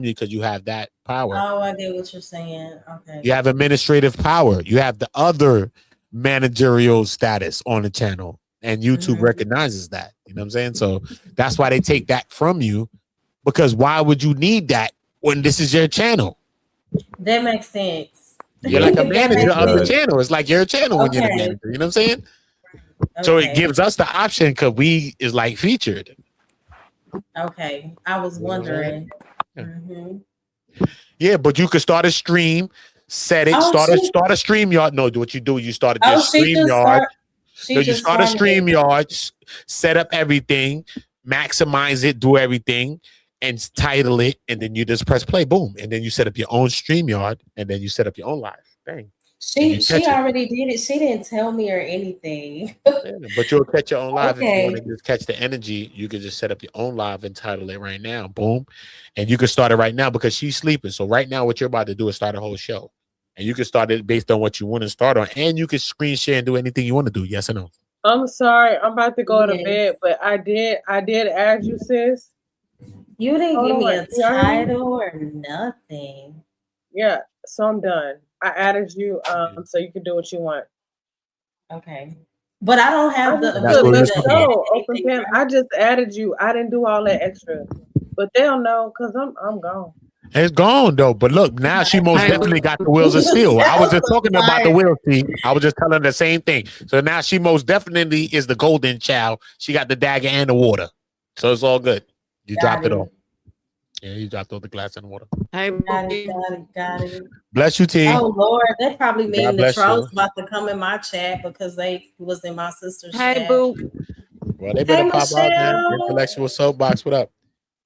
because you have that power. Oh, I get what you're saying. Okay. You have administrative power. You have the other managerial status on the channel, and YouTube recognizes that. You know what I'm saying? So that's why they take that from you, because why would you need that when this is your channel? That makes sense. You're like a manager of the channel. It's like you're a channel when you're the Okay. manager. You know what I'm saying? Okay. So it gives us the option because we is like featured. Okay. I was wondering. Yeah, but you could start a stream, set it, start a StreamYard. No, what you do, you started your StreamYard. You start a StreamYard, set up everything, maximize it, do everything, and title it, and then you just press play, boom, and then you set up your own StreamYard, and then you set up your own live. Bang. She already did it. She didn't tell me or anything. But you'll catch your own live. If you want to just catch the energy, you can just set up your own live and title it right now. Boom. And you can start it right now because she's sleeping. So right now, what you're about to do is start a whole show. And you can start it based on what you want to start on. And you can screen share and do anything you want to do. Yes or no? I'm sorry. I'm about to go to bed, but I did add you, sis. You didn't give me a title or nothing. Yeah. So I'm done. I added you so you can do what you want. Okay. But I don't have the open pen. I just added you. I didn't do all that extra. But they'll know because I'm gone. It's gone though. But look, now she most definitely got the wheels of steel. I was just talking about the wheels, T. I was just telling her the same thing. So now she most definitely is the golden child. She got the dagger and the water. So it's all good. You dropped it all. Yeah, you dropped all the glass in the water. Got it. Bless you, T. Oh Lord, that probably mean the trolls about to come in my chat because they was in my sister's chat. Hey, boo. Well, they better pop out there. Intellectual soapbox, what up?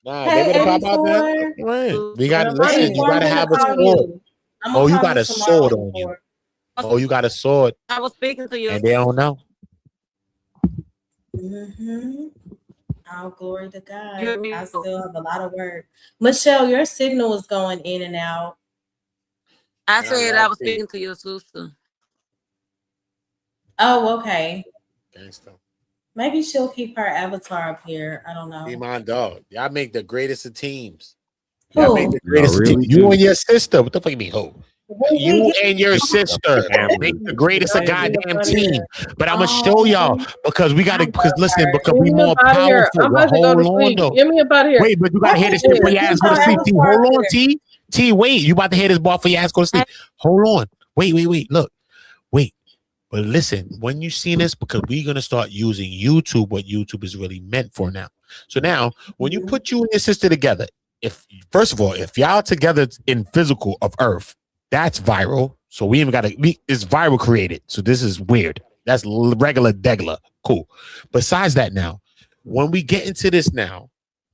Nah, they better pop out there. Right. We got to listen. You got to have a sword. Oh, you got a sword on you. Oh, you got a sword. I was speaking to you. And they don't know. Oh, glory to God. I still have a lot of work. Michelle, your signal is going in and out. I said I was speaking to your sister. Oh, okay. Gangsta. Maybe she'll keep her avatar up here. I don't know. Be my dog. Y'all make the greatest of teams. Y'all make the greatest of teams. You and your sister. What the fuck you mean, who? You and your sister make the greatest of goddamn team. But I'm gonna show y'all because we gotta listen, because we more powerful. I'm about to go to sleep. Give me about here. Wait, but you gotta hear this shit for your ass go to sleep. T, hold on, T. T, wait. You about to hear this bar for your ass go to sleep. Hold on. Wait. Look. Wait. But listen, when you see this, because we're gonna start using YouTube, what YouTube is really meant for now. So now, when you put you and your sister together, if first of all, if y'all together in physical of Earth, that's viral. So we even got to it's viral created. So this is weird. That's regular degla. Cool. Besides that, now, when we get into this now,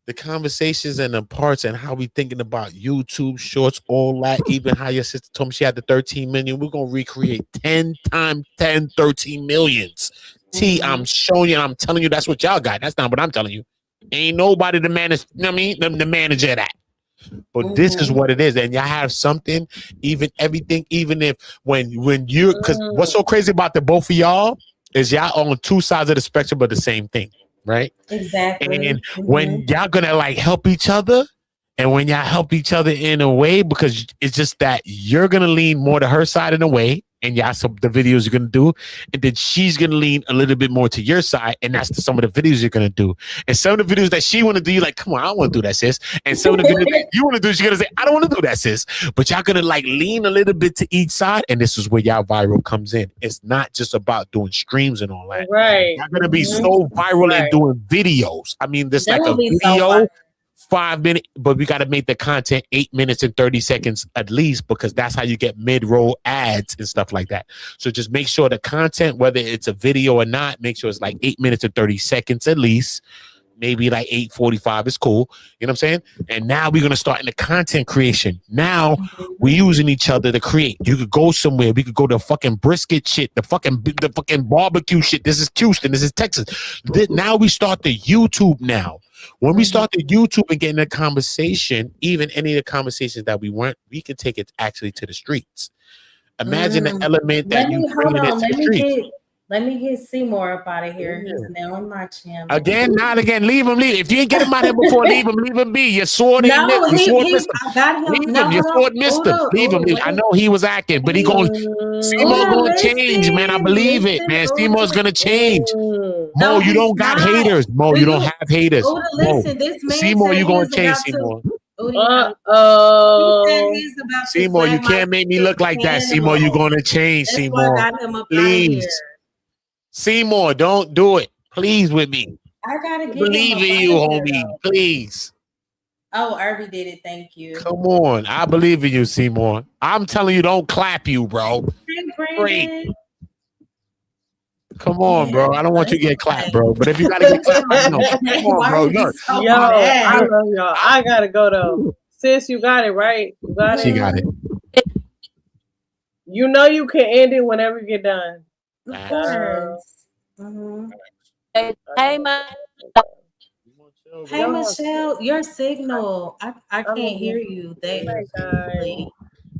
the conversations and the parts and how we thinking about YouTube shorts, all that, even how your sister told me she had the 13 million, we're going to recreate 10 times 10, 13 millions. T, I'm showing you, and I'm telling you, that's what y'all got. That's not what I'm telling you. Ain't nobody to manage, you know what I mean? The manager of that. But this is what it is, and y'all have something, even everything, even if when you, because what's so crazy about the both of y'all is y'all on two sides of the spectrum, but the same thing, right? Exactly. And when y'all gonna like help each other, and when y'all help each other in a way, because it's just that you're gonna lean more to her side in a way, and y'all some the videos you're gonna do, and then she's gonna lean a little bit more to your side, and that's some of the videos you're gonna do. And some of the videos that she wanna do, you're like, come on, I don't wanna do that, sis. And some of the videos that you wanna do, she's gonna say, I don't wanna do that, sis. But y'all gonna like lean a little bit to each side, and this is where y'all viral comes in. It's not just about doing streams and all that. Right. Y'all gonna be so viral and doing videos. I mean, this like a video. 5 minutes, but we got to make the content 8 minutes and 30 seconds at least, because that's how you get mid-roll ads and stuff like that. So just make sure the content, whether it's a video or not, make sure it's like 8 minutes and 30 seconds at least. Maybe like 8:45 is cool. You know what I'm saying? And now we're gonna start in the content creation. Now we're using each other to create. You could go somewhere. We could go to fucking brisket shit, the fucking barbecue shit. This is Houston. This is Texas. Now we start the YouTube now. When we start the YouTube and get in a conversation, even any of the conversations that we weren't, we can take it actually to the streets. Imagine the element that you bring in the streets. Let me get Seymour up out of here. He's now on my channel. Again, not again. Leave him. Leave. If you ain't get him out here before, leave him. Leave him be. Your sword ain't No, your sword he mister. I got him. Leave No, him. Your hold sword on. mister. Leave him. I know he was acting, but he going Seymour gonna change, man. I believe it, man. Seymour's gonna change. Mo, No, you don't got he's not. haters. Mo, you don't have haters. Uda, Mo, listen, this man Seymour, said you gonna he's change, about to. Seymour. Uh-oh. He said he's about to Seymour, you slap my can't make me look like that. animal. Seymour, you gonna change, That's why I Seymour. got him up out of Please. here. Seymour, don't do it. Please with me. I gotta get Believe him in up you, out of here, homie. though. Please. Oh, Irby did it. Thank you. Come on. I believe in you, Seymour. I'm telling you, don't clap you, bro. Hey, Great. Brandon. Come on, Yeah, bro. I don't want you to get it's clapped, okay. bro. But if you gotta get clapped, I know. Come on, Why bro. you be Look. so Yo, I mad? love y'all. I gotta go though. Sis, you got it, right? You got She it. got it. You know you can end it whenever you get done. Of course. Mhm. Hey, man. Hey, Michelle, your signal. I can't hear you.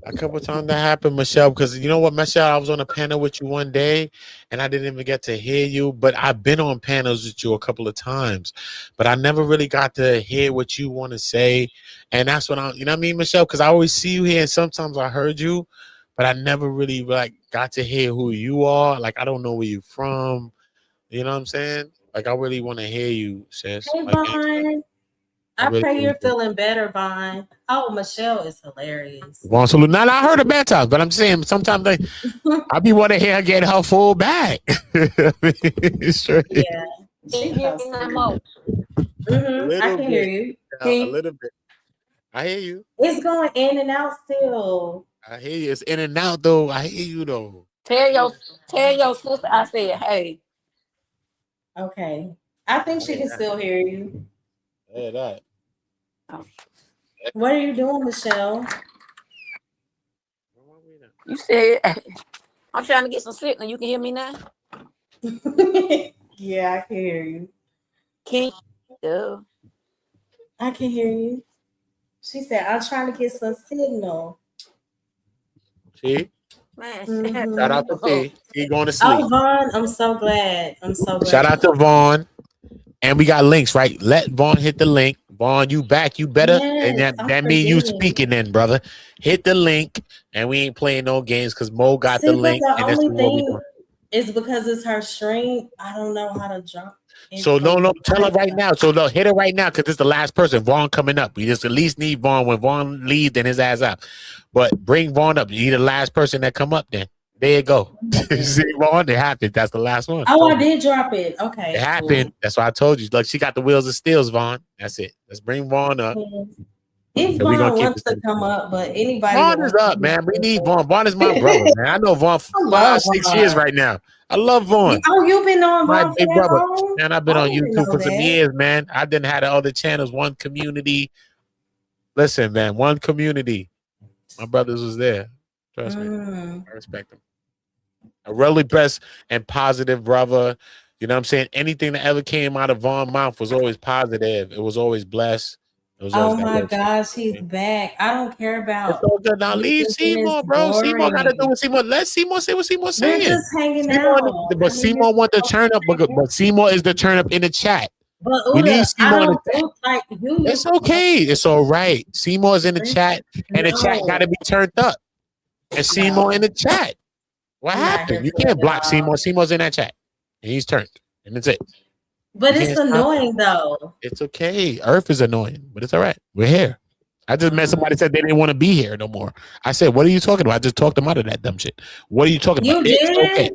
A couple of times that happened, Michelle, because you know what, Michelle, I was on a panel with you one day and I didn't even get to hear you, but I've been on panels with you a couple of times, but I never really got to hear what you want to say. And that's what you know what I mean, Michelle, because I always see you here and sometimes I heard you, but I never really like got to hear who you are. Like, I don't know where you're from. You know what I'm saying? Like, I really want to hear you, sis. Hey, Like, Vaughn. I really pray you're do. feeling better, Vaughn. Oh, Michelle is hilarious. Vaughn salute. Now, I heard her bad times, but I'm saying sometimes I be want to hear her get her full bag. Straight. Yeah. Can you hear me no more? I can hear you. A little bit. I hear you. It's going in and out still. I hear you. It's in and out though. I hear you though. Tell your sister I said, hey. Okay. I think she can still hear you. Yeah, that. What are you doing, Michelle? You said I'm trying to get some signal. You can hear me now? Yeah, I can hear you. Can you? I can hear you. She said, I'm trying to get some signal. See? Man. Shout out to T. He going to sleep. Oh, Vaughn, I'm so glad. Shout out to Vaughn. And we got links, right? Let Vaughn hit the link. Vaughn, you back, you better. Yes, and that means you speaking then, brother. Hit the link, and we ain't playing no games because Mo got the link. The and that's only what we thing doing. is because it's her stream. I don't know how to drop. So no, tell her right now. So no, hit her right now because it's the last person. Vaughn coming up. We just at least need Vaughn. When Vaughn leaves, then his ass up. But bring Vaughn up. You need the last person that come up then. There you go. See, Vaughn, it happened. That's the last one. Oh, I did drop it. Okay. It happened. Cool. That's why I told you. Look, she got the wheels of steels, Vaughn. That's it. Let's bring Vaughn up. If so Vaughn wants to come up, but anybody Vaughn is up, man. We need Vaughn. Vaughn is my brother, man. I know Vaughn for 5-6 years right now. I love Vaughn. Oh, you've been on Vaughn my big brother. Long? Man, I've been on YouTube for some years, man. I didn't have the other channels. One Community. Listen, man. One Community. My brothers was there. Trust me. I respect them. A really best and positive brother. You know what I'm saying? Anything that ever came out of Vaughn's mouth was always positive. It was always blessed. It was always my gosh, he's back. I don't care about. It's so good. Now leave Seymour, bro. Seymour got to do what Seymour. Let Seymour say what Seymour's saying. We're just hanging out. But Seymour want the turn up. But Seymour is the turn up in the chat. But Uda, we need Seymour in the chat. Like you. It's okay. It's all right. Seymour's in the chat, and the chat got to be turned up. And Seymour in the chat. What happened? You can't block Seymour. Seymour's in that chat. And he's turned. And that's it. But it's annoying though. It's okay. Earth is annoying, but it's all right. We're here. I just met somebody said they didn't want to be here no more. I said, what are you talking about? I just talked them out of that dumb shit. What are you talking about? You did? It's okay.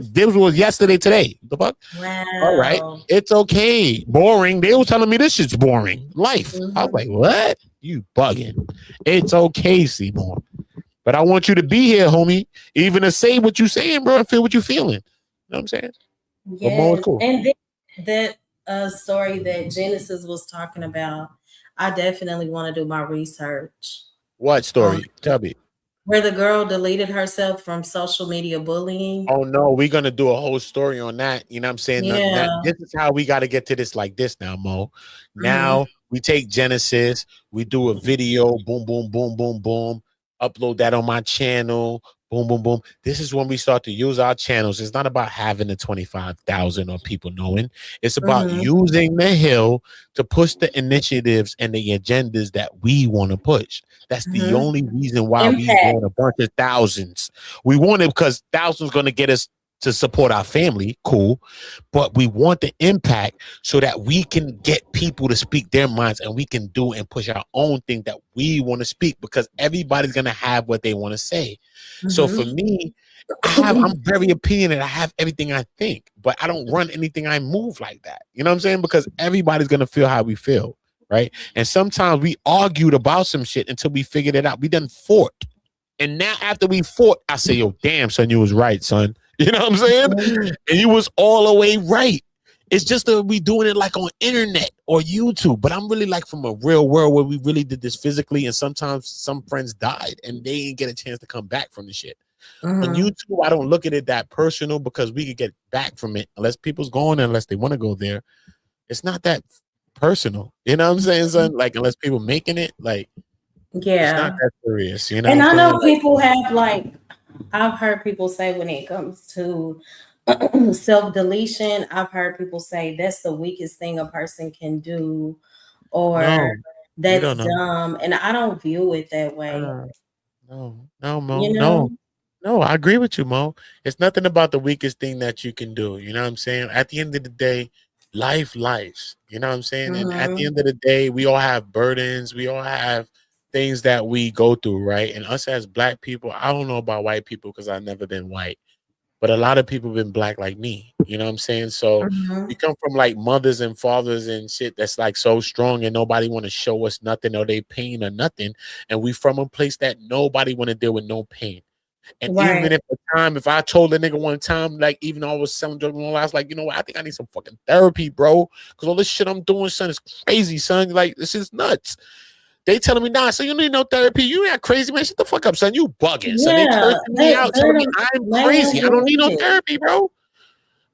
This was yesterday, today. The fuck? Wow. All right. It's okay. Boring. They were telling me this shit's boring. Life. I was like, what? You bugging. It's okay, Seymour. But I want you to be here, homie. Even to say what you saying, bro, and feel what you feeling. You know what I'm saying? Yes. Cool. And then that story that Genesis was talking about, I definitely want to do my research. What story? Tell me. Where the girl deleted herself from social media bullying. Oh, no. We're going to do a whole story on that. You know what I'm saying? Yeah. This is how we got to get to this like this now, Mo. Now we take Genesis. We do a video. Boom, boom, boom, boom, boom. Upload that on my channel, Boom, boom, boom. This is when we start to use our channels. It's not about having the 25,000 or people knowing. It's about using the hill to push the initiatives and the agendas that we want to push. That's the only reason why we want a bunch of thousands. We want it because thousands going to get us to support our family. Cool. But we want the impact so that we can get people to speak their minds and we can do and push our own thing that we want to speak, because everybody's going to have what they want to say. So for me, I'm very opinionated. I have everything I think, but I don't run anything I move like that. You know what I'm saying? Because everybody's going to feel how we feel. Right. And sometimes we argued about some shit until we figured it out. We done fought. And now after we fought, I say, yo, damn, son, you was right, son. You know what I'm saying? And you was all the way right. It's just that we doing it like on internet or YouTube. But I'm really like from a real world where we really did this physically. And sometimes some friends died and they didn't get a chance to come back from the shit. On YouTube, I don't look at it that personal because we could get back from it unless people's going, unless they want to go there. It's not that personal. You know what I'm saying, son? Like, unless people making it, like, it's not that serious, you know. And I know people have, like, I've heard people say when it comes to self-deletion, I've heard people say that's the weakest thing a person can do, or that's dumb. And I don't view it that way. No, Mo. No, I agree with you, Mo. It's nothing about the weakest thing that you can do. You know what I'm saying? At the end of the day, lives. You know what I'm saying? And at the end of the day, we all have burdens. We all have things that we go through, right? And us as black people, I don't know about white people because I've never been white, but a lot of people have been black like me. You know what I'm saying? So we come from like mothers and fathers and shit that's like so strong, and nobody want to show us nothing or they pain or nothing. And we from a place that nobody want to deal with no pain. And even if I told a nigga one time, like, even though I was selling drugs and all, I was like, you know what, I think I need some fucking therapy, bro, because all this shit I'm doing, son, is crazy, son. Like, this is nuts. They telling me, nah, so you need no therapy. You ain't crazy, man. Shut the fuck up, son. You bugging. So they cursing me out, telling me I'm crazy. I don't need no therapy, bro.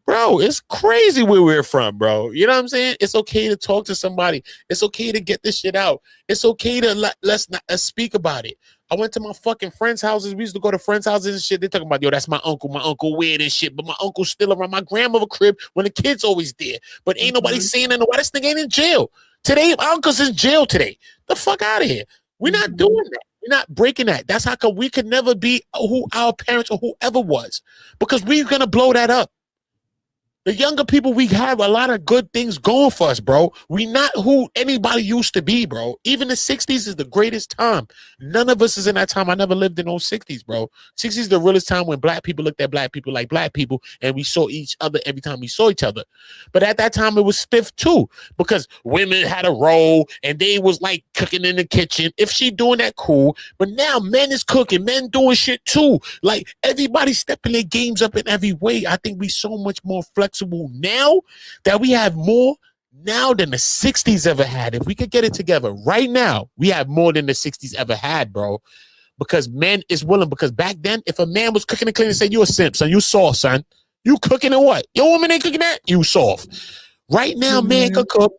Bro, it's crazy where we're from, bro. You know what I'm saying? It's okay to talk to somebody. It's okay to get this shit out. It's okay to let's speak about it. I went to my fucking friends' houses. We used to go to friends' houses and shit. They talking about, yo, that's my uncle. My uncle weird and shit. But my uncle's still around my grandmother crib when the kid's always there. But ain't nobody saying that. Why this nigga ain't in jail? Today, my uncle's in jail today. The fuck out of here. We're not doing that. We're not breaking that. That's how come we could never be who our parents or whoever was. Because we're going to blow that up. The younger people, we have a lot of good things going for us, bro. We not who anybody used to be, bro. Even the 60s is the greatest time. None of us is in that time. I never lived in those 60s, bro. 60s is the realest time when black people looked at black people like black people, and we saw each other every time we saw each other. But at that time, it was stiff, too, because women had a role, and they was, like, cooking in the kitchen. If she doing that, cool. But now men is cooking. Men doing shit, too. Like, everybody stepping their games up in every way. I think we so much more flexible now that we have more now than the 60s ever had. If we could get it together right now, we have more than the 60s ever had, bro. Because men is willing. Because back then, if a man was cooking and cleaning, say you a simp, son, you soft, son. You cooking and what? Your woman ain't cooking that? You soft. Right now, man could cook.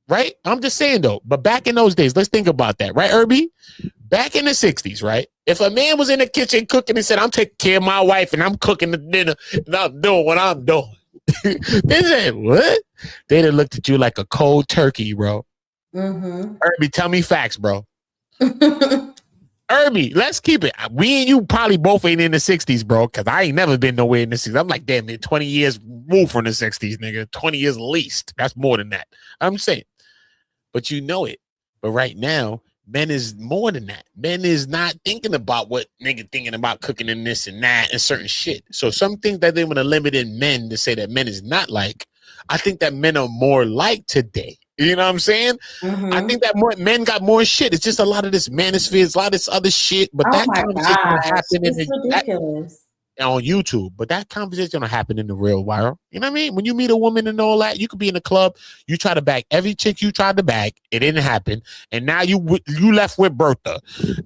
Right? I'm just saying though. But back in those days, let's think about that, right, Irby? Back in the 60s, right? If a man was in the kitchen cooking and said, I'm taking care of my wife and I'm cooking the dinner and I'm doing what I'm doing. They said, what? They'd have looked at you like a cold turkey, bro. Irby, tell me facts, bro. Irby, let's keep it. We and you probably both ain't in the 60s, bro, because I ain't never been nowhere in the 60s. I'm like, damn, man, 20 years moved from the 60s, nigga. 20 years at least. That's more than that. I'm saying. But you know it. But right now, men is more than that. Men is not thinking about what nigga thinking about cooking and this and that and certain shit. So some things that they want to limit in men to say that men is not like, I think that men are more like today. You know what I'm saying? I think that more men got more shit. It's just a lot of this manosphere, a lot of this other shit. But that conversation will happen on YouTube. But that conversation will happen in the real world. You know what I mean? When you meet a woman and all that, you could be in a club. You try to bag every chick you tried to bag. It didn't happen. And now you left with Bertha.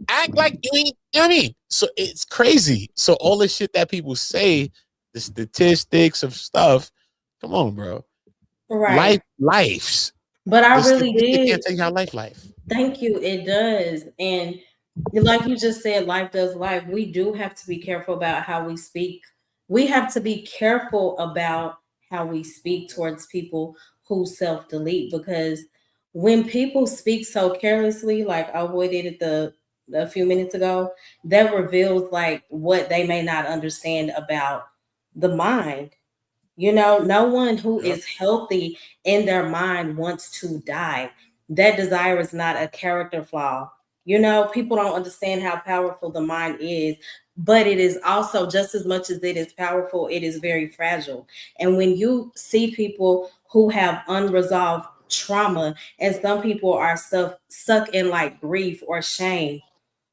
Act like you ain't, you know what I mean? So it's crazy. So all the shit that people say, the statistics of stuff, come on, bro. Right. Lives. But I really did. Can't tell you how life. Thank you. It does. And like you just said, life does life. We do have to be careful about how we speak. We have to be careful about how we speak towards people who self delete, because when people speak so carelessly, like our boy did it a few minutes ago, that reveals like what they may not understand about the mind. No one who Yep. is healthy in their mind wants to die. That desire is not a character flaw. People don't understand how powerful the mind is, but it is also just as much as it is powerful, it is very fragile. And when you see people who have unresolved trauma, and some people are stuck in like grief or shame,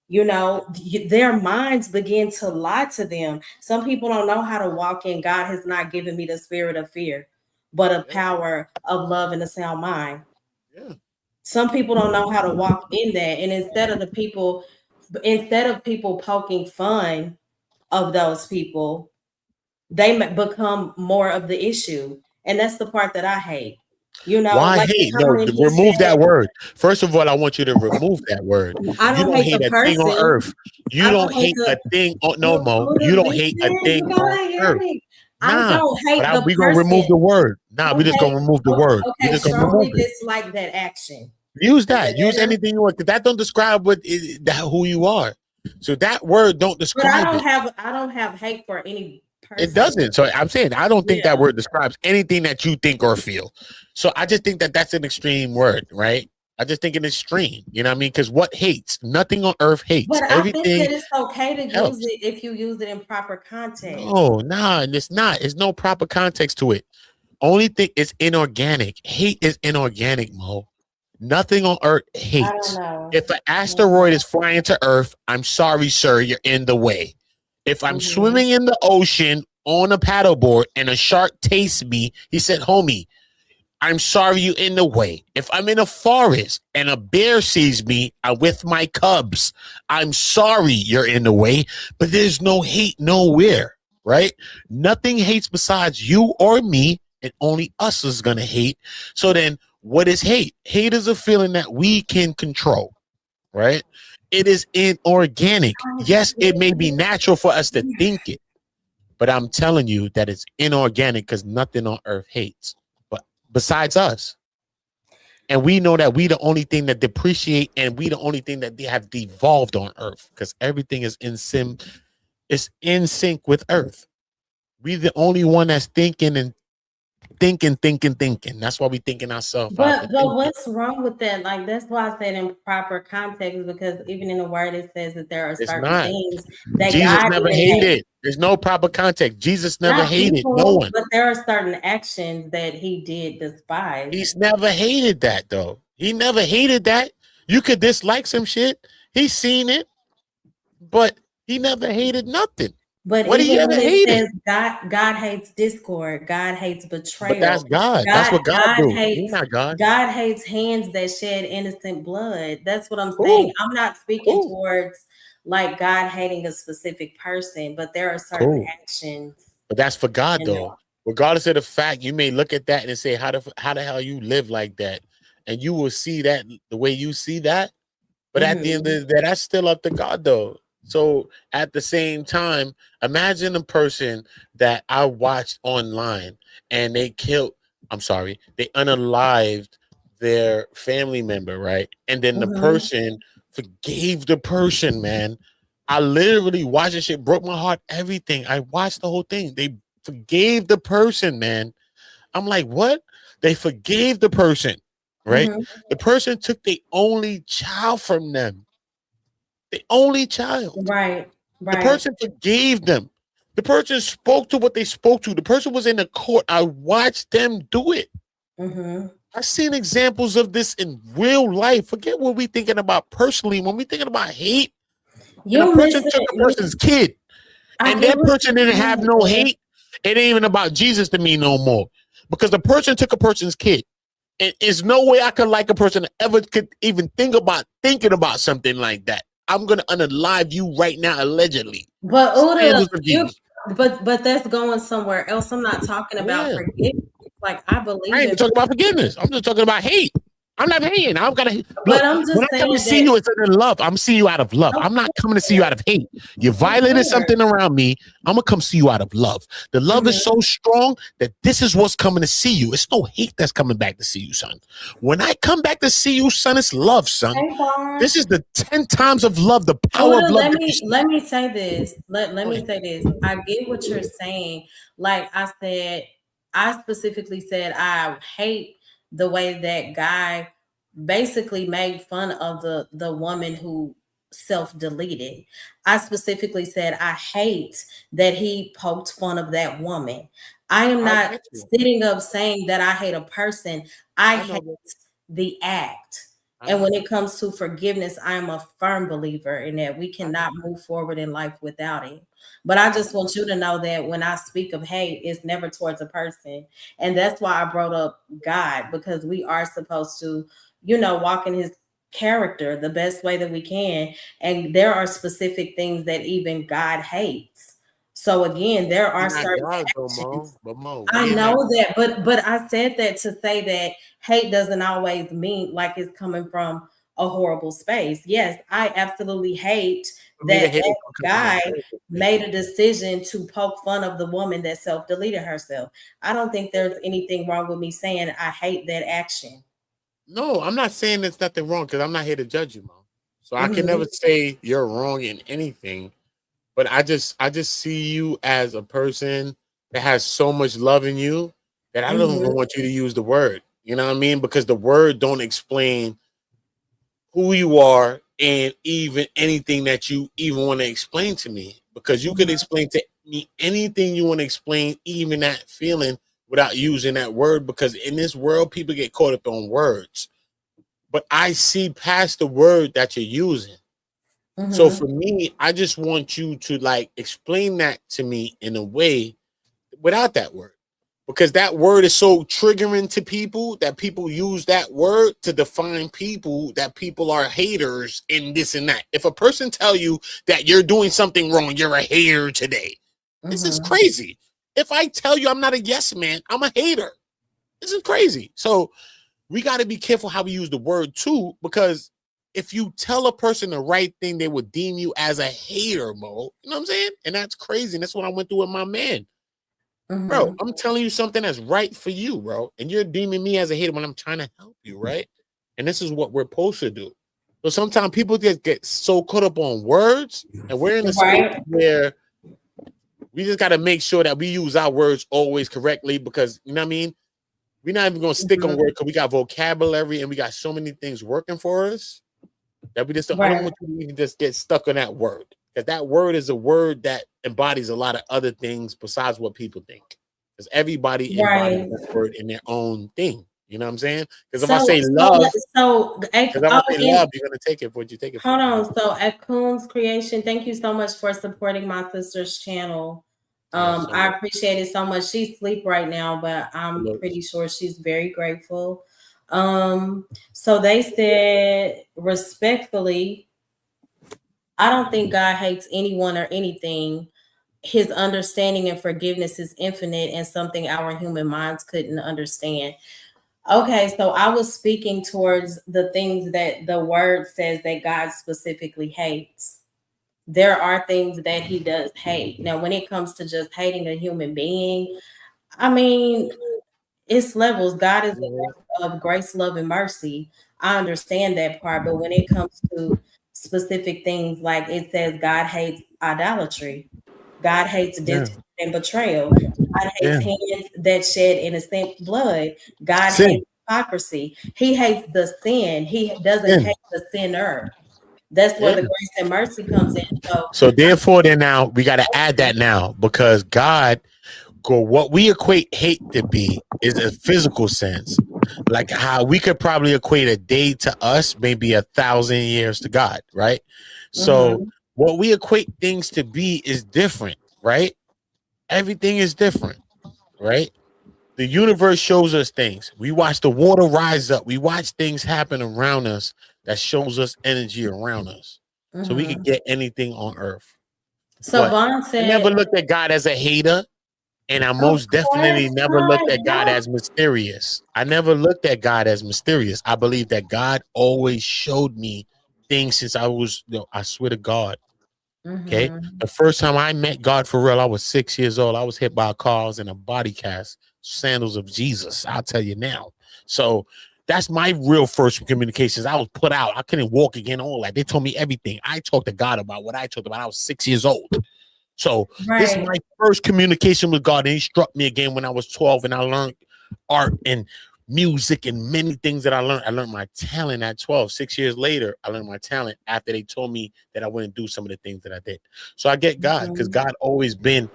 their minds begin to lie to them. Some people don't know how to walk in. God has not given me the spirit of fear, but a power of love and a sound mind. Yeah. Some people don't know how to walk in that. And instead of people poking fun of those people, they become more of the issue. And that's the part that I hate. Why Like hate? No, Cameron just remove said, that word. First of all, I want you to remove that word. I You don't don't hate hate the a thing on person. earth. You I don't don't hate hate a thing on no Mo. You don't hate a listen, thing you on gotta hear earth. me. Nah, I don't hate the we gonna remove person. the word. Nah, we just gonna remove the word. We Okay, just gonna remove strongly it. dislike that action. Use Is that that. Use better? anything you want. 'Cause that don't describe who you are. So that word don't But I describe don't it. have hate for any It person. doesn't. So I'm saying I don't think that Yeah. word describes anything that you think or feel. So I just think that that's an extreme word, right? I just think an extreme. You know what I mean? Because what hates? Nothing on earth hates. But I think Everything that it's okay to use helps. it if you use it in proper context. No, nah, and it's not. There's no proper context to it. Only thing is inorganic. Hate is inorganic, Mo. Nothing on earth I don't hates. know. If an asteroid is flying to Earth, I'm sorry, sir, you're in the way. If I'm swimming in the ocean on a paddleboard and a shark tastes me, he said, homie, I'm sorry you're in the way. If I'm in a forest and a bear sees me with my cubs, I'm sorry you're in the way, but there's no hate nowhere, right? Nothing hates besides you or me, and only us is going to hate. So then what is hate? Hate is a feeling that we can control, right? It is inorganic. Yes, it may be natural for us to think it, but I'm telling you that it's inorganic because nothing on earth hates but besides us. And we know that we the only thing that depreciate, and we the only thing that they have devolved on earth, because everything is it's in sync with earth. We the only one that's thinking and thinking. That's why we thinking ourselves out. But what's wrong with that? Like, that's why I said in proper context, because even in the word it says that there are It's certain not. things that Jesus God never even hated. hates. There's no proper context. Jesus never Not hated people, no one. but there are certain actions that he did despise. He's never hated that though. He never hated that. You could dislike some shit. He's seen it, but he never hated nothing. But What he even ever when it hated? says God hates discord, God hates betrayal. But that's God. That's what God do. He's not God. God hates hands that shed innocent blood. That's what I'm Cool. saying. I'm not speaking Cool. towards like God hating a specific person, but there are certain actions. But that's for God you though. know. Regardless of the fact, you may look at that and say, how the hell you live like that? And you will see that the way you see that. But at the end of the day, that's still up to God though. So at the same time, imagine a person that I watched online and they unalived their family member, right? And then the person forgave the person, man. I literally watched this shit, broke my heart, everything. I watched the whole thing. They forgave the person, man. I'm like, what? They forgave the person, right? The person took the only child from them. The only child. Right. The person forgave them. The person spoke to what they spoke to. The person was in the court. I watched them do it. I've seen examples of this in real life. Forget what we're thinking about personally. When we're thinking about hate, and a person took a person's kid, and that person didn't have no hate, it ain't even about Jesus to me no more. Because the person took a person's kid. And there's no way I could like a person that ever could even thinking about something like that. I'm gonna unalive you right now, allegedly. But but that's going somewhere else. I'm not talking about forgiveness. Like I believe I ain't even talking about forgiveness. I'm just talking about hate. I'm not hating. I'm gonna look. But I'm just When I come to see saying you, that. it's in love. I'm seeing you out of love. I'm not coming to see you out of hate. You violated something around me. I'm gonna come see you out of love. The love is so strong that this is what's coming to see you. It's no hate that's coming back to see you, son. When I come back to see you, son, it's love, son. Hey, Vaughn. This is the 10 times of love, the power Hold of on, love. let me say this. Let me say this. I get what you're saying. Like I said, I specifically said I hate the way that guy basically made fun of the woman who self-deleted. I specifically said I hate that he poked fun of that woman. I am not sitting up saying that I hate a person. I hate the act. And when it comes to forgiveness, I am a firm believer in that we cannot move forward in life without it. But I just want you to know that when I speak of hate, it's never towards a person. And that's why I brought up God, because we are supposed to, walk in his character the best way that we can. And there are specific things that even God hates. So again, there are certain actions. I know that, but I said that to say that hate doesn't always mean like it's coming from a horrible space. Yes, I absolutely hate that guy made a decision to poke fun of the woman that self-deleted herself. I don't think there's anything wrong with me saying I hate that action. No, I'm not saying there's nothing wrong because I'm not here to judge you, Mo. So I can never say you're wrong in anything. But I just see you as a person that has so much love in you that I don't even want you to use the word. You know what I mean? Because the word don't explain who you are and even anything that you even want to explain to me. Because you can explain to me anything you want to explain, even that feeling, without using that word. Because in this world, people get caught up on words. But I see past the word that you're using. So for me, I just want you to like explain that to me in a way without that word, because that word is so triggering to people that people use that word to define people, that people are haters and this and that. If a person tell you that you're doing something wrong, you're a hater today. This is crazy. If I tell you I'm not a yes man, I'm a hater. This is crazy. So we got to be careful how we use the word too, because if you tell a person the right thing, they would deem you as a hater, Mo. You know what I'm saying? And that's crazy. And that's what I went through with my man. Bro, I'm telling you something that's right for you, bro. And you're deeming me as a hater when I'm trying to help you, right? And this is what we're supposed to do. So sometimes people just get so caught up on words, and we're in a space where we just got to make sure that we use our words always correctly, because, you know what I mean? We're not even going to stick on words because we got vocabulary and we got so many things working for us that we just I don't want you to even just get stuck on that word, because that word is a word that embodies a lot of other things besides what people think, because everybody embodies that word in their own thing. You know what I'm saying? Because if I say love, if I say love, you're going to take it for what you take it for. Hold on. So at Coon's Creation, thank you so much for supporting my sister's channel. I appreciate it so much. She's asleep right now, but I'm pretty sure she's very grateful. So they said, respectfully, I don't think God hates anyone or anything. His understanding and forgiveness is infinite and something our human minds couldn't understand. Okay, so I was speaking towards the things that the word says that God specifically hates. There are things that he does hate. Now, when it comes to just hating a human being, I mean, it's levels. God is of grace, love, and mercy. I understand that part, but when it comes to specific things, like it says God hates idolatry, God hates disrespect and betrayal, God hates hands that shed innocent blood, God hates hypocrisy, he hates the sin, he doesn't hate the sinner. That's where the grace and mercy comes in. So therefore, then now we got to add that now, because God, what we equate hate to be is a physical sense, like how we could probably equate a day to us, maybe 1,000 years to God, right? So what we equate things to be is different, right? Everything is different, right? The universe shows us things. We watch the water rise up. We watch things happen around us that shows us energy around us. So we can get anything on earth. So Vaughn said, I never looked at God as a hater. And I most definitely course never not. looked at God No. as mysterious. I never looked at God as mysterious. I believe that God always showed me things since I was, I swear to God. Okay. Mhm. The first time I met God for real, I was 6 years old. I was hit by a car. I was in a body cast, sandals of Jesus. I'll tell you now. So that's my real first communications. I was put out. I couldn't walk again. All that. They told me everything. I talked to God about what I talked about. I was 6 years old. So this is Right. my first communication with God. And he struck me again when I was 12 and I learned art and music and many things that I learned. I learned my talent at 12. 6 years later, I learned my talent after they told me that I wouldn't do some of the things that I did. So I get God because Mhm. God always been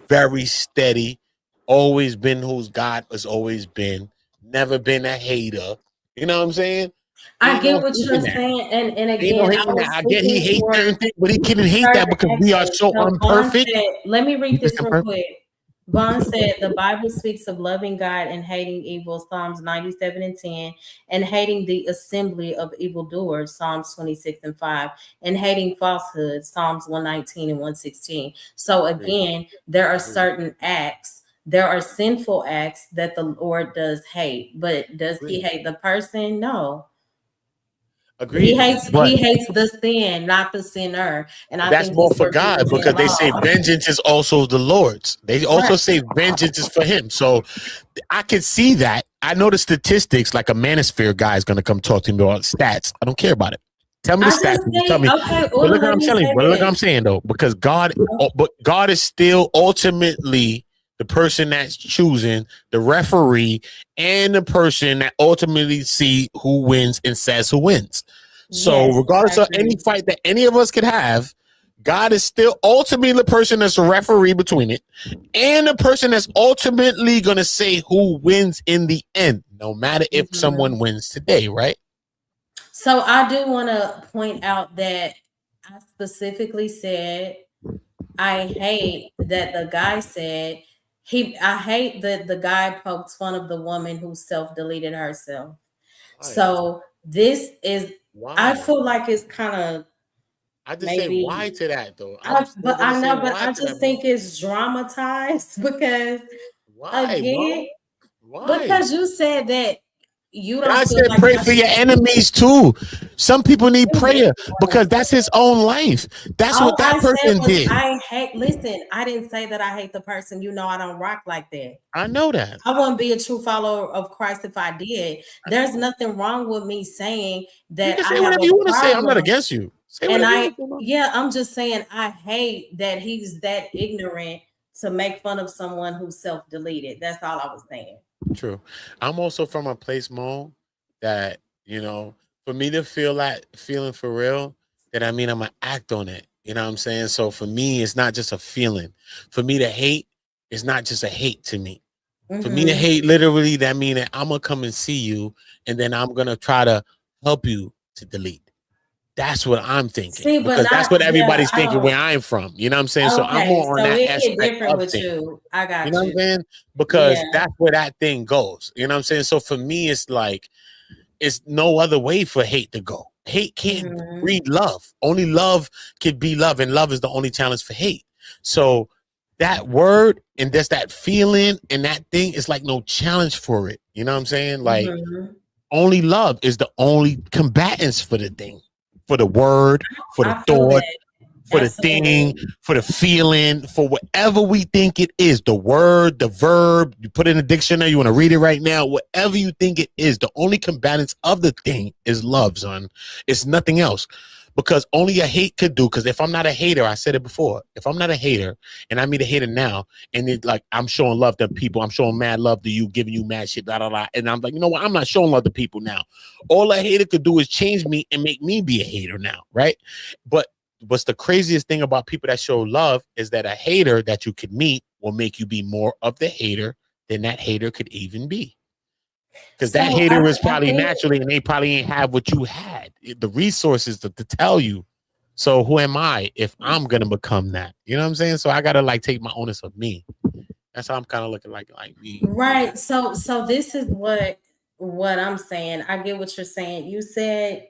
very steady, always been who's God has always been, never been a hater. You know what I'm saying? I Ain't no get what you're hating that. saying, and Ain't no again, I hating that. was I get he speaking hates for certain things, but he couldn't hate that certain because we are actions. so So Vaughn imperfect. said, let me We read just this real imperfect. quick. Vaughn said the Bible speaks of loving God and hating evil, Psalms 97 and 10, and hating the assembly of evildoers, Psalms 26 and 5, and hating falsehood, Psalms 119 and 116. So again, there are certain acts, there are sinful acts that the Lord does hate, but does he hate the person? No. He Agreed. hates But he hates the sin, not the sinner. And I that's think more these for were God people because they say involved. vengeance is also the Lord's. They Right. also say vengeance is for him. So I can see that. I know the statistics, like a manosphere guy is going to come talk to me about stats. I don't care about it. Tell me the I stats. just And you tell think, me. okay, But Ula, look what let I'm me telling you. say But look what I'm this. saying though, because but God is still ultimately the person that's choosing the referee and the person that ultimately see who wins and says who wins. So Yes, regardless I of any agree. fight that any of us could have, God is still ultimately the person that's a referee between it and the person that's ultimately going to say who wins in the end, no matter if Mhm. someone wins today, right? So I do want to point out that I specifically said I hate that the guy said I hate that the guy poked fun of the woman who self-deleted herself. Why? So this is I Why? feel like it's kind of I just say maybe why to that though. I'm still but gonna I say know, but why I to that, just bro. think it's dramatized because Why, again, bro? Why? because you said that you don't God feel said like pray I for should your enemies too. Some people need prayer because right. that's his own life. That's All what that I said person was did. I hate listen, I didn't say that I hate the person. You know I don't rock like that. I know that. I wouldn't be a true follower of Christ if I did. There's nothing wrong with me saying You that can I say have whatever a you want to say. I'm not problem. against you. Say And whatever you want to say, bro. yeah, I'm just saying I hate that he's that ignorant to make fun of someone who's self-deleted. That's all I was saying. True. I'm also from a place, Mo, that, for me to feel that feeling for real, that I mean I'm gonna act on it. You know what I'm saying? So for me, it's not just a feeling. For me to hate, it's not just a hate to me. For me to Mm-hmm. hate, literally, that mean that I'm gonna come and see you, and then I'm gonna try to help you to delete. That's what I'm thinking See, but because that's not what yeah, everybody's I thinking don't where I'm from. You know what I'm saying? So I'm okay, more on so that it hit aspect different of with things. you. I You got know what I'm you. saying? Yeah. Because that's where that thing goes. You know what I'm saying? So for me, it's like it's no other way for hate to go. Hate can't Mm-hmm. breed love. Only love can be love, and love is the only challenge for hate. So that word and just that feeling and that thing is like no challenge for it. You know what I'm saying? Like Mm-hmm. only love is the only combatants for the thing, for the word, for the I feel thought, that. for the thing, Absolutely. for the feeling, for whatever we think it is, the word, the verb, you put it in a dictionary, you want to read it right now, whatever you think it is, the only combatants of the thing is love, son. It's nothing else. Because only a hate could do, because if I'm not a hater, I said it before, if I'm not a hater and I meet a hater now, and it's like I'm showing love to people, I'm showing mad love to you, giving you mad shit, blah, blah, blah. And I'm like, you know what? I'm not showing love to people now. All a hater could do is change me and make me be a hater now, right? But what's the craziest thing about people that show love is that a hater that you could meet will make you be more of the hater than that hater could even be. Because that So hater is I probably think naturally, and they probably ain't have what you had, the resources to tell you. So who am I if I'm gonna become that? You know what I'm saying? So I gotta like take my onus of me. That's how I'm kind of looking like me. right. So this is what I'm saying. I get what you're saying. You said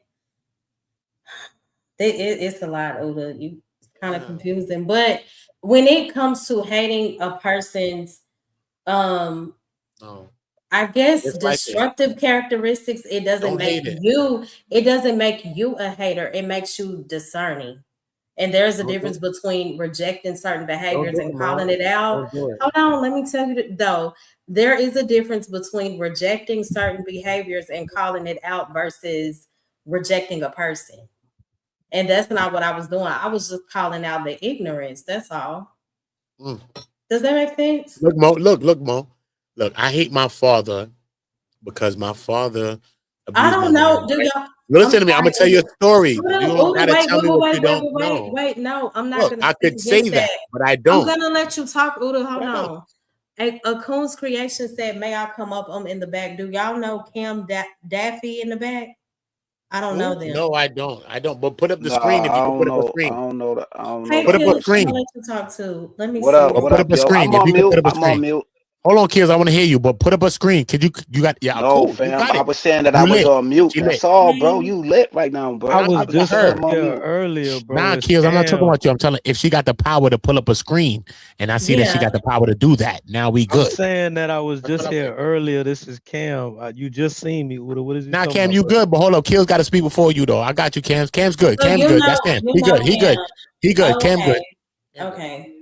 it's a lot, Oda. You kind of Yeah. confusing. But when it comes to hating a person's um No, I guess it's like it. destructive characteristics, it doesn't Don't make hate it. it doesn't make you a hater. It makes you discerning. And there's a Don't difference do, between rejecting certain don't behaviors do and it, calling Mo. it out. Don't do it. Hold on, let me tell you though. There is a difference between rejecting certain behaviors and calling it out versus rejecting a person. And that's not what I was doing. I was just calling out the ignorance. That's all. Mm. Does that make sense? Look, Mo. Look, Mo. Look, I hate my father because my father I abused my don't know. mom. Do Right? y'all? I'm Listen to me. I'm sorry. gonna tell you a story. Hold You on. don't Uda, gotta wait, tell wait, me what you wait, wait, don't wait, know. wait. No, I'm not Look, gonna I speak could say against that, that. but I I'm don't. gonna let you talk, Uda. Hold But I don't. on. A Coon's Creation said, "May I come up? I'm in the back." Do y'all know Kim Daffy in the back? I don't know Who? them. No, I don't. I don't. But put up the Nah, screen if I you can don't put up a know. I screen. don't know that. I don't know Hey, Put that up a Kim, I'm person. gonna screen. let you talk too. Let me What see. up? But What put up up, a yo? screen I'm if on you can put mute. up a I'm on screen. mute. Hold on, kids. I want to hear you. But put up a screen. Could you got? Yeah, No, cool. You fam. got I it. was saying that I You was lit. on mute. She lit. That's all, bro. Hey, You lit right now, But I bro. I'm was I talking to just just said up I'm her. on here mute. earlier, bro. Nah, It's kids. I'm not talking Cam. about you. I'm telling if she got the power to pull up a screen, and I see that she yeah. got the power to do that. Now we I'm good. saying that I was That's what just I'm here saying. earlier. This is Cam. You just seen me, Uda. What is you Now, talking Cam, about, you bro? good, but hold up. Kills got to speak before you, though. I got you, Cam. Cam's good. So Cam's good. That's Cam. you He know good. He good. Kim. He good. Cam Okay. good. Cam good. Okay.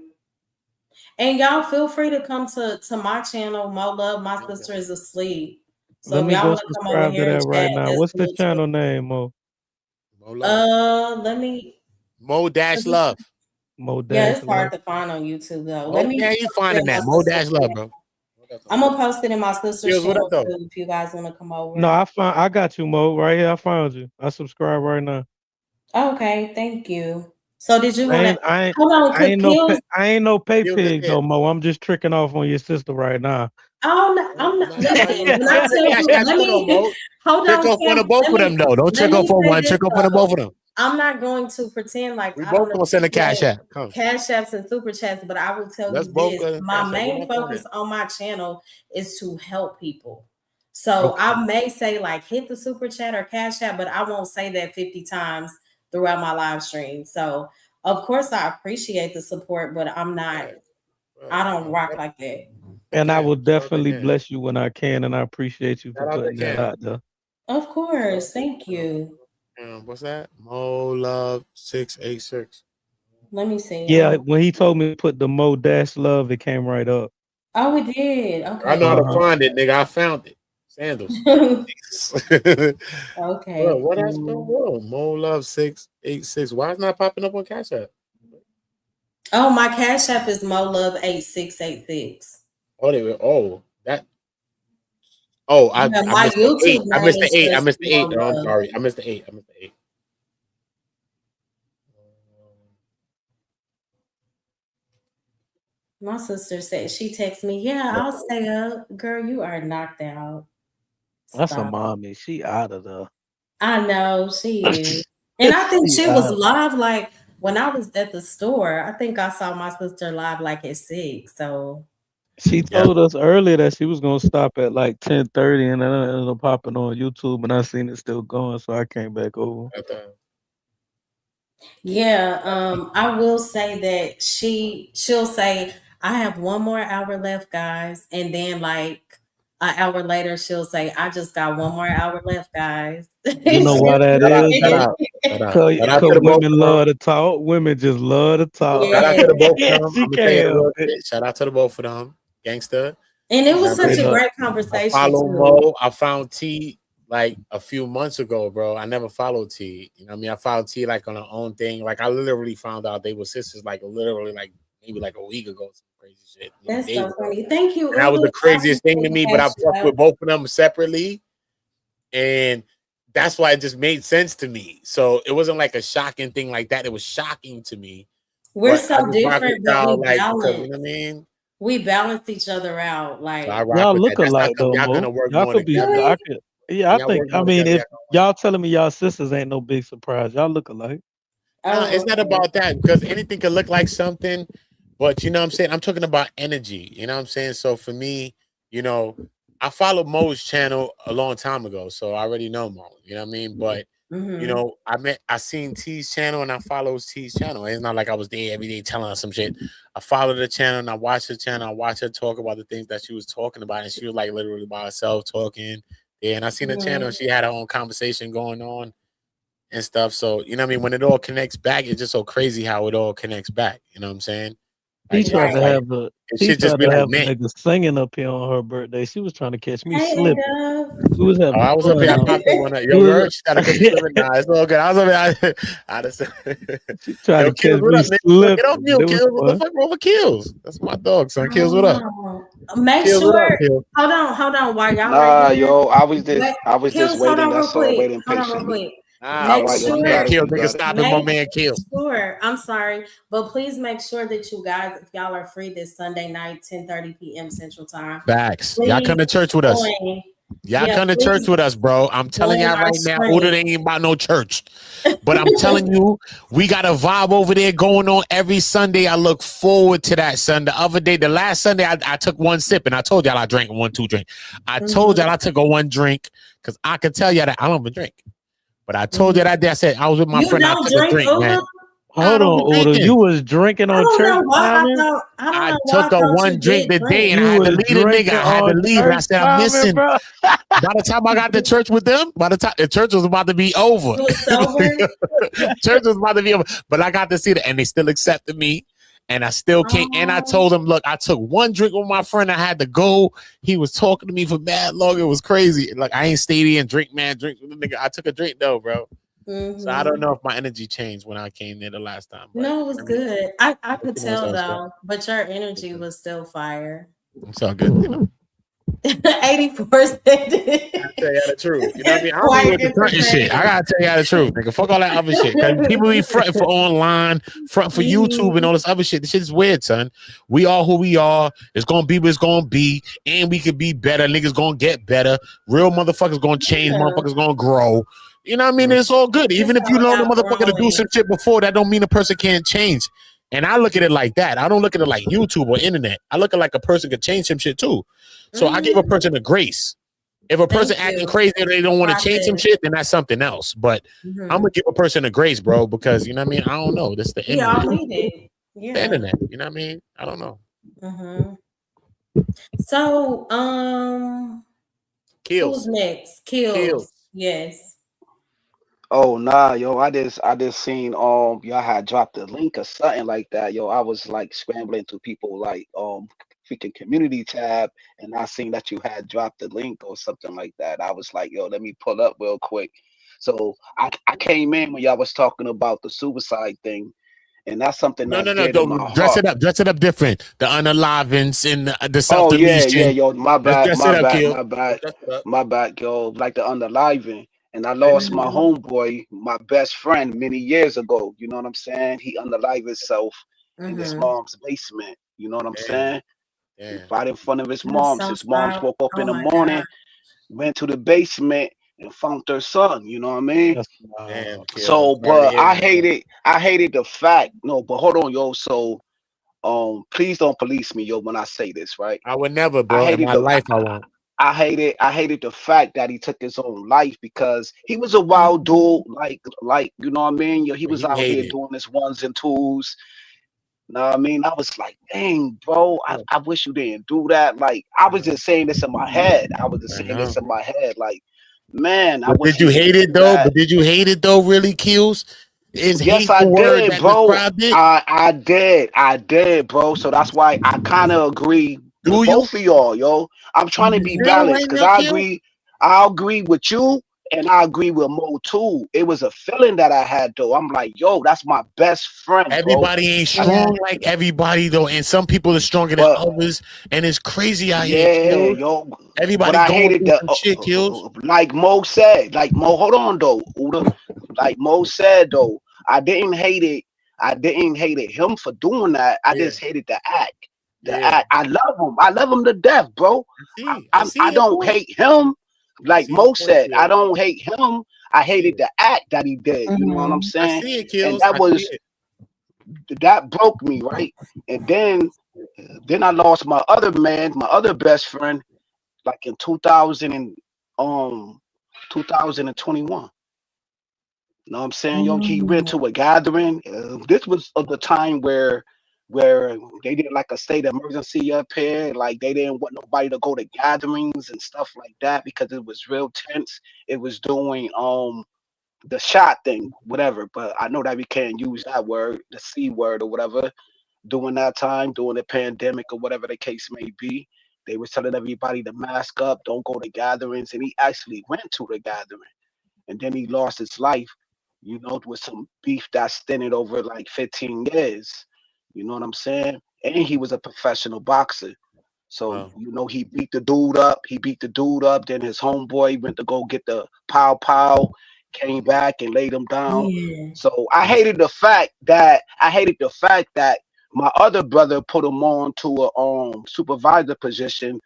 And y'all feel free to come to my channel, Mo Love. My Cam good. sister is asleep. So Let if me y'all go want to come over subscribe to here and that chat, right now. that's What's the cool too. channel name, Mo? Mo Love. Let me. Mo Dash Love. Mo Yeah, Dash it's hard Love. to find on YouTube though. Let me Okay, you post it in finding my that. Mo sister's Dash Love, channel. bro. Mo Dash Love. I'm gonna post it in my sister's Kills, what up, channel though? too if you guys want to come No, over. I got you, Mo. Right here. I found you. I subscribe right now. Okay, thank you. So did you I want to ain't I ain't hold on? I Cause ain't no Kills. I ain't no pay Kills is pig here. though, Mo. I'm just tricking off on your sister right now. Oh, no, I'm not. Nah, Listen, you when I good. tell Cash you, that let too, though, me Mo. hold Trick on, off one Kim. of both of them, though. Don't Let trick off me on say one. this Trick off one of though. both of them. I'm not going to pretend like We I both don't gonna send a cash appreciate app. Come. cash apps and super chats, but I will tell Let's you both this: go to my cash app. Where main my phone focus at? on my channel is to help people. So Okay. I may say like hit the super chat or cash app, but I won't say that 50 times throughout my live stream. So of course I appreciate the support, but I'm not. Right. I Right. don't rock like that. And I Cam. will Shout out to definitely Cam. bless you when I can, and I appreciate you for Shout out to putting that Cam. out there. Of course, thank Uh, you. what's that? Mo Love 686. Let me see. Yeah, when he told me to put the Mo Dash Love, it came right up. Oh, we did. I know how to Okay. Uh-huh. find it, nigga. I found it. Sandals. Bro, Okay. what I spell wrong? Mo Love 686. Why is it not popping up on Cash App? Oh, my cash app is Mo Love 8686. Oh, they were. Oh, that. Oh, Yeah, I my missed the 8. YouTube I missed name the is 8. I just missed the Mo 8. Oh, I'm Love. sorry. I missed the 8. I missed the 8. My sister said she texted me, yeah, I'll stay up. Girl, you are knocked out. That's a Stop. mommy. She out of there. I know she is. And I think She she was out. live like when I was at the store. I think I saw my sister live like at 6. So She Yeah. told us earlier that she was gonna stop at like 10:30, and then it ended up popping on YouTube, and I seen it still going, so I came back over. yeah, I will say that she'll say, I have one more hour left, guys. And then like an hour later, she'll say, I just got one more hour left, guys. You know why that Shout out, is, shout though? out, shout out. Cause, Shout out to 'cause the both women of them. love to talk. Women just love to talk. Shout out Yeah. to the both of them. I'm She gonna tell you the can't real help it. shit. Shout out to the both of them. Gangster. And it You know was what I such Straight a mean? up. great I conversation follow too. Mo. I found T like a few months ago, bro. I never followed T. You know what I mean? I followed T like on her own thing. Like I literally found out they were sisters like literally like maybe like a week ago, some crazy shit. Maybe That's days so ago. funny. Thank you, And that was Uda. the craziest thing to me, but I fucked Out. with both of them separately. And that's why it just made sense to me. So it wasn't like a shocking thing like that. It was shocking to me. We're But I so just rock with different, but y'all we like because you balance. know what I mean? We balance each other out. So I Like rock Y'all with that. look That's how alike come though, y'all gonna Mo. work Y'all more could be. together. really? I could. Yeah, I When y'all think. work I more mean, together, if y'all gonna win. y'all telling me y'all sisters ain't no big surprise, y'all look alike. No, Oh, it's not okay. about that because anything could look like something, but you know what I'm saying? I'm talking about energy. You know what I'm saying? So for me, you know, I followed Mo's channel a long time ago, so I already know Mo. You know what I mean? But Mhm. You know, I seen T's channel and I follow T's channel. It's not like I was there every day telling her some shit. I followed the channel and I watched the channel. I watched her talk about the things that she was talking about, and she was like literally by herself talking. Yeah, and I seen the channel. Mhm. She had her own conversation going on and stuff. So you know what I mean? When it all connects back, it's just so crazy how it all connects back. You know what I'm saying? He Like shit tried just to like have a it he should just tried be to like have a man. nigga singing up here on her birthday. She was trying to catch me Hey, slipping. Dove. We was Oh, having I was up here. I fun. popped up on that. She Yo, you was heard? She tried to catch me slipping. Nah, it's all good. I was up here. I just, she tried yo, to Kills, catch what me up, nigga? Yo, get off slipping, me, but yo, it was Kills. What the fun. fuck wrong with Kills? That's my dog, son. Kills, what up? Make Kills, what up, sure. Kills? Hold on. While y'all Nah, right there, yo, wait, I was just Kills, hold waiting. on real That's all, quick. waiting Hold on real patiently. quick. Nah, All Make right, my yo, you sure. got man, it. Kills. You Nigga, got it. stop it, my Make man, Kills. sure. I'm sorry, but please make sure that you guys, if y'all are free this Sunday night, 10:30 p.m. Central Time, Facts. Y'all come please to church with us. join. Y'all Yeah, come to church please with us, bro. I'm telling join y'all our right now, Uda stream. ain't about no church. But I'm telling you, we got a vibe over there going on every Sunday. I look forward to that, son. The other day, the last Sunday, I took one sip and I told y'all I drank 1-2 drink. I told y'all I took a one drink because I could tell y'all that I don't even drink. But I told you that day, I said I was with my You friend. I don't took a drink, drink, man. Uber? I Hold don't on, be Oda. You drinking. was drinking I on don't church know why timing? I don't I know why I took a thought one you drink did today and drink. I You had to was leave the nigga. drinking I had to on leave and I church said, I'm timing, missing. bro. By the time I got to church with them, by the time the church was about to be over. You was sober? Church was about to be over. But I got to see that and they still accepted me. And I still can't. And I Oh, told them, look, I took one drink with my friend. I had to go. He was talking to me for mad long. It was crazy. Like I ain't stayed here and drink with the nigga. I took a drink though, bro. So I don't know if my energy changed when I came there the last time. But No, it was I mean, good. I could you know, it's tell all good. though, but your energy was still fire. It's all good, you know. 84 I tell y'all the truth. You know what I mean? I don't be with the fronting shit. I gotta tell y'all the truth, nigga. Fuck all that other shit. Cause people be fronting for online, fronting for YouTube and all this other shit. This shit is weird, son. We are who we are. It's gonna be what it's gonna be, and we could be better. Niggas gonna get better. Real motherfuckers gonna change. Motherfuckers gonna grow. You know what I mean? It's all good. Even if you know the motherfucker to do some shit before, that don't mean a person can't change. And I look at it like that. I don't look at it like YouTube or internet. I look at it like a person could change some shit too. So I give a person a grace. If a person acting crazy and they don't want to change some shit, then that's something else. But I'm gonna give a person a grace, bro, because you know what I mean. I don't know. This is the We all internet. need it. Yeah. The internet. You know what I mean? I don't know. So, Kills. who's next? Kills. Yes. Oh nah, yo, I just seen y'all had dropped a link or something like that. Yo, I was like scrambling to people like freaking community tab and I seen that you had dropped the link or something like that. I was like, yo, let me pull up real quick. So I came in when y'all was talking about the suicide thing, and that's something No. I did in my Don't dress heart. it up. Dress it up different. The unalivings and the Oh yeah, self-deletion. yo, my Let's bad, dress it up, Kill. my bad, yo, like the underliving. And I Say lost that. my homeboy, my best friend, many years ago. You know what I'm saying? He underlive himself in his mom's basement. You know what I'm saying? Right in front of his That's mom's. so His mom's sad. woke up Oh in the my God. morning, went to the basement and found their son. You know what I mean? That's Damn, Kill. So, I'm sorry to but hear that, bro. I hated the fact. No, but hold on, yo. So, please don't police me, yo, when I say this, right? I would never, I bro. In hated my the life, I won't. I hated the fact that he took his own life because he was a wild dude, like you know what I mean? Yo, he But was you out hate here it. doing his ones and twos. Know what I mean? I was like, dang, bro, I wish you didn't do that. Like, I was just saying this in my head. I was just I saying this know. in my head. Like, man, I But wish did he you hate didn't it do though? that. But did you hate it though? Really, Kills? Is Yes, I hateful word did, that bro. described it? I did, bro. So that's why I kind of agree with Do you? both of y'all, yo. I'm trying to be Feel it right balanced because now, Kill? I agree with you, and I agree with Mo too. It was a feeling that I had though. I'm like, yo, that's my best friend, bro. Everybody ain't That's, strong like everybody though, and some people are stronger than but others, and it's crazy out here, yeah, Kills. yo. But Everybody I going hated through the some shit, Kills. like Mo said, like Mo. Hold on though, Uda. Like Mo said though, I didn't hate it. I didn't hate it him for doing that. I Yeah, just hated the act. The yeah. act. I love him. I love him to death, bro. I see I your don't point. hate him. I Like see your Mo point, said, I Kills. don't hate him. I I see hated it. the act that he did. You know what I'm I saying? see it, And Kills. I see it. that broke me, right? And then I lost my other man, my other best friend, like in 2000 and 2021. You know what I'm saying? Yo, he went to a gathering. This was of the time where they did like a state of emergency up here. Like they didn't want nobody to go to gatherings and stuff like that because it was real tense. It was doing the shot thing, whatever. But I know that we can't use that word, the C word or whatever, during that time, during the pandemic or whatever the case may be. They were telling everybody to mask up, don't go to gatherings, and he actually went to the gathering, and then he lost his life. With some beef that extended over like 15 years. You know what I'm saying? And he was a professional boxer. So, Wow. he beat the dude up. Then his homeboy went to go get the pow, came back and laid him down. Yeah. So I hated the fact that my other brother put him on to a supervisor position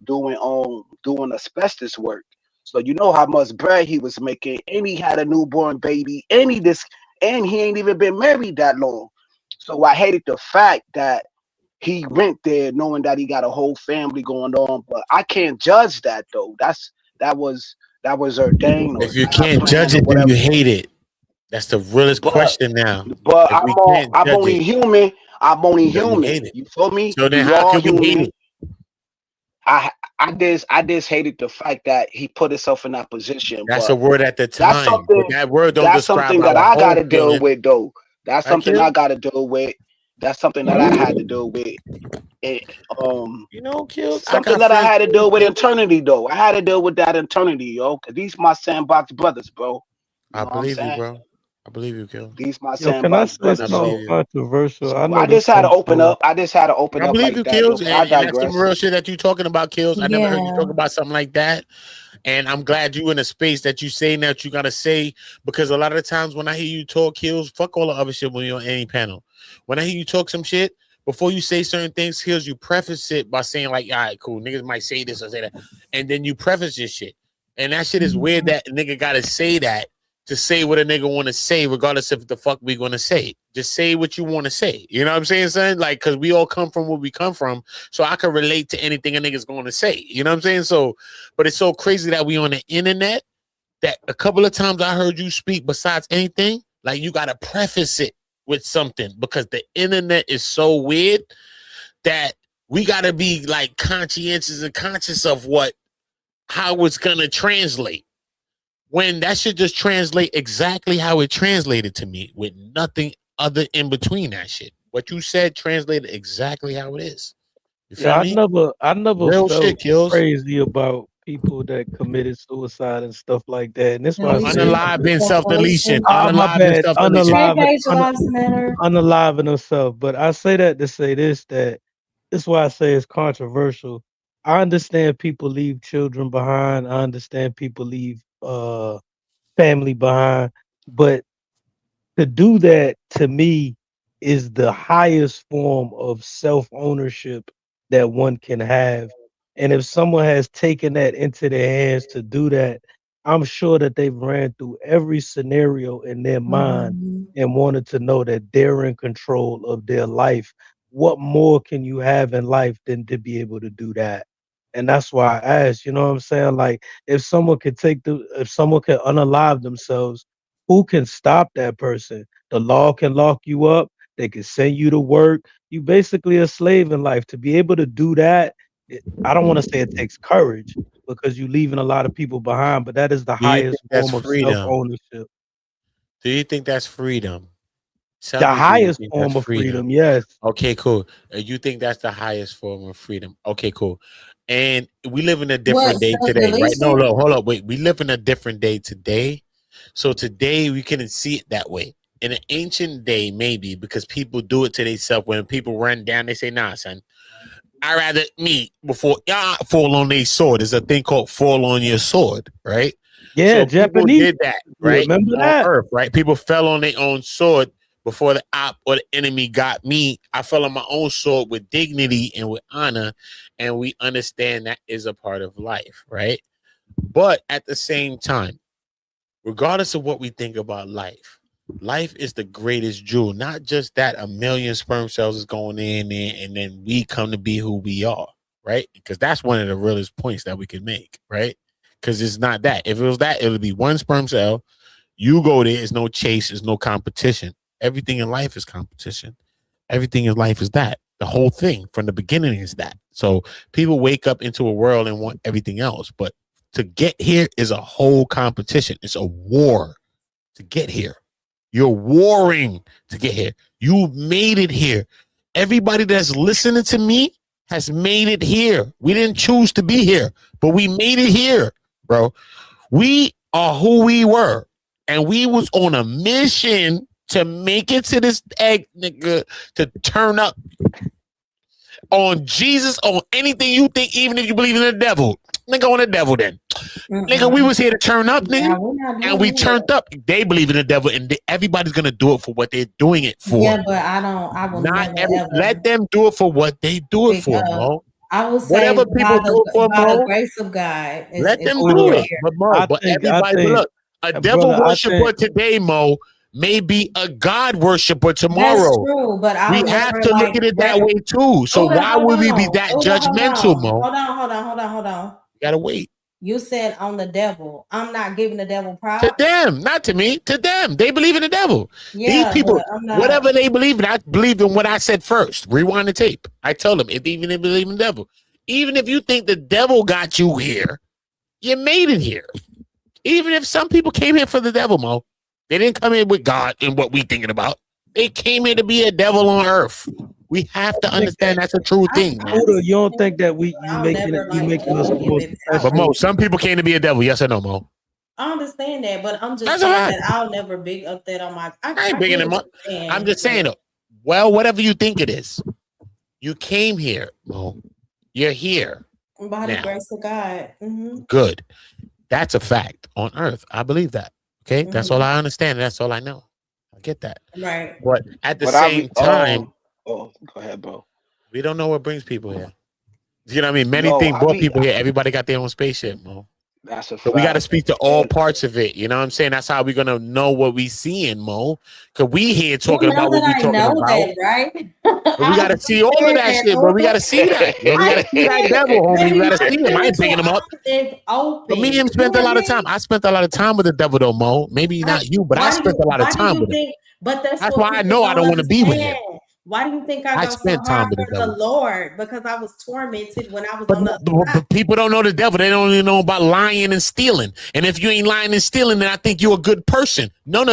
doing asbestos work. So you know how much bread he was making, and he had a newborn baby, and he ain't even been married that long. So I hated the fact that he went there knowing that he got a whole family going on. But I can't judge that though. That was ordained or If you God can't planned judge or it, then whatever. you hate it. That's the realest But question now. but If we can't I'm judge only it, human. I'm only then you human. hate it. You feel me? So then We how all can we hate human. it? I just hated the fact that he put himself in that position. That's a But word at the that's time. But something that word don't that's describe something that our I whole gotta deal feeling. with though. That's Right, something Kill? I gotta deal with. That's something that I had to deal with. And, Kills. I something got that I friends had to too, deal with Kills. eternity though. I had to deal with that eternity, yo. Cause these my sandbox brothers, bro. You I know what I'm believe you, saying? bro. I believe you, Kill. These my Yo, can I sandbox say I brothers. believe something So you. controversial? I so know I this just had to gonna open go. up. I just had to open I up believe like you, that though. Kills, But I and that's some digress. real shit that you talking about, Kills. I never heard you Yeah. talk about something like that. And I'm glad you in a space that you saying that you gotta say, because a lot of the times when I hear you talk, Kills, fuck all the other shit when you're on any panel. When I hear you talk some shit, before you say certain things, Kills, you preface it by saying like, all right, cool, niggas might say this or say that, and then you preface your shit. And that shit is weird that a nigga gotta say that to say what a nigga want to say, regardless of the fuck we gonna say. Just say what you want to say. You know what I'm saying, son? Like, cause we all come from where we come from, so I can relate to anything a nigga's going to say. You know what I'm saying? So, but it's so crazy that we on the internet that a couple of times I heard you speak. Besides anything, like you gotta preface it with something because the internet is so weird that we gotta be like conscientious and conscious of how it's gonna translate when that should just translate exactly how it translated to me with nothing other in between that shit. What you said translated exactly how it is. You Yeah, feel me? I never Real felt shit, Kills. crazy about people that committed suicide and stuff like that. And that's why I You say, speak Unalive and for self-deletion. Mason. my Unalive and bad, self-deletion. Hey, Page Lives Matter. unalive himself. But I say that to say this, that this is why I say it's controversial. I understand people leave children behind. I understand people leave family behind. But to do that to me is the highest form of self-ownership that one can have. And if someone has taken that into their hands to do that, I'm sure that they've ran through every scenario in their mind Mhm. and wanted to know that they're in control of their life. What more can you have in life than to be able to do that? And that's why I asked, you know what I'm saying? Like if someone could unalive themselves, who can stop that person? The law can lock you up. They can send you to work. You basically a slave in life. To be able to do that, I don't want to say it takes courage because you're leaving a lot of people behind, but that is the Do you think highest that's form of self freedom? ownership. Do you think that's freedom? Tell The me, do you highest think that's form of freedom? freedom, yes. Okay, cool. You think that's the highest form of freedom? Okay, cool. And we live in a What, different day self today, right? No, deletion? no, hold up, wait. We live in a different day today. So today we couldn't see it that way. In an ancient day, maybe because people do it to themselves. When people run down, they say, "Nah, son, I rather me before y'all fall on their sword." There's a thing called fall on your sword, right? Yeah, So people Japanese did that, do it. right? Remember On that? Earth, right? People fell on their own sword before the op or the enemy got me. I fell on my own sword with dignity and with honor, and we understand that is a part of life, right? But at the same time, regardless of what we think about life, life is the greatest jewel. Not just that a million sperm cells is going in there and then we come to be who we are, right? Because that's one of the realest points that we can make, right? Because it's not that. If it was that, it would be one sperm cell. You go there, there's no chase, there's no competition. Everything in life is competition. Everything in life is that. The whole thing from the beginning is that. So people wake up into a world and want everything else. But to get here is a whole competition. It's a war to get here. You're warring to get here. You made it here. Everybody that's listening to me has made it here. We didn't choose to be here, but we made it here, bro. We are who we were. And we was on a mission to make it to this egg, nigga, to turn up on Jesus, on anything you think, even if you believe in the devil. Nigga, on the devil then. Nigga, we was here to turn up, nigga. And we turned up. They believe in the devil, and everybody's gonna do it for what they're doing it for. Yeah, but I will Not never, ever. let them do it for what they do it for, bro. I will say Whatever people do it for, by the bro, grace of God. let them do it. But, Mo, everybody, look, a devil worshiper today, Mo, may be a God worshiper tomorrow. That's true, but we have to look at it that way too. So why would we be that judgmental, Mo? Hold on. You gotta wait. You said on the devil. I'm not giving the devil props. To them, not to me. To them, they believe in the devil. Yeah, these people, whatever they believe in, I believe in what I said first. Rewind the tape. I told them, even if they believe in the devil, even if you think the devil got you here, you made it here. Even if some people came here for the devil, Mo, they didn't come in with God and what we thinking about. They came here to be a devil on earth. We have to understand that's a true thing. You don't think that you making us more? But Mo, some people came to be a devil. Yes or no, Mo? I understand that, but I'm just saying that I'll never big up that on my. I ain't bigging them up. I'm just saying, well, whatever you think it is, you came here, Mo. You're here. By the grace of God. Mm-hmm. Good. That's a fact on earth. I believe that. Okay. Mm-hmm. That's all I understand. That's all I know. I get that. Right. But at the same time. Go ahead, bro. We don't know what brings people here. You know what I mean? Many things brought people here. Everybody got their own spaceship, Mo. That's a fact. So we got to speak to all parts of it. You know what I'm saying? That's how we're gonna know what we seeing, Mo. Cause we here talking about what we talking about. That, right? But we gotta see all of that shit, bro. We gotta see that. We gotta see that devil, homie. We gotta see him. I ain't picking him up. But me and him spent a lot of time. I spent a lot of time with the devil, though, Mo. Maybe not you, but I spent a lot of time with him. But that's why I know I don't want to be with him. Why do you think I spent time with the Lord? Because I was tormented when I was on the but people don't know the devil. They don't even know about lying and stealing. And if you ain't lying and stealing, then I think you're a good person. No.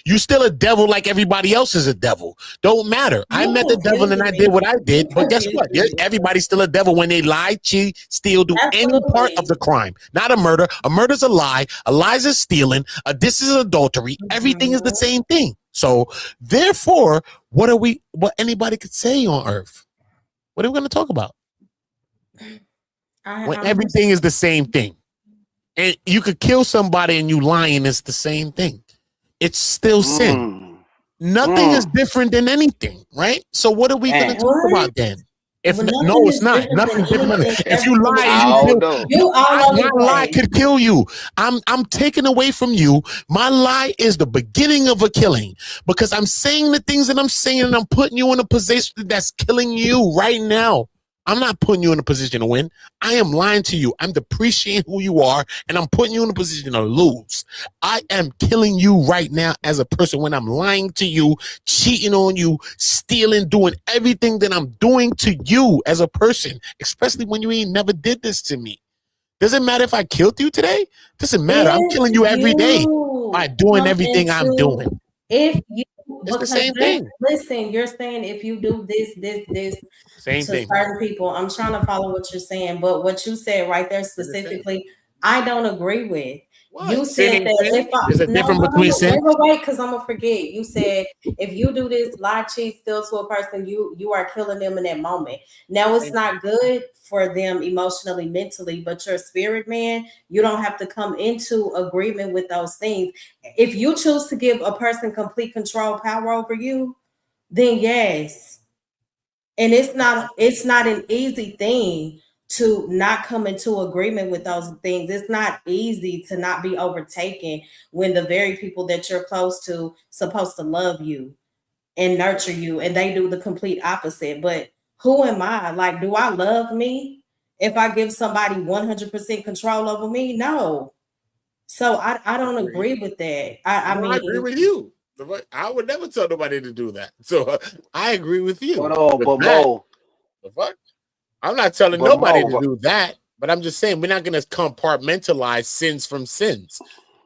You still a devil like everybody else is a devil. Don't matter. I met the devil and I did what I did. But guess what? Everybody's still a devil when they lie, cheat, steal, do any part of the crime. Not a murder. A murder's a lie. A lie's a stealing. This is adultery. Everything is the same thing. So therefore, what anybody could say on earth? What are we going to talk about? When everything is the same thing. And you could kill somebody and you lying, it's the same thing. It's still sin. Nothing is different than anything, right? So what are we going to talk about then? If no, it's not. Nothing different. If you lie, my lie could kill you. I'm taking away from you. My lie is the beginning of a killing because I'm saying the things that I'm saying and I'm putting you in a position that's killing you right now. I'm not putting you in a position to win. I am lying to you. I'm depreciating who you are, and I'm putting you in a position to lose. I am killing you right now as a person when I'm lying to you, cheating on you, stealing, doing everything that I'm doing to you as a person, especially when you ain't never did this to me. Doesn't matter if I killed you today. Doesn't matter. I'm killing you every day by doing everything I'm doing. If you It's the same thing. Listen, you're saying if you do this same to thing. certain people, I'm trying to follow what you're saying, but what you said right there specifically, I don't agree with. What? You said that if there's a difference between sin. Wait, because I'm gonna forget. You said if you do this, lie, cheat, steal to a person, you are killing them in that moment. Now it's not good for them emotionally, mentally, but your spirit, man, you don't have to come into agreement with those things. If you choose to give a person complete control, power over you, then yes. And it's not an easy thing to not come into agreement with those things. It's not easy to not be overtaken when the very people that you're close to supposed to love you and nurture you, and they do the complete opposite. But who am I? Like, do I love me if I give somebody 100% control over me? No. So I don't agree with that. I I agree mean, with you. I would never tell nobody to do that. So I agree with you. Hold on, With but that, Mo, the fuck? I'm not telling but nobody to Mo, do that, but I'm just saying we're not going to compartmentalize sins from sins.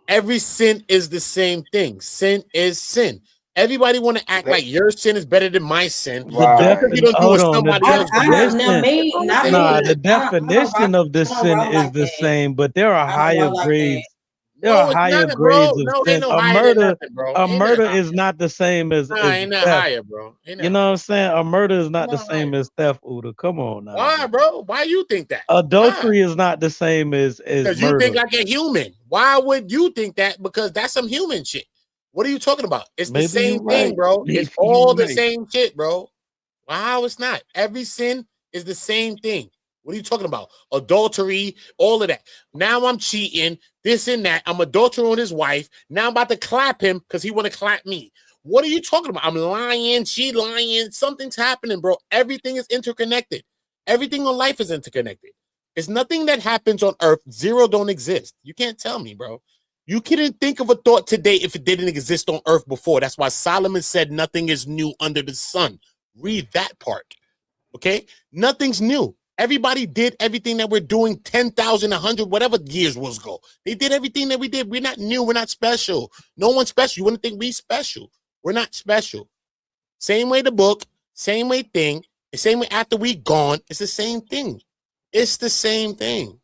Every sin is the same thing. Sin is sin. Everybody want to act that- like your sin is better than my sin. The right. You don't do what hold on, the somebody else do. now definition. me, not Nah, me. the I don't definition roll, of the I don't sin roll is like the that. same, but there are I don't higher roll like that. grades. There No, are it's higher not, bro. grades of No, sin. ain't no A higher than murder, nothing, bro. a Ain't that murder higher? is not the same as Nah, ain't that theft. higher, bro. Ain't that You know what I'm saying? A murder is not the Come on, same as theft, Uda. Come on now. Why, bro? Why you think that? Adultery is not the same as Because you murder. think like a human. Why would you think that? Because that's some human shit. What are you talking about? It's Maybe the same you thing, right. bro. Maybe It's all you the right. same shit, bro. Wow, it's not. Every sin is the same thing. What are you talking about? Adultery, all of that. Now I'm cheating, this and that. I'm adultering on his wife. Now I'm about to clap him because he want to clap me. What are you talking about? I'm lying, she lying. Something's happening, bro. Everything is interconnected. Everything on life is interconnected. It's nothing that happens on earth. Zero don't exist. You can't tell me, bro. You couldn't think of a thought today if it didn't exist on earth before. That's why Solomon said nothing is new under the sun. Read that part. Okay? Nothing's new. Everybody did everything that we're doing 10,000, 100, whatever years was ago. They did everything that we did. We're not new. We're not special. No one's special. You wouldn't think we special. We're not special. Same way the book, same way thing, the same way after we gone, it's the same thing. It's the same thing.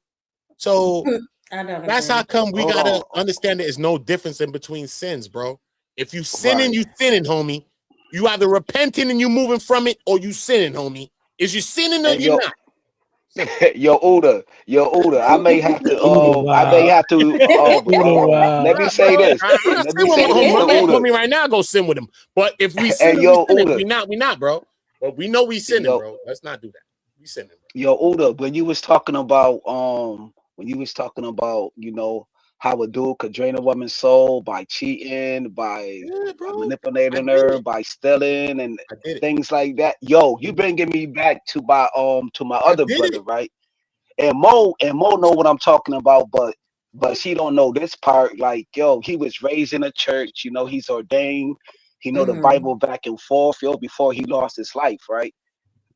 So I don't that's agree. how come we Hold gotta on. understand there's no difference in between sins, bro. If you sinning, Right. you sinning, homie. You either repenting and you moving from it, or you sinning, homie. Is you sinning or And you yo, not? yo, Uda, I may have to, Uda I may wild. have to, Uda wild. let me say this. I Let sin me with say my this homie. to My man told Uda. me right now, go sin with him. But if we Hey, sin, we yo, sin. If Uda, we not, bro. But we know we sinning, yo, bro. Let's not do that. We sinning, bro. yo, Uda, when you was talking about, you know, how a dude could drain a woman's soul by cheating, by Yeah, bro. I manipulating did her, it. by stealing and I did it. things like that. Yo, you bringing me back to my I other did brother, it. right? And Mo know what I'm talking about, but she don't know this part. Like, yo, he was raised in a church, you know, he's ordained, he know the Mhm, Bible back and forth, yo, before he lost his life, right?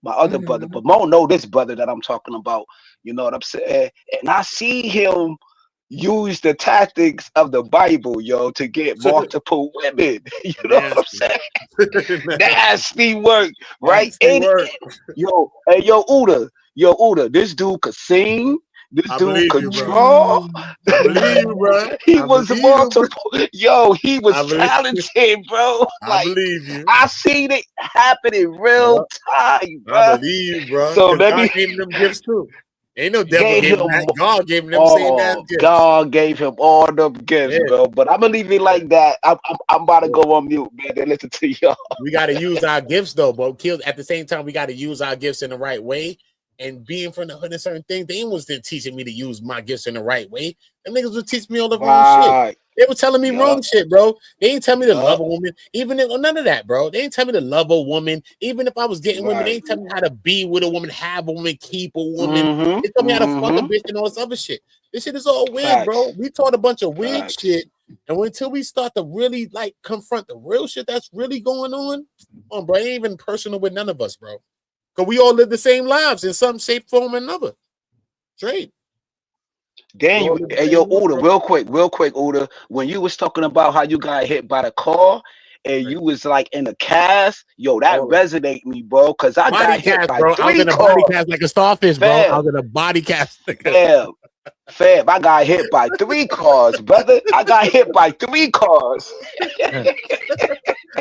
My other brother, mhm. but Mo know this brother that I'm talking about, you know what I'm saying? And I see him use the tactics of the Bible, yo, to get multiple women. You know what I'm saying? Nasty work, right? Nasty work. Yo, hey, yo, Uda, this dude could sing. This I dude believe could you, bro. draw. I believe you, bro. He I was believe you, bro. multiple. Yo, he was I believe you. talented, bro. I Like believe you. I seen it happen in real time, I bro. believe you, bro. So Because let God me gave him them gifts too. Ain't no devil gave gave him him. that. God gave him them same ass Oh, gifts. God gave him all them gifts, Yeah. bro. But I'm gonna leave it like that. I'm about to go on mute, man, and listen to y'all. We got to use our gifts though, but at the same time, we got to use our gifts in the right way. And being from the hood and certain things, they wasn't teaching me to use my gifts in the right way. Them niggas was teaching me all the wrong shit. Right. They were telling me wrong Yup. shit, bro. They ain't tell me to love Yup. a woman, even if none of that, bro. They ain't tell me to love a woman, even if I was getting women. They Right. ain't tell me how to be with a woman, have a woman, keep a woman. Mm-hmm. They told me how to fuck a Mm-hmm. bitch and all this other shit. This shit is all wig, bro. Facts. We taught a bunch of wig Facts. shit, and until we start to really like confront the real shit that's really going on, bro, it ain't even personal with none of us, bro. Because we all live the same lives in some shape, form, or another. Straight. Then We all you, live the hey, same yo, life, Uda, bro. real quick, Uda, when you was talking about how you got hit by the car and you was like in a cast, yo, that Oh. resonate me, bro, because I Body got hit cast, by bro. I was 3 in a body cars. cast like a starfish, bro. I Fam, was in a body cast. fam, I got hit by 3 cars, brother. I got hit by 3 cars.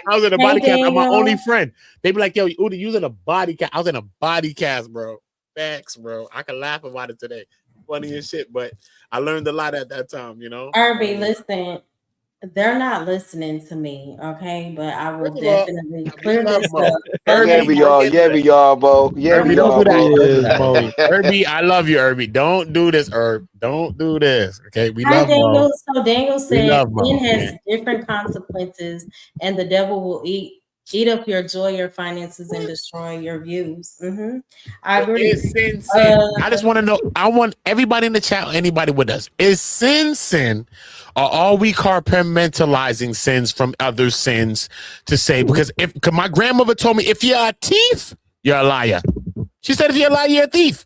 I was in a Hey, body cast. I'm my Daniel. only friend. They be like, yo, Uda, you was in a body cast. I was in a body cast, bro. Facts, bro. I can laugh about it today. Funny as shit, but I learned a lot at that time, you know? Irby, listen, they're not listening to me, okay? But I will First of all, definitely we clear love this Mo. up. Yeah, Irby, we don't are, get into that. bro. Yeah, Irby, we don't are, do that. bro. He is, Mo. Irby, I love you, Irby. Don't do this, Herb. Don't do this. Okay, we Hi, love Mo. Daniel. So Daniel We said love Mo. sin has Man. different consequences, and the devil will eat Eat up your joy, your finances, and destroy your views. I But agree. is sin sin? I just want to know. I want everybody in the chat, anybody with us. Is sin sin, or are we compartmentalizing sins from other sins to say? Because cause my grandmother told me, if you're a thief, you're a liar. She said, if you're a liar, you're a thief.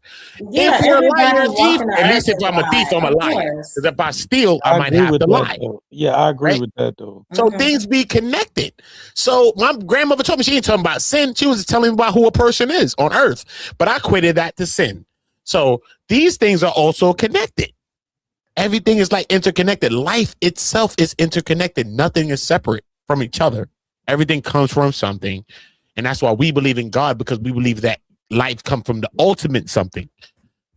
Yeah, If you're a liar, you're a everybody thief. walking the At earth least if is I'm a thief, I'm a of liar. course. Because if I steal, I might agree have with to that, lie. though. Yeah, I agree Right? with that though. So things be connected. So my grandmother told me she ain't talking about sin. She was telling me about who a person is on earth. But I equated that to sin. So these things are also connected. Everything is like interconnected. Life itself is interconnected. Nothing is separate from each other. Everything comes from something. And that's why we believe in God, because we believe that life comes from the ultimate something.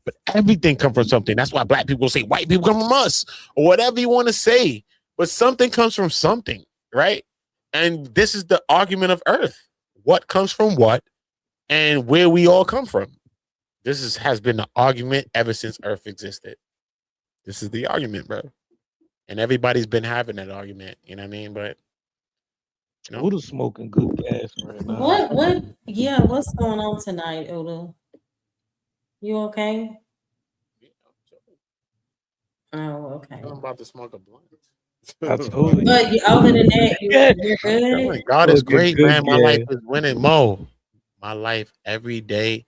But everything comes from something. That's why black people say white people come from us, or whatever you want to say. But something comes from something, right? And this is the argument of earth. What comes from what, and where we all come from. Has been the argument ever since earth existed. This is the argument, bro. And everybody's been having that argument, you know what I mean? But you know, Uda's smoking good gas right now. What's going on tonight, Uda? You okay? Oh, okay. I'm about to smoke a blunt. I told you. But other than that, you're good. God is Smoking great, good man. My gas. life is winning, Mo. My life every day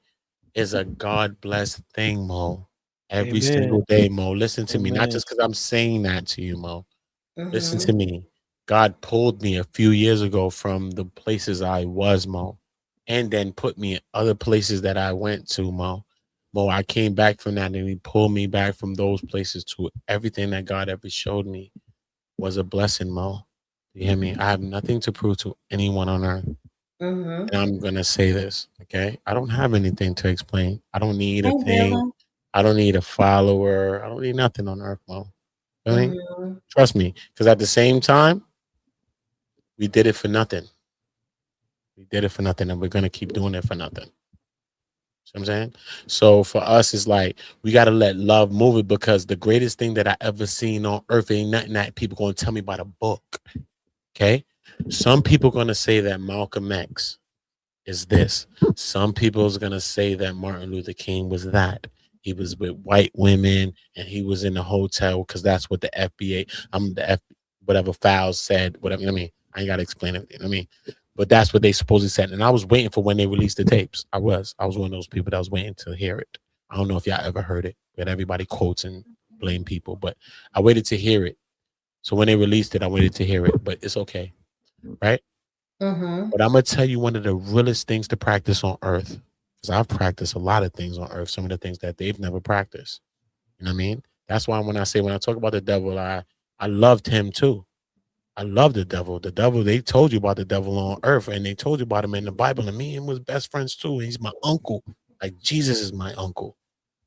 is a God blessed thing, Mo. Every Amen. single day, Mo. Listen to me, not Amen. just because I'm saying that to you, Mo. Listen to me. God pulled me a few years ago from the places I was, Mo, and then put me in other places that I went to, Mo. Mo, I came back from that, and He pulled me back from those places to everything that God ever showed me was a blessing, Mo. You hear me? I have nothing to prove to anyone on earth. And I'm gonna say this, okay? I don't have anything to explain. I don't need a thing. I don't need a follower. I don't need nothing on earth, Mo. Really? Trust me, because at the same time, we did it for nothing. We did it for nothing, and we're gonna keep doing it for nothing. See what I'm saying? So for us, it's like we gotta let love move it, because the greatest thing that I ever seen on earth ain't nothing that people gonna tell me about a book. Okay? Some people gonna say that Malcolm X is this. Some people is gonna say that Martin Luther King was that. He was with white women and he was in a hotel because that's what the FBA, whatever files said, whatever. I mean, I ain't gotta explain everything. I mean, but that's what they supposedly said. And I was waiting for when they released the tapes. I was one of those people that was waiting to hear it. I don't know if y'all ever heard it, but everybody quotes and blame people. But I waited to hear it. So when they released it, I waited to hear it. But it's okay, right? But I'm gonna tell you one of the realest things to practice on earth, because I've practiced a lot of things on earth, some of the things that they've never practiced. You know what I mean? That's why when I talk about the devil, I loved him too. I love the devil. The devil, they told you about the devil on earth, and they told you about him in the Bible. And me and him was best friends too. He's my uncle. Like Jesus is my uncle.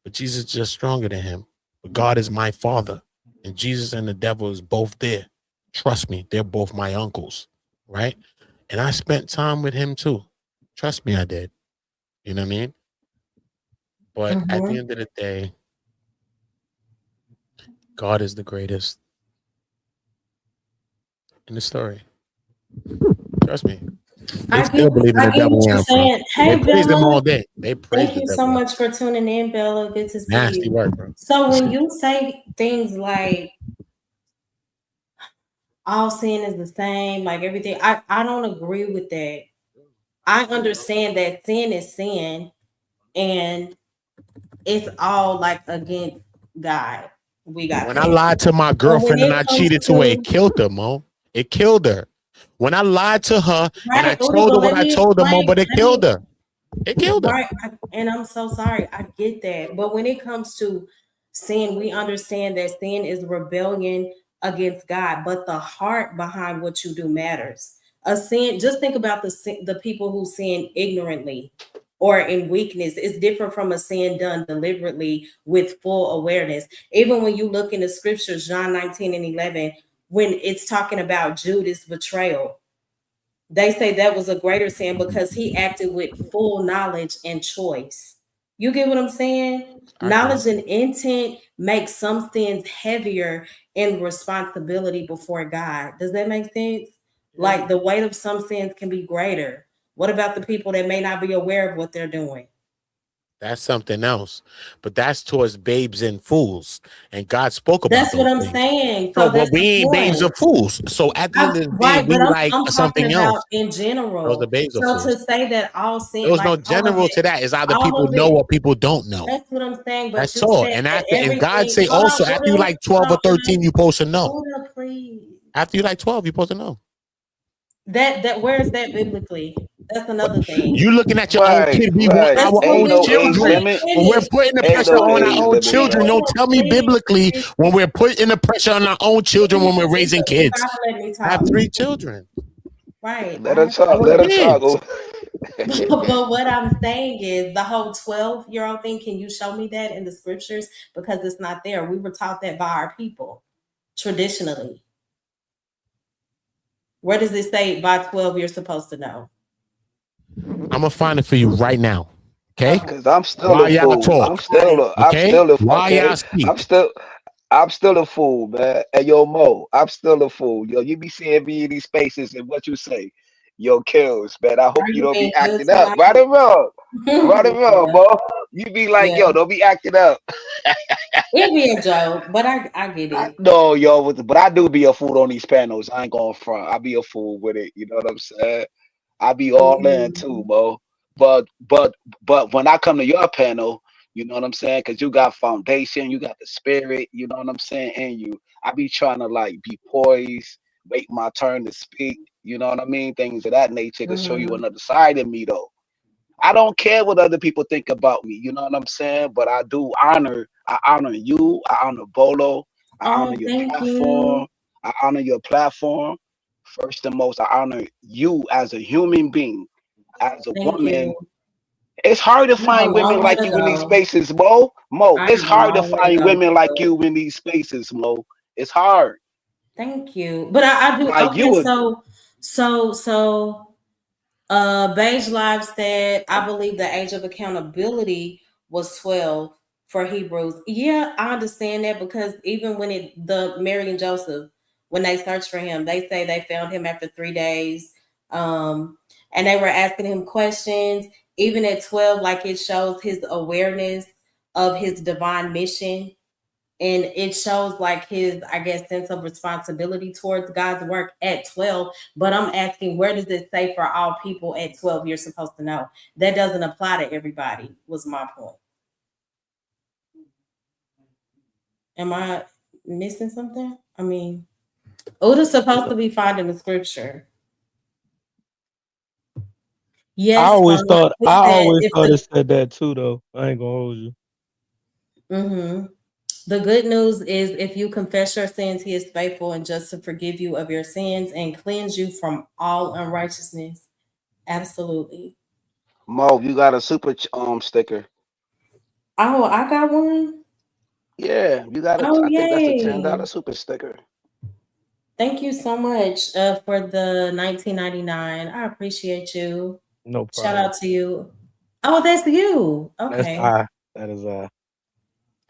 But Jesus is just stronger than him. But God is my father. And Jesus and the devil is both there. Trust me, they're both my uncles. Right? And I spent time with him too. Trust me, I did. You know what I mean? But at the end of the day, God is the greatest in the story. Trust me. They still believe in the devil where I'm from. Hey, They praise them Bella. all day. They praise Thank the you devil. so much for tuning in, Bella. Good to see Nasty you. work, bro. So when you say things like all sin is the same, like everything, I don't agree with that. I understand that sin is sin, and it's all like against God. We got When that. I lied to my girlfriend and I cheated to her, it killed her, Mo. It killed her. When I lied to her and I told her what I told her, Mo, but it killed her. It killed her. Right. And I'm so sorry. I get that. But when it comes to sin, we understand that sin is rebellion against God, but the heart behind what you do matters. A sin, just think about the people who sin ignorantly or in weakness. It's different from a sin done deliberately with full awareness. Even when you look in the scriptures, John 19 and 11, when it's talking about Judas' betrayal, they say that was a greater sin because he acted with full knowledge and choice. You get what I'm saying? Knowledge and intent make some sins heavier in responsibility before God. Does that make sense? Like the weight of some sins can be greater. What about the people that may not be aware of what they're doing? That's something else. But that's towards babes and fools. And God spoke about That's what those I'm things. saying. So, So but that's we the ain't babes or point. fools. So at the end of the day, Right, we but like I'm something talking else. about in Those general. are babes or So fools. to say that all sin, There was no like all of general it, to that. It's either all people of know it, or people don't know. that's what I'm saying. But That's you all. said And that after, and God everything. say Hold also, on, after you Buddha, like 12 or hold on, 13, you supposed to know. Buddha, please. After you like 12, you're supposed to know. That where is that biblically? That's another thing. You looking at your own Right, kid. We want right. That's our Ain't own no biblically. age Let children. me limit. When we're finish. putting the Ain't pressure no on our age own limit, children, bro. don't tell me Please, biblically please, when we're putting the pressure on our own children when we're raising you kids. gotta let me I have talk. 3 children. Right. Let her I talk. want Let her kids. talk. But what I'm saying is the whole 12-year-old thing, can you show me that in the scriptures? Because it's not there. We were taught that by our people traditionally. Where does it say by 12 you're supposed to know? I'm gonna find it for you right now. Okay? Cause I'm still While a y'all fool. I'm talk. still a. I'm Okay? still a. While Okay. y'all speak. I'm still a fool, man. And yo, Mo, I'm still a fool. Yo, you be seeing me in these spaces and what you say. Yo, kills, man. I hope Are you you don't being be good acting up. tonight? Right or wrong. Right or wrong, Yeah. Mo. You be like, Yeah. yo, don't be acting up. It'd be a joke, but I get it. No, yo, but I do be a fool on these panels. I ain't going front. I be a fool with it. You know what I'm saying? I be all in too, Mhm. Mo. But when I come to your panel, you know what I'm saying? Because you got foundation, you got the spirit, you know what I'm saying, in you. I be trying to like be poised, wait my turn to speak, you know what I mean? Things of that nature to show you Mhm. another side of me though. I don't care what other people think about me, you know what I'm saying? But I honor you, I honor Bolo, I honor Oh, your thank you. platform, I honor your platform. First and most, I honor you as a human being, as a Thank woman. you. It's hard to I have a find women long way like to you in these go. spaces, Mo. Mo, I it's have a hard to long way to find go. women like you in these spaces, Mo. It's hard. Thank you. But I do Like you okay, would, so Beige Live said, I believe the age of accountability was 12 for Hebrews. Yeah, I understand that because even when the Mary and Joseph, when they searched for him, they say they found him after 3 days. And they were asking him questions. Even at 12, like it shows his awareness of his divine mission, and it shows like his, I guess, sense of responsibility towards God's work at 12. But I'm asking, where does it say for all people at 12 you're supposed to know? That doesn't apply to everybody, was my point. Am I missing something? I mean, Uda's supposed to be finding the scripture. I Yes, always Mama. thought He I said always if thought it said that too though. I ain't gonna hold you. the good news is if you confess your sins, he is faithful and just to forgive you of your sins and cleanse you from all unrighteousness. Absolutely. Mo, you got a super sticker. Oh, I got one. Yeah, you got it. Oh, I think that's a yay. $10 super sticker. Thank you so much for the 19.99. I appreciate you. No Shout problem. out to you. Oh, that's you. That's Okay. I. That is I.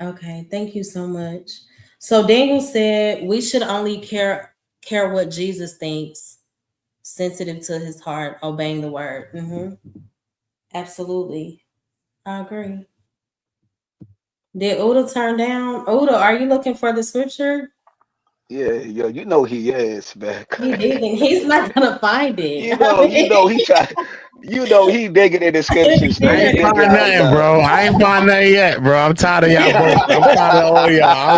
Okay. Thank you so much. So Daniel said we should only care what Jesus thinks, sensitive to his heart, obeying the word. Absolutely. I agree. Did Uda turn down? Uda, are you looking for the scripture? Yeah, yo, you know he is, man. He did, and he's not gonna find it. You know he try. You know he digging in the scriptures, man. I He ain't digging find out nothing, loud. bro. I ain't find nothing yet, bro. I'm tired of y'all both. I'm tired of all y'all.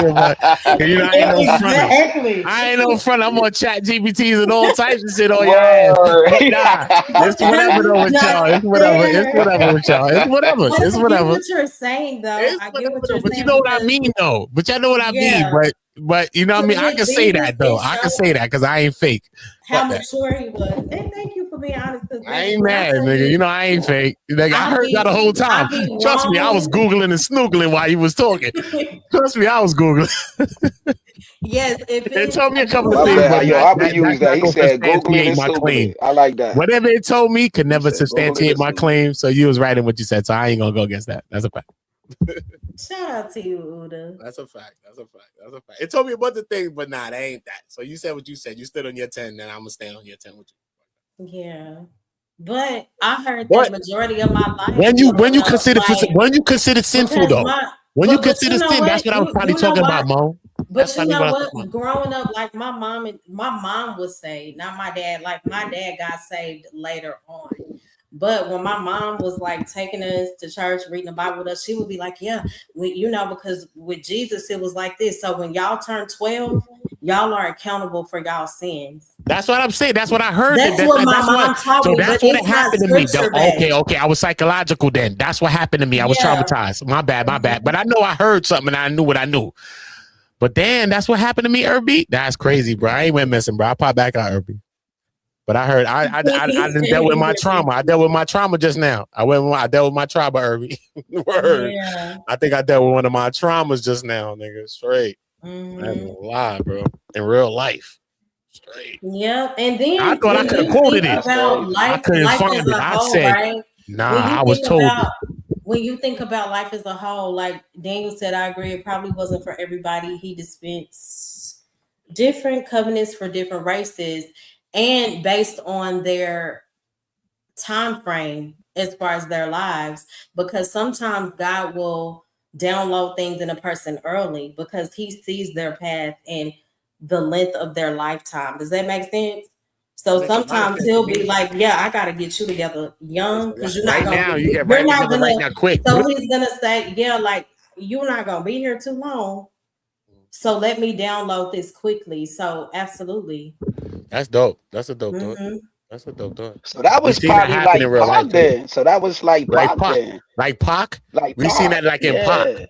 You know, I ain't no fronter. Exactly. I ain't no front. I'm on chat GPTs and all types of shit on your ass. Word. But nah, it's whatever though with y'all. It's whatever. It's whatever with y'all. It's whatever. But It's I get whatever. what you're saying, though. It's I get whatever what though. you're But you saying know what I because, mean though. But y'all know what I mean. yeah, But you know what I mean. I with can say Jesus, that though. it I can shows say that because I ain't fake. how Fuck that. mature he was. And thank you for being honest. Because, I baby, ain't when I mad, tell nigga. you, You know I ain't fake. Like, I heard y'all the whole time. I be Trust me, I was wrong. googling and snoogling while he was talking. Trust me, I was googling. Yes, if It it's told me a couple of My things, but bad. Yo, not, I'm gonna that use that's that. not He gonna said Googling substantiate and my claim. Snoogling. I like that. Whatever it told me could He never said Googling substantiate and my Snoogling. claim. So you was right in what you said. So I ain't gonna go against that. That's a fact. Shout out to you, Uda. That's a fact. That's a fact. That's a fact. It told me a bunch of things, but nah, that ain't that. So you said what you said. You stood on your 10, then I'm gonna stand on your 10 with you. Yeah. But I heard What? that majority of my life. When you consider sinful because though, when you consider you know sin, what? that's what I was probably You know talking what? about, Mo. But That's you probably know what I what? was talking about. Growing up, like my mom would say, not my dad. Like my dad got saved later on. But when my mom was like taking us to church, reading the Bible with us, she would be like, "Yeah, because with Jesus it was like this. So when y'all turn 12, y'all are accountable for y'all sins." That's what I'm saying. That's what I heard. That's what my mom taught me. That's but what it's happened not to me. scripture-based. Okay. I was psychological then. That's what happened to me. I was Yeah. traumatized. My bad. But I know I heard something and I knew what I knew. But then that's what happened to me, Irby. That's crazy, bro. I ain't went missing, bro. I pop back out, Irby. But I heard I didn't deal with my trauma. I dealt with my trauma just now. I dealt with my trauma, Irby. Word. Yeah. I think I dealt with one of my traumas just now, nigga. Straight. Mhm. I ain't gonna lie, bro. In real life. Straight. Yeah, and then I thought I when could have you quoted think it. about I couldn't life find as it. a I whole, said, right? nah, When you I was think told about it. when you think about life as a whole, like Daniel said, I agree. It probably wasn't for everybody. He dispensed different covenants for different races, and based on their time frame as far as their lives, because sometimes God will download things in a person early because he sees their path and the length of their lifetime. Does that make sense? So Makes a lot of sometimes sense he'll to be me. like, "Yeah, I got to get you together young because you're not Right gonna now, be, you get you're right not together gonna." right now, quick. So he's gonna say, "Yeah, like you're not gonna be here too long. So let me download this quickly." So absolutely. That's dope. That's a dope thought. Mhm. That's a dope thought. So that We was seen that probably happen in like real life Pac too. then. So that was like Like Pac Pac. then. Like Pac. Like We seen Pac. that like in Pac. Yeah.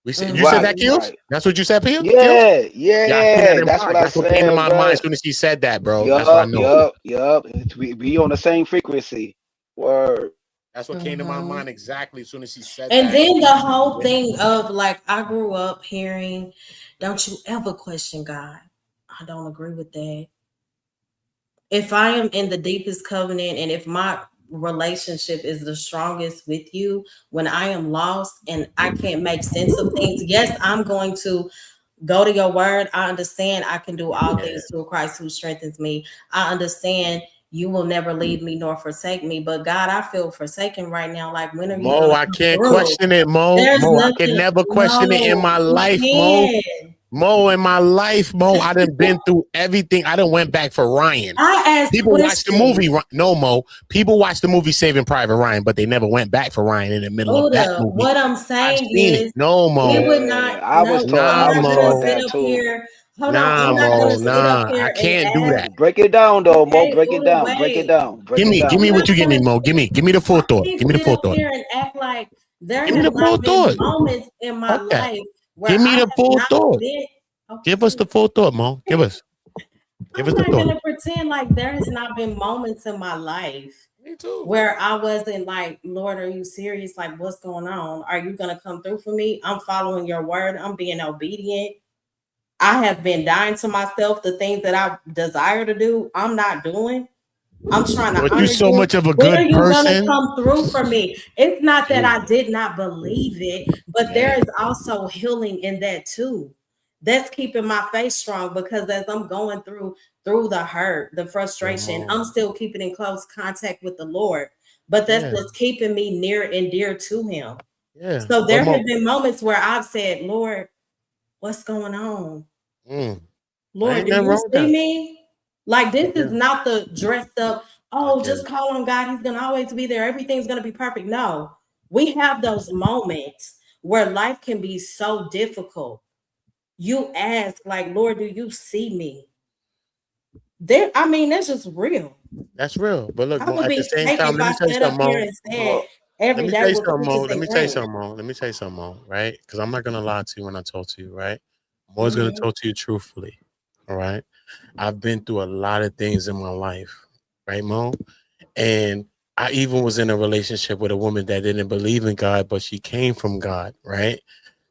We see, Mhm. you said that, Right, Kills? right. That's what you said, Kills? Yeah, Yeah, I seen that yeah. in That's Pac. what I That's what came to said, my mind bro. as soon as she said that, bro. That's what I Yup, know. yup. We on the same frequency. Word. That's what came to my mind exactly as soon as she said And that. then the whole thing of like, I grew up hearing, "Don't you ever question God." I don't agree with that. If I am in the deepest covenant and if my relationship is the strongest with you, when I am lost and I can't make sense of things, yes, I'm going to go to your word. I understand I can do all things through Christ who strengthens me. I understand you will never leave me nor forsake me. But God, I feel forsaken right now. Like, when are you Mo, going to I come can't through? question it, Mo. There's Mo, I nothing. can never question it in my You life, Mo. can. Mo, in my life, Mo, I done been through everything. I done went back for Ryan. I asked People watch the questions. movie. No, Mo. People watch the movie Saving Private Ryan, but they never went back for Ryan in the middle of that Uda, movie. what I'm I've saying seen it. is, No, Mo. we would not. I was No, told Nah, I'm I not was gonna taught Mo. sit that up too. here. Hold on, Nah, I'm not Mo. gonna sit up Nah. I here and can't do ask. that. Break it down though, Mo. Okay, Break it Uda, down. Break it wait. down. Break Give it me down. what you give me, Mo. Give me the full I thought. can't Give me the sit full up thought. here and act like there Give me has the full not been thought. moments in my Fuck that. life where Give me I the have full not thought. been. Give us the full thought, Mo. Give us I'm the not thought. gonna pretend like there has not been moments in my life Me too. where I wasn't like, "Lord, are you serious? Like, what's going on? Are you gonna come through for me? I'm following your word. I'm being obedient. I have been dying to myself. The things that I desire to do, I'm not doing. I'm trying to But you honor so you. much of a When are good you gonna person. come through for me?" It's not that Yeah. I did not believe it, but there is also healing in that too. That's keeping my faith strong because as I'm going through the hurt, the frustration, I'm still keeping in close contact with the Lord. But that's Yeah. what's keeping me near and dear to Him. Yeah. So But there Mo, have been moments where I've said, "Lord, what's going on? I Lord, ain't do nothing you wrong with see that. me?" Like, this Yeah. is not the dressed up, I "Oh, get just it. call on God. He's going to always be there. Everything's going to be perfect." No, we have those moments where life can be so difficult. You ask, like, "Lord, do you see me?" I mean, that's just real. That's real. But look, I Mo, would at the be same fake time, if let me I tell you stood up something, here Mo. and said But Let every me day tell you was something, Mo. peaches Let and me tell you cream. something, Mo. Let me tell you something, Mo, right? Because I'm not gonna lie to you when I talk to you, right? I'm always gonna Mhm. talk to you truthfully. All right. I've been through a lot of things in my life, right, Mo? And I even was in a relationship with a woman that didn't believe in God, but she came from God, right?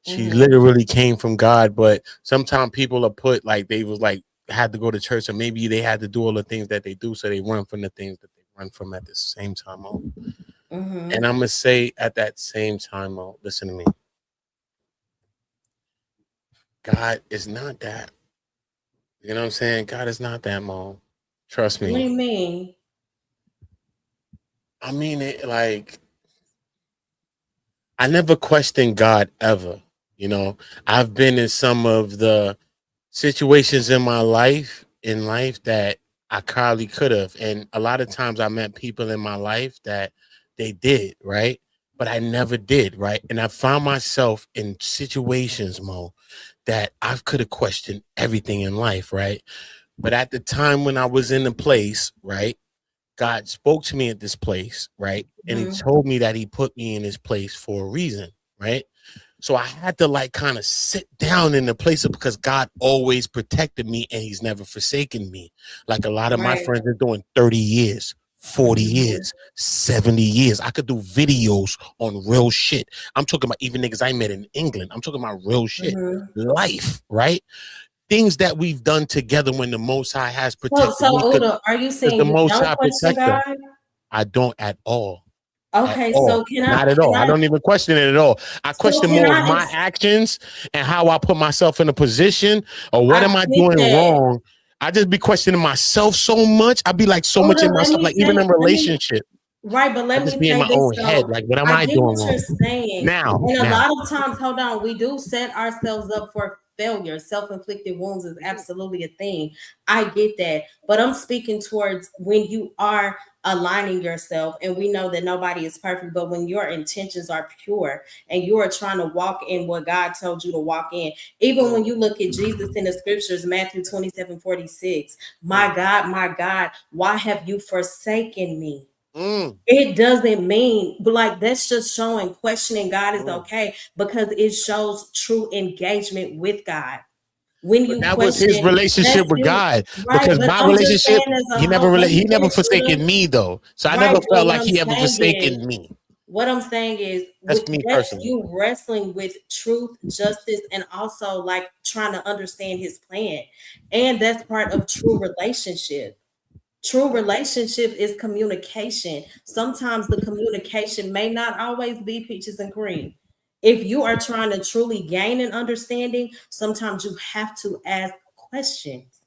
She Mhm. literally came from God, but sometimes people are put like they was like had to go to church, or maybe they had to do all the things that they do, so they run from the things that they run from at the same time. Mo. Mhm. And I'm gonna say at that same time, Mo, listen to me. God is not that. You know what I'm saying? God is not that, Mo. Trust What do me. you mean? I mean it like I never questioned God ever. You know, I've been in some of the situations in my life that I probably could have. And a lot of times I met people in my life that they did, right? But I never did, right? And I found myself in situations, Mo, that I could have questioned everything in life, right? But at the time when I was in the place, right, God spoke to me at this place, right? And he Mhm. told me that he put me in this place for a reason, right? So I had to like kind of sit down in the place of because God always protected me and he's never forsaken me. Like a lot of my Right. friends are doing 30 years, 40 Mhm. years, 70 years. I could do videos on real shit. I'm talking about even niggas I met in England. I'm talking about real shit. Mhm. Life, right? Things that we've done together when the Most High has So, protected me Uda, are you because the saying you Most don't High question protector. God? I don't at all. At Okay, all. so can I Not at can all. I I don't even question it at all. I so question can more of I my actions and how I put myself in a position or what I am I get doing that. wrong. I just be questioning myself so much. I be like so much in Uda, myself, like even in let me relationship. right, but I let just me be in say my this own head. though. Like, what am I I get doing what you're wrong? saying. Now, And a now. lot of times, hold on, we do set ourselves up for failure. Self-inflicted wounds is absolutely a thing. I get that. But I'm speaking towards when you are aligning yourself, and we know that nobody is perfect, but when your intentions are pure and you are trying to walk in what God told you to walk in, even when you look at Jesus in the scriptures, Matthew 27:46, my God, why have you forsaken me? Mm, It doesn't mean, but like that's just showing questioning God is mm. okay because it shows true engagement with God. When But you that was his question, relationship that's with you, God. right? Because But my I'm just relationship, saying as a whole. Let he me never finish. forsaken me though. So I Right, never but felt like he ever forsaken me. what I'm saying is That's with me that's personally. you wrestling with truth, justice, and also like trying to understand his plan. And that's part of true relationship. True relationship is communication. Sometimes the communication may not always be peaches and cream. If you are trying to truly gain an understanding, sometimes you have to ask questions.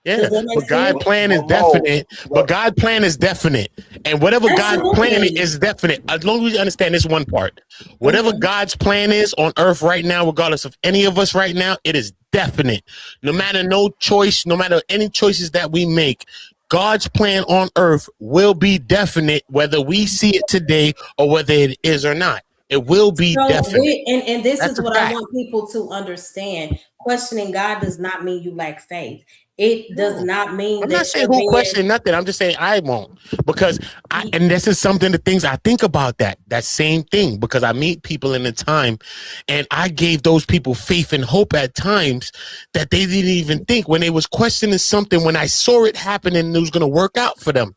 Yeah, Does that make but God sense? plan is Mo, definite. But but God plan is definite, and whatever God's plan Absolutely. is definite. As long as you understand this one part, whatever Mhm. God's plan is on earth right now, regardless of any of us right now, it is definite. No matter no choice, no matter any choices that we make, God's plan on earth will be definite, whether we see it today or whether it is or not. It will be So definite. and this That's is a what I fact. want people to understand. Questioning God does not mean you lack faith. It does No. not mean I'm not that saying you're who being question nothing. I'm just saying I won't because and this is something the things I think about that same thing because I meet people in the time and I gave those people faith and hope at times that they didn't even think when they was questioning something when I saw it happen and it was going to work out for them.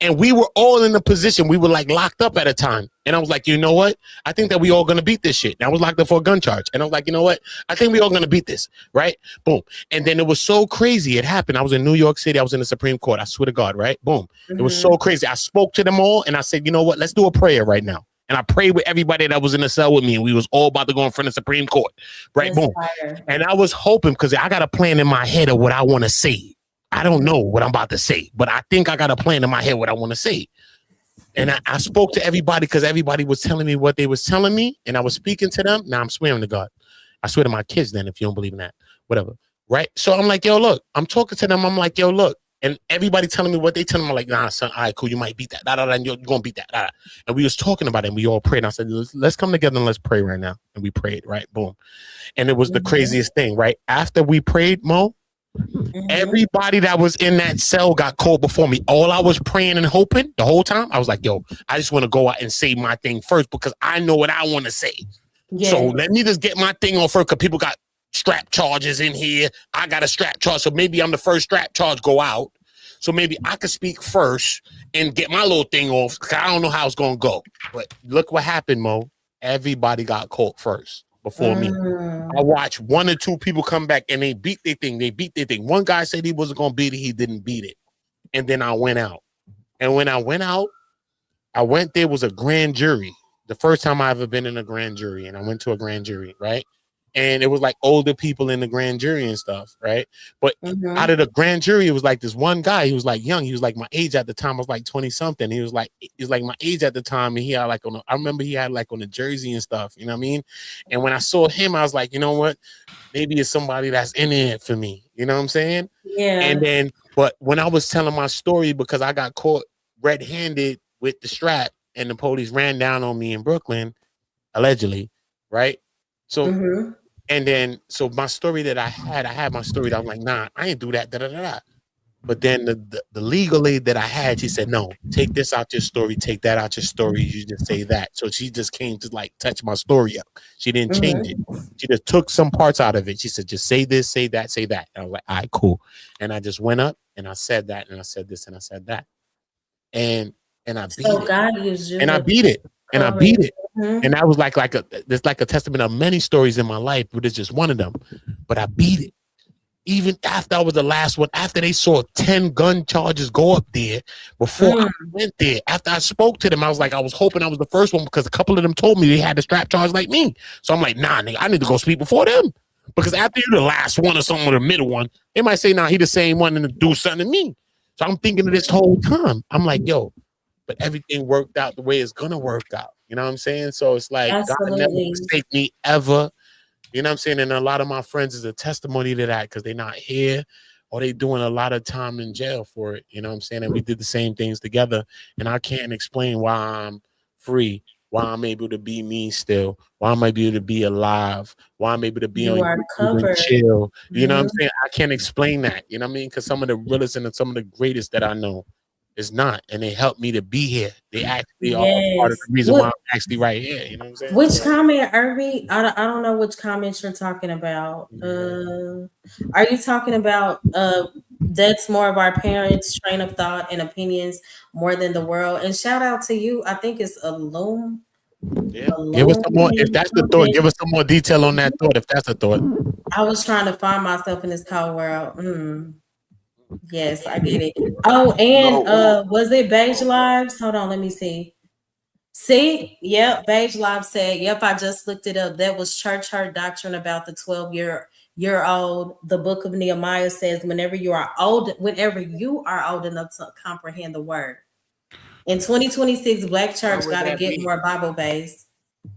And we were all in a position we were like locked up at a time. And I was like, you know what? I think that we all going to beat this shit. And I was locked up for a gun charge. And I was like, you know what? I think we all going to beat this. Right? Boom. And then it was so crazy. It happened. I was in New York City. I was in the Supreme Court. I swear to God, right? Boom. It was so crazy. I spoke to them all and I said, you know what? Let's do a prayer right now. And I prayed with everybody that was in the cell with me. And we was all about to go in front of the Supreme Court. Right? that's Boom. fire. And I was hoping because I got a plan in my head of what I want to say. I don't know what I'm about to say, but I think I got a plan in my head what I want to say. And I spoke to everybody because everybody was telling me what they was telling me. And I was speaking to them. Now I'm swearing to God. I swear to my kids then if you don't believe in that. Whatever. Right? So I'm like, yo, look, I'm talking to them. I'm like, yo, look. And everybody telling me what they telling me. I'm like, nah, son, all right, cool. You might beat that. And you're going to beat that. Da, da. And we was talking about it and we all prayed. And I said, let's come together and let's pray right now. And we prayed, right? Boom. And it was the craziest thing, right? After we prayed, Mo, everybody that was in that cell got called before me. All I was praying and hoping the whole time, I was like, yo, I just want to go out and say my thing first because I know what I want to say. So Yes. let me just get my thing on first because people got strap charges in here. I got a strap charge. So maybe I'm the first strap charge go out. So maybe I could speak first and get my little thing off because I don't know how it's going to go. But look what happened, Mo. Everybody got caught first before me. I watched one or two people come back and they beat their thing. They beat their thing. One guy said he wasn't going to beat it. He didn't beat it. And then I went out. And when I went out, I went there was a grand jury. The first time I ever been in a grand jury. And I went to a grand jury, right? and it was like older people in the grand jury and stuff, right? But Mhm. out of the grand jury, it was like this one guy. He was like young. He was like my age at the time. I was like 20 something. He was like my age at the time, and he had like I remember he had like on a jersey and stuff. You know what I mean? And when I saw him, I was like, you know what? Maybe it's somebody that's in it for me. You know what I'm saying? Yeah. And then, but when I was telling my story, because I got caught red-handed with the strap, and the police ran down on me in Brooklyn, allegedly, right? So, Mhm. and then, so my story that I had my story that I'm like, nah, I ain't do that, da da da da. But then the legal aid that I had, she said, no, take this out your story, take that out your story. You just say that. So she just came to like touch my story up. She didn't change it. She just took some parts out of it. She said, just say this, say that, say that. And I was like, all right, cool. And I just went up and I said that, and I said this, and I said that. And I beat So it. God used you. And I to beat it. And I cover beat it. it. Mhm. And that was like a testament of many stories in my life, but it's just one of them. But I beat it. Even after I was the last one, after they saw 10 gun charges go up there, before I went there, after I spoke to them, I was like, I was hoping I was the first one, because a couple of them told me they had the strap charge like me. So I'm like, nah, nigga, I need to go speak before them. Because after you're the last one or someone, or the middle one, they might say, nah, he the same one and do something to me. So I'm thinking of this whole time. I'm like, yo, but everything worked out the way it's gonna work out. You know what I'm saying? So it's like God never Absolutely. forsake me ever. You know what I'm saying? And a lot of my friends is a testimony to that, because they're not here, or they doing a lot of time in jail for it. You know what I'm saying? And we did the same things together. And I can't explain why I'm free, why I'm able to be me still, why I'm able to be alive, why I'm able to be on You are YouTube and covered. chill. You know what I'm Mhm. saying? I can't explain that. You know what I mean? Because some of the realest and some of the greatest that I know is not. And they helped me to be here. They actually are a part of Yes. the reason why I'm actually right here. You know what I'm saying? Which So, comment, Irby? I don't know which comment you're talking about. Are you talking about that's more of our parents' train of thought and opinions more than the world? And shout out to you. I think it's Loom. yeah. Give us some more. If that's the thought, give us some more detail on that thought. If that's the thought. I was trying to find myself in this cold world. Yes, I get it. Oh, and was it Beige Lives? Hold on, let me see. See, yep, Beige Live said, yep, I just looked it up. That was church hurt doctrine about the 12-year-old. The book of Nehemiah says, whenever you are old enough to comprehend the word. In 2026, Black church would got to that get be? more Bible based.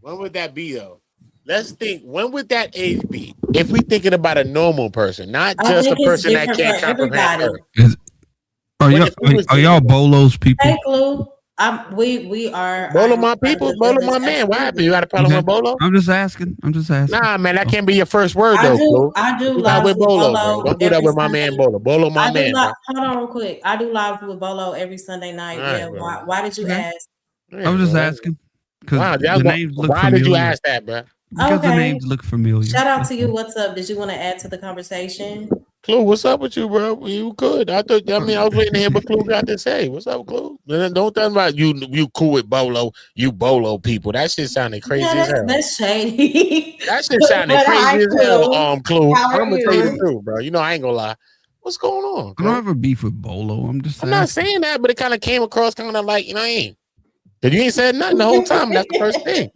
When would that be though? Let's think. When would that age be? If we thinking about a normal person, not I just a think it's person that different can't for comprehend everybody. her. Are y'all Bolos people? Hey, Clue. We are. Bolo I'm my part of people, the Bolo village. my man. What happened? You Absolutely. got a problem Okay. with Bolo? I'm just asking. Nah, man, that can't be your first word I though, do. Flo. I do You not lives with with Bolo, bro. Bolo Don't do that every with my man Sunday. Bolo. Bolo my I do man, bro. hold on real quick. I do lives with Bolo every Sunday night. All right, Yeah. bro. Why did you Okay. ask? I was just asking because Wow, the names look why did you familiar. ask that, bro? Because the Okay. names look familiar. Shout out to you. What's up? Did you want to add to the conversation? Clue, what's up with you, bro? You good? I was waiting to hear what Clue got to say. What's up, Clue? Don't tell me about you cool with Bolo, you Bolo people. That shit sounded crazy as hell. That's shady. That shit sounded But crazy hi, as hell, Clue. Clue. How are I'm gonna tell you the you? truth, bro. You know I ain't gonna lie. What's going on, I don't Clue? have a beef with Bolo. I'm just I'm not asking. saying that, but it kind of came across kind of like, I ain't. Cause you ain't said nothing the whole time. That's the first thing.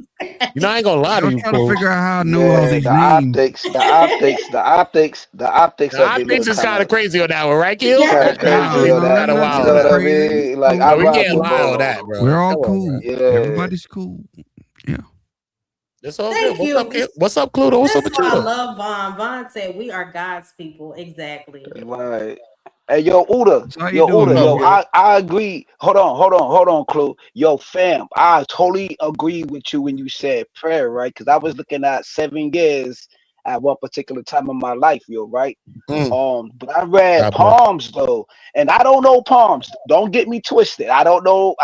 I ain't gonna lie to I'm you, trying to Clue. figure out how I know all Yeah, these the names. optics The of it optics look is kind of crazy on that one, right, Kill? Yeah. That crazy No, on no, that. kind of that's You wild. know not what I crazy. mean? Like Cool. I No, we rock can't with lie on Bolo. that, bro. We're all Come on, cool. bro. Yeah. Everybody's cool. Yeah. It's all Thank good. you. What's up, Kid? What's up, Clue? What's up That's with you? why I Though? love Vaughn. Vaughn said we are God's people. Exactly. Right. Hey, yo, Uda, So how you doing, What's up, man? Kid? I agree. Hold on, Clue. Yo, fam, I totally agree with you when you said prayer, right? Because I was looking at 7 years at one particular time of my life, yo, right? But I read God bless. Palms though, and I don't know Palms. Don't get me twisted. I don't know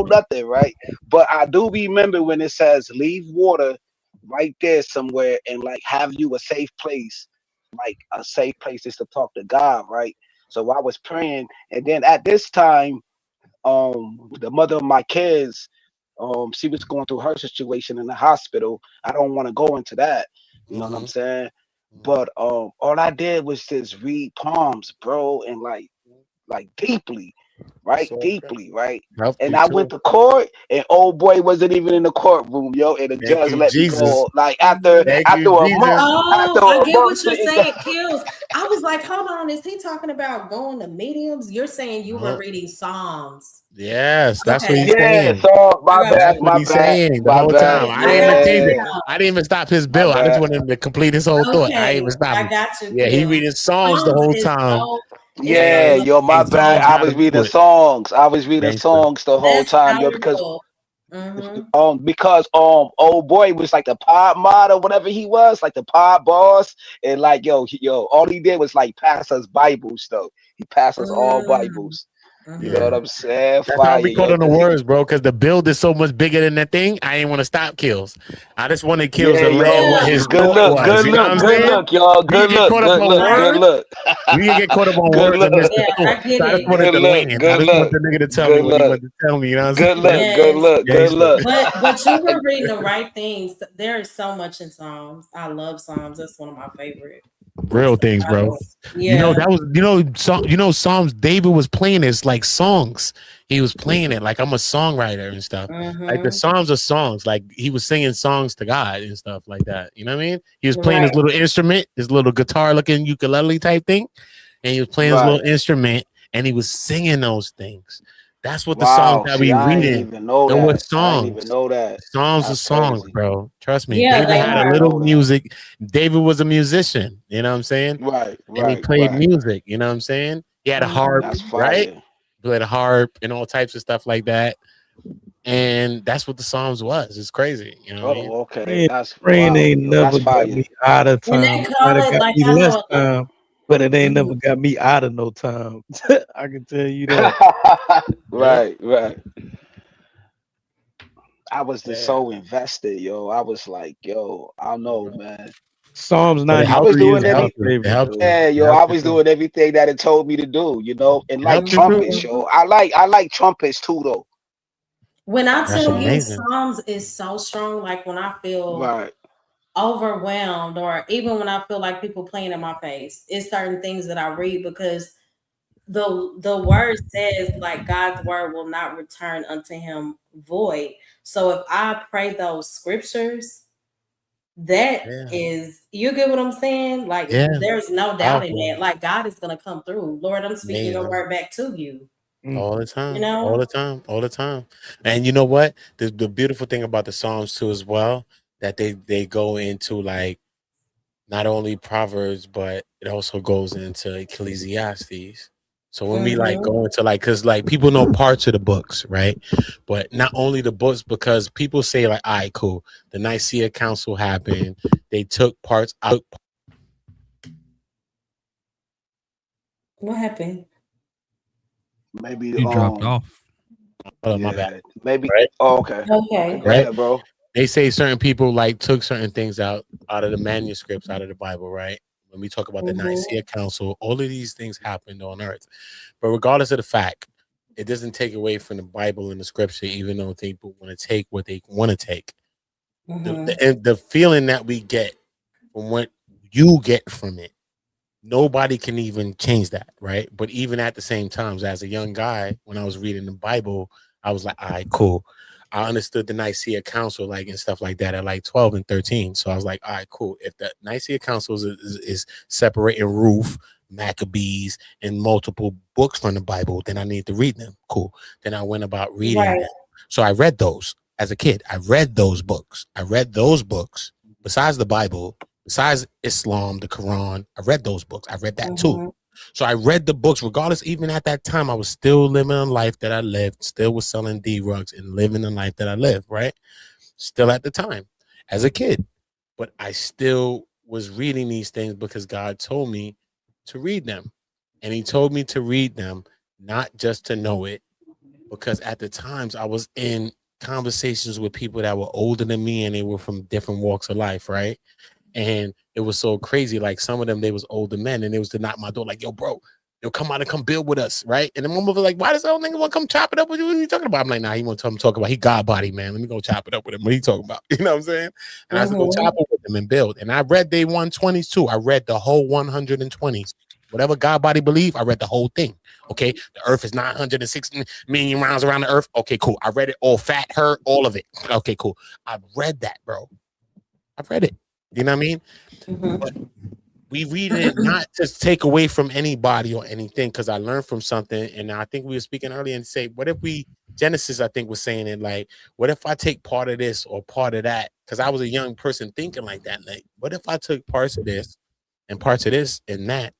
nothing, right? But I do remember when it says leave water right there somewhere and like have you a safe place, like a safe place is to talk to God, right? So I was praying, and then at this time, the mother of my kids, she was going through her situation in the hospital. I don't want to go into that. You know what I'm saying? But all I did was just read Palms, bro, and like deeply. right? So Deeply, right? help And me I too. went to court, and old boy wasn't even in the courtroom, yo. And the Thank judge you, let me Jesus. go. Like after Thank you, a month, Jesus. after Oh, I a get month what you're sitting there. saying, Kills. I was like, hold on, is he talking about going to mediums? You're saying you were Oh, reading Psalms. yes, that's what Okay, he's Yeah, saying. so I my got bad, That's you. what my he's bad, saying the my whole bad. time. Okay, I I didn't even got you change it. Yeah, now. I didn't even stop his my bill. I just bad. wanted him to complete his whole thought. I didn't Okay, even stop I him. got you, Yeah, he Kills. reading songs the Psalms whole is time. so it's And Yeah, so yo, my and bad. songs I got was him through reading it. songs. I was reading Gangster. songs the whole that's time, yo, powerful. Mm-hmm. because old boy was like the pod mod or whatever he was, like the pod boss, and like yo, all he did was like pass us Bibles though. He passed us all Mm-hmm. Bibles. You know Yeah. what I'm saying? That's how Fire, I record yo, on the because he, words, bro. Because the build is so much bigger than that thing. I ain't want to stop Kills. I just wanted Kills yeah, to land yo, what Yeah, his good thought look, was. good You know what look, I'm good saying? look, y'all, We can good get look, caught up good on look, I, good words. look, We can get caught up on good words and miss look, the yeah, thought. I get So I just it. wanted good to look, land. I good just want look, the nigga to tell me good what he look, wanted to tell me. You know what I'm good saying? look, good Yes. look, good Gangster. look. But you were reading the right things. There is so much in Psalms. I love Psalms. That's one of my favorite books Real of the things, bro. Bible. Yeah. Psalms. David was playing this like songs. He was playing it like I'm a songwriter and stuff. Like the Mm-hmm. Psalms are songs. Like he was singing songs to God and stuff like that. You know what I mean? He was playing his Right. little instrument, his little guitar looking ukulele type thing, and he was playing his little Right. instrument and he was singing those things. That's what the songs Wow. that See, we I ain't reading. even know There were that. I ain't even songs. know that. Songs are That's songs, crazy. bro. Trust me. Yeah, David I they ain't had a even are. little know that. music. David was a musician. You know what I'm saying? Right, And he right, played right. music. You know what I'm saying? He had a harp, That's Mm-hmm. right? fire. Played a harp and all types of stuff like that. And that's what the Psalms was. It's crazy. You know what I mean? Oh, okay. Praying, That's praying wow, ain't yo. That's never got fire. me out of And time. they It might call have it got like me I less know. time, but it ain't Mhm. never got me out of no time. I can tell you that. Yeah. Right, right. I was just Yeah. so invested, yo. I was like, yo, I don't know, man. Psalms But it I helped was 93 you. is doing It my every helped you. It favorite helped though. you. yeah, It yo. I helped you was too. doing everything that it told me to do, and It like helped you too. trumpets, Mhm. yo. I like trumpets too, though. When I That's tell you amazing. Psalms is so strong, like when I feel Right. overwhelmed, or even when I feel like people playing in my face, it's certain things that I read because the word says like God's word will not return unto him void. So if I pray those scriptures, that Yeah. is, you get what I'm saying? Like Yeah. there's no doubt in Powerful. that. Like God is gonna come through. Lord, I'm speaking your Amazing. word back to you. All the You time. All know? the time. All the time. And you know what? The beautiful thing about the Psalms too as well, that they go into like not only Proverbs, but it also goes into Ecclesiastes. So when we like Mm-hmm. go into like, cause like people know parts of the books, right? But not only the books, because people say like, all right, cool. The Nicaea Council happened. They took parts out. What happened? Maybe You dropped off. Oh, my bad. yeah, maybe. Right. Oh, okay. Okay, Okay. go Right. ahead, bro. They say certain people like took certain things out of the manuscripts, out of the Bible, right? When we talk about the Mm-hmm. Nicaea Council, all of these things happened on earth. But regardless of the fact, it doesn't take away from the Bible and the scripture, even though people want to take what they want to take. Mm-hmm. The feeling that we get from what you get from it, nobody can even change that, right? But even at the same time, as a young guy, when I was reading the Bible, I was like, all right, cool. I understood the Nicaea Council, like and stuff like that, at like 12 and 13. So I was like, all right, cool. If the Nicaea Council is separating Ruth, Maccabees, and multiple books from the Bible, then I need to read them. Cool. Then I went about reading Right. them. So I read those as a kid. I read those books. I read those books besides the Bible, besides Islam, the Quran. I read those books. I read that too. Mm-hmm. So I read the books, regardless. Even at that time, I was still living a life that I lived, still was selling D-Rugs and living the life that I lived, right? Still at the time as a kid. But I still was reading these things because God told me to read them. And he told me to read them, not just to know it, because at the times I was in conversations with people that were older than me and they were from different walks of life, right? And it was so crazy. Like some of them, they was older men, and they was to knock my door, like, "Yo, bro, yo, come out and come build with us, right?" And the mom was like, "Why does that old nigga want to come chop it up with you? What are you talking about?" I'm like, "Nah, he want to talk about he God body, man. Let me go chop it up with him. What are you talking about?" You know what I'm saying? And I had to go Mm-hmm. chop it with him and build. And I read day 120s too. I read the whole 120s Whatever God body believe, I read the whole thing. Okay, the earth is 960 million rounds around the earth. Okay, cool. I read it all, fat, hurt, all of it. Okay, cool. I read that, bro. I read it. You know what I mean? But we read it not to take away from anybody or anything, because I learned from something. And I think we were speaking earlier and say, what if we, Genesis, I think, was saying it like, what if I take part of this or part of that? Because I was a young person thinking like that. Like, what if I took parts of this and parts of this and that?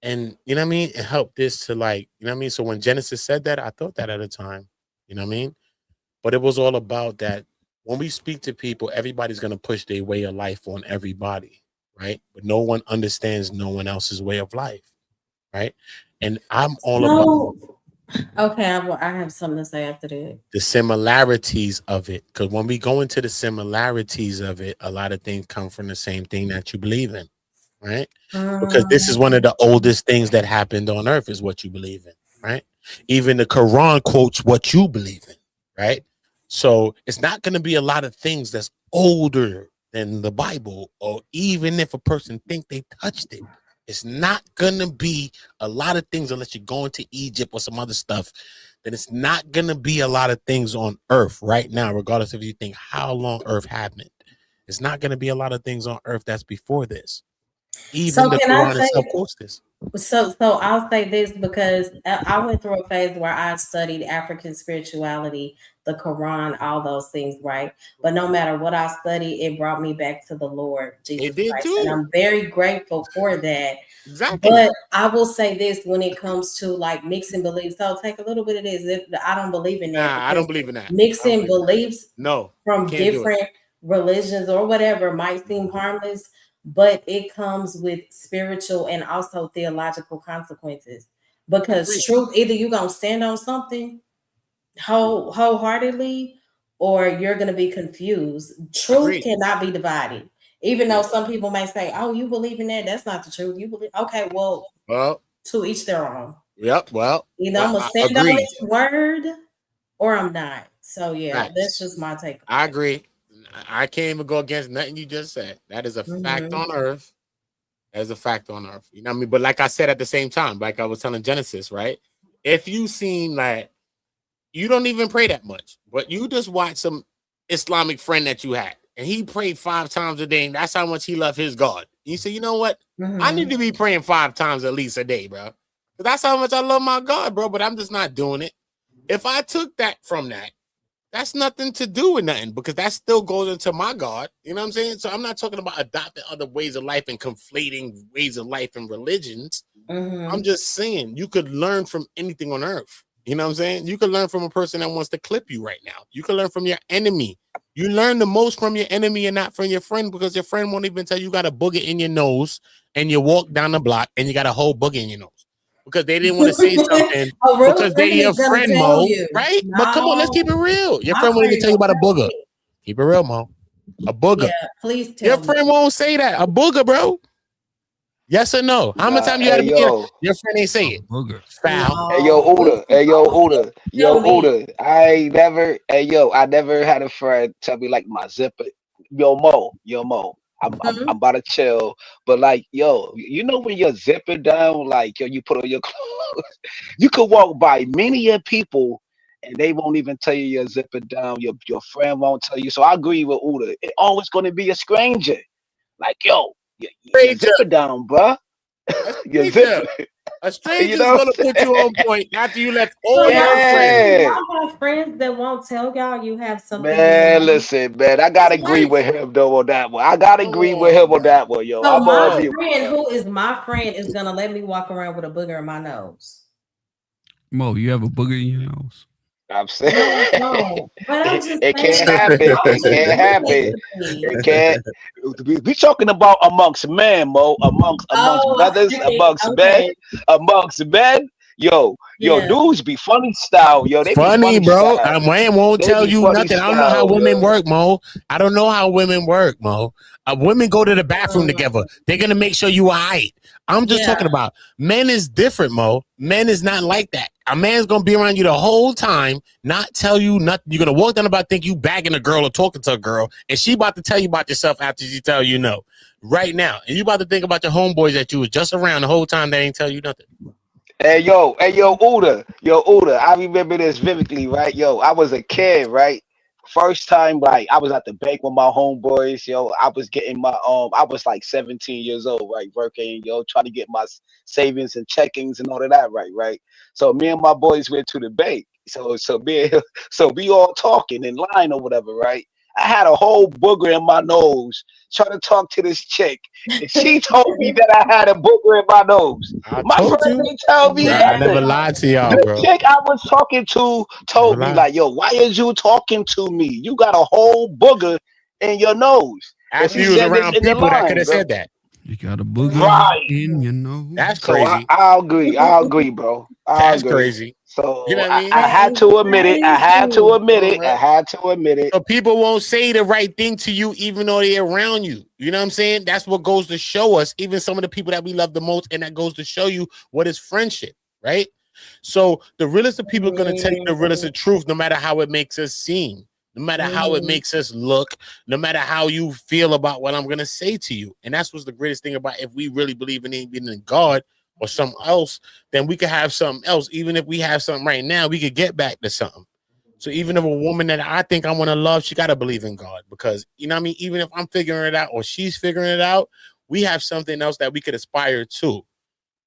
And you know what I mean? It helped this to, like, you know what I mean? So when Genesis said that, I thought that at the time. You know what I mean? But it was all about that. When we speak to people, everybody's going to push their way of life on everybody, right? But no one understands no one else's way of life, right? And I'm all about okay, I have something to say after that. the similarities of it. Because when we go into the similarities of it, a lot of things come from the same thing that you believe in, right? Because this is one of the oldest things that happened on earth, is what you believe in, right? Even the Quran quotes what you believe in, right? So it's not going to be a lot of things that's older than the Bible, or even if a person think they touched it, it's not going to be a lot of things unless you're going to Egypt or some other stuff. Then it's not going to be a lot of things on earth right now, regardless if you think how long earth happened. It's not going to be a lot of things on earth that's before this. Even the Quran itself quotes this. So I'll say this, because I went through a phase where I studied African spirituality, the Quran, all those things, right? But no matter what I studied, it brought me back to the Lord Jesus Christ. Too. And I'm very grateful for that. Exactly. But I will say this when it comes to like mixing beliefs. So take a little bit of this. I don't believe in that. Nah, I don't believe in that. Mixing beliefs from can't different religions or whatever might seem harmless, but it comes with spiritual and also theological consequences. Because truth, either you're gonna stand on something wholeheartedly, or you're gonna be confused. Truth cannot be divided. Even though some people may say, "Oh, you believe in that? That's not the truth." You believe, okay, well, to each their own. Yep. Well, either I'm gonna stand on his word, or I'm not. So yeah, that's just my take. I agree. I can't even go against nothing you just said. That is a fact on earth. That is a fact on earth. You know what I mean? But like I said, at the same time, like I was telling Genesis, right? If you seem like you don't even pray that much, but you just watch some Islamic friend that you had, and he prayed 5 times a day, and that's how much he loved his God. You say, you know what? I need to be praying 5 times at least a day, bro. Because that's how much I love my God, bro. But I'm just not doing it. If I took that from that, that's nothing to do with nothing, because that still goes into my God. You know what I'm saying? So I'm not talking about adopting other ways of life and conflating ways of life and religions. I'm just saying you could learn from anything on earth. You know what I'm saying? You could learn from a person that wants to clip you right now. You can learn from your enemy. You learn the most from your enemy and not from your friend, because your friend won't even tell you got a booger in your nose and you walk down the block and you got a whole booger in your nose. Because they didn't want to say something because they're your friend, Mo. Right? No. But come on, let's keep it real. Your friend won't even tell you about a booger. Keep it real, Mo. A booger. Yeah, please tell your friend won't say that. A booger, bro. Yes or no? How much time you had to be here? Your friend ain't say it. Booger. Foul. Hey, yo, Uda. I never had a friend tell me like my zipper. Yo, Mo. I'm about to chill, but like, yo, you know when you're zipping down, like, yo, you put on your clothes, you could walk by many of people and they won't even tell you you're zipping down. Your friend won't tell you. So I agree with Uda. It's always going to be a stranger. Like, yo, you're zipping down, bro. You're zipping. A stranger's gonna put you on point after you left all your friends. Y'all have friends that won't tell y'all you have something. Man, listen, man, I gotta agree with him though on that one. Yo. So my friend, who is my friend, is gonna let me walk around with a booger in my nose. Mo, you have a booger in your nose? I'm saying no, but I'm just it can't happen. It can't. We talking about amongst men, Mo, amongst brothers, amongst men. Yo, dudes be funny style. Yo, they funny, be bro. Style. Man won't tell you nothing. I don't know how women work, Mo. I don't know how women work, Mo. Women go to the bathroom together. They're gonna make sure you are right. I'm just talking about men is different, Mo. Men is not like that. A man's gonna be around you the whole time, not tell you nothing. You're gonna walk down about think you bagging a girl or talking to a girl, and she about to tell you about yourself after she tell you no. Right now. And you about to think about your homeboys that you was just around the whole time they ain't tell you nothing. Hey yo, Uda, I remember this vividly, right? Yo, I was a kid, right? First time, like I was at the bank with my homeboys, yo. I was getting my I was like 17 years old, right? Working, yo, trying to get my savings and checkings and all of that, right? So me and my boys went to the bank. So we all talking in line or whatever, right? I had a whole booger in my nose trying to talk to this chick, and she told me that I had a booger in my nose. My friend didn't tell me I never nothing. lied to y'all, The bro. chick I was talking to told me Never lied. like, "Yo, why is you talking to me? You got a whole booger in your nose." And After she you was said this around in the people that line, could have bro. said that. You got a booger Right. in your nose. That's So crazy. I agree, bro. I That's agree. crazy. So You know what I mean? I had to admit it. I had to admit it. I Alright. had to admit it. So people won't say the right thing to you even though they're around you. You know what I'm saying? That's what goes to show us, even some of the people that we love the most, and that goes to show you what is friendship, right? So the realest of people are going to tell you the realest of truth, no matter how it makes us seem, no matter how it makes us look, no matter how you feel about what I'm going to say to you. And that's what's the greatest thing about if we really believe in God or something else, then we could have something else. Even if we have something right now, we could get back to something. So even if a woman that I think I want to love, she got to believe in God, because, you know what I mean? Even if I'm figuring it out or she's figuring it out, we have something else that we could aspire to.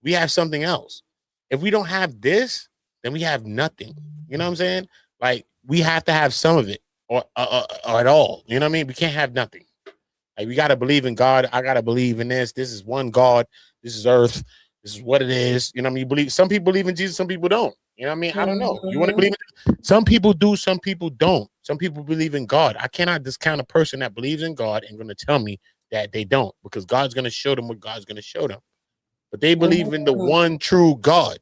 We have something else. If we don't have this, then we have nothing. You know what I'm saying? Like, we have to have some of it or at all. You know what I mean? We can't have nothing. Like, we got to believe in God. I got to believe in this. This is one God. This is earth. This is what it is. You know what I mean? You believe, some people believe in Jesus, some people don't. You know what I mean? I don't know. You want to believe in it? Some people do, some people don't. Some people believe in God. I cannot discount a person that believes in God and going to tell me that they don't, because God's going to show them what God's going to show them. But they believe in the one true God.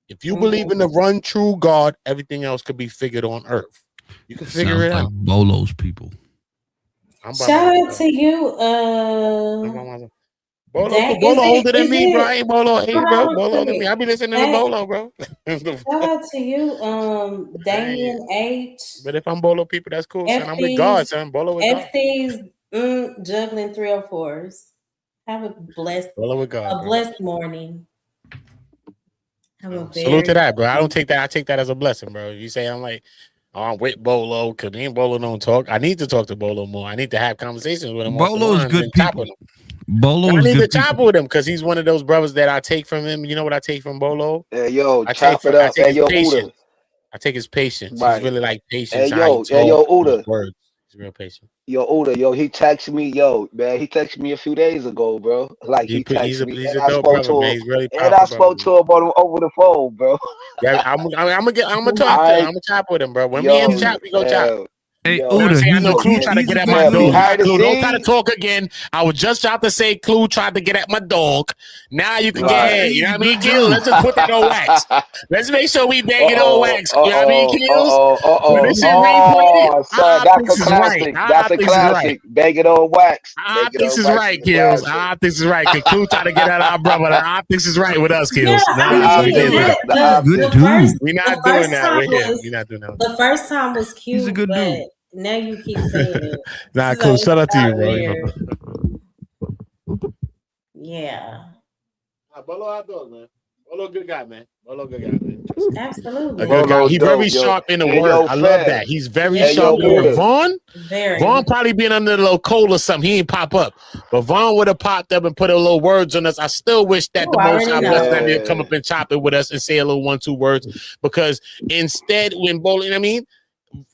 If you believe in the one true God, everything else could be figured on earth. You can figure it out. Bolo's people. Shout out to you, Bolo older than me, bro. Ain't Bolo 8, bro. Bolo older than me. I be listening to Bolo, bro. Shout out to you, Damien H. But if I'm Bolo people, that's cool, son. I'm with God, son. Bolo with God. FT's juggling 304s. Have a blessed, Bolo with God, blessed morning. Salute to that, bro. I don't take that. I take that as a blessing, bro. You say I'm like, oh, I'm with Bolo, because me and Bolo don't talk. I need to talk to Bolo more. I need to have conversations with him. Bolo's good people. I need to chop with him because he's one of those brothers that I take from him. You know what I take from Bolo? Hey, yo, I chop it up. Hey, yo, Uda. I take his patience. Right. He's really like patience. Hey, yo, Uda. Words. He's real patient. Yo, Uda, yo, he texted me, he texted me a few days ago, bro. Like he texted me, and I spoke to him, really and I spoke to him over the phone, bro. Yeah, I'm gonna talk to him. I'm gonna chop with him, bro. When me and him chop, we go chop. Hey, Uda, I know Clue tried to get at my dog. Clue, don't try to talk again. I was just about to say Clue tried to get at my dog. Now you can get ahead. You know what I mean, Kills? Let's just put that on wax. Let's make sure we bang it on wax. You know what I mean, Kills? When this shit repointed, that's a classic. That's a classic. Bang it on wax. Optics is right, Kills. Optics is right. Cause Clue tried to get at our brother. Optics is right with us, Kills. Good dude. We're not doing that with him. We're not doing that. The first time was cute. He's a good dude. Now you keep saying it. Nah, cool. Shout out to you, bro. Yeah. Bolo outdoors, man. Bolo good guy, man. Bolo good guy, man. Absolutely. A good guy. He's very sharp in the word. I love that. He's very sharp in the word. Vaughn probably been under a little cold or something. He ain't pop up. But Vaughn would have popped up and put a little words on us. I still wish that the most I blessed them to come up and chop it with us and say a little 1-2 words. Because instead, when Bolo, you know what I mean?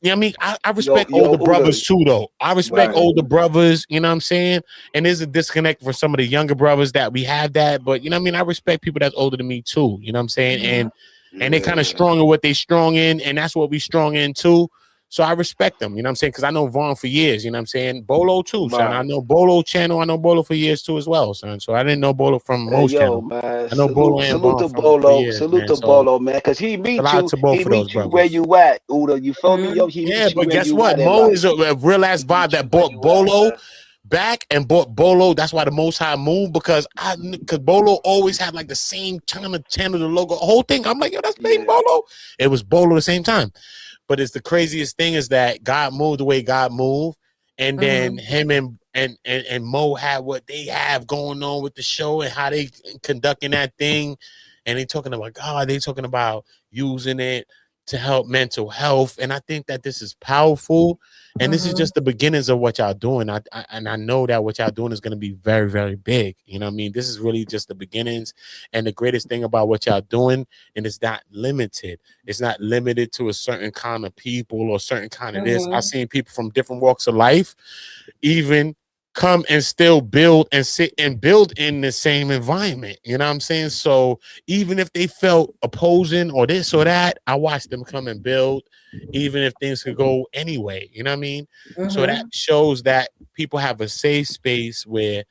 You know what I mean? I respect older brothers too, though. I respect older brothers, you know what I'm saying? And there's a disconnect for some of the younger brothers that we have that, but you know what I mean? I respect people that's older than me too, you know what I'm saying? And they're kind of strong in what they strong in, and that's what we strong in too. So I respect them, you know what I'm saying? Because I know Vaughn for years, you know what I'm saying? Bolo too, son. I know Bolo channel. I know Bolo for years too as well, son. So I didn't know Bolo from most channel. Man. I know Bolo and Salute to Bolo. Salute to Bolo, man. Because he meet you where you at, Uda. You feel me? Yo, he meet you but where guess you what? at Mo is a real ass vibe that bought Bolo. back and bought Bolo. That's why the Most High moved, because Bolo always had like the same channel, the logo, whole thing. I'm like, yo, that's made Bolo. It was Bolo at the same time. But it's the craziest thing is that God moved the way God moved, and then him and Mo had what they have going on with the show and how they conducting that thing, and they talking about God, they talking about using it to help mental health, and I think that this is powerful, and this is just the beginnings of what y'all doing. I know that what y'all doing is going to be very, very big. You know what I mean? This is really just the beginnings, and the greatest thing about what y'all doing, and it's not limited. It's not limited to a certain kind of people or certain kind of this. I've seen people from different walks of life even come and still build and sit and build in the same environment. You know what I'm saying? So even if they felt opposing or this or that, I watched them come and build, even if things could go anyway. You know what I mean? So that shows that people have a safe space where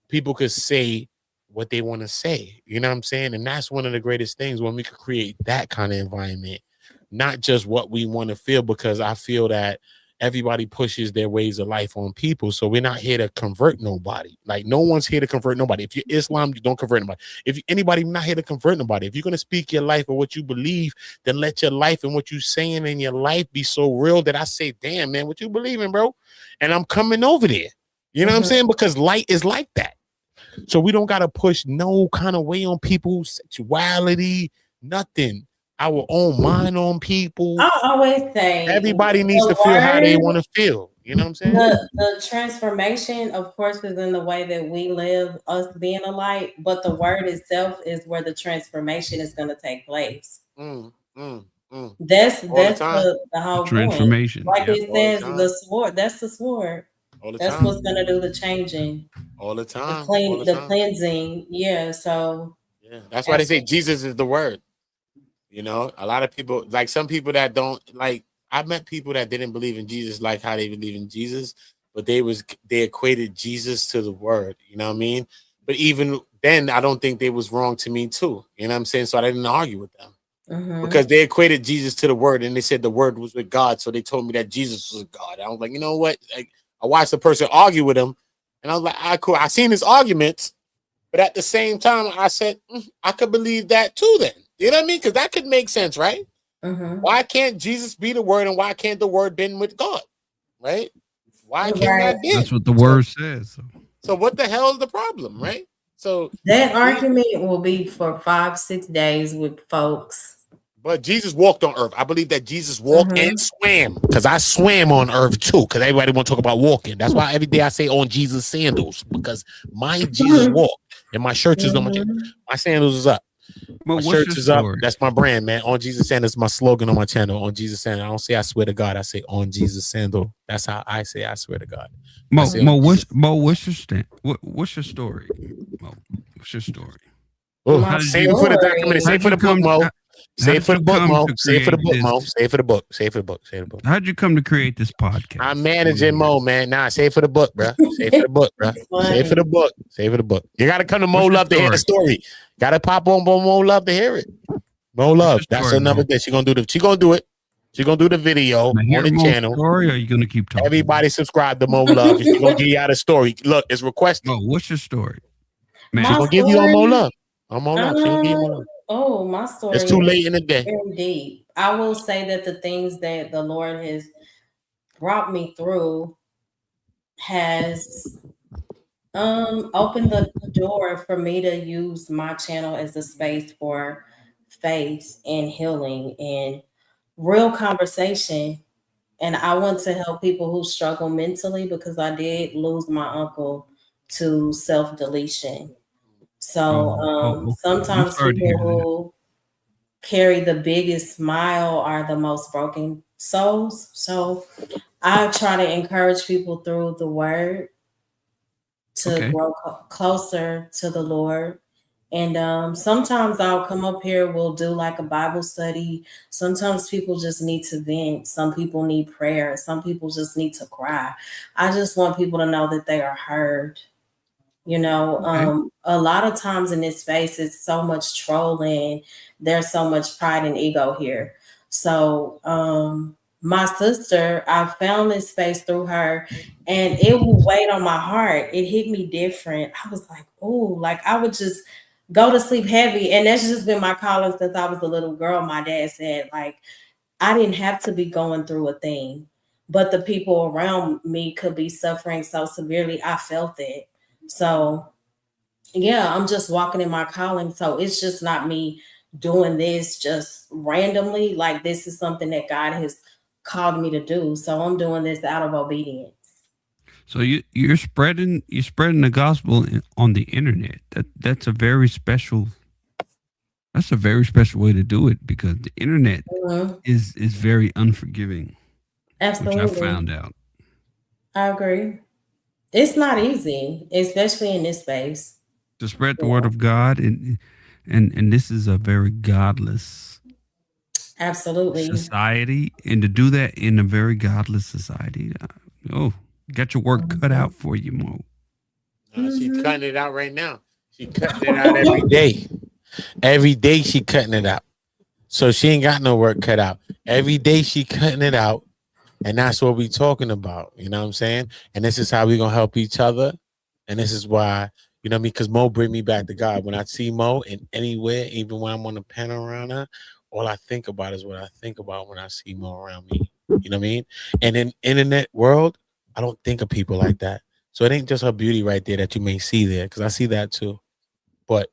people could say what they want to say. You know what I'm saying? And that's one of the greatest things, when we could create that kind of environment, not just what we want to feel, because I feel that everybody pushes their ways of life on people. So we're not here to convert nobody. Like, no one's here to convert nobody. If you're Islam, you don't convert nobody. If anybody, not here to convert nobody. If you're going to speak your life or what you believe, then let your life and what you're saying in your life be so real that I say, damn, man, what you believe in, bro? And I'm coming over there. You know what I'm saying? Because light is like that. So we don't got to push no kind of way on people's sexuality, nothing. Our own mind on people. I always say everybody needs to feel how they want to feel. You know what I'm saying? The transformation, of course, is in the way that we live, us being a light, but the word itself is where the transformation is going to take place. That's the whole transformation. point. Like it says, the sword. That's the sword. That's what's going to do the changing. All the time. The cleansing. Yeah. So. Yeah. That's why they say Jesus is the word. You know, a lot of people, like some people that don't, like, I met people that didn't believe in Jesus like how they believe in Jesus, but they equated Jesus to the word. You know what I mean? But even then, I don't think they was wrong to me too. You know what I'm saying? So I didn't argue with them because they equated Jesus to the word, and they said the word was with God. So they told me that Jesus was God. I was like, you know what? Like, I watched the person argue with him, and I was like, cool. I seen his arguments, but at the same time, I said, I could believe that too then. You know what I mean? Because that could make sense, right? Why can't Jesus be the word, and why can't the word been with God? Right? Why can't that be? That's what the word says. So what the hell is the problem, right? So that argument will be for 5-6 days with folks. But Jesus walked on earth. I believe that Jesus walked and swam, because I swam on earth too, because everybody want to talk about walking. That's why every day I say on Jesus sandals, because my Jesus walked, and my shirt is on my sandals is up. My shirt is up. That's my brand, man. On Jesus Sandals, my slogan on my channel. On Jesus Sandal. I don't say I swear to God. I say on Jesus Sandal. That's how I say I swear to God. Mo, what's your stand? What's your story? Mo, what's your story? Oh, save it for the documentary. Save it for the book, Mo. Save it for the book, Mo. Save it for the book, Mo. Save it for the book. Save it for the book. Save it for the book. How'd you come to create this podcast? I'm managing Mo, man. Nah, save it for the book, bro. Save it for the book, bro. Save it for the book. Save it for the book. You gotta come to Mo Love to hear the story. Gotta pop on Mo Love to hear it. Mo Love. That's another thing. She gonna do it. She gonna do the video on the channel. Story, or are you gonna keep talking? Everybody subscribe to Mo Love. She's gonna give you out a story. Look, it's requested. Mo, what's your story? Man, she's gonna give you on Mo Love. On Mo Love. She gonna give you Mo Love. Oh, my story. It's too late in the day. Very deep. I will say that the things that the Lord has brought me through has opened the door for me to use my channel as a space for faith and healing and real conversation. And I want to help people who struggle mentally, because I did lose my uncle to self-deletion. So sometimes people who carry the biggest smile are the most broken souls. So I try to encourage people through the word to grow closer to the Lord. And sometimes I'll come up here, we'll do like a Bible study. Sometimes people just need to vent. Some people need prayer. Some people just need to cry. I just want people to know that they are heard. You know, a lot of times in this space, it's so much trolling. There's so much pride and ego here. So my sister, I found this space through her, and it would weigh on my heart. It hit me different. I was like, oh, like I would just go to sleep heavy. And that's just been my calling since I was a little girl. My dad said, like, I didn't have to be going through a thing, but the people around me could be suffering so severely. I felt it. So yeah, I'm just walking in my calling. So it's just not me doing this just randomly. Like this is something that God has called me to do. So I'm doing this out of obedience. So you're spreading the gospel on the internet. That's a very special way to do it, because the internet is very unforgiving. Absolutely. Which I found out. I agree. It's not easy, especially in this space. To spread the word of God, and this is a very godless society, and to do that in a very godless society, got your work cut out for you, Mo. She's cutting it out right now. She's cutting it out every day. Every day she cutting it out. So she ain't got no work cut out. Every day she cutting it out. And that's what we talking about. You know what I'm saying? And this is how we going to help each other. And this is why, you know what I mean? Because Mo bring me back to God. When I see Mo in anywhere, even when I'm on the pen around her, all I think about is what I think about when I see Mo around me. You know what I mean? And in internet world, I don't think of people like that. So it ain't just her beauty right there that you may see there, because I see that too. But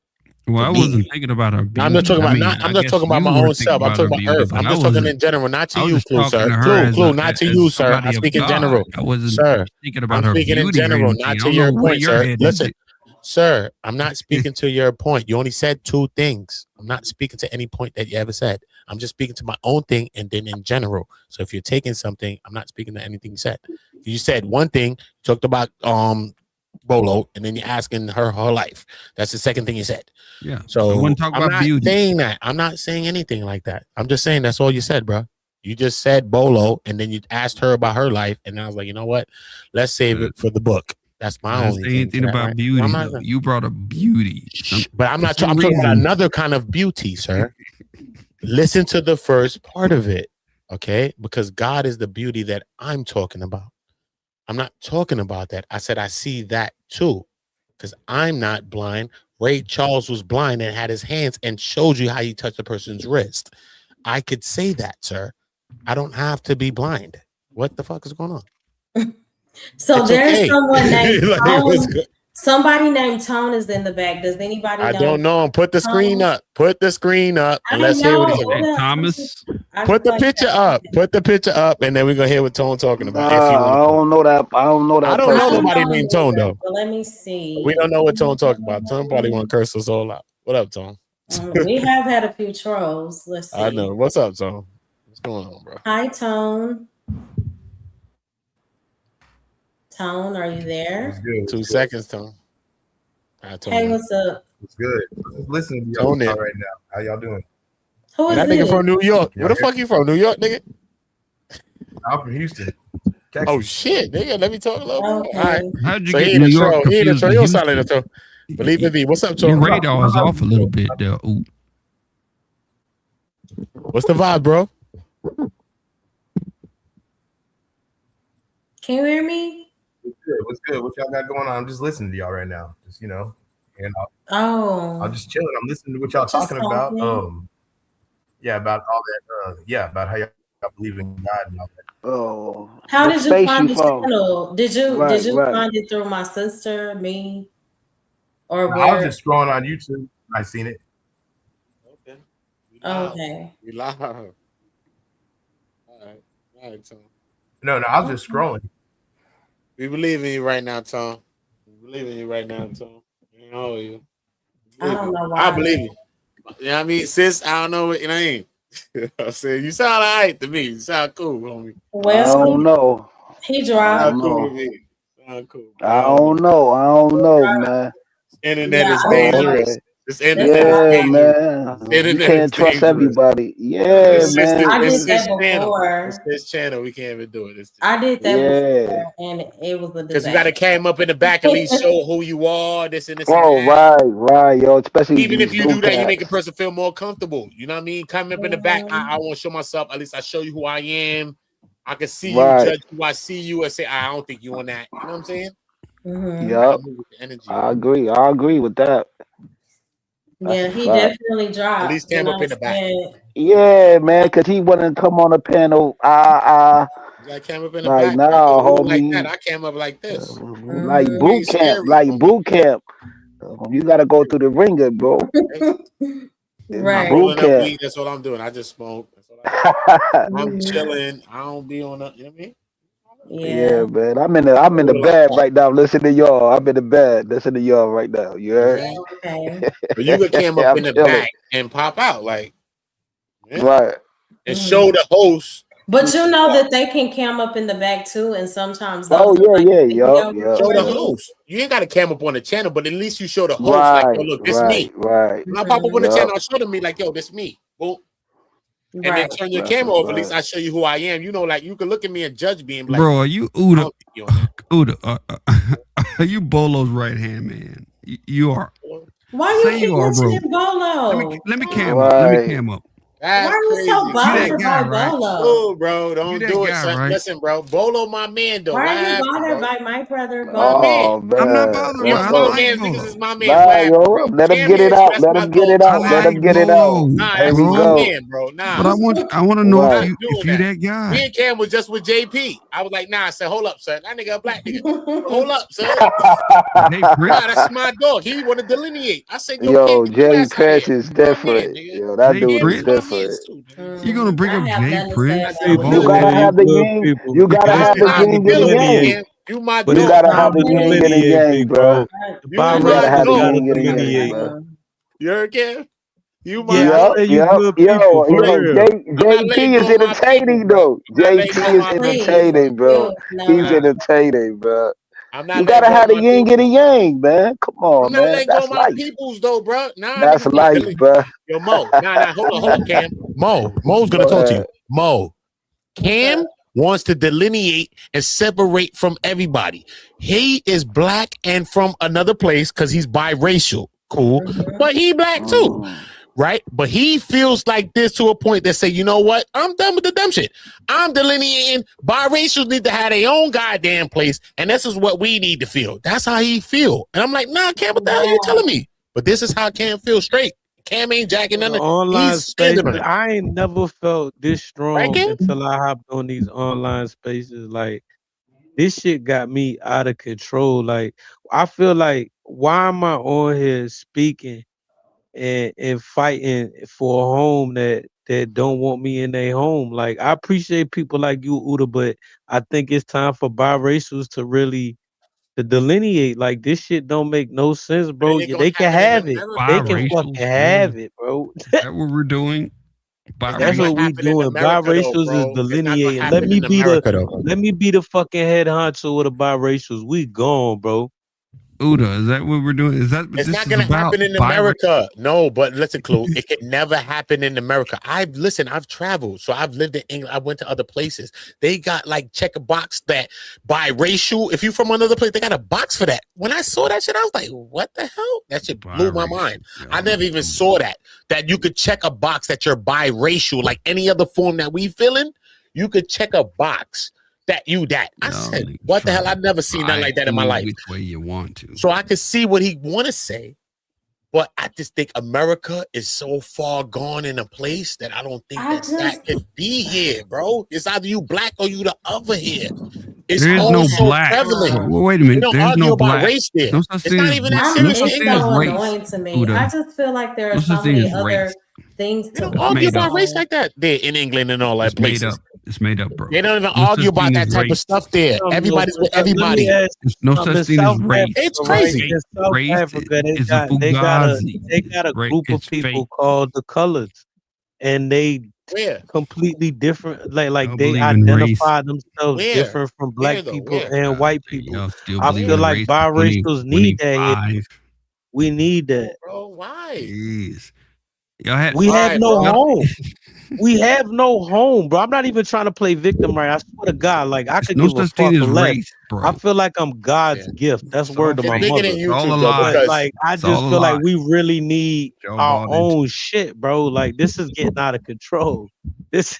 I wasn't thinking about her beauty. I'm just talking about I'm just talking about my own self. I'm talking about Earth. I'm just talking in general, not to you, Clue, sir. Clue, not to you, sir. I speak in general. I wasn't sir, thinking about I'm her speaking in general, not to your point, sir. Listen, sir, I'm not speaking to your point. You only said two things. I'm not speaking to any point that you ever said. I'm just speaking to my own thing and then in general. So if you're taking something, I'm not speaking to anything you said. You said one thing, talked about Bolo, and then you're asking her life. That's the second thing you said. Yeah. So I want to talk I'm about not beauty. saying that. I'm not saying anything like that. I'm just saying that's all you said, bro. You just said Bolo, and then you asked her about her life, and I was like, you know what? Let's save it for the book. That's my only thing. Anything about right? beauty. You brought up beauty. But I'm not. I'm talking about another kind of beauty, sir. Listen to the first part of it, okay? Because God is the beauty that I'm talking about. I'm not talking about that. I said I see that too, because I'm not blind. Ray Charles was blind and had his hands and showed you how you touch the person's wrist. I could say that, sir. I don't have to be blind. What the fuck is going on? So It's there's okay. someone named Like, Tone. Somebody named Tone is in the back. Does anybody know? I don't know. Put the screen up. Put the screen up, and let's hear what he's saying. Hey, Thomas, Put the picture up. Put the picture up, and then we're gonna hear what Tone talking about. I don't know that. I don't know that. I don't know nobody named Tone though. But let me see. We don't know what Tone talking about. Tone probably want to curse us all out. What up, Tone? We have had a few trolls. Let's see. I know. What's up, Tone? What's going on, bro? Hi, Tone. Tone, are you there? Good. 2 seconds, Tone. Hey, what's up? It's good. Listening to y'all right now. How y'all doing? Who is that nigga from New York? Where the fuck you from? New York, nigga? I'm from Houston. Texas. Oh shit, nigga. Let me talk a little bit. Okay. All right. how'd you So get he ain't New a York troll. He ain't a confused troll. with You don't Houston? sound like a troll. Believe it be. What's up, Your Tone? radar is off a little bit there. Ooh. What's the vibe, bro? Can you hear me? What's good? What y'all got going on? I'm just listening to y'all right now. Just and I'm just chilling. I'm listening to what y'all talking about. Yeah, about all that. About how y'all believe in God and all that. Oh, how did you find the channel? Did you find it through my sister, me, or where? I was just scrolling on YouTube. I seen it. Okay. We live. All right, Tom. No, I was just scrolling. We believe in you right now, Tom. We believe in you right now, Tom. You know you. I don't know why. I believe you. You know what I mean? Sis, I don't know what you know. You know what I'm saying? You sound all right to me. You sound cool, homie. Well, I don't know. He dropped. Sound cool. I don't know, man. Internet is dangerous. This internet is man. You can't trust everybody. Yeah, man. I did that before. It's this channel. We can't even do it. I did that before, and it was a disaster. Because you got to came up in the back at least show who you are. This and this. Oh, and that. right, yo. Especially even if you do that, you make a person feel more comfortable. You know what I mean? Coming up in the back, I want to show myself. At least I show you who I am. I can see you judge you. I see you and say, I don't think you on that. You know what I'm saying? Yep. I agree with that. Yeah, he definitely dropped. At least came up in the back. Yeah, man, because he wouldn't come on the panel. I came up in the back. Nah, homie. Like that. I came up like this. Like boot camp. Boot camp. You got to go through the ringer, bro. Right. I'm rolling up weed. That's what I'm doing. I just smoke. That's what I'm chilling. I don't be on the. You know what I mean? Yeah, man. I'm in the bed right now. Listen to y'all. I'm in the bed. Listen to y'all right now. You heard? Okay. But you could came up in the back and pop out like, right, and show the host. But you know that they can cam up in the back too, and sometimes. Yup. Show the host. You ain't got to cam up on the channel, but at least you show the host like, yo, look, this me. Right. When I pop up on the channel, I show them me like, yo, this me. Boom. And then turn your camera over. At least I show you who I am. You know, like you can look at me and judge me and be like, bro, are you Uda? Uda, are you Bolo's right hand man? You are. Why you keep mentioning Bolo? Let me cam up. Let me cam up. Why are you so bothered by Bolo? Oh, bro, don't do it, son. Right? Listen, bro, Bolo, my man, though. Why are you bothered by my brother, Bolo? Oh, man. I'm not bothered by man. Niggas is my man. Let him get it out. Let him get it out. Let him get it out. Nah, that's my man, bro. Nah. But I want to know if you that guy. Me and Cam was just with JP. I was like, nah. I said, hold up, son. That nigga a black nigga. Hold up, son. Nah, that's my dog. He want to delineate. I said, yo, Jay Prince is different. Yo, that dude is different. You gonna bring up Jay Prince? You gotta have the yin. You gotta have the yin and the yang. You my dog. You gotta have the yin and the yang, bro. You gotta have the yin and the yang, bro. You heard, Cam? You my Yo, JP is entertaining though. JP is entertaining, bro. He's entertaining, bro. You gotta have the yin and the yang, man. Come on, man. I'm not letting go of my peoples, though, bro. Nah, that's life, bro. Yo, Mo. Hold on, Cam. Mo's gonna talk to you. Mo, Cam wants to delineate and separate from everybody. He is black and from another place because he's biracial. Cool, but he black too. Right, but he feels like this to a point that say, you know what? I'm done with the dumb shit. I'm delineating. Biracials need to have their own goddamn place, and this is what we need to feel. That's how he feel, and I'm like, nah, Cam, what the hell are you telling me? But this is how Cam feels straight. Cam ain't jacking none of online space. I ain't never felt this strong until I hopped on these online spaces. Like this shit got me out of control. Like I feel like, why am I on here speaking and fighting for a home that don't want me in their home? Like I appreciate people like you, Uda, but I think it's time for biracials to really delineate. Like this shit don't make no sense, bro. They can have it. They can fucking have it, bro. That's what we're doing. That's what we doing. Biracials is delineating. Let me be the fucking head honcho of the biracials. We gone, bro. Uda, is that what we're doing? Is that it's not gonna happen in America? No, but listen, Clue, it can never happen in America. I've traveled, so I've lived in England. I went to other places. They got like check a box that biracial. If you're from another place, they got a box for that. When I saw that shit, I was like, what the hell? That shit blew my mind. I never even saw that you could check a box that you're biracial, like any other form that we fill in. You could check a box I said, what the hell? I've never seen nothing like that in my life. Which way you want to. So I could see what he want to say, but I just think America is so far gone in a place that I don't think that could be here, bro. It's either you black or you the other here. It's there's no black. Prevalent. Well, wait a minute. There's no black. Race there. No it's not even that serious. It's so annoying to me. I just feel like there are so many other things to argue about race like that there in England and all that places. It's made up, bro. They don't even argue about that type of stuff there. Everybody's with everybody. There's no such thing as race. It's crazy. In South Africa, they got a group of people called the Coloreds, and they completely different. Like they identify themselves different from black people and white people. I feel like biracials need that here. We need that. Bro, why? Jeez. We have no home. We have no home, bro. I'm not even trying to play victim, right? I swear to God, like I could give a fuck less. I feel like I'm God's gift. That's word to my mother. Like I just feel like we really need our own shit, bro. Like this is getting out of control. This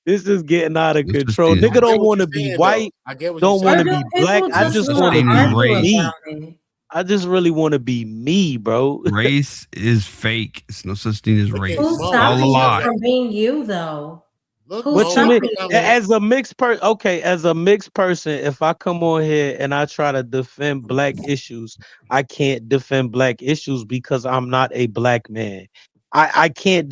This is getting out of It's control. sustainable. Nigga don't I get what want to you're be saying, white. though. I get what Don't you're want to saying. be black. I It's just a want to sustainable be race. me. I just really want to be me, bro. Race is fake. It's no such thing as Look at race. Who's It's Mo. stopping all a you lie. from being you, though? Look, Who's What Mo, you we mean? stopping can you? As a mixed person, okay, as a mixed person, if I come on here and I try to defend black issues, I can't defend black issues because I'm not a black man. I can't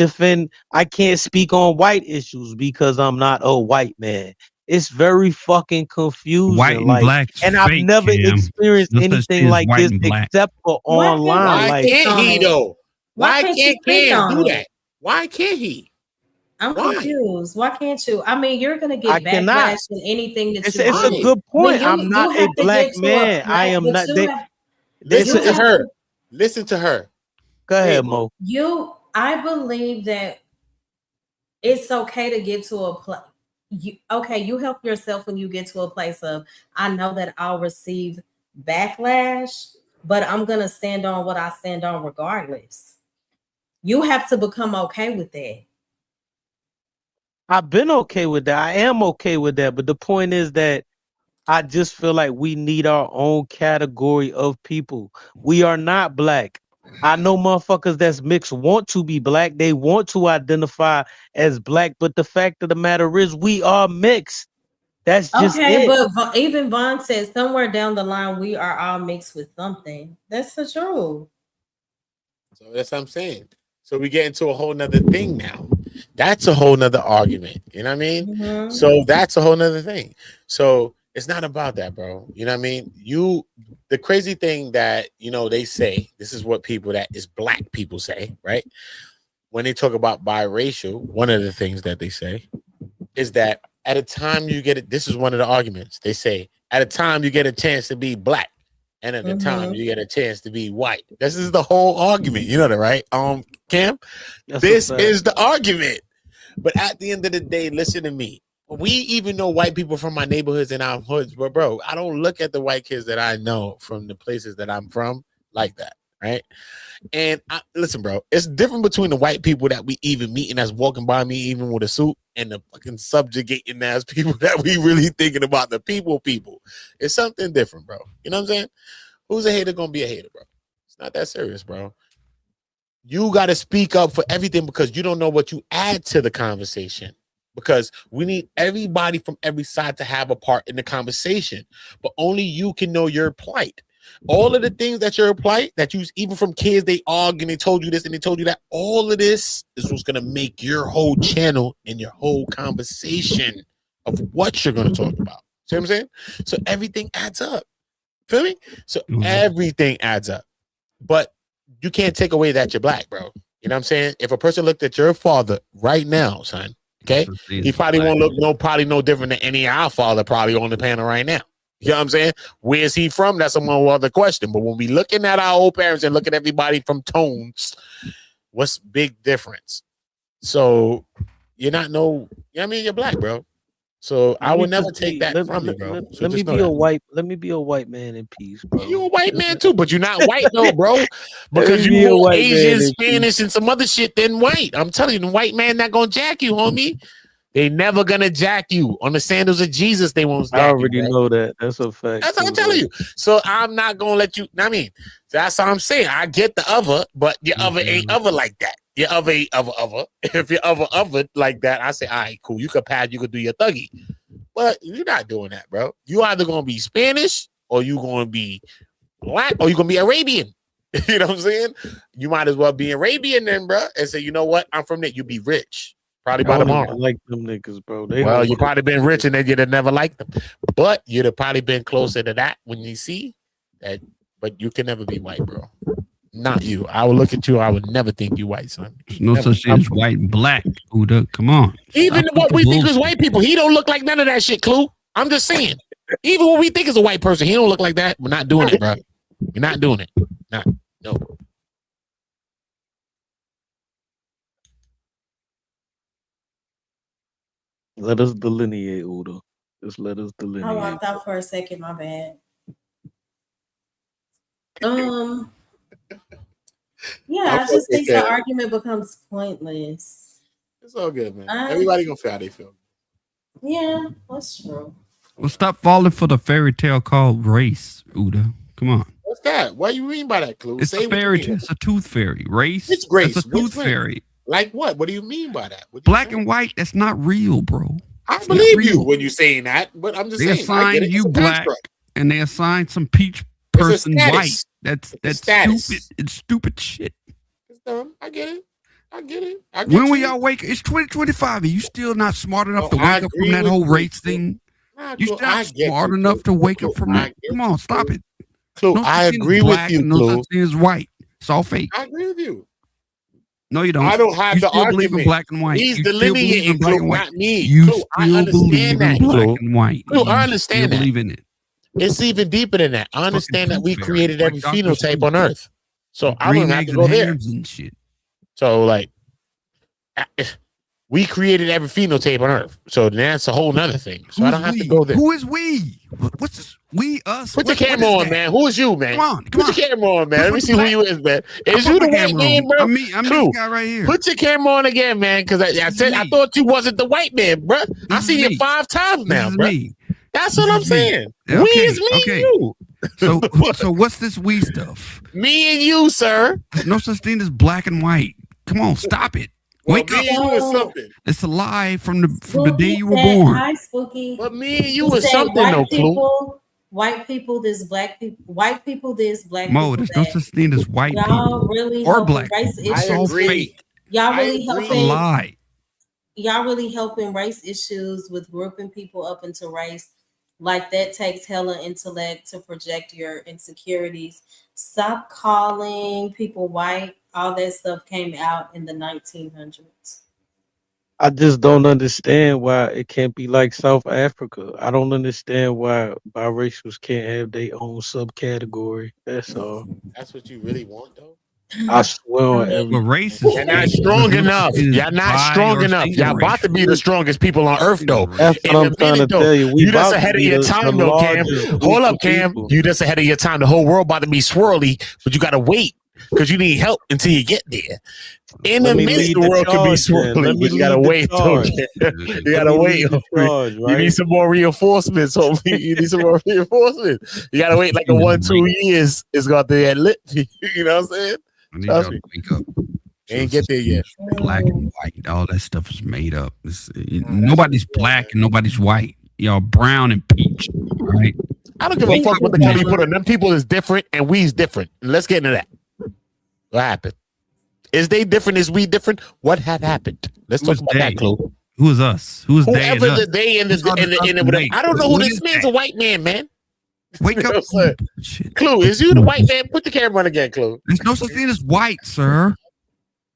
speak on white issues because I'm not a white man. It's very fucking confusing. White and Like, black's and I've fake, never Cam. experienced No such anything thing as like white this and black. except for Why can't online. you Why Like, speak can't on he it? though? Why Why can't you can't speak Cam on do it? that? Why can't he? I'm Why? confused. Why can't you? I mean, you're gonna I get cannot. backlash in anything that It's you it's a Why? do. good When point. I'm you not a have to black get to a man. I place, am but not. you have Listen you to have her. to Listen to her. Go Hey, ahead, Mo. Mo. I believe that it's okay to get to a place. You help yourself when you get to a place of, I know that I'll receive backlash, but I'm gonna stand on what I stand on regardless. You have to become okay with that. I've been okay with that. I am okay with that. But the point is that I just feel like we need our own category of people. We are not black. I know motherfuckers that's mixed want to be black. They want to identify as black. But the fact of the matter is we are mixed. That's just Okay, it. but even Vaughn says somewhere down the line we are all mixed with something. That's the truth. So that's what I'm saying. So we get into a whole nother thing now. That's a whole nother argument. You know what I mean? Mhm. So that's a whole nother thing. So it's not about that, bro. You know what I mean? The crazy thing that, they say, this is what people that is black people say, right? When they talk about biracial, one of the things that they say is that at a time you get it, this is one of the arguments. They say, at a time you get a chance to be black, and at the time you get a chance to be white. This is the whole argument. You know that, right? Cam? That's This a fact. is the argument. But at the end of the day, listen to me. We even know white people from my neighborhoods and our hoods, but bro, I don't look at the white kids that I know from the places that I'm from like that, right? And listen, bro, it's different between the white people that we even meet and that's walking by me even with a suit and the fucking subjugating ass people that we really thinking about the people. It's something different, bro. You know what I'm saying? Who's a hater gonna be a hater, bro? It's not that serious, bro. You got to speak up for everything because you don't know what you add to the conversation. Because we need everybody from every side to have a part in the conversation, but only you can know your plight. All of the things that your plight, that you even from kids, they argue and they told you this and they told you that. All of this is what's gonna make your whole channel and your whole conversation of what you're gonna talk about. See what I'm saying? So everything adds up. Feel me? So everything adds up, but you can't take away that you're black, bro. You know what I'm saying? If a person looked at your father right now, son, okay, he probably won't look no different than any of our father probably on the panel right now. You know what I'm saying? Where's he from? That's a whole other question. But when we looking at our old parents and looking at everybody from tones, what's big difference? So you're not you're black, bro. So I would never take that from you, bro. So let me be a white man in peace, bro. You a white man too, but you're not white though, bro. Because you more Asian, Spanish, and some other shit than white. I'm telling you, the white man not gonna jack you, homie. They never gonna jack you. On the sandals of Jesus, they won't jack you. I already know that. That's a fact. That's what I'm telling you. So I'm not gonna let you. I mean, that's what I'm saying. I get the other, but your other ain't other like that. Your other ain't other. If your other like that, I say, all right, cool. You could pass. You could do your thuggy. But you're not doing that, bro. You either gonna be Spanish or you gonna be black or you gonna be Arabian. You know what I'm saying? You might as well be Arabian then, bro, and say, you know what? I'm from that. You be rich. Probably by tomorrow. Like them niggas, bro. Well, you probably been rich and then you'd have never liked them. But you'd have probably been closer to that when you see that. But you can never be white, bro. Not you. I would look at you. I would never think you white, son. There's no such thing as white and black. Uda, come on. Even what we think is white people, he don't look like none of that shit, Clue. I'm just saying. Even what we think is a white person, he don't look like that. We're not doing it, bro. We're not doing it. No. Let us delineate, Uda. Just let us delineate. I walked out for a second, my bad. Yeah, I just think the argument becomes pointless. It's all good, man. Everybody gonna feel how they feel. Yeah, that's true. Well, stop falling for the fairy tale called race, Uda. Come on. What's that? What do you mean by that, Clue? It's Say a what you fairy mean. tale. It's a tooth fairy. Race. It's Grace. It's a Which tooth one? fairy. Like what? What do you mean by that? What you Black saying? and white. That's not real, bro. I It's not believe you real. when you're saying that, but I'm just They saying. I get assign it. you It's a black, construct. and they assign some peach It's a person status. white. That's status. stupid. It's stupid shit. It's dumb. I get it. I get it. I get When will you. y'all wake? It's 2025, and you still not smart enough No, to I wake up from agree that with whole you, race Clue. thing? Nah, You Clue, still I not get smart you, enough Clue. to wake Clue, up from I that. get Come you, on, stop Clue. it. Clue, No I such thing as agree with black you, and no Clue. such thing as white. It's all fake. I agree with you. No, you don't. I don't have You the still believe in argument. black and white. He's You still believe delineating, in black Clue, and white. not me. You Clue, I still understand believe in that, black Clue. and white. Clue, I You understand still that. believe in it. It's even deeper than that. I understand that tooth we fairy, created like every Dr. phenotype on Seuss. Earth. So I Green don't have eggs to go and there. hams and shit. So like we created every phenotype on Earth. So that's a whole nother thing. So I don't have to go there. Who is we? What's this? We, us? Put your What camera is on, that? man. Who is you, man? Come on, Put your camera on, man. Let me Put see the who you is, man. I Is put you the my white camera man, on. bro? I'm Clue. this guy right here. Put your camera on again, man, because I said I thought you wasn't the white man, bro. I This see is you me. 5 times This now, is bro. me. That's This what I'm is me. saying. Yeah, We okay, is me okay. and you. So what's this we stuff? Me and you, sir. There's no such thing as black and white. Come on, stop it. Well, Wake me up. and you is something. It's a lie from the Spooky day you were said, born. Hi, Spooky. But me and you He is said, something, white though, Clue. people, white people, this black people, white people, this black Mo, people. there's no that. such thing as white Y'all people really or helping black race people. I It's all issues. agree. fake. Y'all I really agree. It's a helping. lie. Y'all really helping race issues with grouping people up into race. Like that takes hella intellect to project your insecurities. Stop calling people white. All that stuff came out in the 1900s. I just don't understand why it can't be like South Africa. I don't understand why biracials can't have their own subcategory. That's all. That's what you really want, though? I swear on But everything. race is You're not fake. strong There's no enough. such thing as Y'all not bi strong or enough. Y'all about to be the strongest people on Earth, though. That's In what a I'm trying to minute, though. tell you. We You just about to ahead of be your the time, though, Cam. largest group Hold up, of Cam. people. You just ahead of your time. The whole world about to be swirly, but you got to wait because you need help until you get there. In Let a me minute, lead the the world can be charge then. Let swirly, me but you got to lead the wait. charge. You got to Let me wait. lead the charge, You need right? some more reinforcements, homie. You need some more reinforcements. You got to wait like a You 1-2 years. It's got to get lit. You know what I'm saying? I need Trust y'all me. to wake up. Ain't get there yet. Black and white, all that stuff is made up. Nobody's black and nobody's white. Y'all brown and peach, right? I don't give a fuck what the color you put on. Them people is different and we's different. Let's get into that. What happened? Is they different? Is we different? What had happened? Let's talk about that, Clue. Who is us? Who is they and Whoever us? the they and the whatever. I don't know who this man's a white man, man. Wake up. Clue, is you the white man? Put the camera on again, Clue. There's no such thing as white, sir.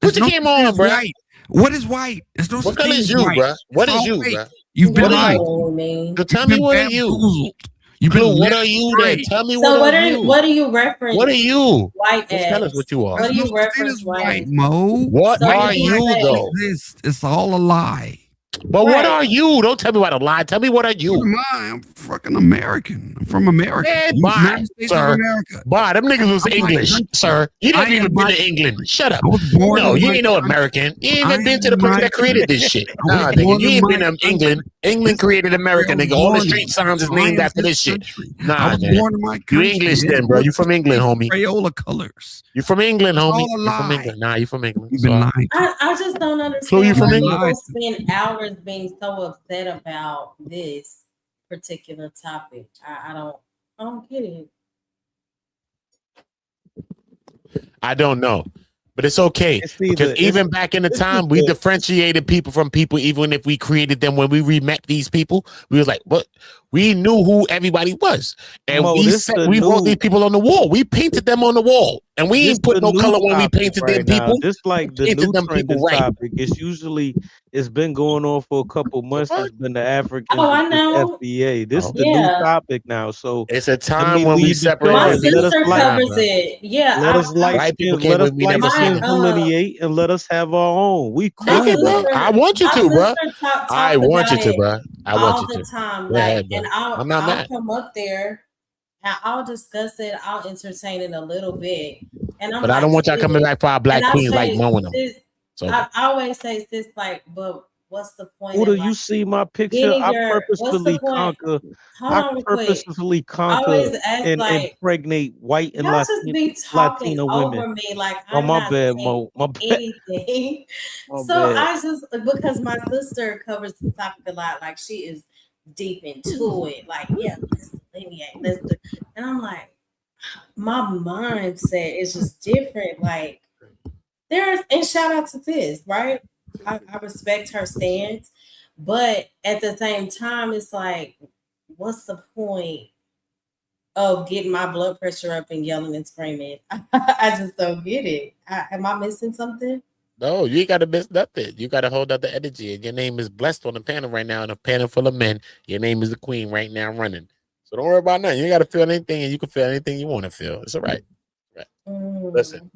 Put your camera on, bro. What is white? There's no What such color thing is as you, white. bro? What It's is all you, fake. bro? You've been What are lied. you? So tell me what are you? You've been Clue, what are you then? Tell me So what are you? what do you reference? What are you? White Just tell us what you are. What do you There's no such thing reference as white? white, Mo. What So are what do you you say? though? It's all a lie. But what Right. are you? Don't tell me what a lie. Tell me what are What you? am I? I'm fucking American. I'm from America. Man, The bye, United States of sir. America. Boy, them niggas was I'm like English, country. sir. You I never even am been my- to England. Shut up. I was born No, in you my ain't no country. American. You ain't I even been am to the place my that created this shit. I was Nah, nigga, born you in ain't my been to country. England. England created America, I was nigga. All the born street in. signs is I named am after this shit. country. Nah, I was man. born in my You country. English man. then, bro. You from England, homie. Crayola colors. You from England, It's homie. all a You from lie. England. Nah, you from England. You've So, been lied to. I just don't Flo, understand you from why England? people spend hours being so upset about this particular topic. I don't get it. I don't know. But it's okay. It's either- Because it's- even back in the it's time, we either- differentiated people from people, even if we created them. When we re-met these people, we was like, what? We knew who everybody was. And Mo, we this said the we wrote new- these people on the wall. We painted them on the wall. And we This ain't put the no new color when we topic painted right them now. people. This like the Painted new them people trending right. topic. It's usually it's been going on for a couple months. fuck? It's been the Africans Oh, I against know. FBA. This Oh. is the Yeah. new topic now. So It's a let time me when we lead the separate. My charge. Let us sister like covers bro. it. Yeah. let us light White people skins, came let us when we light never seen skins them. delineate and let us have our own. We My Okay, cool, bro. sister- I want you my to, bro. sister talks I want you about to, it bro. I all want you the to. time. Go Like, ahead, bro. and I'm not I'll mad. come up there and I'll discuss it. I'll entertain it a little bit. And I'm But I don't want y'all coming back for our black and I queens say, like mowing them. sis, So I always say this, like, but what's the point? Uda, you see my picture? I purposefully conquer. I purposefully conquer and impregnate white and Y'all just be talking Latina over women. me like Oh, I'm my not bad, saying Mo. My bad. anything. My So bad. I just, because my sister covers the topic a lot, like she is deep into it. Like, yeah, let's delineate. And I'm like, my mindset is just different. Like, and shout out to this, right? I respect her stance, but at the same time, it's like, what's the point of getting my blood pressure up and yelling and screaming? I just don't get it. Am I missing something? No, you ain't got to miss nothing. You got to hold out the energy. And your name is blessed on the panel right now, in a panel full of men. Your name is the queen right now running. So don't worry about nothing. You ain't got to feel anything, and you can feel anything you want to feel. It's all right. Listen.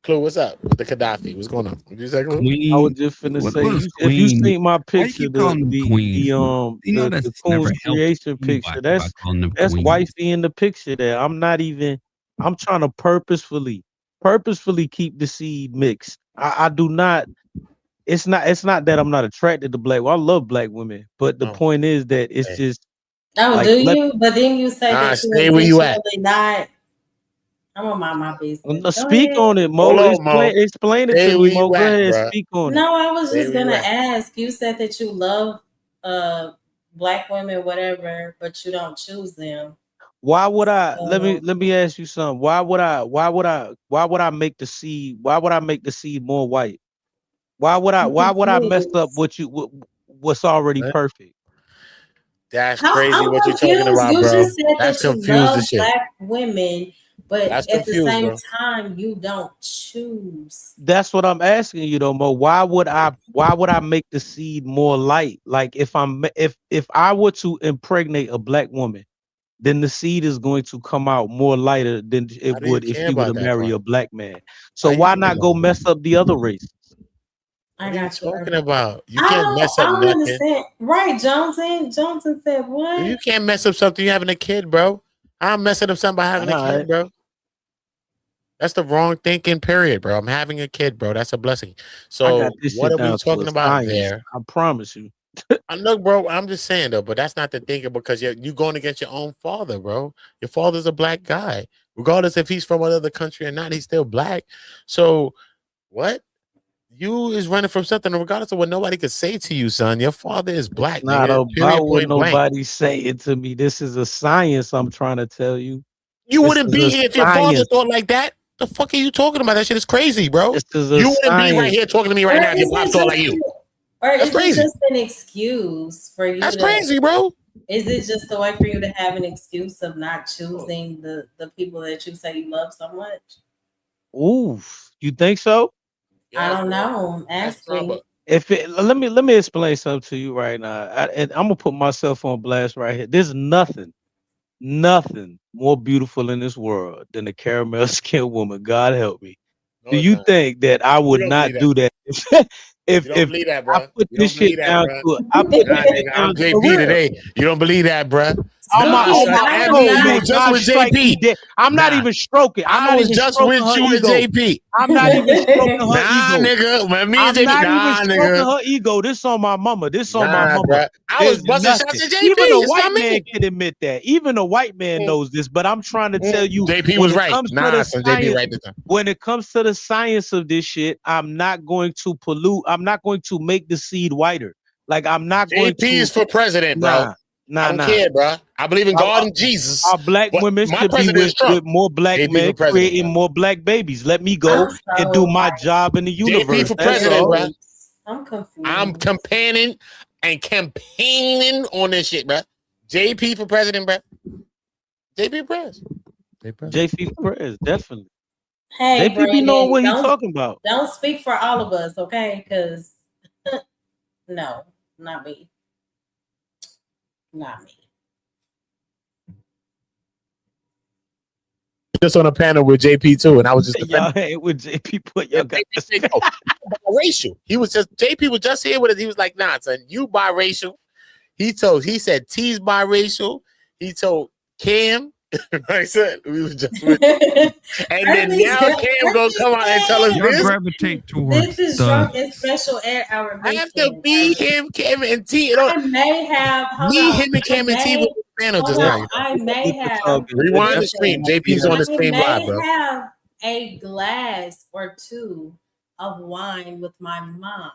Clue, what's up with the Gaddafi? What's going on? What you say, Clue? Queen. I was just finna say, if you see my picture, the Coons creation picture, that's wifey in the picture there. I'm trying to purposefully keep the seed mixed. I do not. It's not that I'm not attracted to black. Well, I love black women, but the point is that it's just. Oh, like, do you? But then you say that you stay where you at. Not. I'm gonna mind my business. Speak on it, Mo. Explain it to me, Mo. Go ahead, speak on it. No, I was just gonna ask. You said that you love black women, whatever, but you don't choose them. Why would I? Let me ask you something. Why would I make the seed? Why would I make the seed more white? Why would I mess up what's already perfect? That's crazy what you're talking about, you bro. Just said That's that confused you love as shit. Black women, but that's at the same bro. time, you don't choose. That's what I'm asking you, though, Mo. Why would I make the seed more light? Like if I were to impregnate a black woman, then the seed is going to come out more lighter than it would if you were to marry a black man. So why not go mess up the other races? I got you talking about. You can't mess up I don't nothing. understand. Right, Johnson said what? You can't mess up something you having a kid, bro. I'm messing up something by having a kid, bro. That's the wrong thinking, period, bro. I'm having a kid, bro. That's a blessing. So what are we talking about there? I promise you. Look, bro, I'm just saying, though, but that's not the thinking because you're going against your own father, bro. Your father's a black guy. Regardless if he's from another country or not, he's still black. So what? You is running from something, regardless of what nobody could say to you, son. Your father is black. It's not about what nobody saying to me. This is a science I'm trying to tell you. You wouldn't be here if your father thought like that. The fuck are you talking about? That shit is crazy, bro. You wouldn't be right here talking to me right now if your pop thought like you. Or that's crazy. It just an excuse for you? That's crazy, bro. Is it just a way for you to have an excuse of not choosing the people that you say you love so much? Ooh, you think so? I don't know. I'm asking. Let me explain something to you right now, and I'm gonna put myself on blast right here. There's nothing more beautiful in this world than a caramel skinned woman. God help me. No, do you think that I would not do that? If I put this shit down to it, I put I'm JP today. You don't believe that, bro? I'm not even stroking. I was just with you and JP. I'm not even stroking her ego. Nigga. Me and JP, stroking her ego. This on my mama. This on my mama. Bro. I was busting shots at JP. Even a white man can admit that. Even a white man knows this. But I'm trying to tell you, JP was right. JP right this time. When it comes to the science of this shit, I'm not going to pollute. I'm not going to make the seed whiter. Like I'm not going to. JP is for president, bro. I don't care, bro. I believe in God and Jesus. Our black women should be with more black men, creating more black babies. Let me go and do my job in the universe. JP for president, bro. I'm confused. I'm campaigning on this shit, bro. JP for president, bro. JP Press. JP Press, definitely. Hey, JP be knowing what he's talking about. Don't speak for all of us, okay? Because no, not me. Not me. Just on a panel with JP too, and I was just y'all ain't with JP. Put your biracial. JP was just here with it. He was like, "Nah, son, you biracial." He said T's biracial. He told Cam I said we was just with, and then now Cam gonna come out and tell us Y'all this. gravitate towards This is drunk and special air hour. I have to be him, Cam, and T. I may have Him, and Cam, and T with the panel just now. I may have Rewind the stream. JP's on the stream live, bro. I may have a glass or two of wine with my mom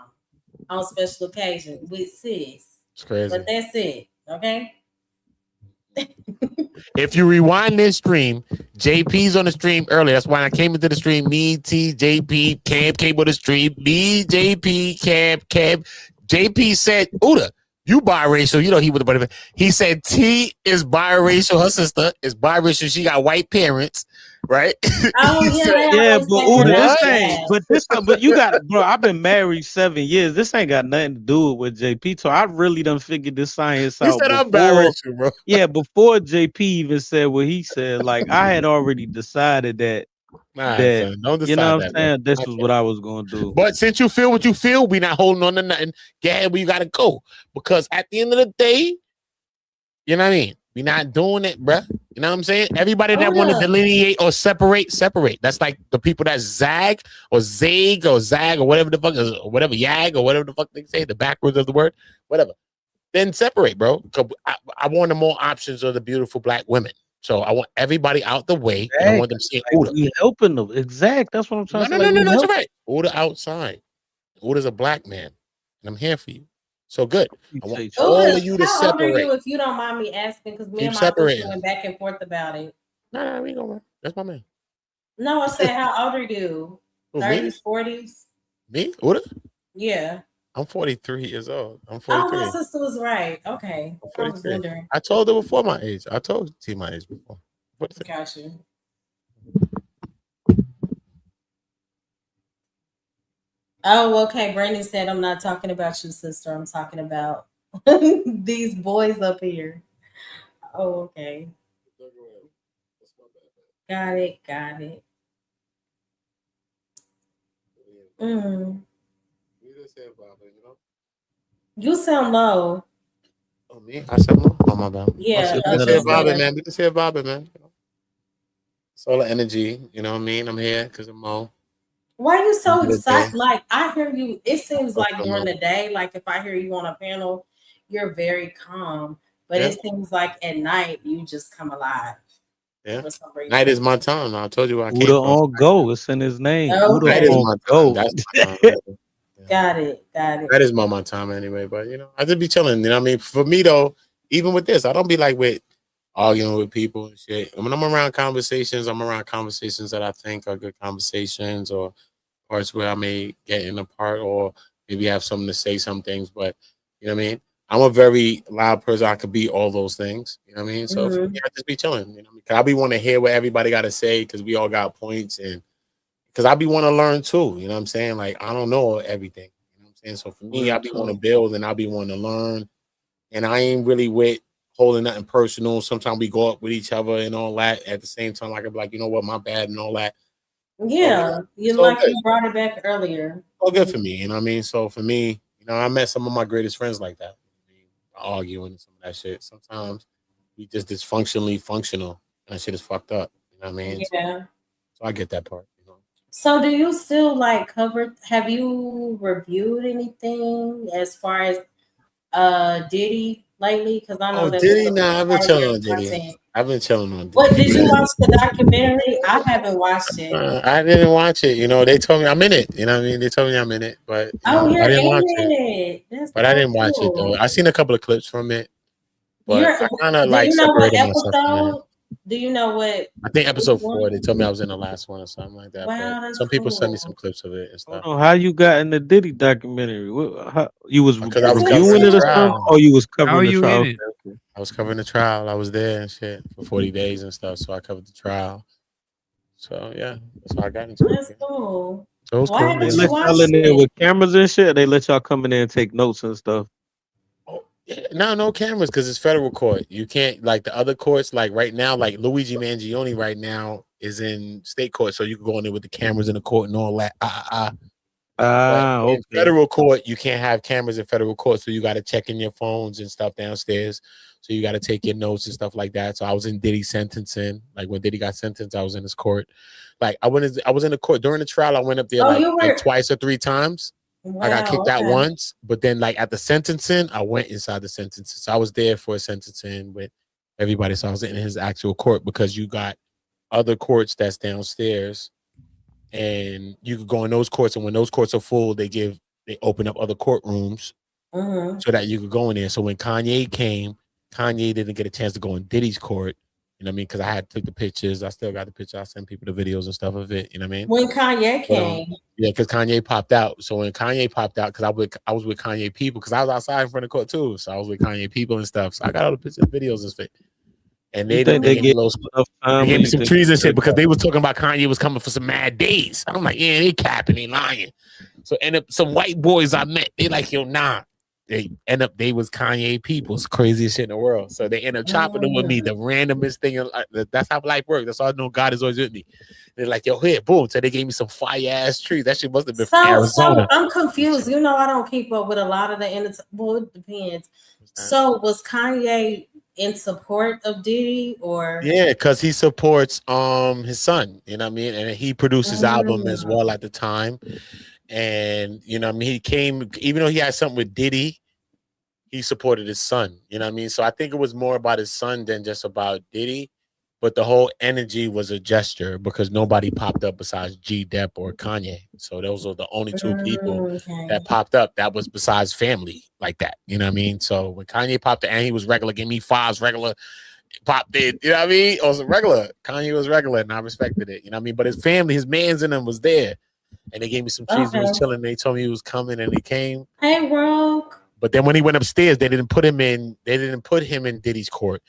on special occasion with sis. It's crazy. But that's it. Okay. If you rewind this stream, JP's on the stream earlier. That's why I came into the stream. Me, T, JP, Cam came on the stream. Me, JP, Cam. JP said, Uda, you biracial. You know he was the buddy. He said T is biracial. Her sister is biracial. She got white parents, right? Oh yeah, but Uda, this ain't. But you got, bro. I've been married 7 years. This ain't got nothing to do with JP. So I really done figured this science out. He said I'm biracial, bro. Yeah, before JP even said what he said, like I had already decided that. Nah, that son, don't decide you know what I'm that, saying? bro. This is what I was gonna do. But since you feel what you feel, we not holding on to nothing. Get ahead where you gotta go. Because at the end of the day, you know what I mean? We not doing it, bruh. You know what I'm saying? Everybody that want to delineate or separate. That's like the people that zag or zag or zag or whatever the fuck is, or whatever yag or whatever the fuck they say, the backwards of the word, whatever. Then separate, bro. I want the more options of the beautiful black women. So I want everybody out the way. And I want them to see Uda. We helping them. Exact. That's what I'm trying to say. No, that's right. Uda outside. Uda's a black man. And I'm here for you. So good. I want all of you to separate. How old are you, if you don't mind me asking? Because me and my sister went back and forth about it. No, we gonna work. That's my man. No, I said, how old are you? 30s, 40s? Me? Uda? Yeah. I'm 43 years old. I'm 43. Oh, my sister was right. Okay. I was wondering. I told her before my age. I told T my age before. Got you. Oh, okay. Brandon said, I'm not talking about you, sister. I'm talking about these boys up here. Oh, okay. Got it. You sound low. Oh, me? I sound low? Oh, my bad. Yeah. We can say Bobby, man. We can say Bobby, man. Solar energy, you know what I mean? I'm here because of Mo. Why are you so excited? Like, I hear you. It seems like during the day, like if I hear you on a panel, you're very calm. But it seems like at night, you just come alive. Yeah. Night is my time. I told you where I came Uda from. on go. It's in his name. Oh, Uda night is on my go. time. That's my time. Got it. That is my time anyway. But, you know, I just be chilling. You know what I mean? For me, though, even with this, I don't be like with arguing with people and shit. When I'm around conversations that I think are good conversations, or parts where I may get in a part or maybe have something to say some things. But, you know what I mean? I'm a very loud person. I could be all those things. You know what I mean? So for me, I just be chilling. You know what I mean? Cause I be want to hear what everybody got to say because we all got points, and because I be want to learn too. You know what I'm saying? Like, I don't know everything. You know what I'm saying? So for me, I be want to build and I be wanting to learn. And I ain't really with holding nothing personal. Sometimes we go up with each other and all that. At the same time, I can be like, you know what, my bad and all that. Yeah, you brought it back earlier. All good for me, you know what I mean? So for me, you know, I met some of my greatest friends like that. Arguing and some of that shit. Sometimes we just dysfunctionally functional. And that shit is fucked up. You know what I mean? Yeah. So I get that part, you know. So do you still have you reviewed anything as far as Diddy lately? Because I know Diddy, I've been chilling on Diddy. I've been chilling on Diddy. What, did you watch the documentary? I haven't watched it. I didn't watch it. You know, they told me I'm in it. You know what I mean? They told me I'm in it, but I didn't watch it. But I didn't watch it though. I seen a couple of clips from it. But I kind of like separated myself. Do you know what? I think episode 4. They told me I was in the last one or something like that. Wow, but some people sent me some clips of it and stuff. Hold on, how you got in the Diddy documentary? You was because I was reviewing it or something, or you was covering the trial? I was covering the trial. I was there and shit for 40 days and stuff. So I covered the trial. So yeah, that's how I got into it. That's cool. So it was cool. They let y'all in there with cameras and shit. They let y'all come in there and take notes and stuff. No cameras because it's federal court. You can't, like the other courts, like right now, like Luigi Mangione right now is in state court, so you can go in there with the cameras in the court and all that. Okay. In federal court, you can't have cameras in federal court, so you got to check in your phones and stuff downstairs. So you got to take your notes and stuff like that. So I was in Diddy's sentencing. Like when Diddy got sentenced, I was in his court. Like I was in the court during the trial. I went up there like twice or 3 times. Wow, I got kicked out once, but then like at the sentencing, I went inside the sentencing. So I was there for a sentencing with everybody. So I was in his actual court because you got other courts that's downstairs, and you could go in those courts. And when those courts are full, they open up other courtrooms so that you could go in there. So when Kanye came, Kanye didn't get a chance to go in Diddy's court. You know what I mean? Because I had to take the pictures. I still got the picture. I sent people the videos and stuff of it. You know what I mean? When Kanye came. Yeah, because Kanye popped out. So when Kanye popped out, because I was with Kanye people, because I was outside in front of the court too. So I was with Kanye people and stuff. So I got all the pictures and videos and shit. And they gave me some trees and shit because they was talking about Kanye was coming for some mad days. I'm like, yeah, they capping, they lying. So end up some white boys I met, they like, yo, nah. They was Kanye people's craziest shit in the world. So they end up chopping them with me, the randomest thing. That's how life works. That's all I know. God is always with me. They're like, yo, here, boom. So they gave me some fire ass trees. That shit must have been from Arizona. So I'm confused. You know, I don't keep up with a lot of the well, it depends. So was Kanye in support of Diddy or? Yeah, because he supports his son, you know what I mean? And he produced his album as well at the time. And you know what I mean, he came, even though he had something with Diddy, he supported his son, you know what I mean? So I think it was more about his son than just about Diddy, but the whole energy was a gesture because nobody popped up besides G-Dep or Kanye. So those are the only 2 people that popped up that was besides family like that, you know what I mean? So when Kanye popped up and he was regular, give me 5s regular, popped in, you know what I mean? It was regular. Kanye was regular and I respected it, you know what I mean? But his family, his mans in them was there. And they gave me some trees. He was chilling. They told me he was coming, and he came. Hey, Rogue. But then when he went upstairs, they didn't put him in. They didn't put him in Diddy's court.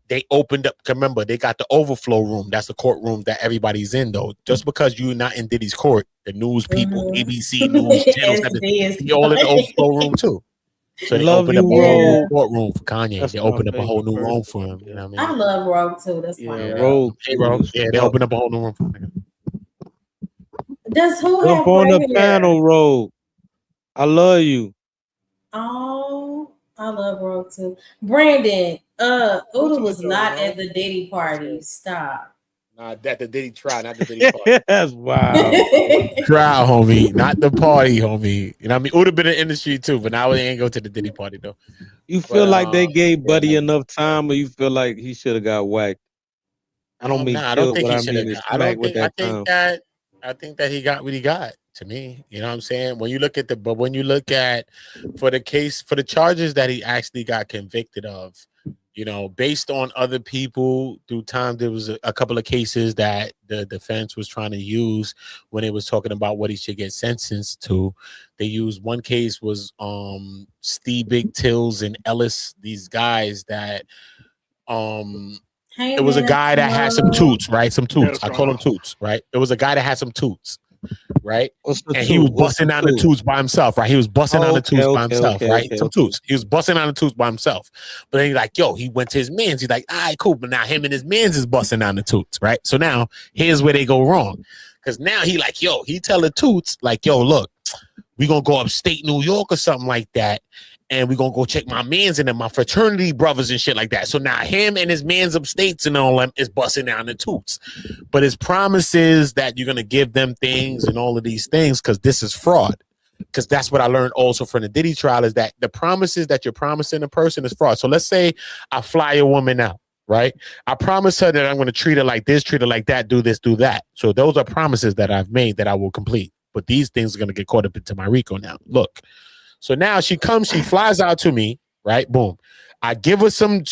They opened up. Remember, they got the overflow room. That's the courtroom that everybody's in, though. Just because you're not in Diddy's court, the news people, ABC News channels, they all in the overflow room too. So they opened up a whole new courtroom for Kanye. They opened up a whole new room for him. You know what I mean? I love Rogue too. That's my Rogue. Hey, Rogue. Yeah, they opened up a whole new room for him. Does who Jump on the panel, Rogue. I love you. Oh, I love Rogue too. Brandon, Uda was not at the Diddy party. Stop. Nah, that the Diddy trial, not the Diddy party. That's wild. Trial, homie, not the party, homie. You know what I mean? It would have been an industry too, but now they ain't go to the Diddy party though. You feel like they gave Buddy enough time, or you feel like he should have got whacked? I don't mean. I don't think he should have. I think that he got what he got. To me, you know what I'm saying? When you look at for the case, for the charges that he actually got convicted of, you know, based on other people through time, there was a couple of cases that the defense was trying to use when it was talking about what he should get sentenced to. They used one case was Steve Big Tills and Ellis, these guys that it was a guy that had some toots, right? Some toots. I call them toots, right? It was a guy that had some toots, right? And he was busting down the toots by himself, right? He was busting down the toots by himself, right? Some toots. He was busting down the toots by himself. But then he's like, yo, he went to his mans. He's like, all right, cool. But now him and his mans is busting down the toots, right? So now here's where they go wrong. Because now he like, yo, he tell the toots, like, yo, look, we going to go upstate New York or something like that. And we're going to go check my mans and my fraternity brothers and shit like that. So now him and his mans upstates and all them is busting down the toots. But his promises that you're going to give them things and all of these things, because this is fraud. Because that's what I learned also from the Diddy trial is that the promises that you're promising a person is fraud. So let's say I fly a woman out, right? I promise her that I'm going to treat her like this, treat her like that, do this, do that. So those are promises that I've made that I will complete. But these things are going to get caught up into my RICO now. Look. So now she comes, she flies out to me, right? Boom. I give her some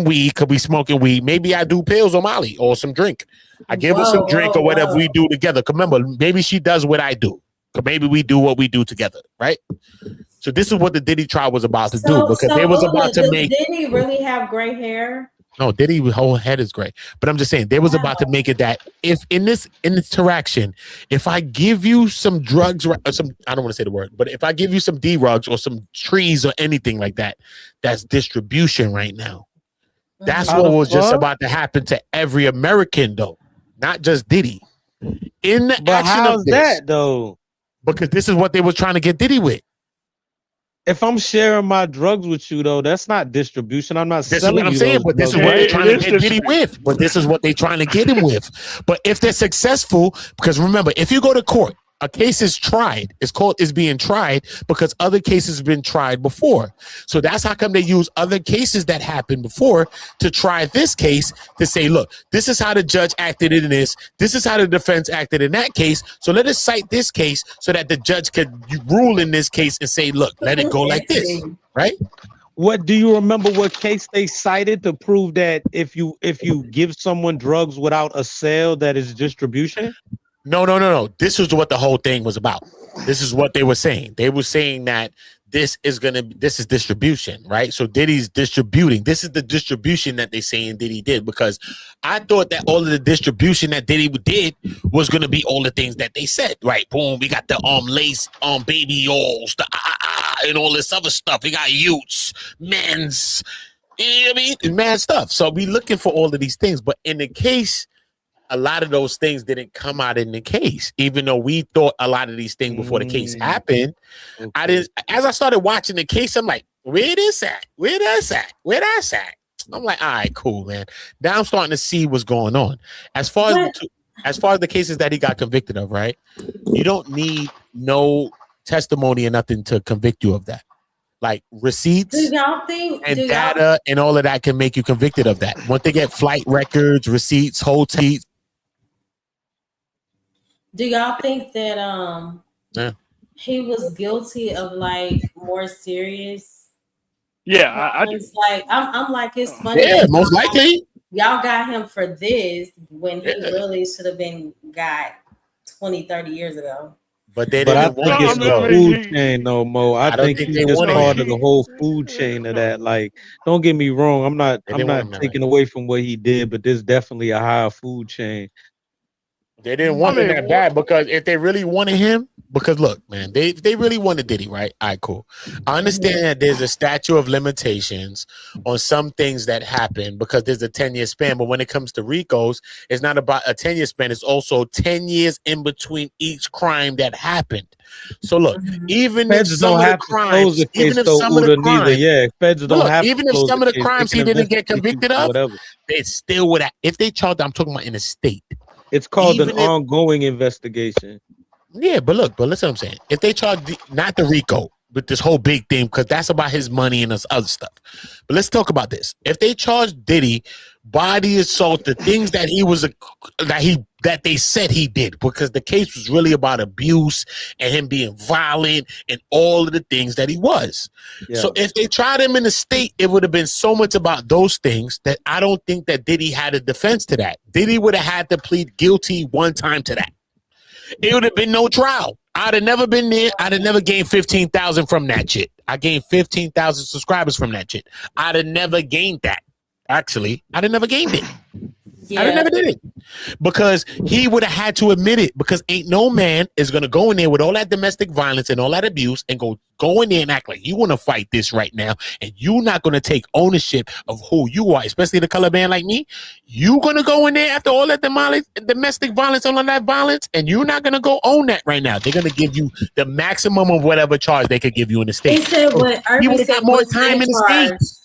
weed, could be smoking weed. Maybe I do pills or Molly or some drink. I give her some drink or whatever we do together. Remember, maybe she does what I do. Maybe we do what we do together, right? So this is what the Diddy trial was about to do because they was about to make. Did he really have gray hair? No, Diddy's whole head is gray. But I'm just saying they was about to make it that if in this interaction, if I give you some drugs or some, I don't want to say the word, but if I give you some D-rugs or some trees or anything like that, that's distribution right now. That's what was just about to happen to every American though, not just Diddy. In the action of this, that though? Because this is what they was trying to get Diddy with. If I'm sharing my drugs with you, though, that's not distribution. I'm not This is selling what I'm you saying, those but this is drugs. what they're It trying to is get Diddy with. But this is what they're trying to get him with. But if they're successful, because remember, if you go to court, a case is tried. It's being tried because other cases have been tried before. So that's how come they use other cases that happened before to try this case to say, look, this is how the judge acted in this. This is how the defense acted in that case. So let us cite this case so that the judge could rule in this case and say, look, let it go like this, right? What do you remember? What case they cited to prove that if you give someone drugs without a sale, that is distribution? No. This is what the whole thing was about. This is what they were saying. They were saying that this is distribution, right? So Diddy's distributing. This is the distribution that they're saying Diddy did, because I thought that all of the distribution that Diddy did was gonna be all the things that they said, right? Boom, we got the lace baby oils, the and all this other stuff. We got youths, men's, you know what I mean, man stuff. So we looking for all of these things, but in the case, a lot of those things didn't come out in the case, even though we thought a lot of these things before the case happened. Okay. I didn't. As I started watching the case, I'm like, where this at? Where that's at? Where that's at? I'm like, all right, cool, man. Now I'm starting to see what's going on. As far as the cases that he got convicted of, right? You don't need no testimony or nothing to convict you of that. Like receipts Do y'all think and data and all of that can make you convicted of that. Once they get flight records, receipts, hotel. Do y'all think that Yeah. he was guilty of like more serious? Yeah, I do. It's like I'm like, it's funny. Yeah, most likely. Y'all got him for this when he Yeah. really should have been got 20, 30 years ago. But they But I didn't think want it's him the though. food chain, no Mo. I don't think think he's they just wanted part him. of the whole food chain of that. Like, don't get me wrong. I'm not They didn't want him that taking away from what he did, but there's definitely a higher food chain. They didn't want him mean, that bad, because if they really wanted him, because look, man, they really wanted Diddy, right? All right, cool. I understand that there's a statute of limitations on some things that happen because there's a 10-year span. But when it comes to RICO's, it's not about a 10-year span. It's also 10 years in between each crime that happened. So look, even if Feds some don't of the have to close crimes, the case even if though, some of Uda, the neither. crimes, Yeah, feds don't look, have to even if close some the of the case. crimes They he can didn't get investigate you convicted for of, whatever. they still would have, if they charged, I'm talking about in a state. It's called an Even if, ongoing investigation. yeah, but look, but listen what I'm saying. If they charge not the RICO, but this whole big thing, because that's about his money and this other stuff. But let's talk about this. If they charge Diddy body assault, the things that he was that they said he did, because the case was really about abuse and him being violent and all of the things that he was. Yeah. So if they tried him in the state, it would have been so much about those things that I don't think that Diddy had a defense to that. Diddy would have had to plead guilty one time to that. It would have been no trial. I'd have never been there. I'd have never gained 15,000 from that shit. I gained 15,000 subscribers from that shit. I'd have never gained that. Actually, I'd have never gained it. I'd have never did it. Because he would have had to admit it, because ain't no man is going to go in there with all that domestic violence and all that abuse and go in there and act like you want to fight this right now, and you're not going to take ownership of who you are, especially the color man like me. You going to go in there after all that domestic violence, all of that violence, and you're not going to go own that right now. They're going to give you the maximum of whatever charge they could give you in the state. He said what He would Irving have got said more was time in the charge. state.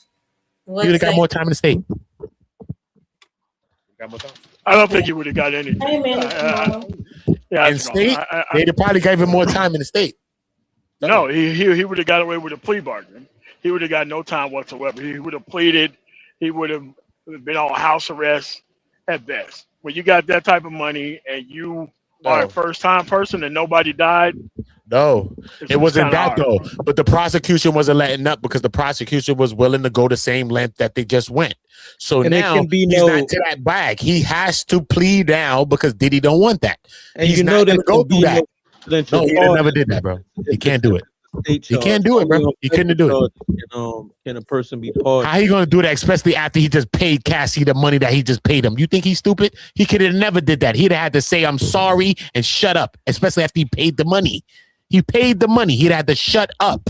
He would have got more time in the state. I don't think he would have got anything. Hey, man, Yeah, In state, they'd have probably gave him more time in the state. No, he would have got away with a plea bargain. He would have got no time whatsoever. He would have pleaded. He would have been on house arrest at best. When you got that type of money and you are a first-time person and nobody died. No, it wasn't that hard. though. But the prosecution wasn't letting up, because the prosecution was willing to go the same length that they just went. So And now it can be he's not to that bag. He has to plead now because Diddy don't want that. And He's you not know going there to go can through be that. presidential No, he pardon. never did that, bro. He can't do it. State He charge. can't do it, bro. Only He on couldn't do it. federal charge can a person be pardoned? How he gonna do that, especially after he just paid Cassie the money that he just paid him? You think he's stupid? He could have never did that. He'd have had to say, I'm sorry, and shut up, especially after he paid the money. He paid the money. He'd had to shut up.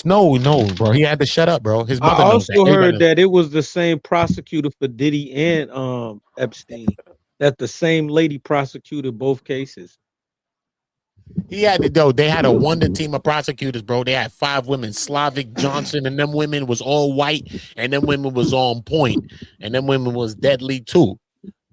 No, bro. He had to shut up, bro. His I mother knows that. also Everybody heard knows. that it was the same prosecutor for Diddy and Epstein. That the same lady prosecuted both cases. He had to go. They had a wonder team of prosecutors, bro. They had 5 women. Slavic Johnson and them women was all white, and them women was on point, and them women was deadly too.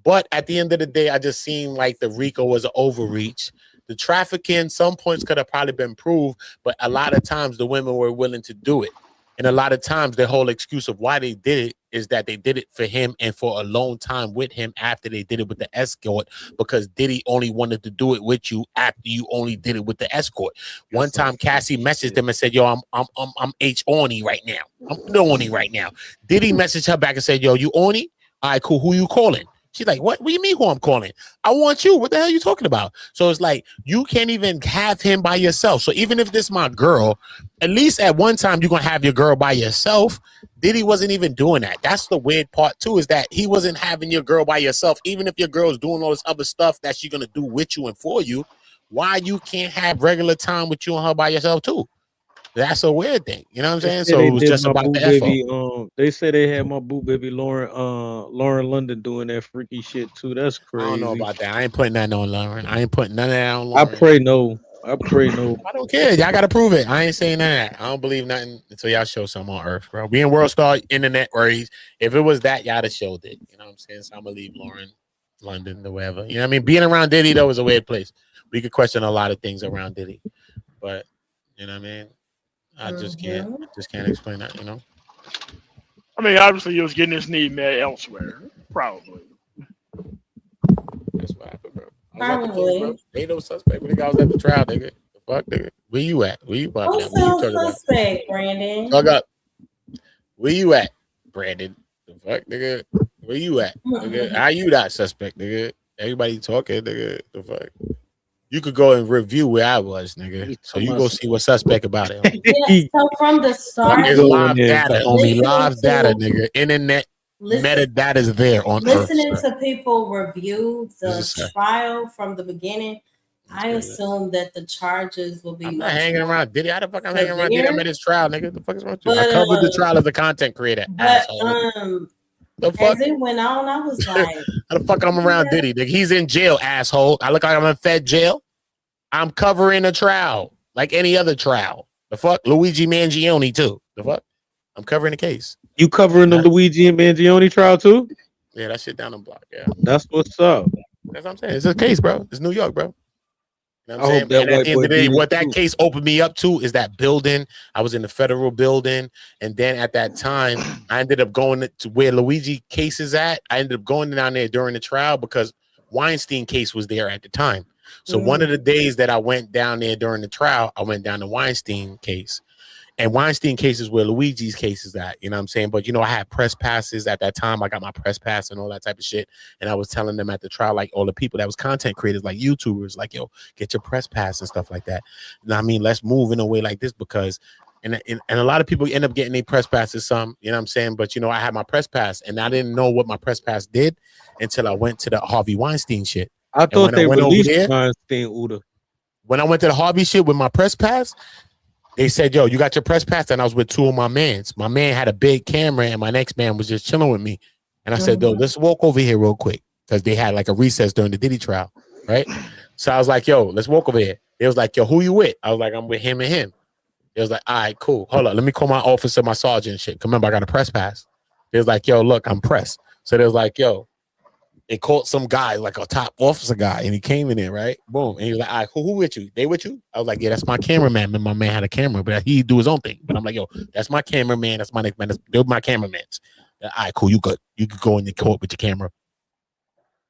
But at the end of the day, I just seen like the RICO was an overreach. The trafficking, some points could have probably been proved, but a lot of times the women were willing to do it. And a lot of times the whole excuse of why they did it is that they did it for him and for a long time with him after they did it with the escort, because Diddy only wanted to do it with you after you only did it with the escort. One time Cassie messaged him and said, yo, I'm H orny right now. I'm horny right now. Diddy messaged her back and said, yo, you horny? All right, cool. Who you calling? She's like, what do you mean who I'm calling? I want you. What the hell are you talking about? So it's like, you can't even have him by yourself. So even if this is my girl, at least at one time you're going to have your girl by yourself. Diddy wasn't even doing that. That's the weird part too, is that he wasn't having your girl by yourself. Even if your girl's doing all this other stuff that she's going to do with you and for you, why you can't have regular time with you and her by yourself too? That's a weird thing. You know what I'm saying? So it was just about the baby. They said they had my boo baby Lauren London doing that freaky shit too. That's crazy. I don't know about that. I ain't putting that on Lauren. I ain't putting none of that on Lauren. I pray no. I don't care. Y'all gotta prove it. I ain't saying that. I don't believe nothing until y'all show something on Earth, bro. We in World Star Internet, or if it was that, y'all have showed it. You know what I'm saying? So I'm gonna leave Lauren London or whatever. You know what I mean? Being around Diddy though is a weird place. We could question a lot of things around Diddy, but you know what I mean? I just can't explain that, you know. I mean, obviously, he was getting his need met elsewhere, probably. That's what happened, bro. Probably. Ain't no suspect when the guy was at the trial, nigga. The fuck, nigga. Where you at? Where you about? Who's the suspect, Brandon? Talk up. Where you at, Brandon? The fuck, nigga. Where you at, nigga? How you that suspect, nigga? Everybody talking, nigga. The fuck. You could go and review where I was, nigga. So you go see what suspect about it. Yeah, so from the start, it's live data, homie. Live data, nigga. Internet metadata is there on listening Earth, to people review the trial from the beginning. I assume that the charges will be. I'm not hanging around Diddy. How the fuck I'm hanging around Diddy? I'm at his trial, nigga. The fuck is wrong with you? I covered the trial as a content creator. But the fuck? As it went on, I was like, how the fuck I'm around Diddy? Nigga, he's in jail, asshole. I look like I'm in Fed jail. I'm covering a trial like any other trial. The fuck? Luigi Mangione too. The fuck? I'm covering the case. You covering the Luigi and Mangione trial too? Yeah, that shit down the block. Yeah. That's what's up. That's what I'm saying. It's a case, bro. It's New York, bro. You know what I'm saying? And at the end of the day, what that case opened me up to is that building. I was in the federal building. And then at that time, I ended up going to where Luigi case is at. I ended up going down there during the trial because Weinstein case was there at the time. So one of the days that I went down there during the trial, I went down to Weinstein case. And Weinstein case is where Luigi's case is at, you know what I'm saying? But, you know, I had press passes at that time. I got my press pass and all that type of shit. And I was telling them at the trial, like all the people that was content creators, like YouTubers, like, yo, get your press pass and stuff like that. And I mean, let's move in a way like this because, and a lot of people end up getting their press passes some, you know what I'm saying? But, you know, I had my press pass and I didn't know what my press pass did until I went to the Harvey Weinstein shit. I thought they released Weinstein, Uda. When I went to the Harvey shit with my press pass, they said, yo, you got your press pass? And I was with two of my mans. My man had a big camera and my next man was just chilling with me. And I said, yo, let's walk over here real quick. Because they had like a recess during the Diddy trial, right? So I was like, yo, let's walk over here. They was like, yo, who you with? I was like, I'm with him and him. It was like, all right, cool. Hold up. Let me call my officer, my sergeant and shit. Remember, I got a press pass. They was like, yo, look, I'm pressed. So they was like, yo, they called some guy, like a top officer guy, and he came in there, right? Boom. And he was like, all right, who with you? They with you? I was like, yeah, that's my cameraman. And my man had a camera, but he do his own thing. But I'm like, yo, that's my cameraman. That's my next man. They're my cameramans. All right, cool. You could go in the court with your camera.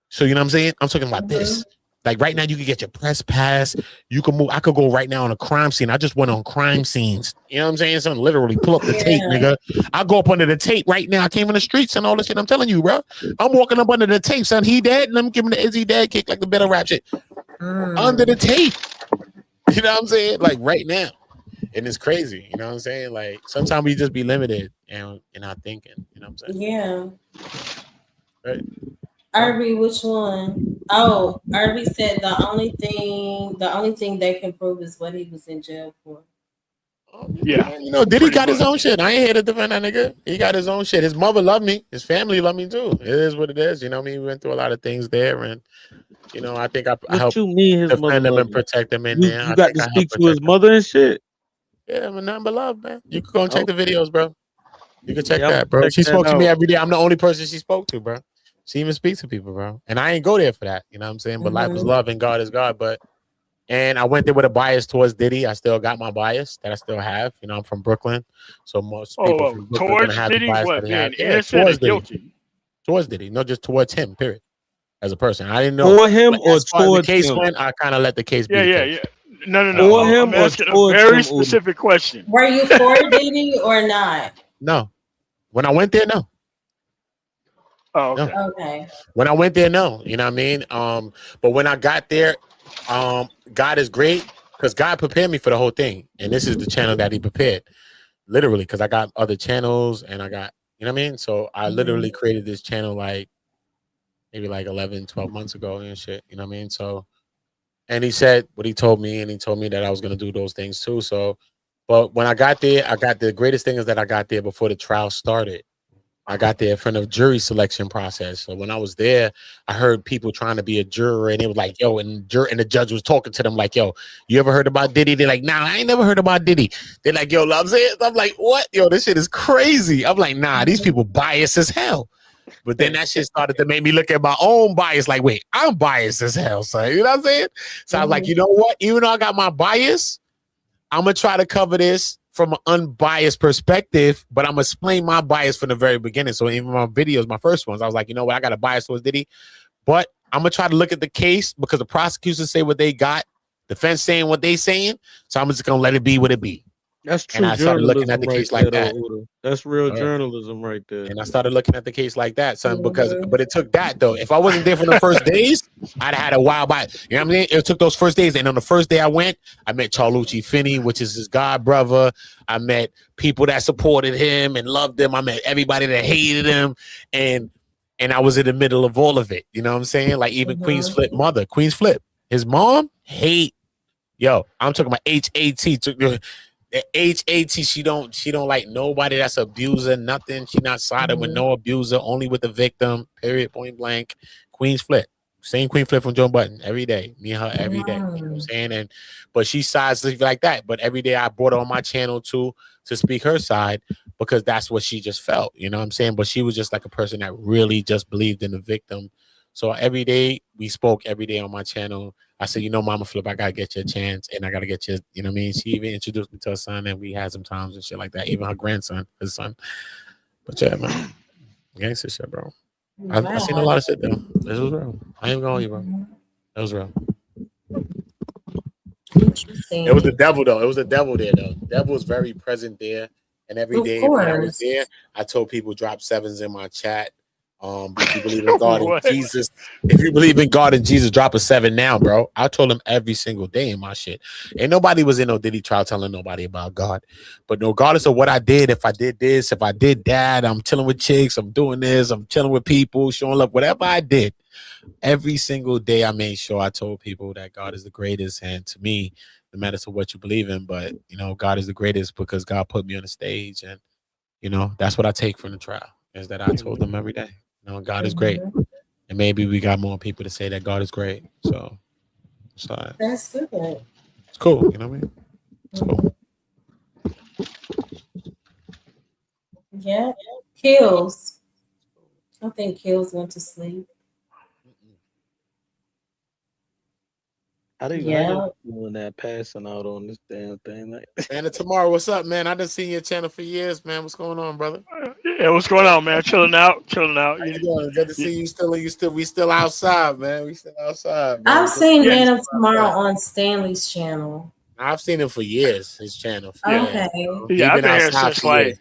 So, you know what I'm saying? I'm talking about this. Like right now, you can get your press pass. You can move. I could go right now on a crime scene. I just went on crime scenes. You know what I'm saying? So literally pull up the tape, nigga. I go up under the tape right now. I came in the streets and all this shit. I'm telling you, bro. I'm walking up under the tape, son. He dead. Let me give him the Is He Dead kick like the better rap shit. Under the tape. You know what I'm saying? Like right now. And it's crazy. You know what I'm saying? Like sometimes we just be limited in our thinking. You know what I'm saying? Yeah. Right. Irby, which one? Oh, Irby said the only thing they can prove is what he was in jail for. Yeah. You know, Diddy got his own shit. I ain't here to defend that nigga. He got his own shit. His mother loved me. His family loved me too. It is what it is. You know what I mean? We went through a lot of things there and You know, I think I What helped you mean his mother defend him love and you? protect him in You there. you I got think to I speak helped to his protect him. mother and shit. Yeah, but nothing but love, man. You can go and check Oh, the videos, bro. You can check yeah, I'm that, bro. check She that spoke to me out. every day. I'm the only person she spoke to, bro. She even speaks to people, bro. And I ain't go there for that. You know what I'm saying? But life is love and God is God. And I went there with a bias towards Diddy. I still got my bias that I still have. You know, I'm from Brooklyn. So most people Oh, from Brooklyn are gonna towards have the Diddy, bias that what they have. being Yeah, innocent or towards Diddy. guilty? Towards Diddy. No, just towards him, period. As a person. I didn't know. For him or As far as the towards case him? went, I kind of let the case be Yeah, the yeah, case. yeah. No, no, And I For no. followed. him I'm or asking a towards very him, Uda? specific question. Were you for Diddy or not? No. When I went there, no. Oh, No. okay. Okay. When I went there, no. You know what I mean? But when I got there, God is great because God prepared me for the whole thing. And this is the channel that he prepared. Literally, because I got other channels and I got, you know what I mean? So I literally created this channel like maybe like 11, 12 months ago and shit. You know what I mean? So, and he said what he told me, and he told me that I was going to do those things too. So, but when I got there, I got the greatest thing is that I got there before the trial started. I got there in front of jury selection process. So when I was there, I heard people trying to be a juror, and it was like, yo, and the judge was talking to them like, yo, you ever heard about Diddy? They're like, nah, I ain't never heard about Diddy. They're like, yo, I'm saying, I'm like, what? Yo, this shit is crazy. I'm like, nah, these people biased as hell. But then that shit started to make me look at my own bias. Like, wait, I'm biased as hell, son. You know what I'm saying? So I was like, you know what? Even though I got my bias, I'm gonna try to cover this from an unbiased perspective, but I'm gonna explain my bias from the very beginning. So even my videos, my first ones, I was like, you know what, I got a bias towards Diddy, but I'm gonna try to look at the case because the prosecutors say what they got, defense saying what they saying, so I'm just gonna let it be what it be. That's And true I started looking at journalism the right case like there, though, that. Uda. That's real journalism right there. And I started looking at the case like that, son, because but it took that though. If I wasn't there for the first days, I'd have had a wild bite. You know what I mean? It took those first days. And on the first day I went, I met Charlucci Finney, which is his god brother. I met people that supported him and loved him. I met everybody that hated him. And I was in the middle of all of it. You know what I'm saying? Like even Queen's Flip mother, Queen's Flip, his mom hate. Yo, I'm talking about HAT. The HAT, she don't like nobody that's abuser, nothing. She not sided with no abuser, only with the victim. Period. Point blank. Queen's Flip. Same Queen Flip from Joe Button every day. Me and her every day. You know what I'm saying? But she sides like that. But every day I brought her on my channel too to speak her side because that's what she just felt. You know what I'm saying? But she was just like a person that really just believed in the victim. So every day we spoke every day on my channel. I said, you know, Mama Flip, I gotta get you a chance, and I gotta get you. You know what I mean? She even introduced me to her son, and we had some times and shit like that. Even her grandson, his son. But yeah, man, gangster shit, bro. I seen a lot of shit though. This was real. I ain't going, you, bro. It was real. It was the devil though. It was the devil there though. The devil was very present there, and every day when I was there, I told people drop sevens in my chat. If you believe in God and Jesus, if you believe in God and Jesus, drop a 7 now, bro. I told him every single day in my shit. Ain't nobody was in no Diddy trial telling nobody about God. But regardless of what I did, if I did this, if I did that, I'm chilling with chicks, I'm doing this, I'm chilling with people, showing love, whatever I did, every single day I made sure I told people that God is the greatest. And to me, no matter what you believe in, but you know, God is the greatest because God put me on the stage. And you know, that's what I take from the trial, is that I told them every day. You know, God is great, and maybe we got more people to say that God is great. So, that's good. It's cool. You know what I mean? It's cool. Yeah, Kills. I think Kills went to sleep. How they doing that passing out on this damn thing? Like, and tomorrow, what's up, man? I done seen your channel for years, man. What's going on, brother? Yeah, what's going on, man? Chilling out. How you doing? Good to see you. We still outside, man. We still outside. Man. I've seen Man of Tomorrow on Stanley's channel. I've seen him for years. His channel. Okay. Yeah, I've been here since like.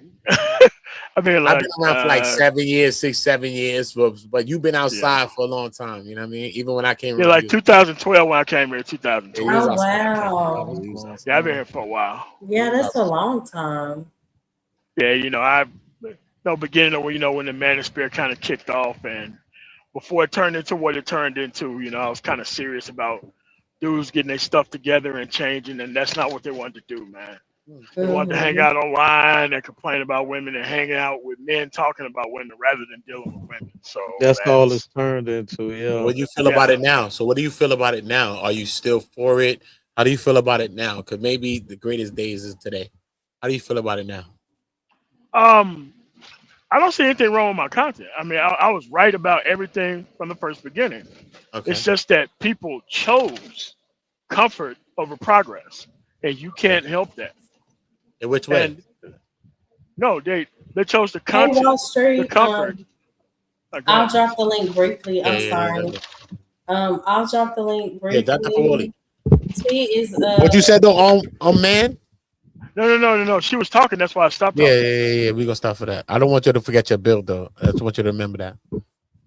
I've been around for like 7 years, 6, 7 years, but you've been outside for a long time. You know what I mean? Even when I came, like 2012 when I came here. 2012. Oh wow! Yeah, I've been here for a while. Yeah, that's a long time. Yeah, you know, beginning of when the Manosphere kind of kicked off, and before it turned into what it turned into, I was kind of serious about dudes getting their stuff together and changing, and that's not what they wanted to do, man. They want to hang out online and complain about women and hanging out with men talking about women rather than dealing with women. So That's all it's turned into. Yeah. What do you feel about it now? So what do you feel about it now? Are you still for it? How do you feel about it now? Because maybe the greatest days is today. How do you feel about it now? I don't see anything wrong with my content. I mean, I was right about everything from the first beginning. Okay. It's just that people chose comfort over progress, and you can't help that. In which way? And no, they chose the Hey, content, Wall Street. the comfort. I'll drop the link briefly. I'm Yeah, sorry. I'll drop the link briefly. Yeah, Dr. Foley. T is What you said though, man? No. She was talking. That's why I stopped talking. Yeah. We're gonna stop for that. I don't want you to forget your bill though. I just want you to remember that.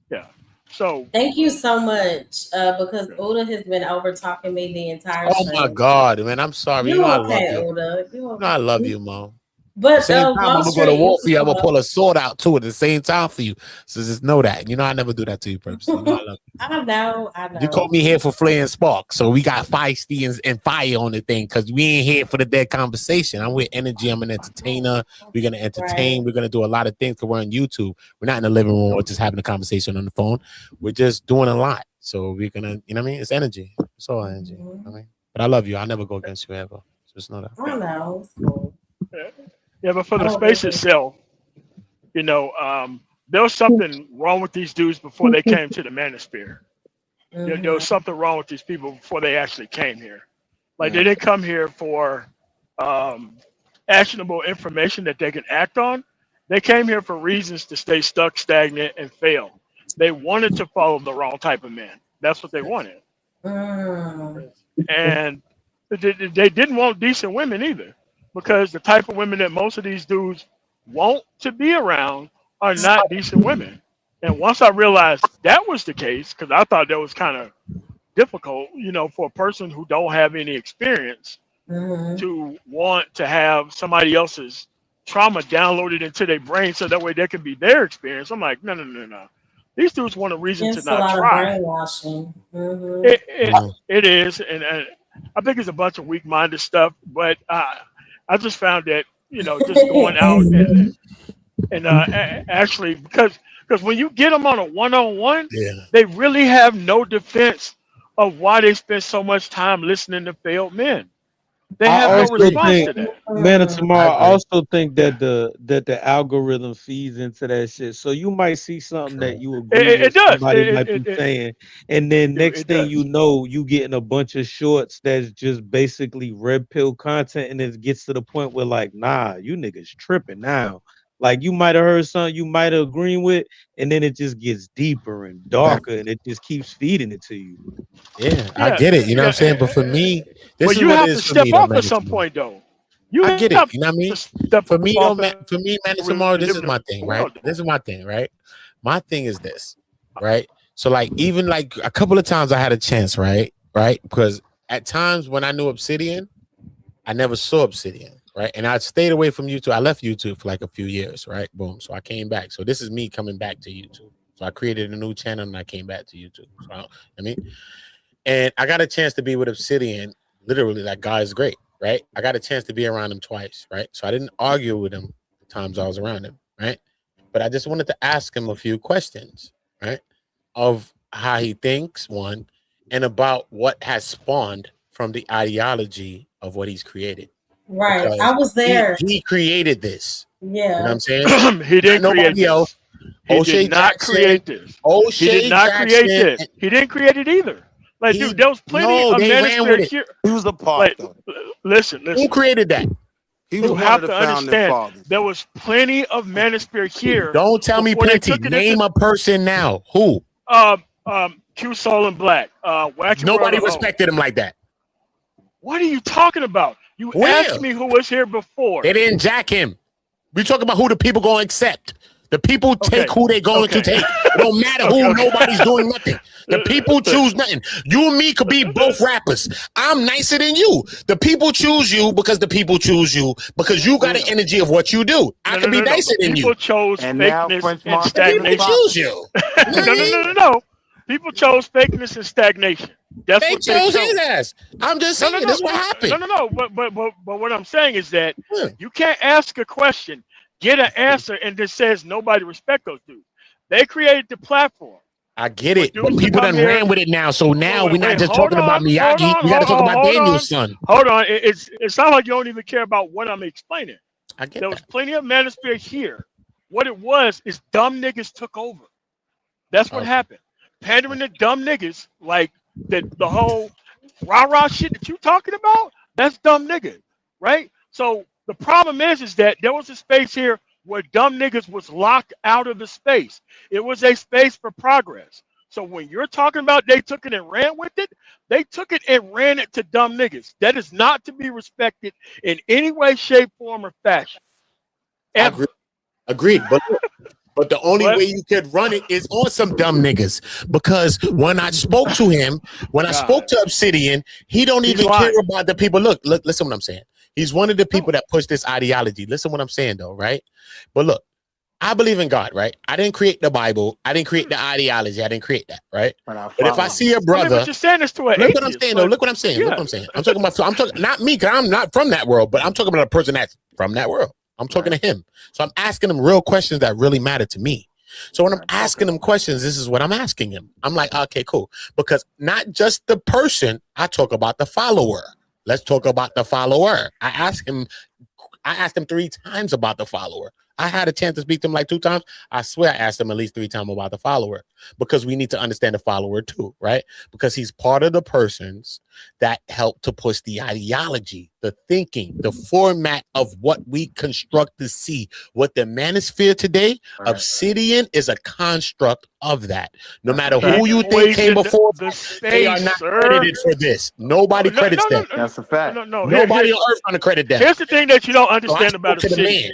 Yeah. So thank you so much. Because Uda has been over talking me the entire Oh my stream. God, man. I'm sorry. You know I love okay, you. Uda. You know I love you, Mo. But Same time, I'm gonna go to war for you. I'm gonna Wall pull a sword out too at the same time for you. So just know that. You know I never do that to you purposely. You know I love you. I know. You called me here for Flare and Spark, so we got feisty and fire on the thing because we ain't here for the dead conversation. I'm with energy. I'm an entertainer. We're gonna entertain. Right. We're gonna do a lot of things because we're on YouTube. We're not in the living room or just having a conversation on the phone. We're just doing a lot. So we're gonna, you know what I mean? It's energy. It's all energy. I mean, but I love you. I'll never go against you ever. Just know that. I know. It's cool. yeah, but for the space itself, you know, there was something wrong with these dudes before they came to the manosphere. There was something wrong with these people before they actually came here. Like they didn't come here for actionable information that they can act on. They came here for reasons to stay stuck, stagnant, and fail. They wanted to follow the wrong type of man. That's what they wanted. And they didn't want decent women either, because the type of women that most of these dudes want to be around are not decent women. And once I realized that was the case, because I thought that was kind of difficult, you know, for a person who don't have any experience to want to have somebody else's trauma downloaded into their brain so that way that can be their experience. I'm like, no. These dudes want a reason It's to a lot not of try. brainwashing. It is, and I think it's a bunch of weak-minded stuff. But I just found that, you know, just going out and actually, because when you get them on a one-on-one, they really have no defense of why they spend so much time listening to failed men. They have no response to that. Man, tomorrow, I also think that the algorithm feeds into that shit. So you might see something that you agree with somebody might be saying, and then next thing you know, you getting a bunch of shorts that's just basically red pill content, and it gets to the point where like, nah, you niggas tripping now. Like you might have heard something you might have agreed with, and then it just gets deeper and darker, and it just keeps feeding it to you. Yeah, I get it. You know what I'm saying? But for me, this is you what have it to is for step me. off at some point, though. I get it. You know what I mean? For me, man, tomorrow, this is my thing, right? This is my thing, right? My thing is this, right? So, like, even like a couple of times I had a chance, right? Because at times when I knew Obsidian, I never saw Obsidian. Right. And I stayed away from YouTube. I left YouTube for like a few years. Right. Boom. So I came back. So this is me coming back to YouTube. So I created a new channel and I came back to YouTube. So and I got a chance to be with Obsidian. Literally, that guy is great. Right. I got a chance to be around him twice. Right. So I didn't argue with him the times I was around him. Right. But I just wanted to ask him a few questions. Right. Of how he thinks, one, and about what has spawned from the ideology of what he's created. Right. Because I was there. He created this. Yeah. You know what I'm saying? He didn't create this. Else. He did not create this. He did not create this. He didn't create it either. Like, dude, there was plenty of manosphere here. He was a part of it. Listen. Who created that? He was You one have of the to founding understand, fathers. there was plenty of manosphere here. Don't tell me plenty. Name a person now. Who? Q Soul and Black. Wacky Nobody World respected him like that. What are you talking about? You asked me who was here before. They didn't jack him. We talking about who the people going to accept. The people take who they going to take. It don't matter who. Nobody's doing nothing. The people choose nothing. You and me could be both rappers. I'm nicer than you. The people choose you because the people choose you because you got an energy of what you do. I could be nicer than you. People chose fakeness and stagnation. People choose you. No. People chose fakeness and stagnation. That's They what they chose chose. his ass. I'm just saying, this is what happened. No. But what I'm saying is that Yeah. you can't ask a question, get an answer, and then says nobody respect those dudes. They created the platform. I get it, but dudes to people come done here. ran with it now. So now we're not just hold talking about on, Miyagi. We got to talk about hold Daniel's on. son. Hold on. It sounds like you don't even care about what I'm explaining. I get There was that. plenty of manosphere here. What it was is dumb niggas took over. That's what Okay. happened. Pandering to dumb niggas, like the whole rah-rah shit that you talking about, that's dumb niggas, right? So the problem is that there was a space here where dumb niggas was locked out of the space. It was a space for progress. So when you're talking about they took it and ran with it, they took it and ran it to dumb niggas. That is not to be respected in any way, shape, form, or fashion. Ever. Agreed. But the only way you could run it is on some dumb niggas. Because when I spoke to him, when I spoke to Obsidian, he don't even care about the people. Look, listen what I'm saying. He's one of the people that push this ideology. Listen what I'm saying, though, right? But look, I believe in God, right? I didn't create the Bible. I didn't create the ideology. I didn't create that, right? But if I see a brother, but you're saying this to an look what I'm atheist, saying, though. Look what I'm saying. Look what I'm saying. I'm talking not me, because I'm not from that world, but I'm talking about a person that's from that world. I'm talking to him. So I'm asking him real questions that really matter to me. So when I'm asking him questions, this is what I'm asking him. I'm like, okay, cool. Because not just the person, I talk about the follower. Let's talk about the follower. I asked him 3 times about the follower. I had a chance to speak to him like 2 times. I swear I asked him at least 3 times about the follower, because we need to understand the follower too, right? Because he's part of the persons that help to push the ideology, the thinking, the format of what we construct to see. What the manosphere today, Obsidian is a construct of that. No matter who you think came before, they are not credited for this. Nobody credits them. That's a fact. Nobody on earth gonna credit them. Here's the thing that you don't So I understand about spoke to the Obsidian. man.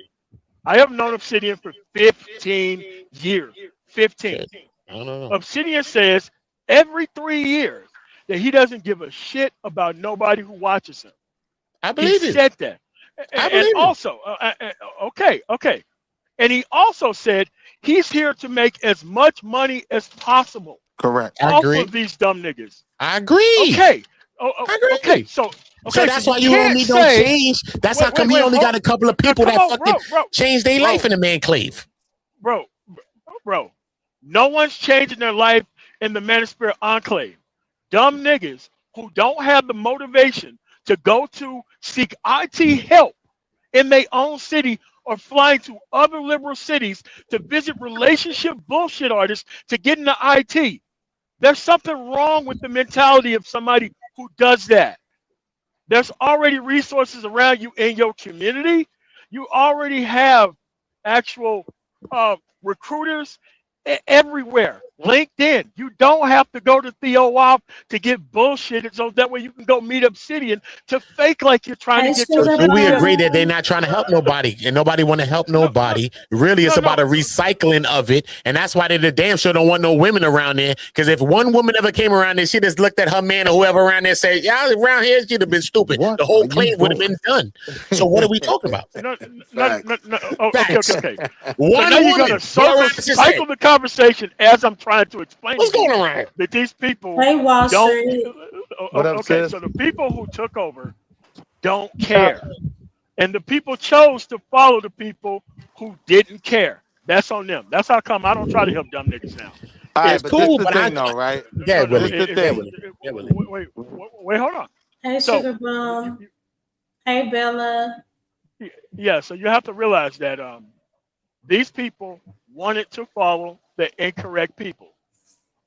I have known Obsidian for 15 years. 15. I don't know. Obsidian says every 3 years that he doesn't give a shit about nobody who watches him. I believe he it. said that. I believe and also, okay. And he also said he's here to make as much money as possible. Correct. I off agree. of these dumb niggas. I agree. Okay. I agree. Okay. So that's why you don't need no change. That's how come he only got a couple of people that fucking change their life in the Manclave. Bro, no one's changing their life in the Manosphere Enclave. Dumb niggas who don't have the motivation to go to seek IT help in their own city or flying to other liberal cities to visit relationship bullshit artists to get into IT. There's something wrong with the mentality of somebody who does that. There's already resources around you in your community. You already have actual recruiters everywhere. LinkedIn. You don't have to go to Theo Wolf to get bullshitted, so that way you can go meet Obsidian to fake like you're trying to get your. Do we agree that they're not trying to help nobody and nobody want to help nobody? Really, it's about a recycling of it, and that's why they the damn sure don't want no women around there. Because if one woman ever came around there, she just looked at her man or whoever around there, say, "Yeah, around here she'd have been stupid." The whole claim would have been done. So what are we talking about? No. Okay. So One now you're woman. gonna cycle the conversation as I'm trying to explain. What's going on? That these people Hey, Wall don't. Street. Okay, so the people who took over don't care, and the people chose to follow the people who didn't care. That's on them. That's how come I don't try to help dumb niggas now. All right, It's but cool, this but the I thing, though, right? Yeah, No, Willie. it- Yeah, it- Willie. it- Yeah, Willie. Wait, hold on. Hey, So- Sugar Bomb. Hey, Bella. Yeah, so you have to realize that these people wanted to follow the incorrect people,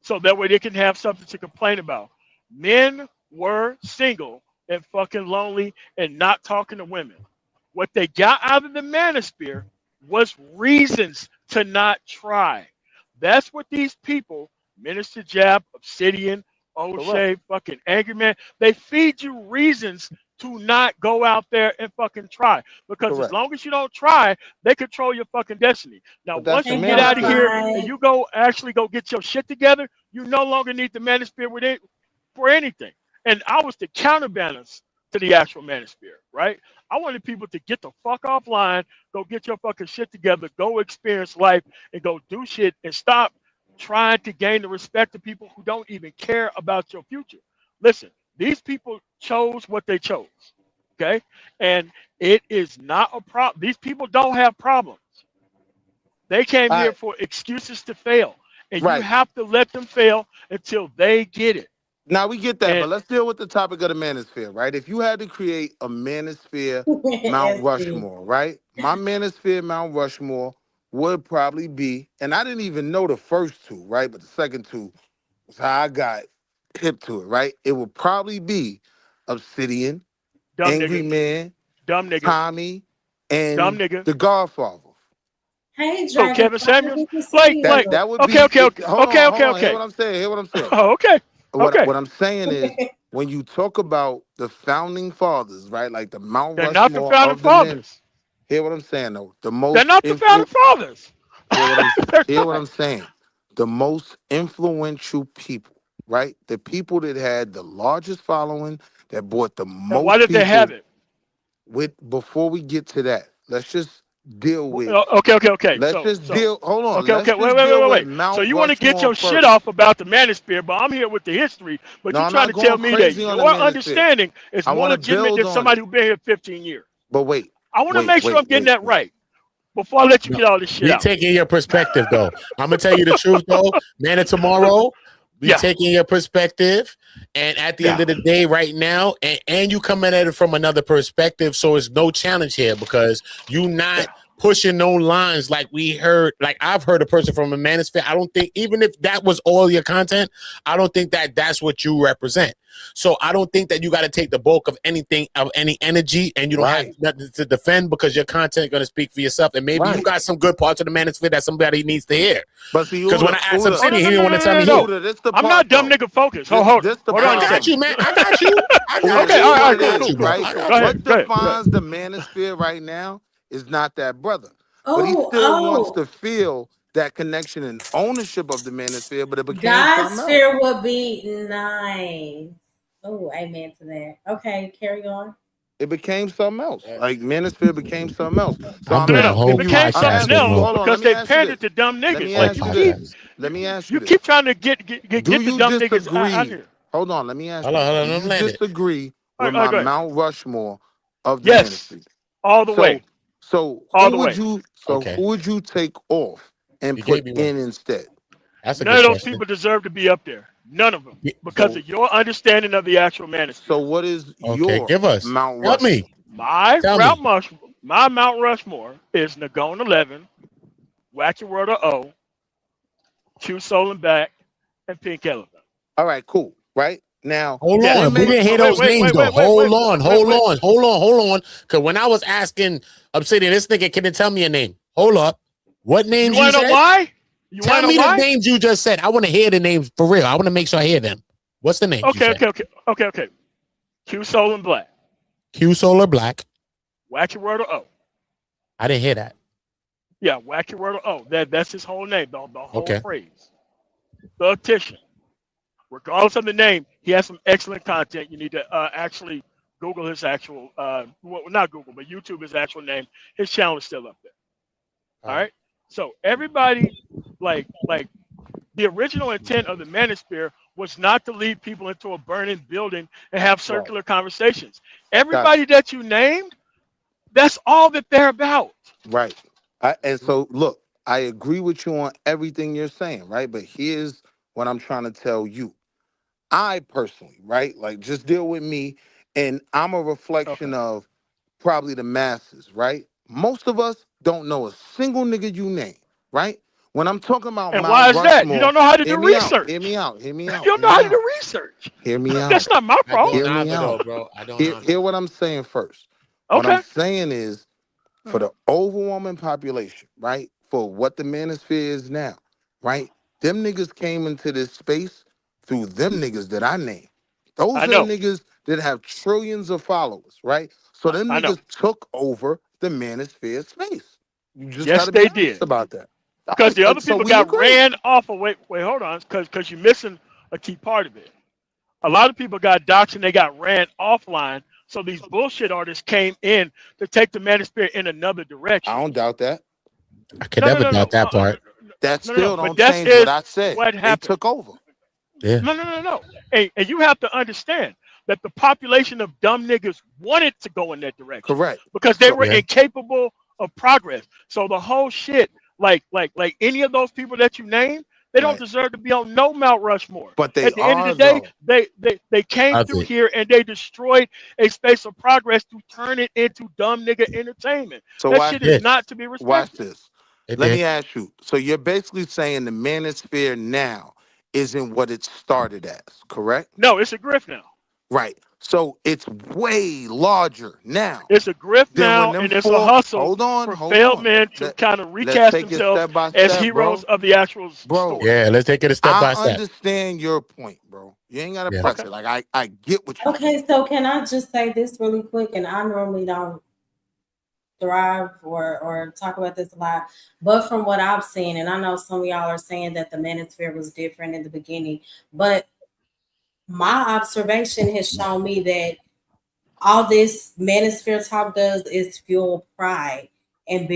so that way they can have something to complain about. Men were single and fucking lonely and not talking to women. What they got out of the manosphere was reasons to not try. That's what these people, Minister Jab, Obsidian, O'Shea, fucking Angry Man, they feed you reasons to not go out there and fucking try. Because as long as you don't try, they control your fucking destiny. Now, once you get out of here and you go get your shit together, you no longer need the manosphere with it for anything. And I was the counterbalance to the actual manosphere, right? I wanted people to get the fuck offline, go get your fucking shit together, go experience life, and go do shit, and stop trying to gain the respect of people who don't even care about your future. listen, these people chose what they chose. Okay, and it is not a problem. These people don't have problems. They came here for excuses to fail, and you have to let them fail until they get it. Now we get that, And but let's deal with the topic of the manosphere, right? If you had to create a manosphere Mount Rushmore, right? My manosphere Mount Rushmore would probably be, and I didn't even know the first two, right? But the second two was how I got hip to it, right? It would probably be Obsidian, dumb Angry nigga, Man, dumb nigga, Tommy, dumb and nigga. The Godfather. Hey, So Dragon, Kevin Samuels, good to see you. That would be. okay. Hold on. Hear Okay. what I'm saying. Hear what I'm saying. Oh, okay. What I'm saying is, when you talk about the founding fathers, right? Like the Mount They're not the Rushmore founding of the men. fathers. Hear what I'm saying, though. The They're most not the founding fathers. hear what I'm saying. The most influential people, right? The people that had the largest following, that brought the most. And why did they have it? Before we get to that, let's just deal with. Okay. Let's just deal. Hold on. Okay. Wait. So you want to get your shit off about the manosphere, but I'm here with the history. But you're trying to tell me that your understanding is more legitimate than somebody who's been here 15 years. But wait. I want to make sure I'm getting that right before I let you get all this shit We out. taking your perspective, though. I'm gonna tell you the truth, though. Man of tomorrow, we taking your perspective, and at the end of the day, right now, and you coming at it from another perspective, so it's no challenge here because you not pushing no lines like we heard. Like I've heard a person from a manosphere. I don't think even if that was all your content, I don't think that that's what you represent. So I don't think that you got to take the bulk of anything of any energy, and you don't have nothing to defend because your content is going to speak for yourself. And maybe you got some good parts of the manosphere that somebody needs to hear. But see, because when I asked him, he didn't want to tell me. I'm not dumb nigga focused. Hold on. I got you, man. I got you. Okay, all right, cool. Right? What defines the manosphere right now is not that brother. But he still wants to feel that connection and ownership of the manosphere, but it became Godsphere would be nice. Oh, amen to that. Okay, carry on. It became something else. Like manosphere became something else. So I'm doing a whole it became something else because they pandered to dumb niggas. Let me ask you this. You keep trying to get the dumb niggas out here. Hold on, let me ask you. Hold on, do you disagree with right, my Mount Rushmore of the manosphere? All the way. So all the who way. Who would you take off and put in instead? None of those people deserve to be up there. None of them, because of your understanding of the actual manosphere. So what is your give us Mount Help Rushmore? me. My Mount Rushmore is Nagone 11, Wacky World of O, Q Soul and Back, and Pink Elephant. All right, cool. Right now, hold on. We didn't hear those names though. Hold on. Because when I was asking Obsidian, this nigga couldn't tell me a name. Hold up. What names you said? You know why? Tell me the names you just said. I want to hear the names for real. I want to make sure I hear them. What's the name? Okay. Q Soul and Black. Q Soul or Black. Wacky World of O. I didn't hear that. Yeah, Wacky World of O. That's his whole name, the whole phrase. Thugtician. Regardless of the name, he has some excellent content. You need to actually Google his actual, not Google, but YouTube his actual name. His channel is still up there. All right. So everybody, like the original intent of the manosphere was not to lead people into a burning building and have circular conversations. Everybody that you named, that's all that they're about. Right. And so, look, I agree with you on everything you're saying, right? But here's what I'm trying to tell you. I personally, right, like just deal with me, and I'm a reflection of probably the masses, right? Most of us don't know a single nigga you name, right? When I'm talking about and Mount why is Rushmore, that? You don't know how to do research. Hear me out. You don't know how to do research. Hear me out. That's not my problem. Hear me out, bro. I don't hear what I'm saying first. What I'm saying is, for the overwhelming population, right, for what the manosphere is now, right, them niggas came into this space through them niggas that I named. Those are niggas that have trillions of followers, right? So them niggas took over the manosphere space. You just gotta be honest about that. Because the other people got ran off of wait, hold on, because you're missing a key part of it. A lot of people got doxxed and they got ran offline. So these bullshit artists came in to take the manosphere in another direction. I don't doubt that. I could never doubt that part. That still don't change what I said. What happened? They took over. Yeah. No. And you have to understand that the population of dumb niggas wanted to go in that direction Correct. because they So were Yeah. incapable of progress. So the whole shit, like any of those people that you name, they don't right. deserve to be on no Mount Rushmore. But they At the end of are the day, though. they came Of through it. here and they destroyed a space of progress to turn it into dumb nigga entertainment. So That watch shit is Did. this. not to be Watch respected. this. It Let did. me ask you. So you're basically saying the manosphere now isn't what it started as, correct? No, it's a grift now. Right. So it's way larger now It's a grift than when now, them and it's a four. hustle Hold on, for hold failed on. men to kind of Let's recast take it themselves step by as step, heroes bro. of the actual Bro, story. Yeah, let's take it a step I by step. understand your point, bro. You ain't gotta Yeah. press Okay. it. Like I get what you're saying. Okay, so can I just say this really quick? And I normally don't thrive or talk about this a lot, but from what I've seen, and I know some of y'all are saying that the manosphere was different in the beginning, but my observation has shown me that all this manosphere talk does is fuel pride and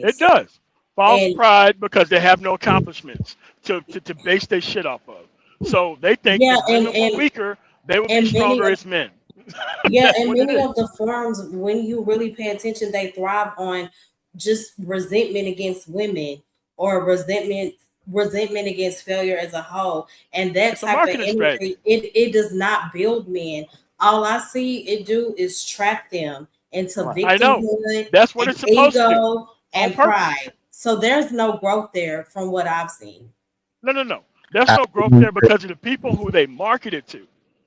It bitterness. does. False And pride because they have no accomplishments to base their shit off of. So they think yeah, if women were weaker, they would be and many stronger of as men. yeah, That's and what it many is. of the forums, when you really pay attention, they thrive on just resentment against women or resentment against failure as a whole. And that It's a type of marketing energy, strategy. it does not build men. All I see it do is trap them into Right. I know. victimhood That's what and it's supposed to do. ego On and purpose. pride. So there's no growth there from what I've seen. No. There's I no growth there because of the people who they market it to.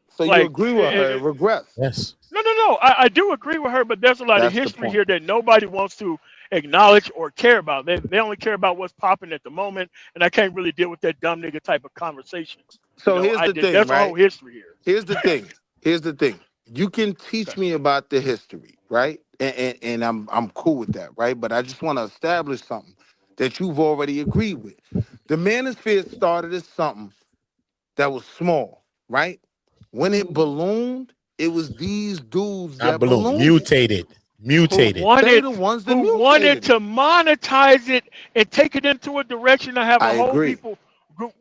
So you Like, agree with her? Regress. Yes. no. I do agree with her, but there's a lot of That's the history point. here that nobody wants to acknowledge or care about. They only care about what's popping at the moment, and I can't really deal with that dumb nigga type of conversation. So here's the thing, There's a right? whole history here. Here's the thing. Here's the thing. You can teach Okay. me about the history, right? And I'm cool with that, right? But I just want to establish something that you've already agreed with. The manosphere started as something that was small, right? When it ballooned, it was these dudes Not that balloon. ballooned it. Mutated. Who Mutated. They wanted the ones that who wanted mutated to it. monetize it and take it into a direction to have I a whole agree.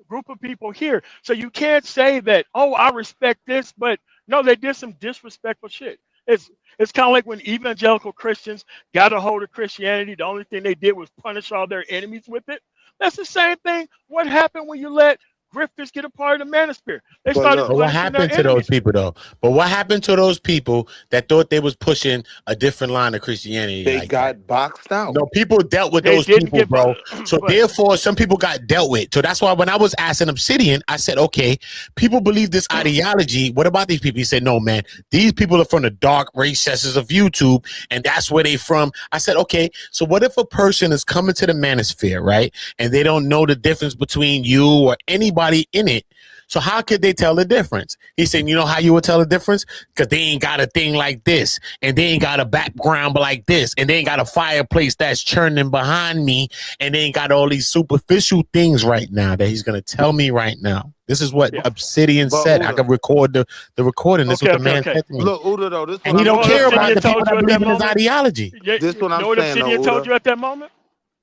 group of people here. So you can't say that, oh, I respect this, but no, they did some disrespectful shit. It's kind of like when evangelical Christians got a hold of Christianity, the only thing they did was punish all their enemies with it. That's the same thing. What happened when you let grifters get a part of the manosphere? They But started look, But what punishing their happened to those enemies. people though? But what happened to those people that thought they was pushing a different line of Christianity they like got that? boxed out. No, people dealt with They those didn't people, get, bro. So but therefore, some people got dealt with. So that's why when I was asking Obsidian, I said, okay, people believe this ideology. What about these people? He said, no, man, these people are from the dark recesses of YouTube, and that's where they from. I said, okay, so what if a person is coming to the manosphere, right? And they don't know the difference between you or anybody in it. So how could they tell the difference? He said, you know how you would tell the difference? Because they ain't got a thing like this, and they ain't got a background like this, and they ain't got a fireplace that's churning behind me, and they ain't got all these superficial things right now that he's going to tell me right now. This is what yeah. Obsidian But said. I Uda, can record the recording. This is what the man said to me. look, Uda, though, this And what he I'm don't You know what saying, care about Obsidian right? the people told that you at believe that in his moment? ideology. This You what I'm know what saying, though, Obsidian told Uda. you at that moment?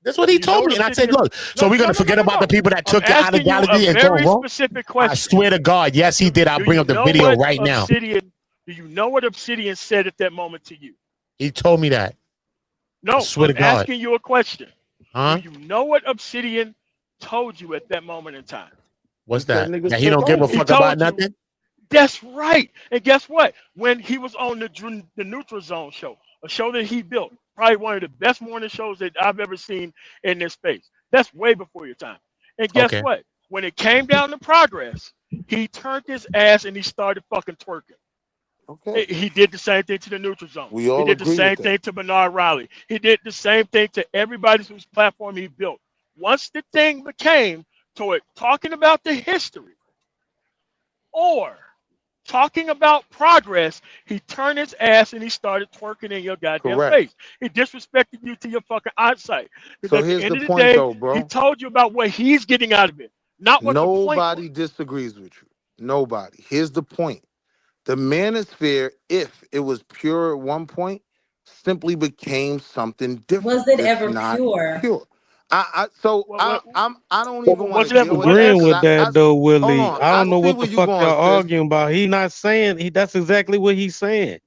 That's what he You know told what me. And I said, Obsidian? look, so we're going to forget about the people that I'm took your asking you a ideology and go very wrong? specific I question. swear to God, yes, he did. I'll Do bring you up the know video what right now. Obsidian? Do you know what Obsidian said at that moment to you? He told me that. I No, swear to I'm God. asking you a question. Huh? Do you know what Obsidian told you at that moment in time? What's He said that? niggas That he took don't give a over. He fuck about told you. nothing? That's right. And guess what? When he was on the Neutral Zone show, a show that he built, probably one of the best morning shows that I've ever seen in this space. That's way before your time. And guess Okay. what? When it came down to progress, he turned his ass and he started fucking twerking. Okay. He did the same thing to the Neutral Zone. We He all did the agree with same that. thing to Bernard Riley. He did the same thing to everybody whose platform he built. Once the thing became toward talking about the history or talking about progress, he turned his ass and he started twerking in your goddamn Correct. face. He disrespected you to your fucking eyesight. Because So at the here's end the of the point, day, though, he bro. told you about what he's getting out of it, not what the point was. Nobody disagrees with you. Nobody. Here's the point. The manosphere, if it was pure at one point, simply became something different. Was it It's ever not pure? pure. I don't even want what's to that? deal with What's that Agreeing that? because with that though, hold Willie. on. I I don't know see what where the you fuck going, y'all sis. arguing about. He not saying that's exactly what he's saying.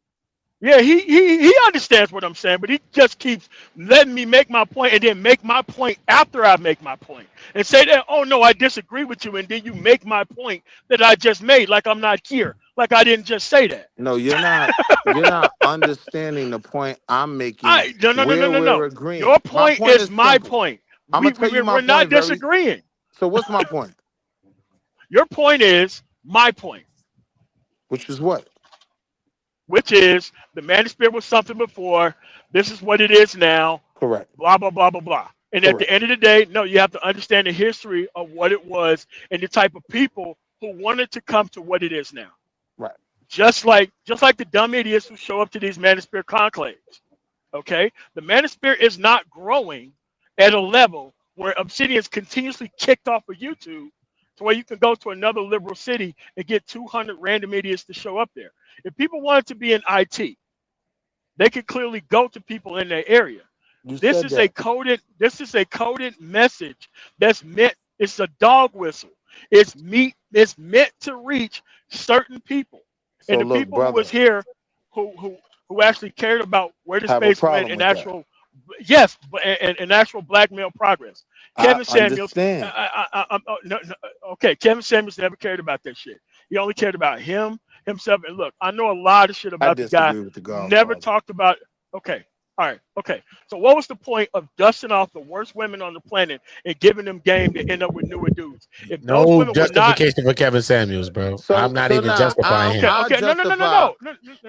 Yeah, he understands what I'm saying, but he just keeps letting me make my point and then make my point after I make my point and say that, oh no, I disagree with you, and then you make my point that I just made like I'm not here, like I didn't just say that. No, you're not. You're not understanding the point I'm making. No. Where we're Your agreeing. My point point is is my simple. point. I'm gonna tell you my We're not point disagreeing. So what's my point? Your point is my point, Which is what? which is the manosphere was something before. This is what it is now. Correct. Blah blah blah blah blah. And at the end of the day, no, you have to understand the history of what it was and the type of people who wanted to come to what it is now. Right. Just like the dumb idiots who show up to these manosphere conclaves. Okay, the manosphere is not growing at a level where Obsidian's continuously kicked off of YouTube to where you can go to another liberal city and get 200 random idiots to show up there. If people wanted to be in IT, they could clearly go to people in their area. This is a coded message that's meant, it's a dog whistle. It's meant to reach certain people. So and the look, people brother, who was here who actually cared about where the have a space problem went and with that. actual and actual black male progress. Kevin Samuels. Understand. No, okay, Kevin Samuels never cared about that shit. He only cared about himself. And look, I know a lot of shit I about the guy. disagree with the Godfather. Never talked about. Okay, all right, okay. So what was the point of dusting off the worst women on the planet and giving them game to end up with newer dudes? If those No women were not, justification for Kevin Samuels, bro. I'm not even justifying him. okay, no.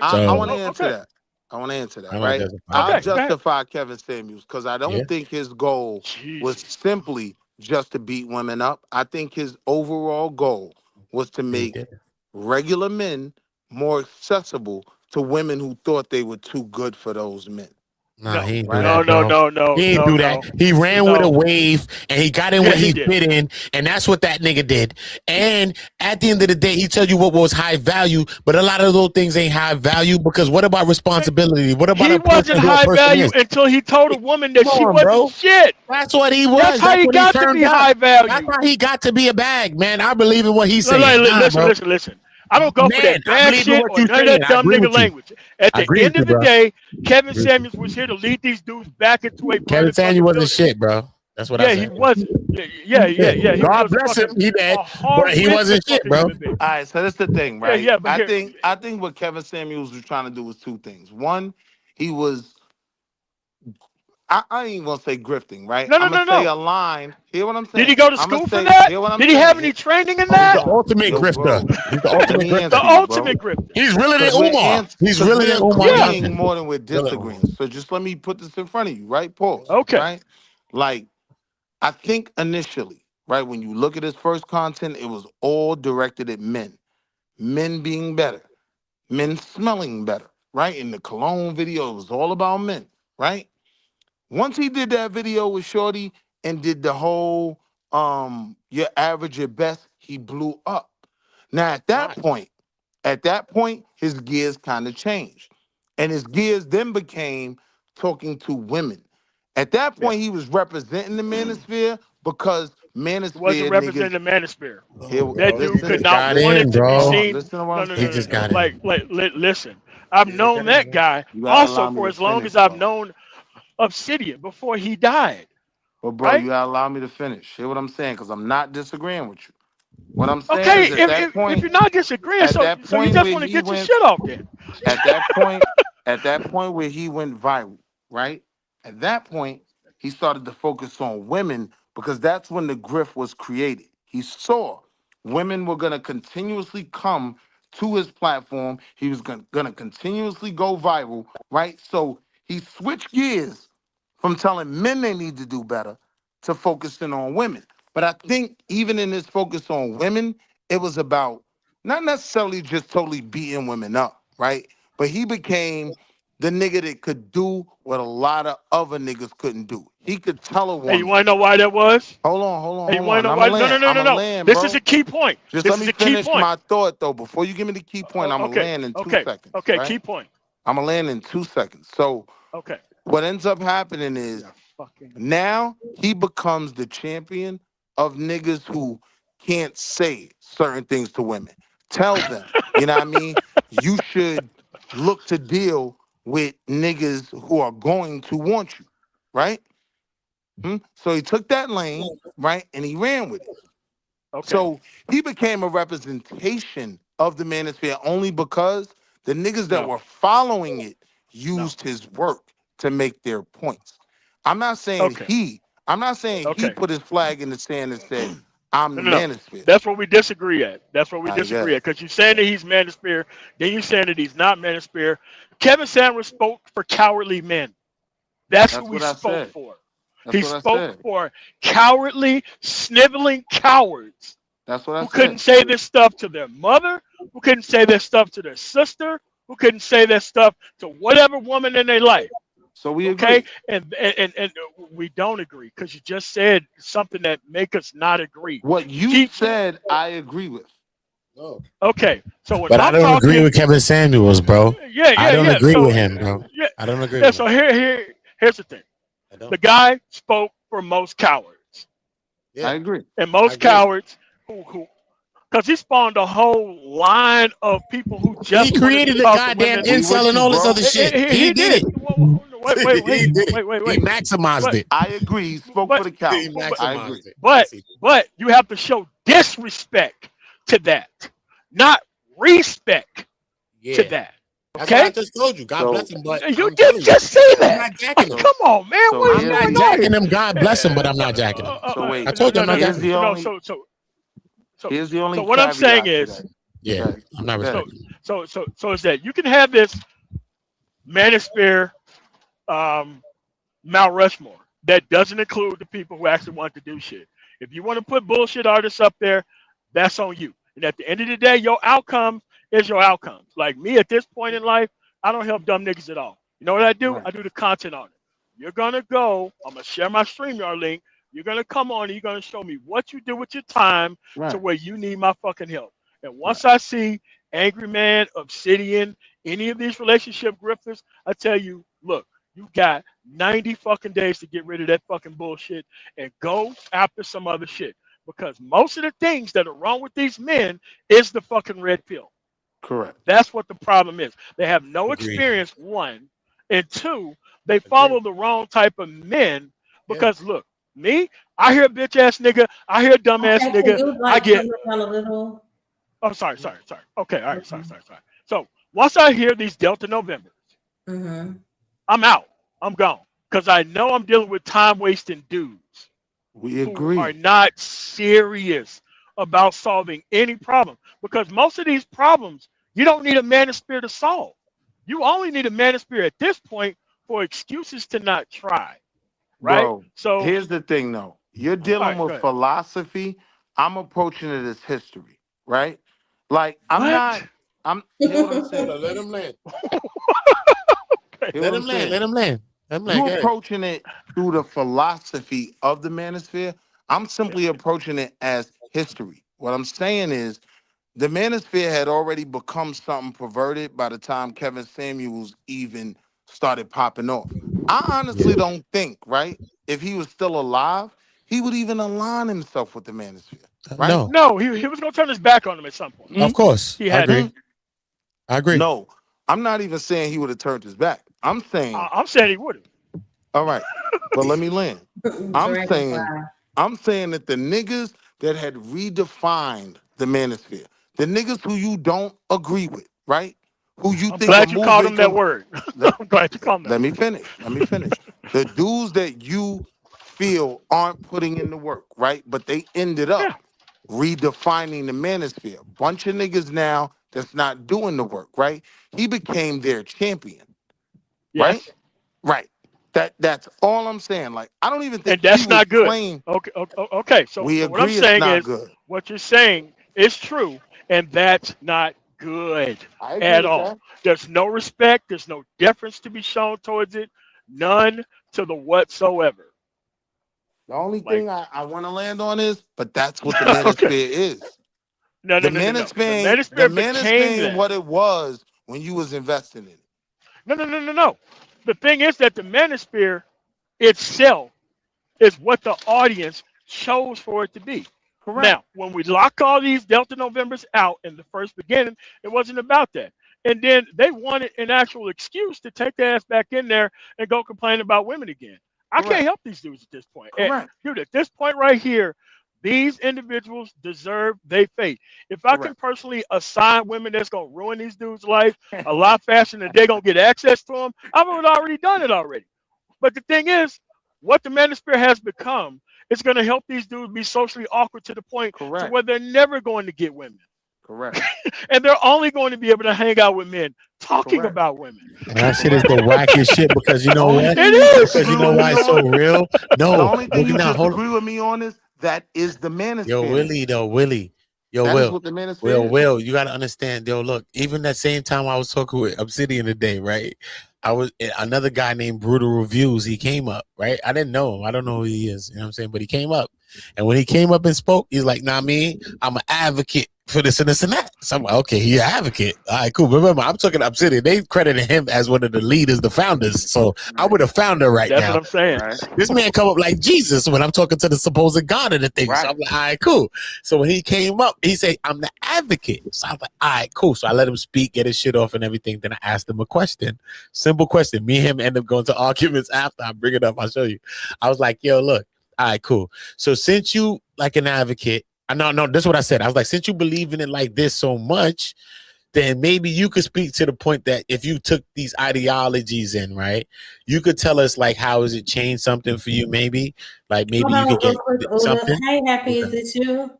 I want to answer Okay. that. I want to answer that, I'm not right? justifying I'll Okay, go ahead. justify Kevin Samuels because I don't Yeah. think his goal was simply just to beat women up. I think his overall goal was to make regular men more accessible to women who thought they were too good for those men. Nah, he ain't do Right? that, bro. He ain't do that. He ran with a wave and he got in Yeah, what he he did. fit in, and that's what that nigga did. And at the end of the day, he tells you what was high value, but a lot of those things ain't high value because what about responsibility? What about He a person wasn't who a high person value is? until he told a woman that Come she on, wasn't bro. shit. That's what he was. That's how he what got to turned be out. high value. That's how he got to be a bag, man. I believe in what he's No, saying. listen. I don't go for Man, that I bad believe in shit what or you're none of saying. that I dumb agree nigga with you. language. At I the agree end with of you, the bro. day, Kevin Agree with Samuels was here to lead these dudes back into a Kevin burning Samuels fucking wasn't building. shit, bro. That's what I Yeah, said. he wasn't. Yeah. He God was bless him. fucking He dead, a but he horrific wasn't shit, fucking bro. human being. All right, so that's the thing, right? Yeah, but here, I think what Kevin Samuels was trying to do was two things. One, he was I ain't gonna say grifting, right? I'm gonna say No. aligned. Hear what I'm saying? Did he go to I'm gonna school for say, that? hear what I'm Did he saying. have any training in Hold that? The on. ultimate Yo, grifter. bro. He's the Let ultimate me grifter. answer The you, bro. ultimate grifter. He's really than Umar. He's Because really we're than Umar agreeing Johnson. more than we're disagreeing. So just let me put this in front of you, right? Pause. Okay. Right? Like, I think initially, right, when you look at his first content, it was all directed at men. Men being better. Men smelling better, right? In the cologne video, it was all about men, right? Once he did that video with Shorty and did the whole your average, your best, he blew up. Now at that point, his gears kind of changed. And his gears then became talking to women. At that point, he was representing the manosphere because manosphere He wasn't representing niggas. the manosphere. Here, That dude listen, could not got want in, it to be bro. seen. Listen to what I'm No. saying. just got in. Listen. I've known that guy You gotta allow also me for to as long finish, as I've bro. known Obsidian before he died. But bro, Right? you gotta allow me to finish. Hear what I'm saying? Because I'm not disagreeing with you. What I'm saying Okay, is at that if point, you're not disagreeing, at so that you point just where want to he get your went, shit off then. at that point where he went viral, right? At that point, he started to focus on women because that's when the grift was created. He saw women were gonna continuously come to his platform. He was gonna continuously go viral, right? So he switched gears from telling men they need to do better to focusing on women. But I think even in his focus on women, it was about not necessarily just totally beating women up, right? But he became the nigga that could do what a lot of other niggas couldn't do. He could tell a Hey, you woman. want to know why that was? Hold on. Hey, you want to know I'ma why? No. land. I'ma land, This is a bro. key point. Just This let is me a key finish point. my thought though. Before you give me the key point, I'ma land in 2 seconds. Okay, Right? key point. I'ma land in 2 seconds. So Okay. what ends up happening is Now he becomes the champion of niggas who can't say certain things to women. Tell them, you know what I mean? You should look to deal with niggas who are going to want you, right? So he took that lane, right, and he ran with it. Okay. So he became a representation of the manosphere only because the niggas that were following it used his work to make their points. I'm not saying he put his flag in the sand and said, I'm the manosphere. That's where we disagree at. That's where we disagree at. Because you're saying that he's manosphere, then you're saying that he's not manosphere. Kevin Samuels spoke for cowardly men. That's who he spoke for. He spoke for cowardly, sniveling cowards. That's what I said. Who couldn't say this stuff to their mother, who couldn't say this stuff to their sister, who couldn't say this stuff to whatever woman in their life. So we agree. And we don't agree because you just said something that make us not agree. What you said, I agree with. Oh. Okay, so but I don't agree with Kevin Samuels, bro. I don't agree with him, bro. I don't agree. Yeah. So here's the thing. The guy spoke for most cowards. Yeah. I agree. And most cowards who because he spawned a whole line of people who just he created the goddamn incel and all this other shit. He did it. Wait. He maximized it. I agree. He spoke for the cowards. I agree. But you have to show disrespect to that, not respect to that. That's what I just told you. God bless him, but you didn't just say that. I'm not jacking him. Come on, man. I'm not jacking him. God bless him, but I'm not jacking him. So wait, I told you I'm not jacking him. Here's the only. So what I'm saying is, I'm not respecting. So is that you can have this manosphere, Mount Rushmore that doesn't include the people who actually want to do shit. If you want to put bullshit artists up there, that's on you. And at the end of the day, your outcome is your outcome. Like me at this point in life, I don't help dumb niggas at all. You know what I do? Right. I do the content on it. You're gonna go. I'm gonna share my StreamYard link. You're gonna come on and you're gonna show me what you do with your time to where you need my fucking help. And once I see Angry Man, Obsidian, any of these relationship grifters, I tell you, look, you got 90 fucking days to get rid of that fucking bullshit and go after some other shit. Because most of the things that are wrong with these men is the fucking red pill. Correct. That's what the problem is. They have no experience, one. And two, they follow the wrong type of men because look, me, I hear bitch ass nigga, I hear dumb ass nigga, I get Oh, sorry. Okay, all right, sorry. So once I hear these Delta Novembers, I'm out. I'm gone. Because I know I'm dealing with time wasting dudes. We agree. Who are not serious about solving any problem. Because most of these problems, you don't need a manosphere to solve. You only need a manosphere at this point for excuses to not try. Right? Bro, so here's the thing though. You're dealing with philosophy. I'm approaching it as history, right? Like you know what I'm saying? Let him land. Let him land. You're approaching it through the philosophy of the manosphere. I'm simply approaching it as history. What I'm saying is the manosphere had already become something perverted by the time Kevin Samuels even started popping off. I honestly don't think, right, if he was still alive, he would even align himself with the manosphere. Right? No, he was going to turn his back on him at some point. Of course. He had I agree. No, I'm not even saying he would have turned his back. I'm saying he would have. All right, but let me land. I'm saying that the niggas that had redefined the manosphere, the niggas who you don't agree with, right? Who you think glad you called him that word. I'm glad you called him that. Let me finish. The dudes that you feel aren't putting in the work, right? But they ended up redefining the manosphere. Bunch of niggas now that's not doing the work, right? He became their champion. Yes. Right. That's all I'm saying. Like, I don't even think and that's not good. Okay. So we what I'm agree saying it's not is good. What you're saying is true, and that's not good at all. That. There's no respect. There's no deference to be shown towards it. None to the whatsoever. The only thing I want to land on is, but that's what the manosphere is. The manosphere became what it was when you was investing in it. No. The thing is that the manosphere itself is what the audience chose for it to be. Correct. Now, when we lock all these Delta Novembers out in the first beginning, it wasn't about that. And then they wanted an actual excuse to take their ass back in there and go complain about women again. I can't help these dudes at this point. And, dude, at this point right here, these individuals deserve their fate. If I can personally assign women that's going to ruin these dudes' life a lot faster than they're going to get access to them, I would have already done it already. But the thing is, what the manosphere has become, it's going to help these dudes be socially awkward to the point to where they're never going to get women. Correct. And they're only going to be able to hang out with men talking about women. And that shit is the wackiest shit because you know what? It is. Because you know why it's so real? No. The only thing you now, disagree with me on is that is the manosphere. Yo, Willie. Yo, that Will. Is what the manosphere is. Will, you gotta understand. Yo, look, even that same time I was talking with Obsidian today, right? I was another guy named Brutal Reviews. He came up, right? I didn't know him. I don't know who he is. You know what I'm saying? But he came up. And when he came up and spoke, he's like, nah, me, I'm an advocate for this and this and that. So I'm like, okay, he's an advocate. All right, cool. But remember, I'm talking Obsidian. They credited him as one of the leaders, the founders. So I'm with a founder right now. That's what I'm saying. This man come up like Jesus when I'm talking to the supposed God of the thing. So I'm like, all right, cool. So when he came up, he said, I'm the advocate. So I'm like, all right, cool. So I let him speak, get his shit off and everything. Then I asked him a question. Simple question. Me and him end up going to arguments after. I bring it up. I'll show you. I was like, yo, look. All right, cool. So since you like an advocate, no, this is what I said. I was like, since you believe in it like this so much, then maybe you could speak to the point that if you took these ideologies in, right, you could tell us like how has it changed something for you? Maybe like maybe you could get something. Hey, Happy, is it you?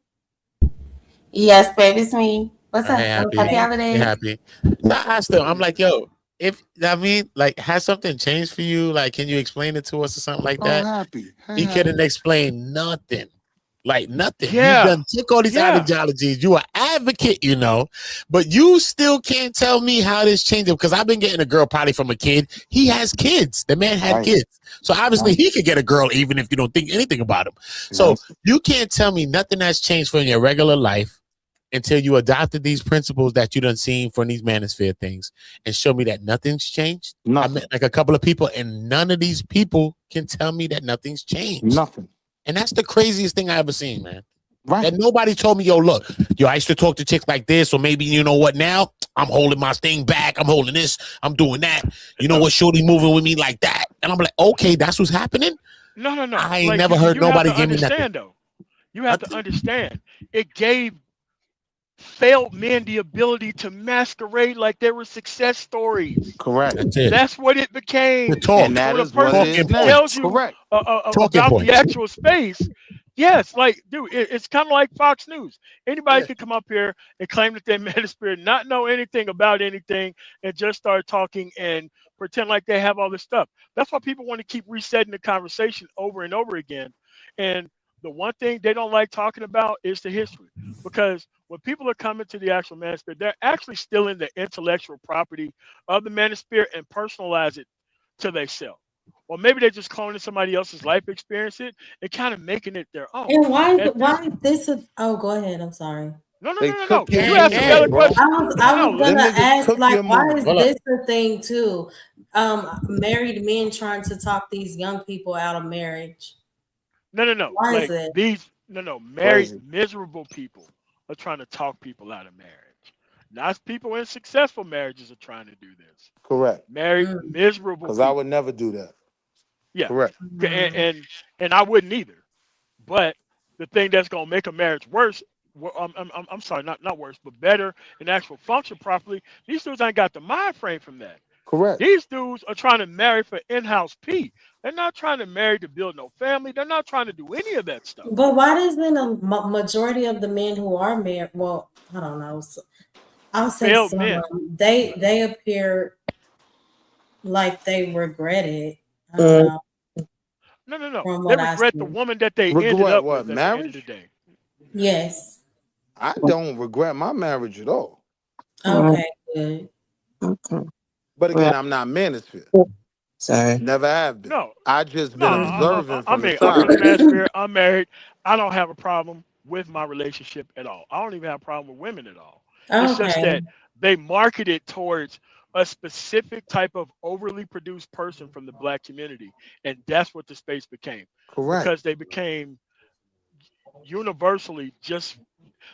Yes, baby, it's me. What's up? Hey, Happy. Happy holidays. Hey, Happy. So I asked him, I'm like, yo, if I mean, like, has something changed for you? Like, can you explain it to us or something like that? Happy. He couldn't explain nothing. Like nothing. Yeah. You done took all these ideologies. You are advocate, you know, but you still can't tell me how this changed because I've been getting a girl probably from a kid. He has kids. The man had kids. So obviously he could get a girl even if you don't think anything about him. So you can't tell me nothing has changed for your regular life until you adopted these principles that you done seen from these manosphere things and show me that nothing's changed. I met like a couple of people and none of these people can tell me that nothing's changed. Nothing. And that's the craziest thing I ever seen, man. Right. And nobody told me, yo, look, I used to talk to chicks like this, or maybe you know what now? I'm holding my thing back. I'm holding this. I'm doing that. You know what? Shorty moving with me like that. And I'm like, okay, that's what's happening. No. I ain't never heard nobody give me nothing. Though. You have to understand. It gave failed men the ability to masquerade like they were success stories. Correct. That's what it became. And that is what it tells you correct. About the actual space. Yes, like, dude, it's kind of like Fox News. Anybody can come up here and claim that they're manosphere, not know anything about anything, and just start talking and pretend like they have all this stuff. That's why people want to keep resetting the conversation over and over again. And the one thing they don't like talking about is the history, because when people are coming to the actual manosphere, they're actually stealing the intellectual property of the manosphere and personalize it to themselves. Or maybe they're just cloning somebody else's life experience and kind of making it their own. And why is this go ahead. I'm sorry. No. You asked the other question. I was gonna ask, like, why is this a thing too? Married men trying to talk these young people out of marriage. No. Why like, is it? Married miserable people are trying to talk people out of marriage. Not people in successful marriages are trying to do this. Correct. Married miserable. Because I would never do that. Yeah. Correct. And I wouldn't either. But the thing that's gonna make a marriage worse, I'm sorry, not worse, but better and actual function properly. These dudes ain't got the mind frame from that. Correct. These dudes are trying to marry for in-house P. They're not trying to marry to build no family. They're not trying to do any of that stuff. But why doesn't a majority of the men who are married? Well, I don't know. I'll say some. They appear like they regret it. I don't know. No. They regret the woman that they ended up with at the end of the day. Yes. I don't regret my marriage at all. Okay, good. Okay. But again, I'm not manosphere. Sorry. Never have been. No. I just been observing from the I'm side. manosphere. I'm married. I don't have a problem with my relationship at all. I don't even have a problem with women at all. It's just that they market it towards a specific type of overly produced person from the black community, and that's what the space became. Correct. Because they became universally just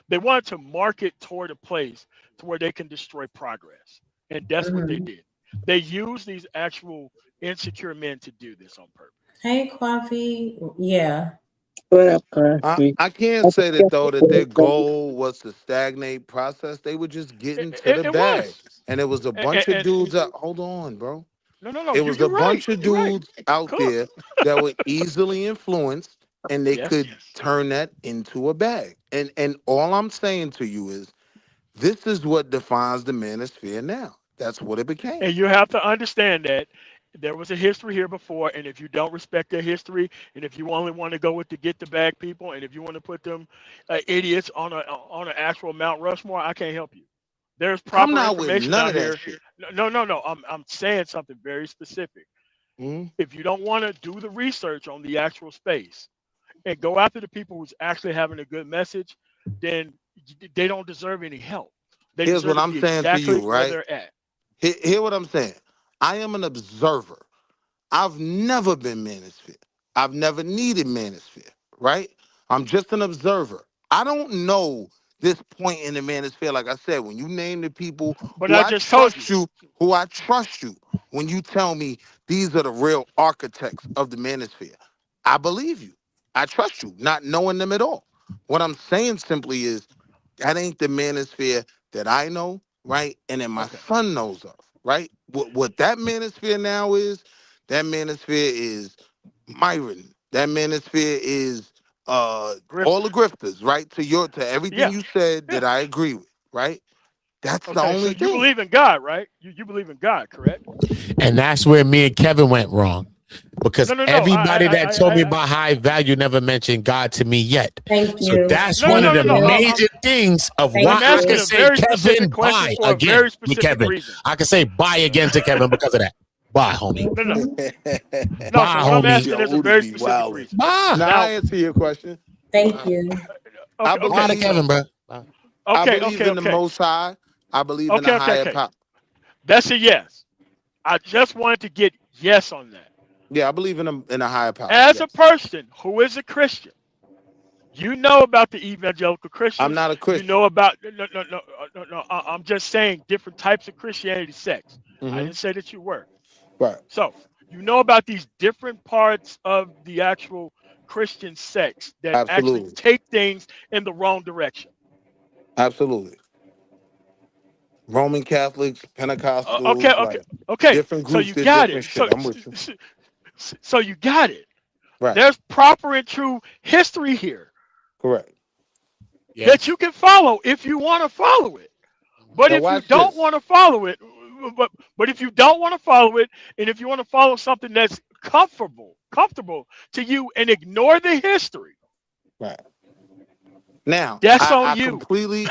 they wanted to market toward a place to where they can destroy progress, and that's what they did. They used these actual insecure men to do this on purpose. Hey, Coffee. Yeah. What up, Coffee? I can't say that though that their goal was to stagnate process. They were just getting to the It bag, was. and it was a bunch of dudes. Hold on, bro. No. It was a bunch of You're right. dudes out Cool. there that were easily influenced, and they Yes. could turn that into a bag. And all I'm saying to you is, this is what defines the manosphere now. That's what it became. And you have to understand that there was a history here before, and if you don't respect their history, and if you only want to go with the get the bag people, and if you want to put them idiots on an actual Mount Rushmore, I can't help you. There's proper I'm not with information none out of here. that shit. No. I'm saying something very specific. If you don't want to do the research on the actual space and go after the people who's actually having a good message, then they don't deserve any help. They Here's deserve what to I'm be saying exactly to you, where right? they're at. Hear what I'm saying. I am an observer. I've never been manosphere. I've never needed manosphere, right? I'm just an observer. I don't know this point in the manosphere. Like I said, when you name the people But who I I just told trust you, who I trust you, when you tell me these are the real architects of the manosphere, I believe you. I trust you, not knowing them at all. What I'm saying simply is that ain't the manosphere that I know, right? And then my son knows of, right? What that manosphere now is, that manosphere is Myron. That manosphere is all the grifters, right? To everything you said that I agree with, right? That's the Okay, only so you thing. believe in God, right? You believe in God, correct? And that's where me and Kevin went wrong. Because No. everybody that told me about high value never mentioned God to me yet. Thank So you. that's one of the major things of why I can say, Kevin, buy again with Kevin. reason. I can say buy again to Kevin because of that. Buy, homie. No, Buy, so what I'm homie. asking is a very specific reason. Buy. Now I answer your question. Thank you. I Okay, believe Kevin, bro. I believe in the Most High. I believe in a higher power. That's a yes. I just wanted to get yes on that. Yeah, I believe in a higher power. As a person who is a Christian, you know about the evangelical Christians. I'm not a Christian. You know about no. I'm just saying different types of Christianity sects. I didn't say that you were. Right. So you know about these different parts of the actual Christian sects that actually take things in the wrong direction. Absolutely. Roman Catholics, Pentecostals, okay. different So groups you did got different it. shit. I'm with you. So you got it. Right. There's proper and true history here. Correct. That you can follow if you want to follow it. But Now if you watch don't this. want to follow it, but if you don't want to follow it, and if you want to follow something that's comfortable to you and ignore the history, right. Now that's I on you. completely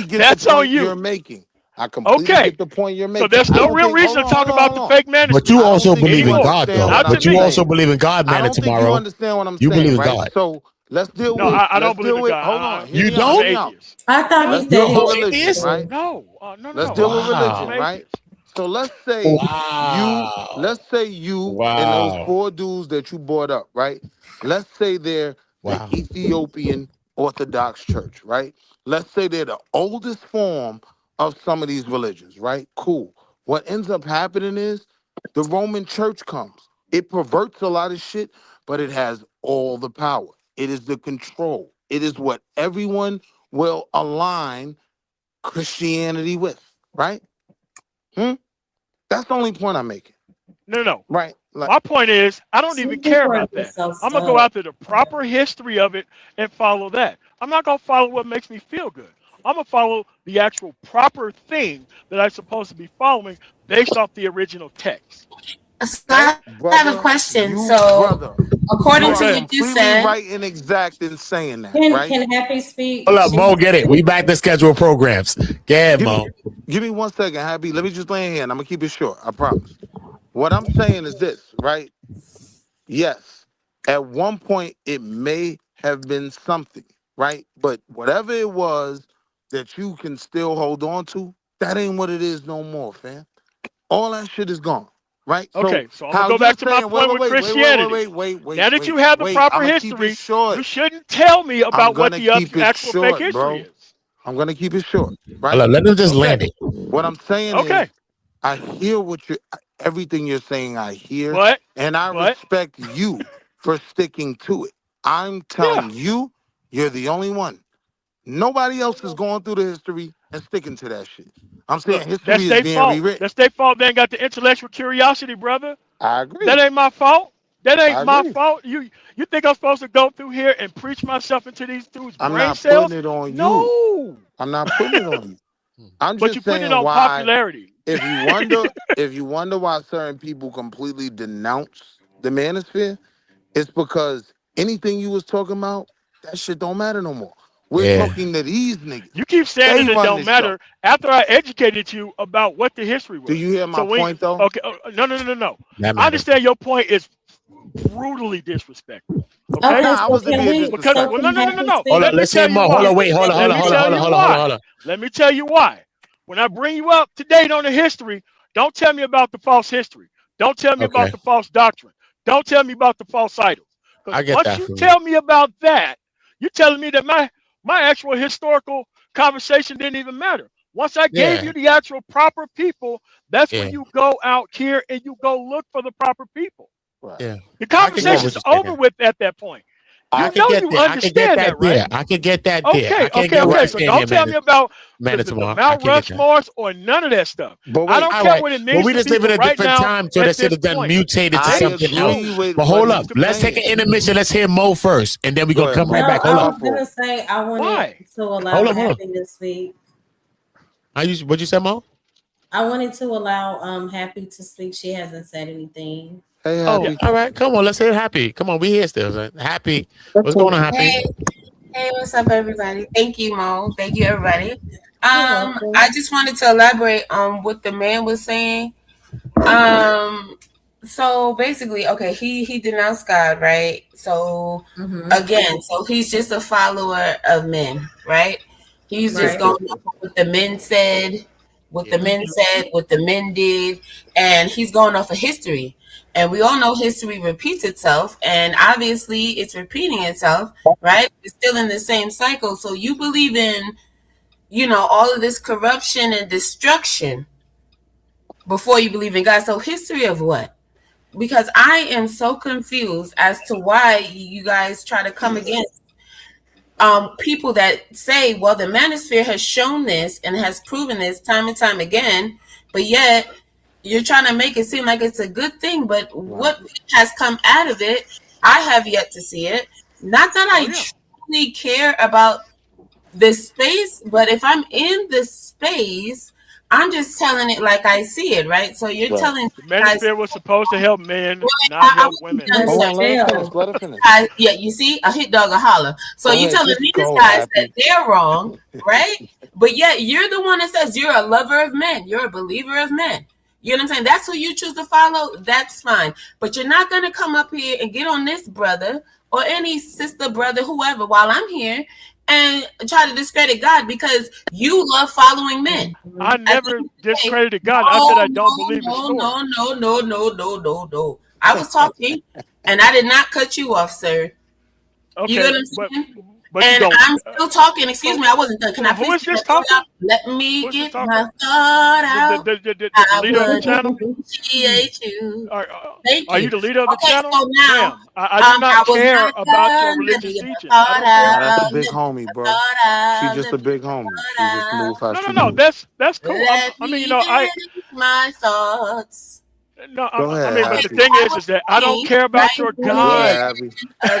get That's the on point you. you're making. I completely get the point you're making. So there's no real reason to talk about the fake manosphere. But you also believe in anymore. God, though. Not But to you me. also believe in God, I man, don't think you tomorrow. understand what I'm You saying, believe in right? God. So let's deal No, with. I don't let's believe deal in with. God. Hold on. You Hear me don't? out, hear me I'm an out. atheist. I thought Let's he deal said with he religion, atheist? right? No. Let's deal with religion, I'm right? atheist. So let's say you and those Wow. 4 dudes that you brought up, right? Let's say they're the Wow. Ethiopian Orthodox Church, right? Let's say they're the oldest form of some of these religions, right? Cool. What ends up happening is the Roman Church comes. It perverts a lot of shit, but it has all the power. It is the control. It is what everyone will align Christianity with, right? That's the only point I'm making. No. Right. Like, My point is, I don't even care people are about that. just so I'm going to go stuck. after the proper history of it and follow that. I'm not going to follow what makes me feel good. I'm going to follow the actual proper thing that I'm supposed to be following based off the original text. So I have a question. So, according you to are what you completely said, right and exact in saying that, Can right? Happy speak? Hold up, Mo, get it. We back to schedule programs. Go ahead, Mo. Give me 1 second, Happy. Let me just lay in here and I'm going to keep it short. I promise. What I'm saying is this, right? Yes, at one point it may have been something, right? But whatever it was that you can still hold on to, that ain't what it is no more, fam. All that shit is gone. Right? Okay, so I'm gonna go back to my point with Christianity. Wait. Now that you have the proper history, you shouldn't tell me about what the actual fake history is. I'm gonna keep it short. Right? Let them just land it. What I'm saying is, I hear everything you're saying. I hear, and I respect you for sticking to it. I'm telling you, you're the only one. Nobody else is going through the history and sticking to that shit. I'm saying history is being rewritten. That's their fault. They ain't got the intellectual curiosity, brother. I agree. That ain't my fault. That ain't my fault. You think I'm supposed to go through here and preach myself into these dudes' brain cells? I'm not putting it on you. No. I'm not putting it on you. I'm but just you saying put it on popularity. If you wonder why certain people completely denounce the manosphere, it's because anything you was talking about, that shit don't matter no more. We're talking to these niggas. You keep saying it don't matter after I educated you about what the history was. Do you hear my point, though? Okay, no. I understand your point is brutally disrespectful. Okay, I was being disrespectful. No. Hold on, let's hear more. Hold on. Let me tell you why. When I bring you up to date on the history, don't tell me about the false history. Don't tell me about the false doctrine. Don't tell me about the false idols. I get once that. You tell me about that, you're telling me that my actual historical conversation didn't even matter. Once I gave you the actual proper people, that's when you go out here and you go look for the proper people. Right. Yeah. The conversation's over with at that point. I can get that, right? I can get that there. Okay. So don't tell me about the Mount Rushmore or none of that stuff. But I don't care what it means. But we just live in a different time, so that should have done mutated to something else. But hold up, let's take an intermission. Let's hear Mo first, and then we're gonna come right back. Hold I up. was gonna say I wanted to allow Happy to speak. What'd you say, Mo? I wanted to allow Happy to speak. She hasn't said anything. Hey, Happy. All right, come on, let's hear Happy. Come on, we here still. Right? Happy, what's going on, Happy? Hey, what's up, everybody? Thank you, Mo. Thank you, everybody. I just wanted to elaborate on what the man was saying. So basically, okay, he denounced God, right? So again, so he's just a follower of men, right? He's just going off what the men said, what the men did, and he's going off of history. And we all know history repeats itself, and obviously it's repeating itself, right? It's still in the same cycle. So you believe in, all of this corruption and destruction before you believe in God. So history of what? Because I am so confused as to why you guys try to come against people that say, well, the manosphere has shown this and has proven this time and time again, but yet you're trying to make it seem like it's a good thing, but what has come out of it, I have yet to see it. Not that I truly care about this space, but if I'm in this space, I'm just telling it like I see it, right? So you're telling the manosphere was supposed to help men, not help women. Let her finish. Yeah, you see, a hit dog a holler. So you're telling me this guys that they're wrong, right? But yet you're the one that says you're a lover of men, you're a believer of men. You know what I'm saying? That's who you choose to follow. That's fine. But you're not going to come up here and get on this brother or any sister, brother, whoever, while I'm here and try to discredit God because you love following men. I never discredited God. I said I don't believe in story. No. I was talking and I did not cut you off, sir. Okay, you know what I'm saying? But and I'm still talking. Excuse me, I wasn't done. Can I please? Who is this talking? Let me get my thought out. The leader of the channel? Are you the leader of the channel? So now, I do not care about your religious teaching. That's a big homie, bro. She's just a big homie. She just moves how she moves. That's cool. I mean, my thoughts. No, I mean, but the thing is that I don't care about your God. I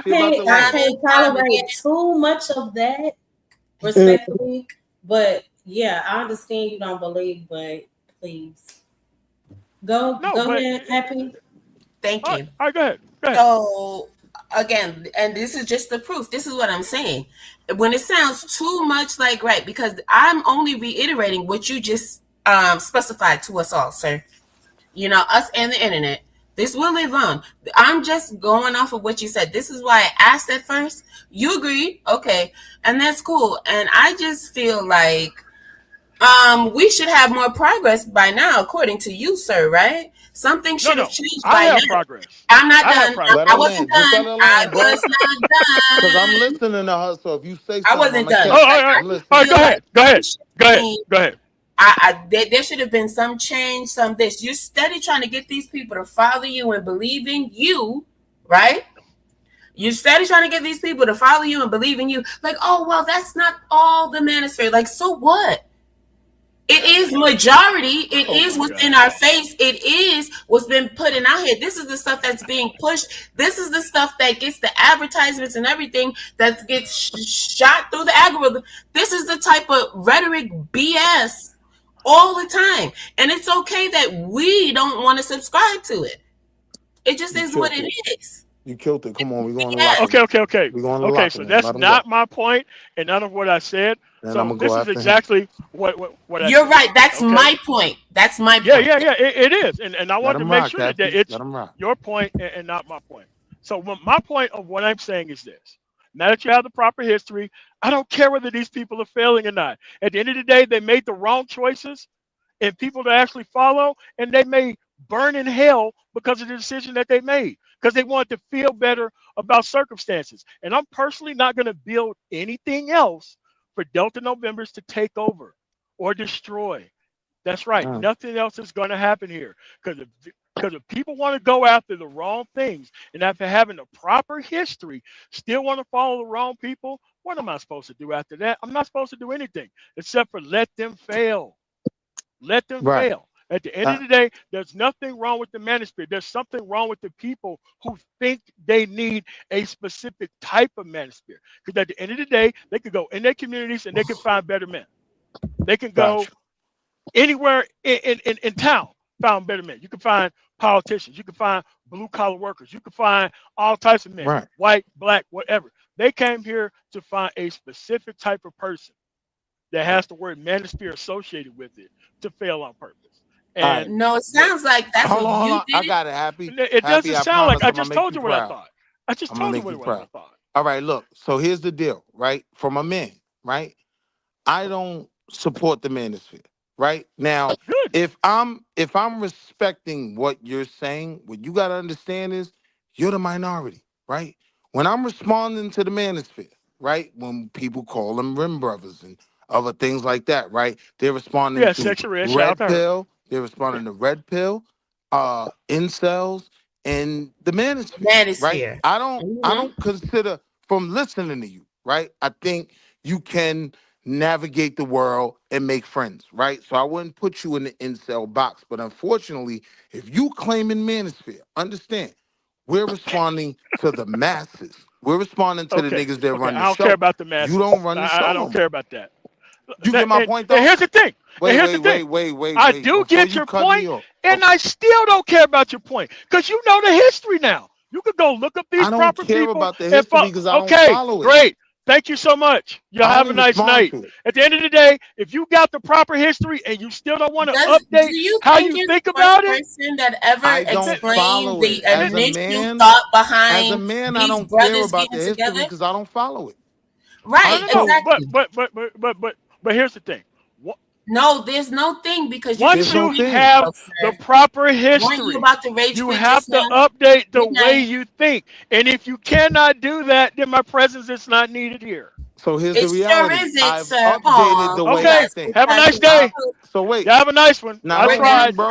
can't tolerate too much of that, respectfully. But yeah, I understand you don't believe, but please go ahead, Happy. Thank you. All right, go ahead. So again, and this is just the proof. This is what I'm saying. When it sounds too much like because I'm only reiterating what you just specified to us all, sir. Us and the internet. This will live on. I'm just going off of what you said. This is why I asked at first. You agreed, okay, and that's cool. And I just feel like We should have more progress by now, according to you, sir, right? Something should have changed by now. Progress. I'm not done. Let I her wasn't land. Just done. let her I land, bro. was not done. Because I'm listening to her. So if you say something, I wasn't done. All right, go ahead. Go ahead. There should have been some change, some this. You're steady trying to get these people to follow you and believe in you, right? You're steady trying to get these people to follow you and believe in you. Like, oh, well, that's not all the manosphere. Like, so what? It is majority. It is what's in our face. It is what's been put in our head. This is the stuff that's being pushed. This is the stuff that gets the advertisements and everything that gets shot through the algorithm. This is the type of rhetoric BS all the time. And it's okay that we don't want to subscribe to it. It just is what it is. You killed it. Come on, we're going to Okay. We're going to Okay, so that's not my point, and none of what I said. Then so this is exactly what I You're said. right. That's my point. That's my point. Yeah. It is, and I want to make sure that it's your point and not my point. So my point of what I'm saying is this: now that you have the proper history, I don't care whether these people are failing or not. At the end of the day, they made the wrong choices, and people to actually follow, and they may burn in hell because of the decision that they made, because they wanted to feel better about circumstances. And I'm personally not going to build anything else for Delta Novembers to take over or destroy. That's right. Nothing else is going to happen here, because if people want to go after the wrong things, and after having the proper history still want to follow the wrong people, what am I supposed to do after that? I'm not supposed to do anything except for let them fail. Let them fail. At the end of the day, there's nothing wrong with the manosphere. There's something wrong with the people who think they need a specific type of manosphere. Because at the end of the day, they could go in their communities and they can find better men. They can go anywhere in town, find better men. You can find politicians. You can find blue-collar workers. You can find all types of men, white, black, whatever. They came here to find a specific type of person that has the word manosphere associated with it to fail on purpose. And no, it sounds like that's hold what on, you did. I got it, Happy. It Happy, doesn't sound like I I'm just gonna told make you what I proud. thought. I just I'm told gonna you make what you I proud. thought. All right, look. So here's the deal, right? From a man, right? I don't support the manosphere, right? Now, if I'm respecting what you're saying, what you gotta understand is you're the minority, right? When I'm responding to the manosphere, right? When people call them rim brothers and other things like that, right? They're responding to sexual rich, red pill. They're responding to red pill, incels, and the manosphere, right? I don't consider, from listening to you, right? I think you can navigate the world and make friends, right? So I wouldn't put you in the incel box. But unfortunately, if you claim in manosphere, understand, we're responding to the masses. We're responding to the niggas that run the I don't show. care about the masses. You don't run the show. I don't care about that. You get my point, though? And here's the thing. Wait. I do get your point, and I still don't care about your point, because you know the history now. You could go look up these proper people. I don't care about the history because I don't follow it. Great. Thank you so much. Y'all have a nice night. At the end of the day, if you got the proper history and you still don't want to update how you think about it, that ever I don't follow the it. As a initial man, thought behind as a man, I these don't brothers care about the getting history together? because I don't follow it. Right, exactly. But here's the thing. No, there's no thing, because once you have the proper history, you have to update the way you think. And if you cannot do that, then my presence is not needed here. So here's the reality. Sure isn't, I've sir. updated the way I think. Have a nice day. So wait. You have a nice one. I tried. Bro.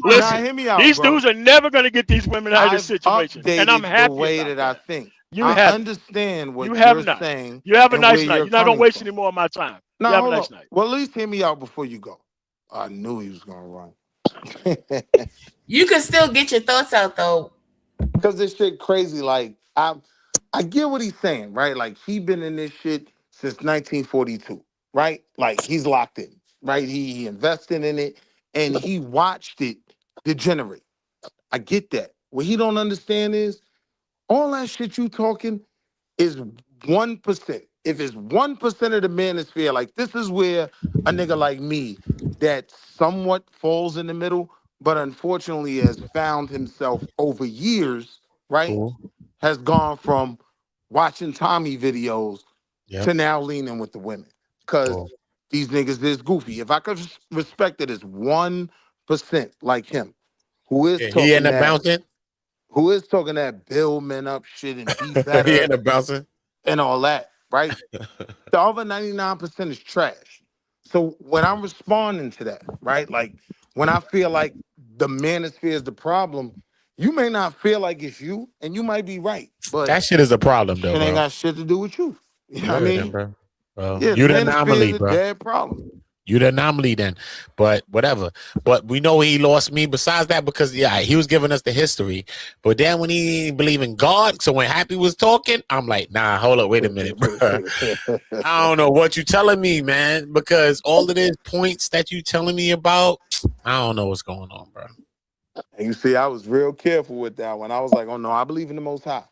Listen, hear me out, these bro. dudes are never going to get these women out of this situation. And I'm happy the way about that I think. I understand what you're saying. You have a nice night. night. You're not going to waste any more of my time. No, you have a nice night. Well, at least hear me out before you go. I knew he was going to run. You can still get your thoughts out, though. Because this shit crazy. Like, I get what he's saying, right? Like, he been in this shit since 1942, right? Like, he's locked in, right? He invested in it, and he watched it degenerate. I get that. What he don't understand is all that shit you talking is 1%. If it's 1% of the manosphere, like, this is where a nigga like me that somewhat falls in the middle, but unfortunately has found himself over years, right? Has gone from watching Tommy videos to now leaning with the women. because these niggas is goofy. If I could respect it as 1% like him, who is he end talking up that, bouncing. who is talking that build men up shit and be He better end up bouncing. and all that, right? The other 99% is trash. So when I'm responding to that, right? Like when I feel like the manosphere is the problem, you may not feel like it's you, and you might be right, but that shit is a problem, though, it ain't bro. got shit to do with you. You know what I Word, mean? then, bro. Well, Yeah, you the the manosphere anomaly, is a bro. dead problem. You the anomaly then, but whatever. But we know he lost me. Besides that, because he was giving us the history. But then when he didn't believe in God, so when Happy was talking, I'm like, nah, hold up, wait a minute, bro. I don't know what you telling me, man, because all of these points that you telling me about, I don't know what's going on, bro. And you see, I was real careful with that one. I was like, oh no, I believe in the Most High.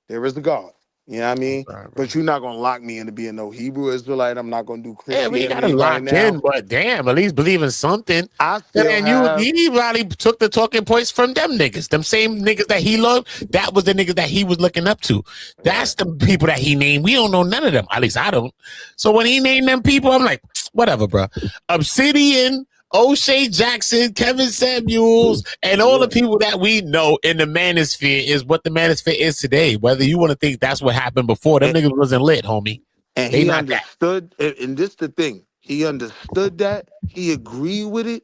There is a God. You know what I mean? Right, but you're not gonna lock me into being no Hebrew Israelite. I'm not gonna do Yeah, we Christianity gotta right lock now. in, but damn, at least believe in something. I still And have. he probably took the talking points from them niggas, them same niggas that he loved. That was the niggas that he was looking up to. That's the people that he named. We don't know none of them. At least I don't. So when he named them people, I'm like, whatever, bro. Obsidian, O'Shea Jackson, Kevin Samuels, and all the people that we know in the manosphere is what the manosphere is today. Whether you want to think that's what happened before, them niggas wasn't lit, homie. And They he not that. understood, and this the thing. He understood that. He agreed with it.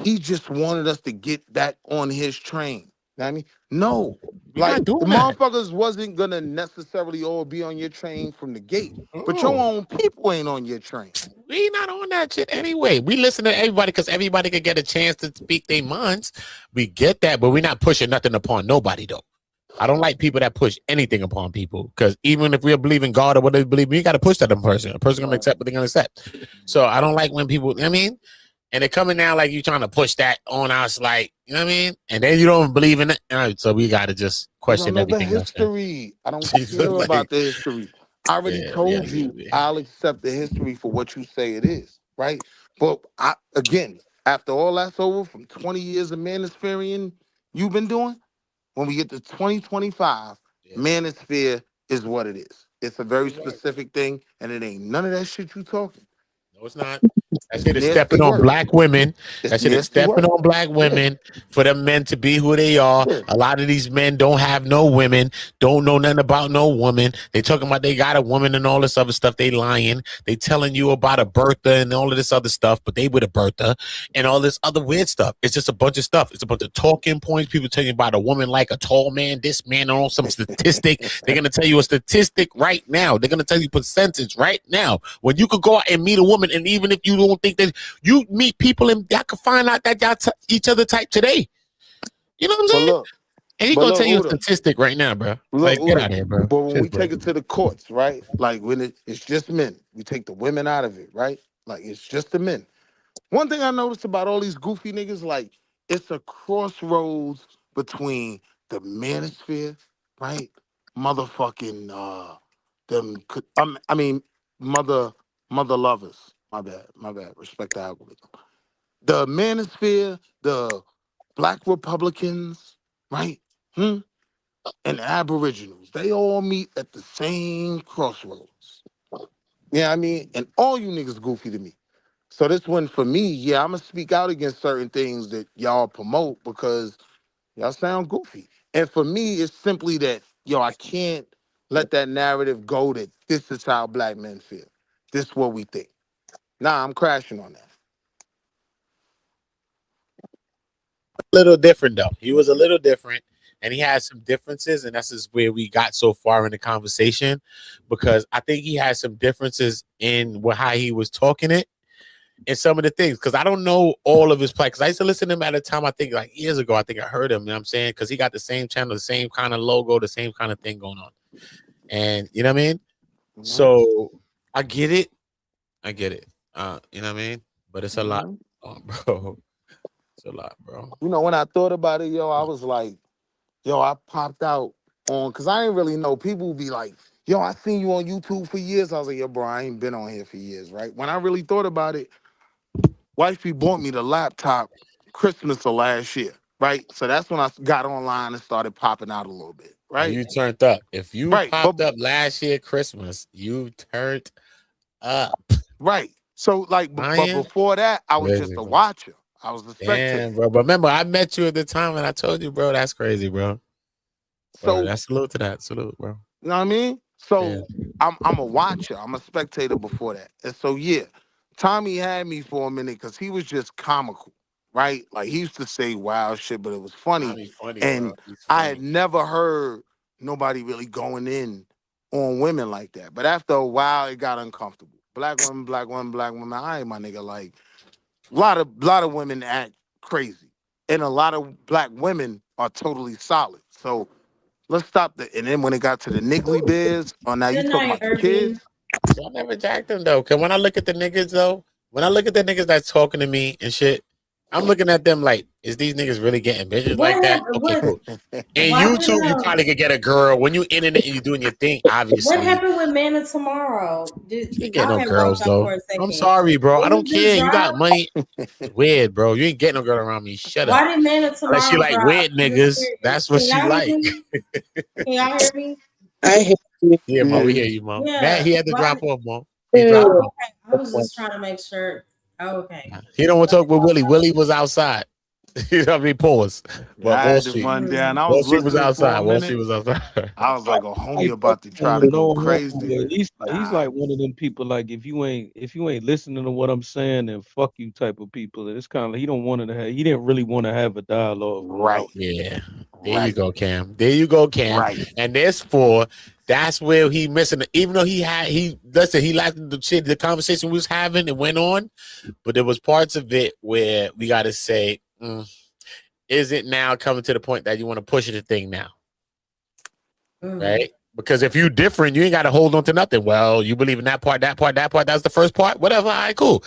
He just wanted us to get that on his train. You know what I mean? No. We Like, not the doing that. motherfuckers wasn't gonna necessarily all be on your train from the gate. But your own people ain't on your train. We not on that shit anyway. We listen to everybody because everybody could get a chance to speak their minds. We get that, but we're not pushing nothing upon nobody, though. I don't like people that push anything upon people because even if we believe in God or what they believe, we got to push that on a person. A person gonna accept what they're gonna accept. So I don't like when people, you know what I mean, and they're coming now like you trying to push that on us, like, you know what I mean, and then you don't believe in it. All right, so we got to just question I don't know everything. the history. I don't care about the history. I already told you I'll accept the history for what you say it is, right? But again, after all that's over, from 20 years of manosphere you've been doing, when we get to 2025, manosphere is what it is. It's a very specific thing, and it ain't none of that shit you talking. No, it's not. That shit is stepping on black women. That shit is stepping on black women for them men to be who they are. A lot of these men don't have no women, don't know nothing about no woman. They talking about they got a woman and all this other stuff. They lying. They telling you about a Bertha and all of this other stuff, but they with a Bertha and all this other weird stuff. It's just a bunch of stuff. It's a bunch of talking points. People telling you about a woman like a tall man, this man, or some statistic. They're going to tell you a statistic right now. They're going to tell you percentage right now. When you could go out and meet a woman, and even if you don't think that you meet people and y'all can find out that y'all each other type today. You know what I'm saying? Look, and he's gonna tell you a statistic right now, bro. Like, get out of here, bro. But when we take it to the courts, right? Like when it's just men, we take the women out of it, right? Like it's just the men. One thing I noticed about all these goofy niggas, like it's a crossroads between the manosphere, right? Motherfucking mother lovers. My bad. Respect the algorithm. The manosphere, the Black Republicans, right? And Aboriginals. They all meet at the same crossroads. Yeah, I mean, and all you niggas goofy to me. So this one for me, yeah, I'm gonna speak out against certain things that y'all promote because y'all sound goofy. And for me, it's simply that, I can't let that narrative go that this is how black men feel. This is what we think. Nah, I'm crashing on that. A little different though. He was a little different, and he had some differences, and that's just where we got so far in the conversation, because I think he had some differences in how he was talking it and some of the things, because I don't know all of his plays. Because I used to listen to him at a time, I think like years ago, I think I heard him, you know what I'm saying? Because he got the same channel, the same kind of logo, the same kind of thing going on. And you know what I mean? Mm-hmm. So I get it. You know what I mean? But it's a lot, bro. It's a lot, bro. You know, when I thought about it, I was like, I popped out on, because I didn't really know. People would be like, I seen you on YouTube for years. I was like, bro, I ain't been on here for years, right? When I really thought about it, wifey bought me the laptop Christmas of last year, right? So that's when I got online and started popping out a little bit, right? You turned up. If you popped up last year Christmas, you turned up. Right. So like, but before that, I was just a watcher. I was a spectator. Damn, bro. But remember, I met you at the time and I told you, bro, that's crazy, bro. So that's salute to that. Salute, bro. You know what I mean? So I'm a watcher. I'm a spectator before that. And so yeah, Tommy had me for a minute because he was just comical, right? Like he used to say wild shit, but it was funny. And I had never heard nobody really going in on women like that. But after a while, it got uncomfortable. Black women, black women, black women. I ain't my nigga. Like a lot of women act crazy, and a lot of black women are totally solid. So let's stop the. And then when it got to the niggly biz, now you talking about the kids. I never jacked them though. Cause when I look at the niggas though, when I look at the niggas that's talking to me and shit, I'm looking at them like, is these niggas really getting bitches like that? Okay, cool. And YouTube, you probably could get a girl when you in it and you doing your thing. Obviously, what happened with Manna Tomorrow? You ain't get no girls though. I'm sorry, bro. I don't care. You got money. Weird, bro. You ain't getting no girl around me. Shut up. Why did Manna Tomorrow? Unless she like weird niggas. That's what she like. Can y'all hear me? I hear you. Yeah, Mo. We hear you, Mo. Yeah. Matt, he had to drop off, Mo. Okay. I was just trying to make sure. Okay. He don't want to talk with Willie. Willie was outside. You know what I mean? Pause. But I had to run down. I was she was outside. She was outside. I was like a homie about to try to go crazy. He's like one of them people. Like if you ain't listening to what I'm saying, then fuck you type of people. And it's kind of like he didn't really want to have a dialogue. Right. Yeah. There you go, Cam. There you go, Cam. Right. And that's where he missing. Even though he liked the conversation we was having, it went on, but there was parts of it where we got to say, is it now coming to the point that you want to push the thing now? Right? Because if you different, you ain't got to hold on to nothing. Well, you believe in that part, that's the first part, whatever. All right, cool.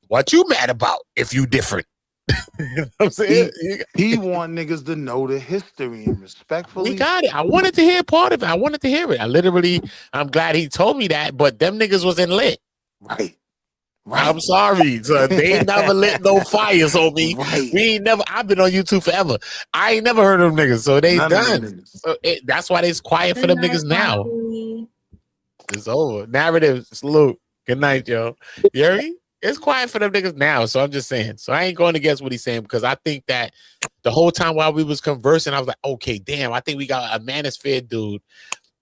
What you mad about if you different? You know what I'm saying? He want niggas to know the history and respectfully. We got it. I wanted to hear part of it. I wanted to hear it. I'm glad he told me that, but them niggas wasn't lit. Right. I'm sorry. So they ain't never lit no fires on me. Right. I've been on YouTube forever. I ain't never heard of them niggas. So they done. So that's why it's quiet for them niggas now. It's over. Narrative. Salute. Good night, yo. You hear me? It's quiet for them niggas now. So I'm just saying. So I ain't going against what he's saying because I think that the whole time while we was conversing, I was like, okay, damn, I think we got a manosphere dude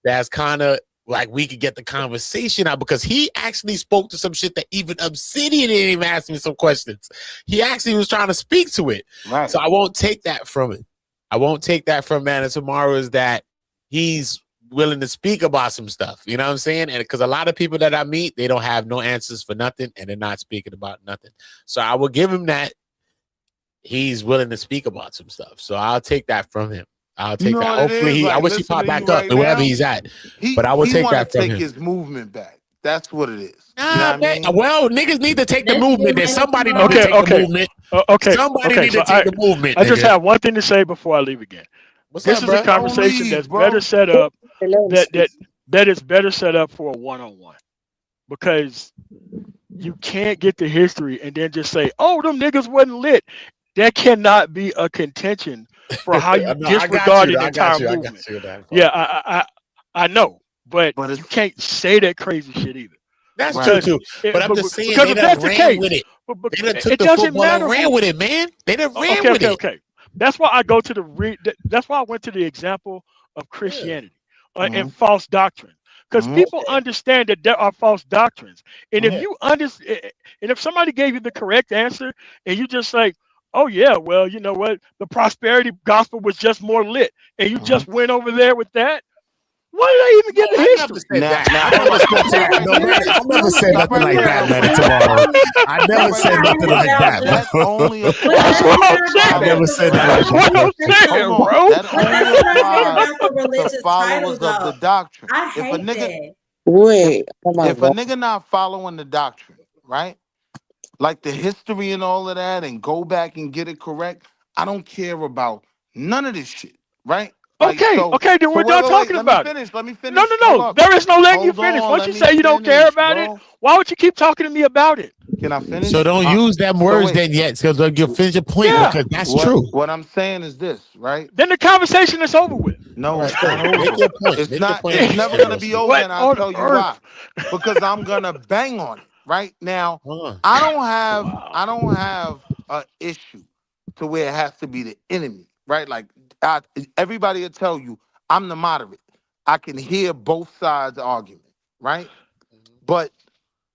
that's kind of like we could get the conversation out because he actually spoke to some shit that even Obsidian didn't even ask me some questions. He actually was trying to speak to it. Right. So I won't take that from it. I won't take that from Manna Tomorrow is that he's willing to speak about some stuff. You know what I'm saying? And because a lot of people that I meet, they don't have no answers for nothing and they're not speaking about nothing. So I will give him that. He's willing to speak about some stuff. So I'll take that from him. I'll take that. Hopefully, I wish he popped back up to wherever he's at. But I will take that from him. Take his movement back. That's what it is. Well, niggas need to take the movement. There's somebody need to take the movement. Somebody need to take the movement. I just have one thing to say before I leave again. This is a conversation that's better set up. That is better set up for a one-on-one because you can't get the history and then just say, "Oh, them niggas wasn't lit." That cannot be a contention for how you disregard the entire movement. I know, but you can't say that crazy shit either. That's true too. But I'm just saying they done ran with it. They done took the football and ran with it, man. They done ran with it. Okay. That's why I go to that's why I went to the example of Christianity and false doctrine. Because people understand that there are false doctrines. And if you understand, and if somebody gave you the correct answer and you just like, oh yeah, well, you know what? The prosperity gospel was just more lit. And you just went over there with that. Why did I even get the history? I never said nothing like that, man. Tomorrow, I never said nothing like that. That's only a I never said that. That only applies to followers of the doctrine. If a nigga not following the doctrine, right? Like the history and all of that, and go back and get it correct. I don't care about none of this shit, right? Okay, then we're done talking about it. Let me finish. No. There is no letting you finish. Once you say you don't care about it, why would you keep talking to me about it? Can I finish? So don't use them words then yet, because you'll finish your point because that's true. What I'm saying is this, right? Then the conversation is over with. No, it's not over. It's never gonna be over, and I'll tell you why. Because I'm gonna bang on it. right? Now, I don't have an issue to where it has to be the enemy, right? Like everybody will tell you I'm the moderate. I can hear both sides argument, right? But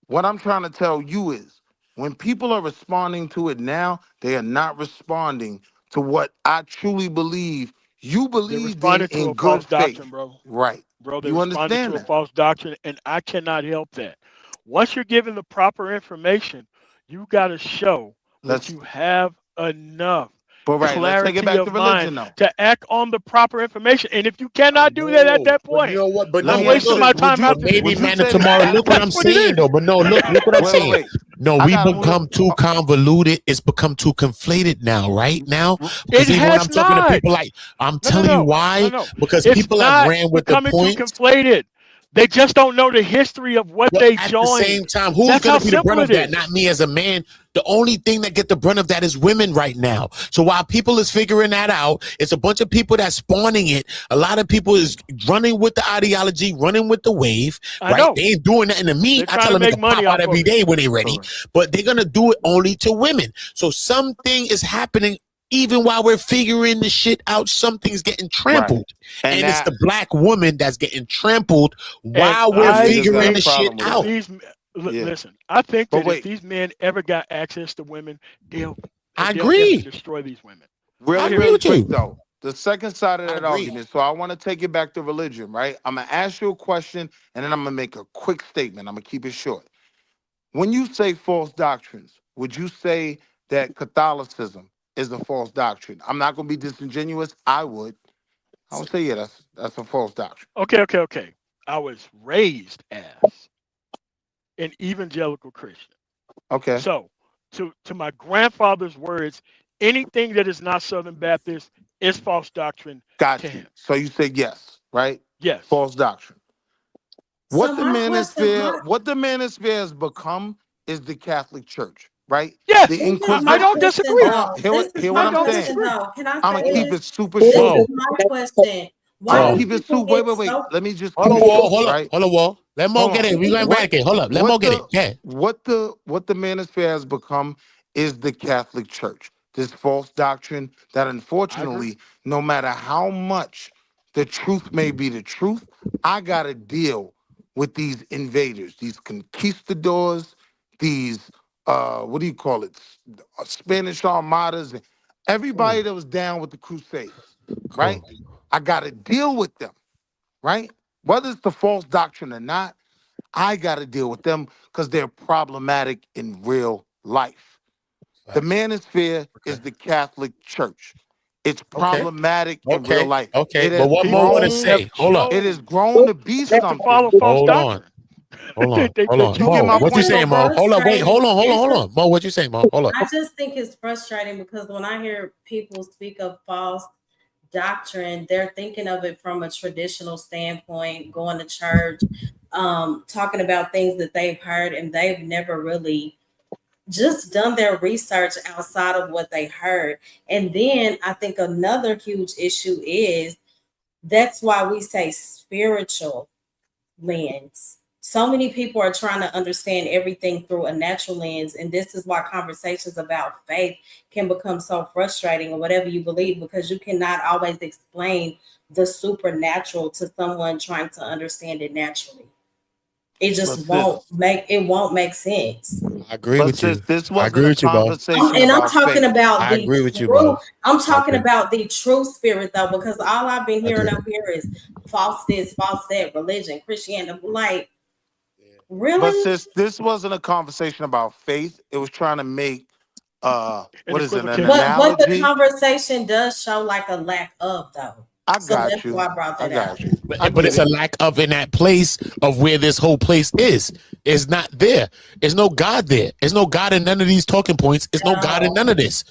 what I'm trying to tell you is when people are responding to it now, they are not responding to what I truly believe you believed in good faith. Doctrine, bro. Right. Bro, they You responded understand to a that? false doctrine, and I cannot help that. Once you're given the proper information, you got to show that you have enough But right, let's take it clarity back of to mind religion though. to act on the proper information. And if you cannot do that at that point, you know what? But I'm no, wasting my time but after this. maybe man tomorrow. Look what I'm saying though. But no, look what I'm saying. Wait. No, we become too convoluted. It's become too conflated now, right? Now, because even when I'm talking to people, like I'm telling you why, because It's people have not ran with the becoming too points. conflated. They just don't know the history of what they At joined. the same time, who's That's going how to be the brunt simple of it that? is. Not me as a man. The only thing that get the brunt of that is women right now. So while people is figuring that out, it's a bunch of people that's spawning it. A lot of people is running with the ideology, running with the wave, I right? know. They ain't doing nothing to me. They're I trying tell to them to make money pop out off every of day it. when they're ready, but they're going to do it only to women. So something is happening. Even while we're figuring the shit out, something's getting trampled. Right. And it's the black woman that's getting trampled while And we're I figuring the think shit if out. Listen, I think But that if these men ever got access to women, they'll agree. destroy these women. Real quick though. The second side of that agree. argument. So I want to take it back to religion, right? I'm gonna ask you a question and then I'm gonna make a quick statement. I'm gonna keep it short. When you say false doctrines, would you say that Catholicism is a false doctrine? I'm not gonna be disingenuous. I would say, yeah, that's a false doctrine. Okay. I was raised as an evangelical Christian. Okay. So, to my grandfather's words, anything that is not Southern Baptist is false doctrine Got to you. him. So you say yes, right? Yes. False doctrine. What the my manosphere has become is the Catholic Church, right? Yes. The Inquisition. I don't disagree. Hear what I'm saying. Can I I'm gonna say keep this? it super This short. is my question. Why do Keep it people super. get Wait. so? Let me just Hold keep on, it Wall. short, Hold right? up. Hold on, Wall. Let Mo get it. We going back it. Hold up. Let Mo get it. Yeah. What the manosphere has become is the Catholic Church. This false doctrine that unfortunately, no matter how much the truth may be the truth, I gotta deal with these invaders, these conquistadors, these what do you call it? Spanish armadas, and everybody that was down with the Crusades, right? I gotta deal with them, right? Whether it's the false doctrine or not, I got to deal with them because they're problematic in real life. The manosphere is the Catholic Church. It's problematic in real life. Okay. It But has what Mo want to say? Hold up. It has grown to be something. Hold on. Hold on. You get Mo, my what you point, saying, though, Mo? bro? Hold up. Wait. Hold on. Mo, what you saying, Mo? Hold up. I just think it's frustrating because when I hear people speak of false doctrine, they're thinking of it from a traditional standpoint, going to church, talking about things that they've heard, and they've never really just done their research outside of what they heard. And then I think another huge issue is that's why we say spiritual lens. So many people are trying to understand everything through a natural lens, and this is why conversations about faith can become so frustrating, or whatever you believe, because you cannot always explain the supernatural to someone trying to understand it naturally. It just won't make sense. I agree with you. This I agree wasn't a with you, Mo. conversation And I'm about talking faith. about I the agree with you, true. Mo. I'm talking Okay. about the true spirit, though, because all I've been hearing Okay. up here is false this, false that, religion, Christianity. Like, really? But sis, this wasn't a conversation about faith. It was trying to make what is it, an But the analogy? conversation does show like a lack of, though. I So got that's you. why I brought that out. But it's a lack of in that place of where this whole place is. It's not there. There's no God there. There's no God in none of these talking points. There's no God in none of this.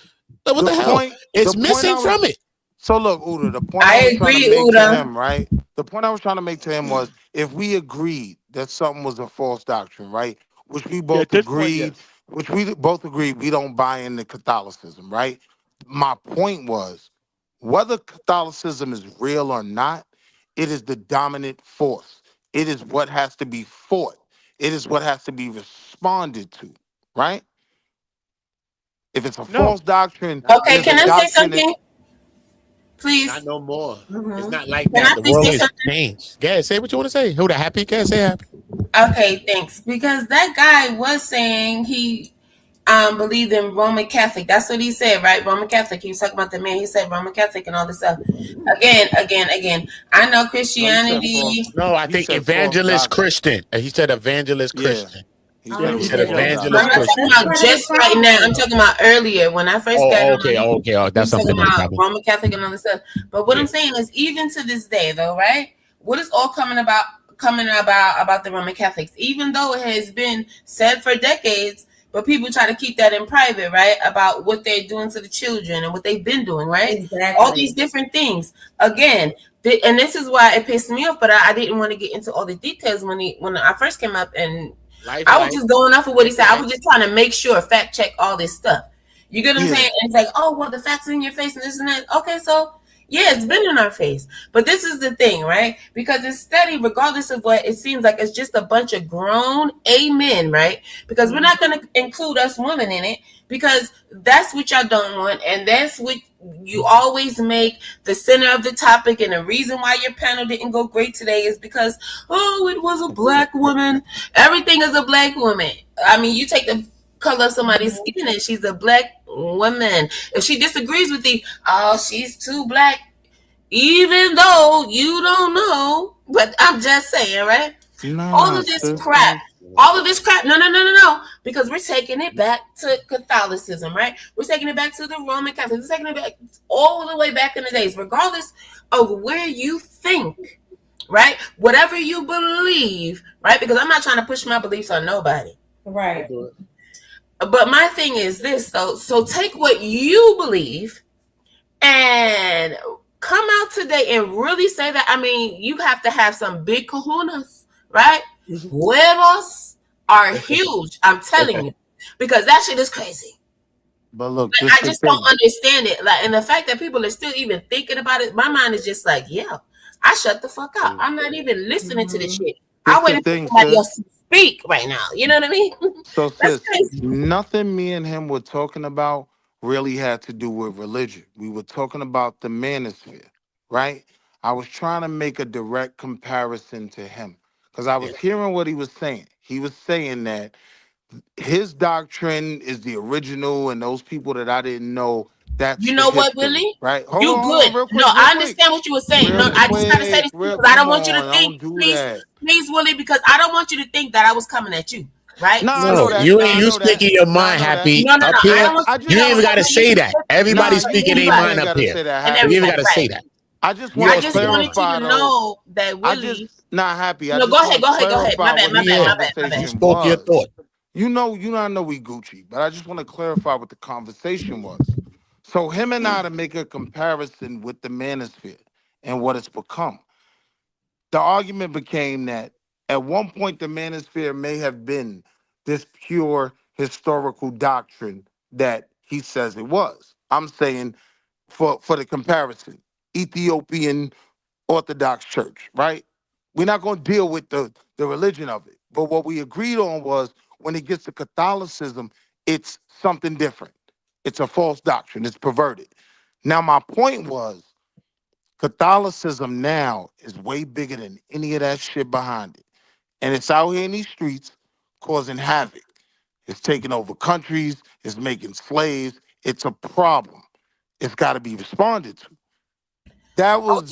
What the hell? It's missing from it. So look, Uda, the point I was trying to make to him, right? The point I was trying to make to him was if we agreed that something was a false doctrine, right? Which we both agreed, we don't buy into Catholicism, right? My point was whether Catholicism is real or not, it is the dominant force. It is what has to be fought. It is what has to be responded to, right? If it's a false doctrine, Okay, there's can a I say doctrine something? Please. Not no more. Mm-hmm. It's not like Can that. I The please world say has something? changed. Yeah, say what you want to say. Who the happy? Can say happy. Okay, thanks. Because that guy was saying he believed in Roman Catholic. That's what he said, right? Roman Catholic. He was talking about the man. He said Roman Catholic and all this stuff. Again. I know Christianity. No, I think evangelist Christian. He said evangelist Christian. He said evangelist I'm not Christian. talking about just right now. I'm talking about earlier when I first got on. Okay. Oh, that's something else. About Roman Catholic and all this stuff. But what I'm saying is, even to this day, though, right? What is all coming about the Roman Catholics? Even though it has been said for decades, but people try to keep that in private, right? About what they're doing to the children and what they've been doing, right? Exactly. All these different things. Again, and this is why it pissed me off. But I didn't want to get into all the details when I first came up, and I was just going off of what he said. I was just trying to make sure, fact check all this stuff. You get what I'm saying? And it's like, oh, well, the facts are in your face and this and that. Okay, so yeah, it's been in our face. But this is the thing, right? Because it's steady, regardless of what it seems like, it's just a bunch of grown amen, right? Because we're not going to include us women in it, because that's what y'all don't want. And that's what you always make the center of the topic. And the reason why your panel didn't go great today is because, oh, it was a black woman. Everything is a black woman. I mean, you take the color of somebody's skin and she's a black woman. If she disagrees with you, oh, she's too black, even though you don't know. But I'm just saying, right? All of this crap, no, because we're taking it back to Catholicism, right? We're taking it back to the Roman Catholics. We're taking it back all the way back in the days, regardless of where you think, right? Whatever you believe, right? Because I'm not trying to push my beliefs on nobody. Right. But my thing is this, though. So take what you believe and come out today and really say that. I mean, you have to have some big kahunas, right? Huevos are huge. I'm telling you, because that shit is crazy. But look, I just don't understand it. Like, and the fact that people are still even thinking about it, my mind is just like, yeah, I shut the fuck up. I'm not even listening to this shit. I wait for somebody else to speak right now. You know what I mean? So, sis, nothing me and him were talking about really had to do with religion. We were talking about the manosphere, right? I was trying to make a direct comparison to him because I was hearing what he was saying. He was saying that his doctrine is the original, and those people that I didn't know, that's you know what, Willie? Right? You good. No, I understand what you were saying. No, I just gotta say this because I don't want you to think, please, Willie, because I don't want you to think that I was coming at you. Right? No, you speaking your mind, happy. Up here, you ain't even gotta say that. Everybody's speaking their mind up here. You even gotta say that. I just wanted you to know that Willie. Not happy. No, go ahead. My bad. You spoke your thought. You know, I know we Gucci, but I just want to clarify what the conversation was. So him and I to make a comparison with the manosphere and what it's become. The argument became that at one point the manosphere may have been this pure historical doctrine that he says it was. I'm saying for the comparison, Ethiopian Orthodox Church, right? We're not going to deal with the religion of it. But what we agreed on was when it gets to Catholicism, it's something different. It's a false doctrine. It's perverted. Now, my point was Catholicism now is way bigger than any of that shit behind it. And it's out here in these streets causing havoc. It's taking over countries. It's making slaves. It's a problem. It's got to be responded to. That was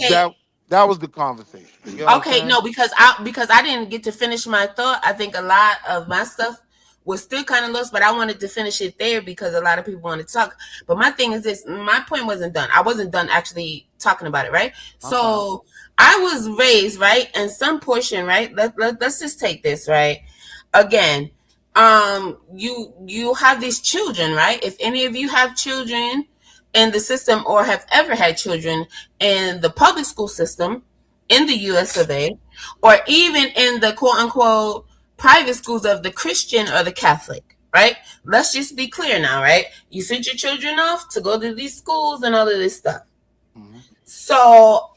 that was the conversation. You know no, because I didn't get to finish my thought. I think a lot of my stuff was still kind of lost, but I wanted to finish it there because a lot of people want to talk. But my thing is this, my point wasn't done. I wasn't done actually talking about it, right? Okay. So I was raised, right? And some portion, right? Let's just take this, right? Again, you have these children, right? If any of you have children in the system or have ever had children in the public school system in the US of A, or even in the quote unquote private schools of the Christian or the Catholic, right? Let's just be clear now, right? You sent your children off to go to these schools and all of this stuff. Mm-hmm. So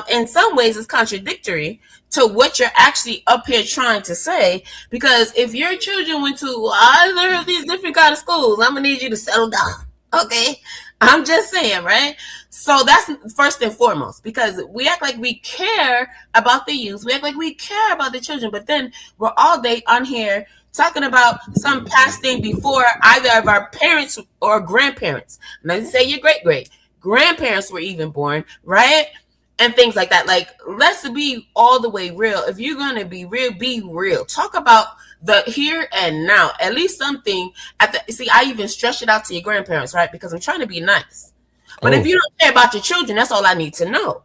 in some ways it's contradictory to what you're actually up here trying to say. Because if your children went to either of these different kind of schools, I'm gonna need you to settle down. Okay, I'm just saying, right? So that's first and foremost, because we act like we care about the youth, we act like we care about the children, but then we're all day on here talking about some past thing before either of our parents or grandparents. And I didn't say your great grandparents were even born, right? And things like that. Like, let's be all the way real. If you're gonna be real. Talk about the here and now. At least something see, I even stretch it out to your grandparents, right? Because I'm trying to be nice. But if you don't care about your children, that's all I need to know.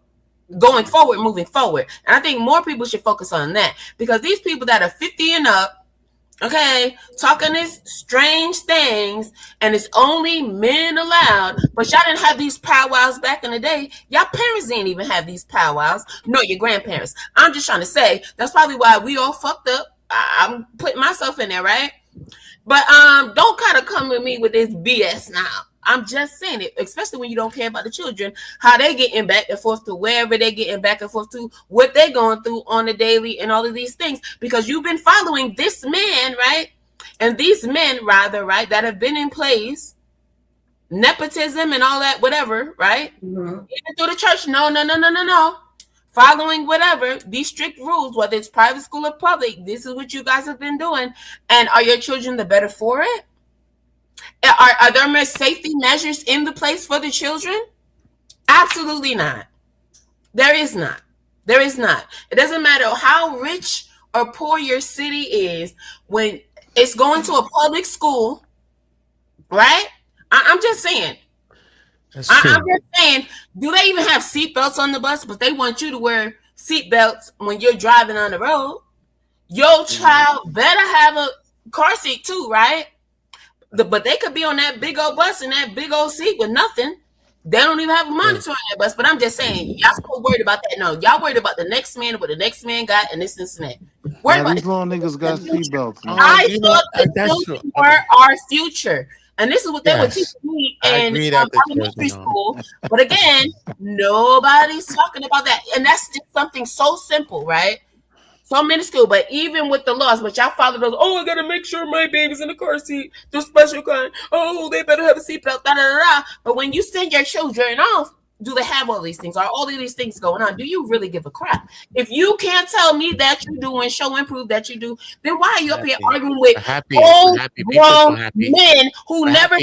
Going forward, moving forward. And I think more people should focus on that. Because these people that are 50 and up, okay, talking these strange things, and it's only men allowed, but y'all didn't have these powwows back in the day. Y'all parents didn't even have these powwows. No, your grandparents. I'm just trying to say, that's probably why we all fucked up. I'm putting myself in there, right? But don't kind of come with me with this BS now. I'm just saying it, especially when you don't care about the children, how they getting back and forth to wherever they getting back and forth to, what they going through on the daily and all of these things, because you've been following this man, right? And these men, rather, right, that have been in place, nepotism and all that, whatever, right? Even through the church, no. Following whatever, these strict rules, whether it's private school or public, this is what you guys have been doing. And are your children the better for it? Are there more safety measures in the place for the children? Absolutely not. There is not. It doesn't matter how rich or poor your city is, when it's going to a public school, right? I'm just saying. I'm just saying, do they even have seatbelts on the bus? But they want you to wear seatbelts when you're driving on the road. Your child better have a car seat too, right? But they could be on that big old bus in that big old seat with nothing. They don't even have a monitor on that bus. But I'm just saying, y'all so worried about that. No, y'all worried about the next man, what the next man got, and this and that. Worried about these little niggas got seatbelts. I thought the children were our future. And this is what they were teaching me in elementary school. But again, nobody's talking about that. And that's just something so simple, right? So minuscule. But even with the laws, but y'all follow those, I gotta make sure my baby's in the car seat, the special kind. They better have a seatbelt, But when you send your children off, do they have all these things? Are all of these things going on? Do you really give a crap? If you can't tell me that you do and show and prove that you do, then why are you up here arguing with old grown men who never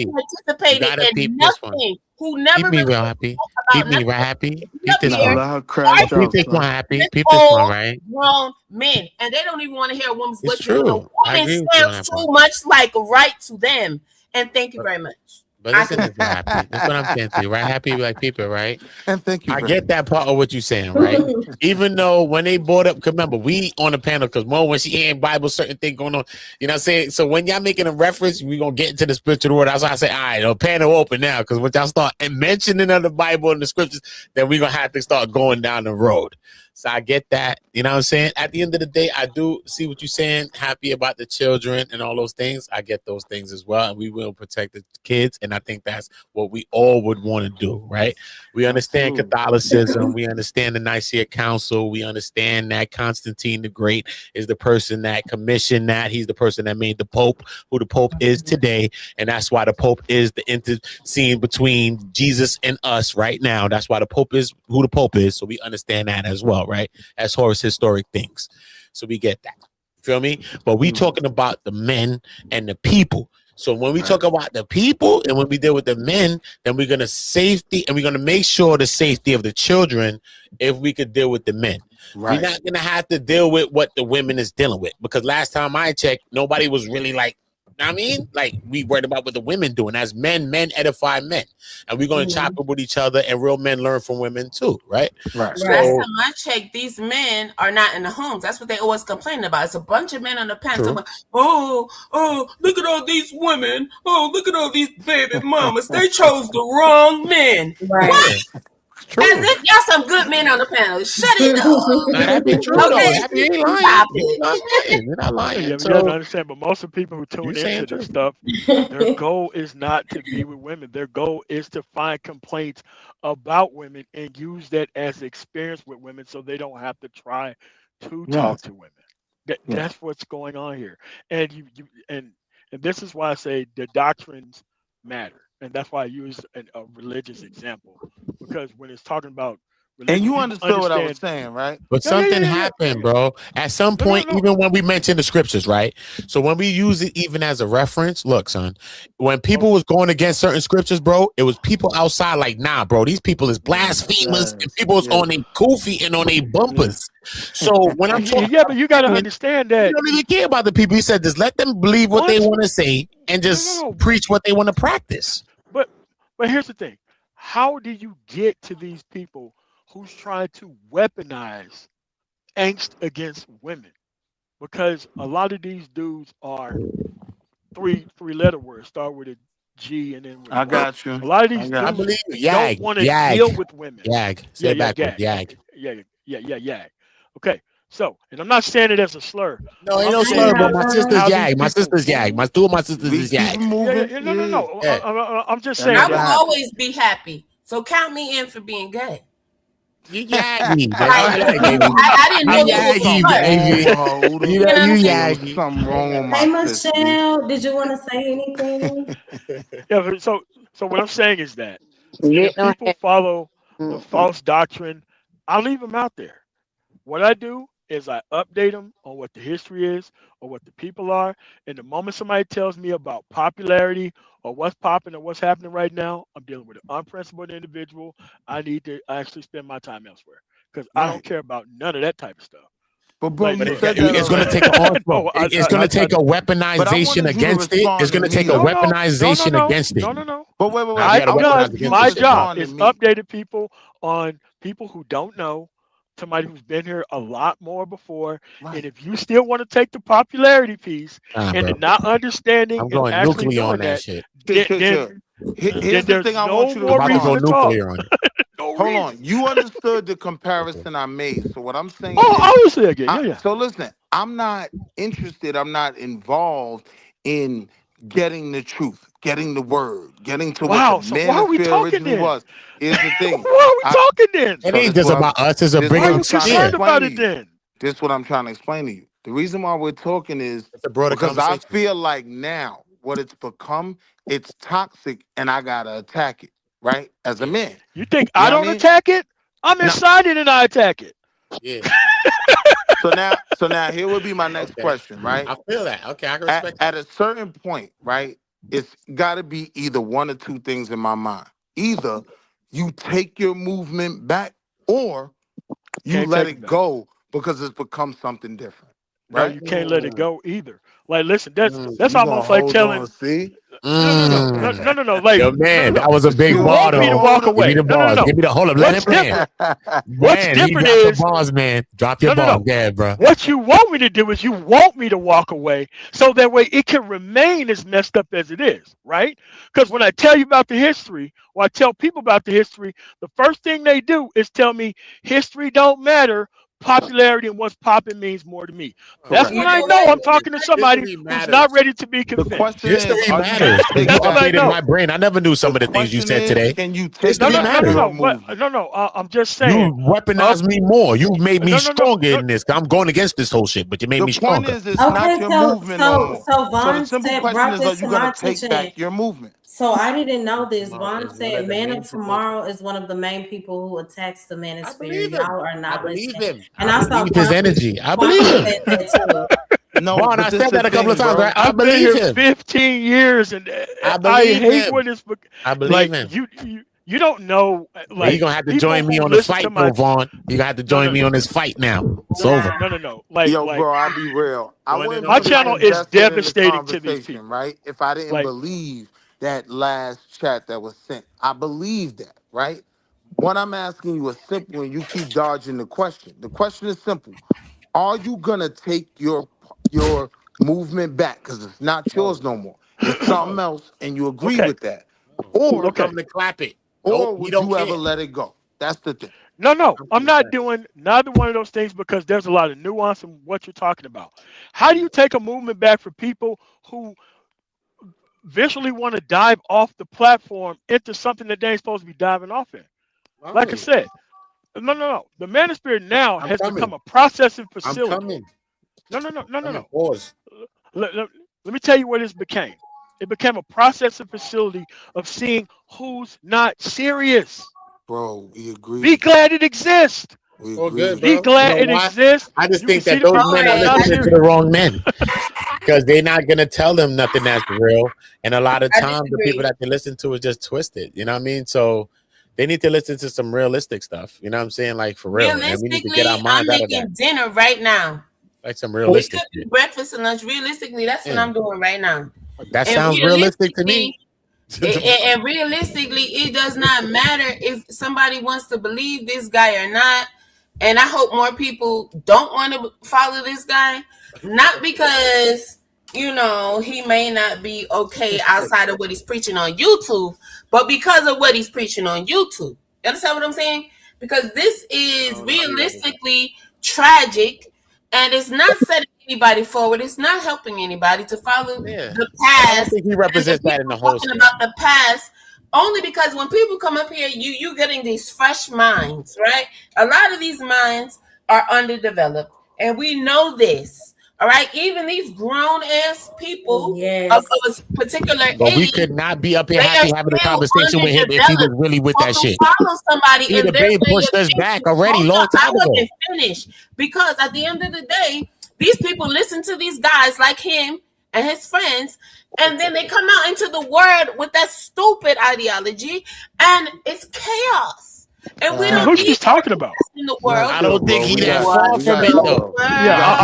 participated in nothing? Who never keep me real happy. Keep me right happy. Keep this one. Keep this one happy. Keep this one right. Grown men, and they don't even want to hear a woman's voice. It's true. The woman sounds too much like right to them. And thank you very much. But listen, happy. That's what I'm saying to you, right? Happy like people, right? And thank you. I get that part of what you're saying, right? Even though when they brought up, remember, we on the panel because Mo, when she ain't Bible, certain thing going on, you know what I'm saying? So when y'all making a reference, we gonna get into the spiritual world. That's why I say, all right, the panel open now, because when y'all start mentioning of the Bible and the scriptures, then we gonna have to start going down the road. So I get that, you know what I'm saying? At the end of the day, I do see what you're saying, happy about the children and all those things. I get those things as well, and we will protect the kids, and I think that's what we all would want to do, right? We understand Catholicism, we understand the Nicaea Council, we understand that Constantine the Great is the person that commissioned that. He's the person that made the Pope who the Pope is today, and that's why the Pope is the intercede between Jesus and us right now. That's why the Pope is who the Pope is, so we understand that as well, right? As far as historic things. So we get that. Feel me? But we talking about the men and the people. So when we talk about the people and when we deal with the men, then we're going to safety and we're going to make sure the safety of the children if we could deal with the men. Right. We're not going to have to deal with what the women is dealing with, because last time I checked, nobody was really like, I mean, like, we worried about what the women doing. As men edify men, and we're going to chop it with each other, and real men learn from women too, right? Right. So, last time I checked, these men are not in the homes. That's what they always complain about. It's a bunch of men on the panel. Like, look at all these women. Oh, look at all these baby mamas. They chose the wrong men. Right. What? True. As if y'all some good men on the panel. Shut it up. That'd be true. Okay. Happy ain't lying. You're not lying. Yeah, you have to understand, but most of the people who tune into this stuff, their goal is not to be with women. Their goal is to find complaints about women and use that as experience with women so they don't have to try to Yes. talk to women. Yes. That's what's going on here. And and this is why I say the doctrines matter. And that's why I use a religious example. Because when it's talking about And religion, you people understood what I was understand. saying, right? But Yeah, yeah, something yeah, yeah, happened, yeah. bro. At some No, no, point, no. even when we mention the scriptures, right? So when we use it even as a reference, look, son, when people was going against certain scriptures, bro, it was people outside like, nah, bro, these people is blasphemers, and Yes. people was Yes. on their goofy and on their bumpers. So when I'm talking, Yeah, but you got to he understand that. don't even care about the people. He said, just let them believe what they Once, want to say and no, just no, no. preach what they want to practice. But here's the thing: how do you get to these people who's trying to weaponize angst against women? Because a lot of these dudes are three-letter words, start with a G and then with a I Y. got you. A lot of I these got I you. dudes believe you. don't Yag, want to yag, deal with women. yag. Say Yeah, it yeah, backwards. gag. Yag. Yag. Okay, so, and I'm not saying it as a slur. No, What ain't I'm no slur, saying bro. is My sister's how these yag. My people sister's yag. move. Two of my sisters We is keep yag. it moving. No. Yeah. I'm just That saying I never will that. happened. always be happy. So count me in for being gay. You yaggy, baby. Like, You yag, baby. I didn't You know there was a yaggy, but. baby. Wrong with her, Uda. You You know what I'm you saying? yaggy. Something wrong with Hey, my sister, B. Michelle, did you want to say anything? Yeah, but so what I'm saying is that Get if no people follow the false doctrine, I leave them out there. What I do is I update them on what the history is or what the people are. And the moment somebody tells me about popularity or what's popping or what's happening right now, I'm dealing with an unprincipled individual. I need to actually spend my time elsewhere because I don't Right. care about none of that type of stuff. But bro, Like, you But said that it's going to already. take an onslaught. no, It's going to take a But I weaponization wanted you to against it. It's respond to going to me take a though. weaponization against it. No. But wait. Now, if you had a I've weaponize done against my it, shit, job respond to is me. updated people on people who don't know, somebody who's been here a lot more before. And Right. if you still want to take the popularity piece nah, and the bro. not understanding I'm and going actually nuclear on doing that that, shit. then Here's the there's thing I no want you to I'm more about to reason go respond to talk. nuclear on it. No Hold reason. on. You understood the comparison I made. So what I'm saying Oh, is, obviously I get. Yeah. so listen, I'm not interested, I'm not involved in getting the truth, getting the word, getting to what the Wow. So why are we manosphere talking originally then? was. Here's the thing. Why are we talking then? It So ain't this just what I'm about us. It's a this Why bigger are what you I'm trying to concerned sphere. explain about to it you. then? This is what I'm trying to explain to you. The reason why we're talking is It's a broader because I conversation. feel like now what it's become, it's toxic and I gotta attack it, right? As a man. You think You I know what I don't mean? attack it? I'm No. excited and I attack it. Yeah. So now here would be my next Okay. question, right? I feel that. Okay, I can respect At a certain point, right? It's gotta be either one or two things in my mind. Either you take your movement back or you Can't let take it it back. go because it's become something different. No, Right? you can't let it go either. Like, listen, that's You gonna almost like hold on, telling. see? No. Like, Yo, man, no. that was a big You bar want me to though. walk Hold Give me away? the bars. No. Give me the hold up. Let What's him land. different? What's Man, he different dropped the is bars, man. Drop your bars. Yeah, bro. What you want me to do is you want me to walk away so that way it can remain as messed up as it is, right? Because when I tell you about the history, or I tell people about the history, the first thing they do is tell me history don't matter. Popularity and what's popping means more to me. That's Correct. when I know I'm talking to somebody History who's matters. not ready to be The convinced. question is, History are you gonna matters. take You That's when I back updated know. my brain. I never knew some the of the things you question said is, today. can you take History back matters. your movement? No. I'm just You saying. weaponized me more. You made me No. stronger in this. I'm going against this whole shit, but you made The me point stronger. is, it's not Okay, your so movement no so more. so So the Vaughn simple said question brought is, are this you to gonna my take attention. back your movement? So I didn't know this. Tomorrow Vaughn is one said of the Man main of promotions. Tomorrow is one of the main people who attacks the I manosphere. believe him. Y'all are I not believe listening. him. And I I saw believe his energy. I believe Kwame him. said that too. No, Vaughn, but I this said the that a couple of thing, times, bro. right? I I've been believe here him. 15 years, and I I believe hate him. when it's I believe like him. you don't know, But you're like gonna have to people join me who on the listen to fight my though, Vaughn. You're gonna have to join me on this fight now. It's over. no like Yo, bro, I'll be real. I Join in wouldn't on my be the this channel fight. is invested in the devastating to these conversation, people. right? If I didn't Like, believe that last chat that was sent. I believe that, right? What I'm asking you is simple, and you keep dodging the question. The question is simple: are you gonna take your movement back? Because it's not yours No. no more. It's something else, and you agree okay, with that. He Or don't come to clap it. Nope, or he would don't you ever care. let it go? That's the thing. no, I'm I'm cool with not that. doing neither one of those things because there's a lot of nuance in what you're talking about. How do you take a movement back for people who visually want to dive off the platform into something that they ain't supposed to be diving off in? Like I Right. said, No. The Manosphere now I'm has coming. become a processing I'm facility. coming. No. Pause. Let me tell you what this became. It became a processing facility of seeing who's not serious. Bro, we agree. Be glad it exists. We All agree. good, Be bro. glad You know it why? exists. I just You can think see that the those people men who are are not listening to serious. the wrong men because they're not gonna tell them nothing that's real. And a lot of I times, the people disagree. that they listen to is just twisted. You know what I mean? So they need to listen to some realistic stuff. You know what I'm saying? Like for real. And we need to get our Realistically, I'm minds out of that. making dinner right now. Like some We realistic could do shit. breakfast and lunch. Realistically, that's what Yeah. I'm doing right now. That And sounds realistic to me. and realistically, it does not matter if somebody wants to believe this guy or not. And I hope more people don't want to follow this guy, not because he may not be okay outside of what he's preaching on YouTube, but because of what he's preaching on YouTube. You understand what I'm saying? Because this is realistically tragic, and it's not setting anybody forward. It's not helping anybody to follow the I don't past. think he represents that in the whole Talking state. about the past, only because when people come up here, you getting these fresh minds, right? A lot of these minds are underdeveloped, and we know this. All right, even these grown ass people of a particular But we age, could not be up here they happy are having a still conversation with him if he was underdeveloped. really with So that to shit. follow somebody He'd in have their been way pushed of us thinking, back already, hold long up, I time ago. wasn't finished, because at the end of the day, these people listen to these guys like him and his friends, and then they come out into the world with that stupid ideology, and it's chaos. And we don't Who need she's talking about? in the world. I don't think he We that got far you, from we it got though. you. Yeah,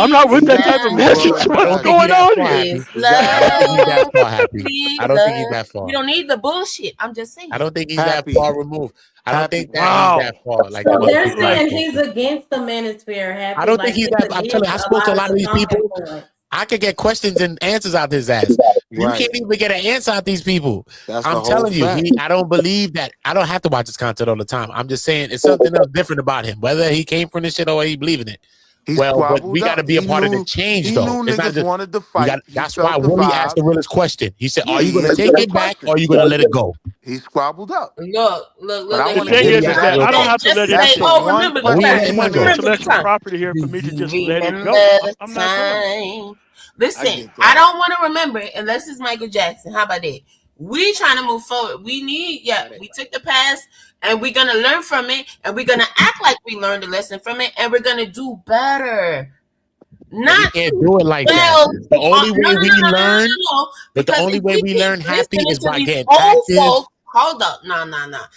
I'm not with that type of message. bro. I don't What's think he going that on far, here? Happy. I don't think he's that far, Happy. I don't think he's that far. We don't need the bullshit. I'm just saying. I don't think he's Happy. that far removed. I don't think that Wow. he's that far. Like So the other they're people that saying spoke he's to. against the Manosphere. Happy. I don't like think he's he's that. I'm telling you, I against spoke to a lot of the these people. talking points. I could get questions and answers out his ass. You Right. can't even get an answer out these people. That's the I'm whole telling you, fact. I don't believe that. I don't have to watch his content all the time. I'm just saying it's something else different about him. Whether he came from this shit or he believe in it. He Well, but squabbled we got to up. be a He part of the knew- change, he though. knew It's not niggas just wanted to we fight. got. He That's why felt the Willie asked the vibe. realest question. He said, Yeah, "Are you he going to answered take the it back question. or are you going to let it go?" He squabbled up. Look. But I The want to thing give is you that that. I don't have to Just let say, That's it. the oh, one remember the we time. let him go. It's Remember the intellectual time. property here for me to just let it go. Remember I'm not doing it. time. Listen, get that. I don't want to remember it unless it's Michael Jackson. How about that? We trying to move forward. We took the past, and we're gonna learn from it, and we're gonna act like we learned a lesson from it, and we're gonna do better. Not We can't do it like that. The only way we learn, but the because only if way we we keep learn happy listening is to by these getting old active. folks, hold up, no.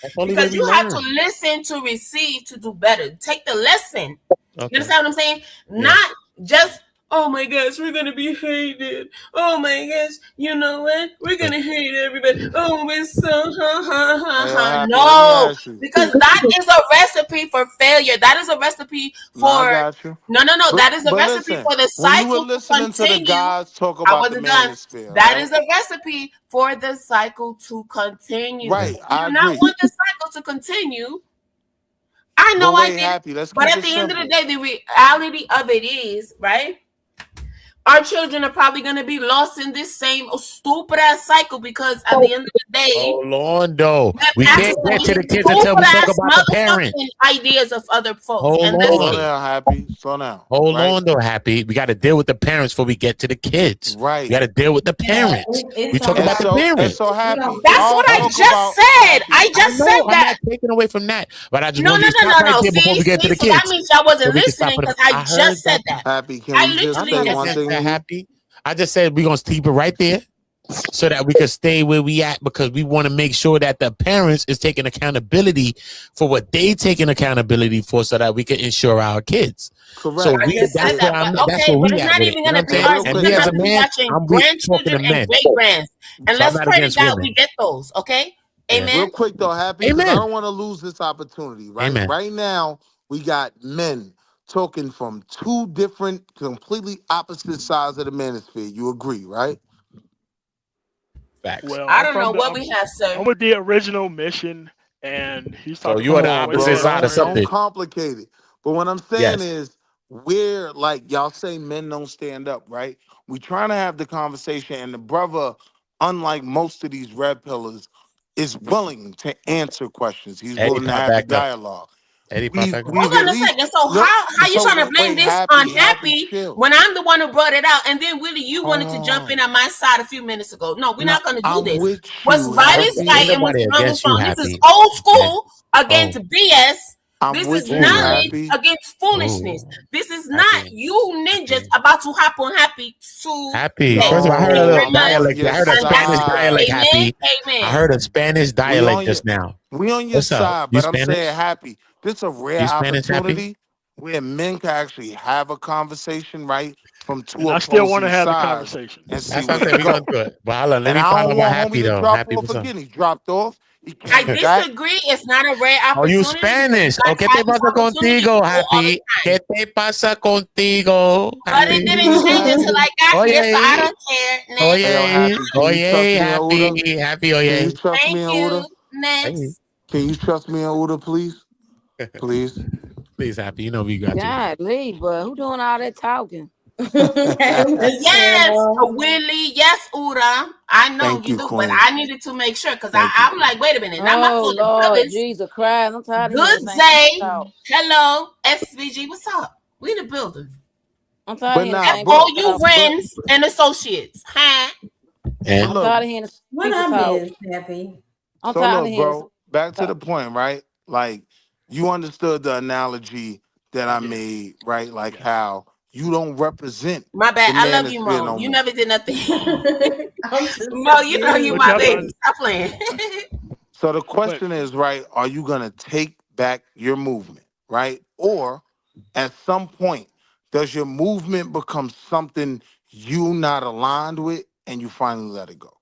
That's the only way Because we you have to learn. listen to receive to do better. Take the lesson. You Okay. understand what I'm saying? Not just, oh my gosh, we're gonna be hated. Oh my gosh, you know what? We're gonna hate everybody. Oh, it's so Happy, no, let me ask you. because that is a recipe for failure. That is a recipe No, I for got you. no. That is a But recipe listen, for the when you were cycle to listening to the continue. guys talk I about the wasn't done. manosphere, That right? is a recipe for the cycle to continue. Right, You I do not agree. want the cycle to continue. I know But I wait, did, Happy, let's but keep at it the end of the simple. day, the reality of it is, right? Our children are probably going to be lost in this same stupid ass cycle because at the end of the day, Hold on, though. they're We can't passing get to the these kids until we talk stupid-ass about the parents. motherfucking ideas of other folks. Hold And that's Slow on. down, Happy. Slow down. Hold right? on, though, Happy. We got to deal with the parents before we get to the kids. Right. We got to deal with the parents. We talk And about the so, and parents. so Happy. That's y'all what I talk just about said. Happy. I just know, said I'm that. not taking away from that, but I just No, want you to stop right there before we get to the See, so that kids. means y'all wasn't So we can stop listening putting- because I I just heard said that. that. Happy, can I we just literally say I'm just one not thing? that happy. I just said we're gonna keep it right there so that we can stay where we at because we want to make sure that the parents is taking accountability for what they taking accountability for so that we can ensure our kids. Correct. So I we just that's said where that, I'm but that's okay, where but we it's at not with it. even You know gonna what be I'm our saying? And children. me as Gonna a be man, watching I'm talking grandchildren to and men. great grands, and So I'm let's not pray to against God women. we get those. Okay, Yeah. amen. Real quick though, Happy, because I Amen. don't want to lose this opportunity. Right. Amen. Right now, we got men talking from two different, completely opposite sides of the manosphere. You agree, right? Facts. Well, I don't know what we have, sir. I'm with the original mission, and he's So talking you are about the Come the on, way opposite bro. men side of learn. Don't something. complicate it. But what I'm saying Yes. is, we're like y'all say men don't stand up, right? We trying to have the conversation, and the brother, unlike most of these red pillars, is willing to answer questions. He's Eddie willing to pop have the back up. dialogue. Eddie pop back up. We've Hold on at a least second. So look, how you so trying to blame wait, this happy, on Happy chill. when I'm the one who brought it out, and then Willie, you wanted to jump in on my side a few minutes ago? No, we're not going to do I'm this. with What's you, right is Happy. right, Ain't and what's nobody wrong is against you, wrong. This is Happy. old school against BS. I'm This with is you, knowledge Happy. against foolishness. Ooh. This is not you ninjas about to hop on Happy to Happy. say First of all, I heard a No, little I'm dialect. on I heard a your Spanish side. dialect, Amen. Happy. Amen. I heard a Spanish We dialect on just your, now. we on your What's up? side, You but I'm Spanish? saying, Happy, this is a rare You Spanish, Happy? opportunity where men can actually have a conversation, right, from two And I still want to opposing have the sides conversation. and see That's what I'm where saying. it We're going goes. to do it. But hold on. Let And me I find don't out about want homie Happy, to though. drop Happy, off what's up? again. He dropped off. He I came back. disagree. It's not a rare Oh, opportunity. you Spanish. I Oh, ¿qué te have this pasa opportunity contigo, all the Happy? time. ¿Qué te pasa contigo, But it Happy? didn't change until I got here, so I Oye, don't care. Next. Hey, yo, oye, Happy, can you trust oye, me and Happy, Uda? Happy, Can you oye. trust me Thank and you. Uda? Next. Can you trust me and Uda, please? Please. Please, Happy. You know we got you. God, Lee, but who doing all that talking? Yes, Willie. Yes, Uda. I know Thank you you, do, but Queen. I needed to make sure because Thank you, I'm like, wait a minute. Now my Oh full of Lord, brothers. Jesus Christ! I'm tired of Good hearing day. same talk. Hello, SVG. What's up? We the building. I'm tired But of hearing nah, same but All you talk. friends and associates, huh? And I'm look, tired of hearing What people I talk. miss, Happy? I'm so tired of look, hearing bro, back to the talk. point, right? Like, you understood the analogy that I made, right? Like how you don't represent My the bad. I love you, manosphere Mo. no You more. never did nothing. I'm just Mo, you know you But my y'all baby. not, Stop playing. So the but question is, right, are you gonna take back your movement, right? Or at some point, does your movement become something you not aligned with and you finally let it go?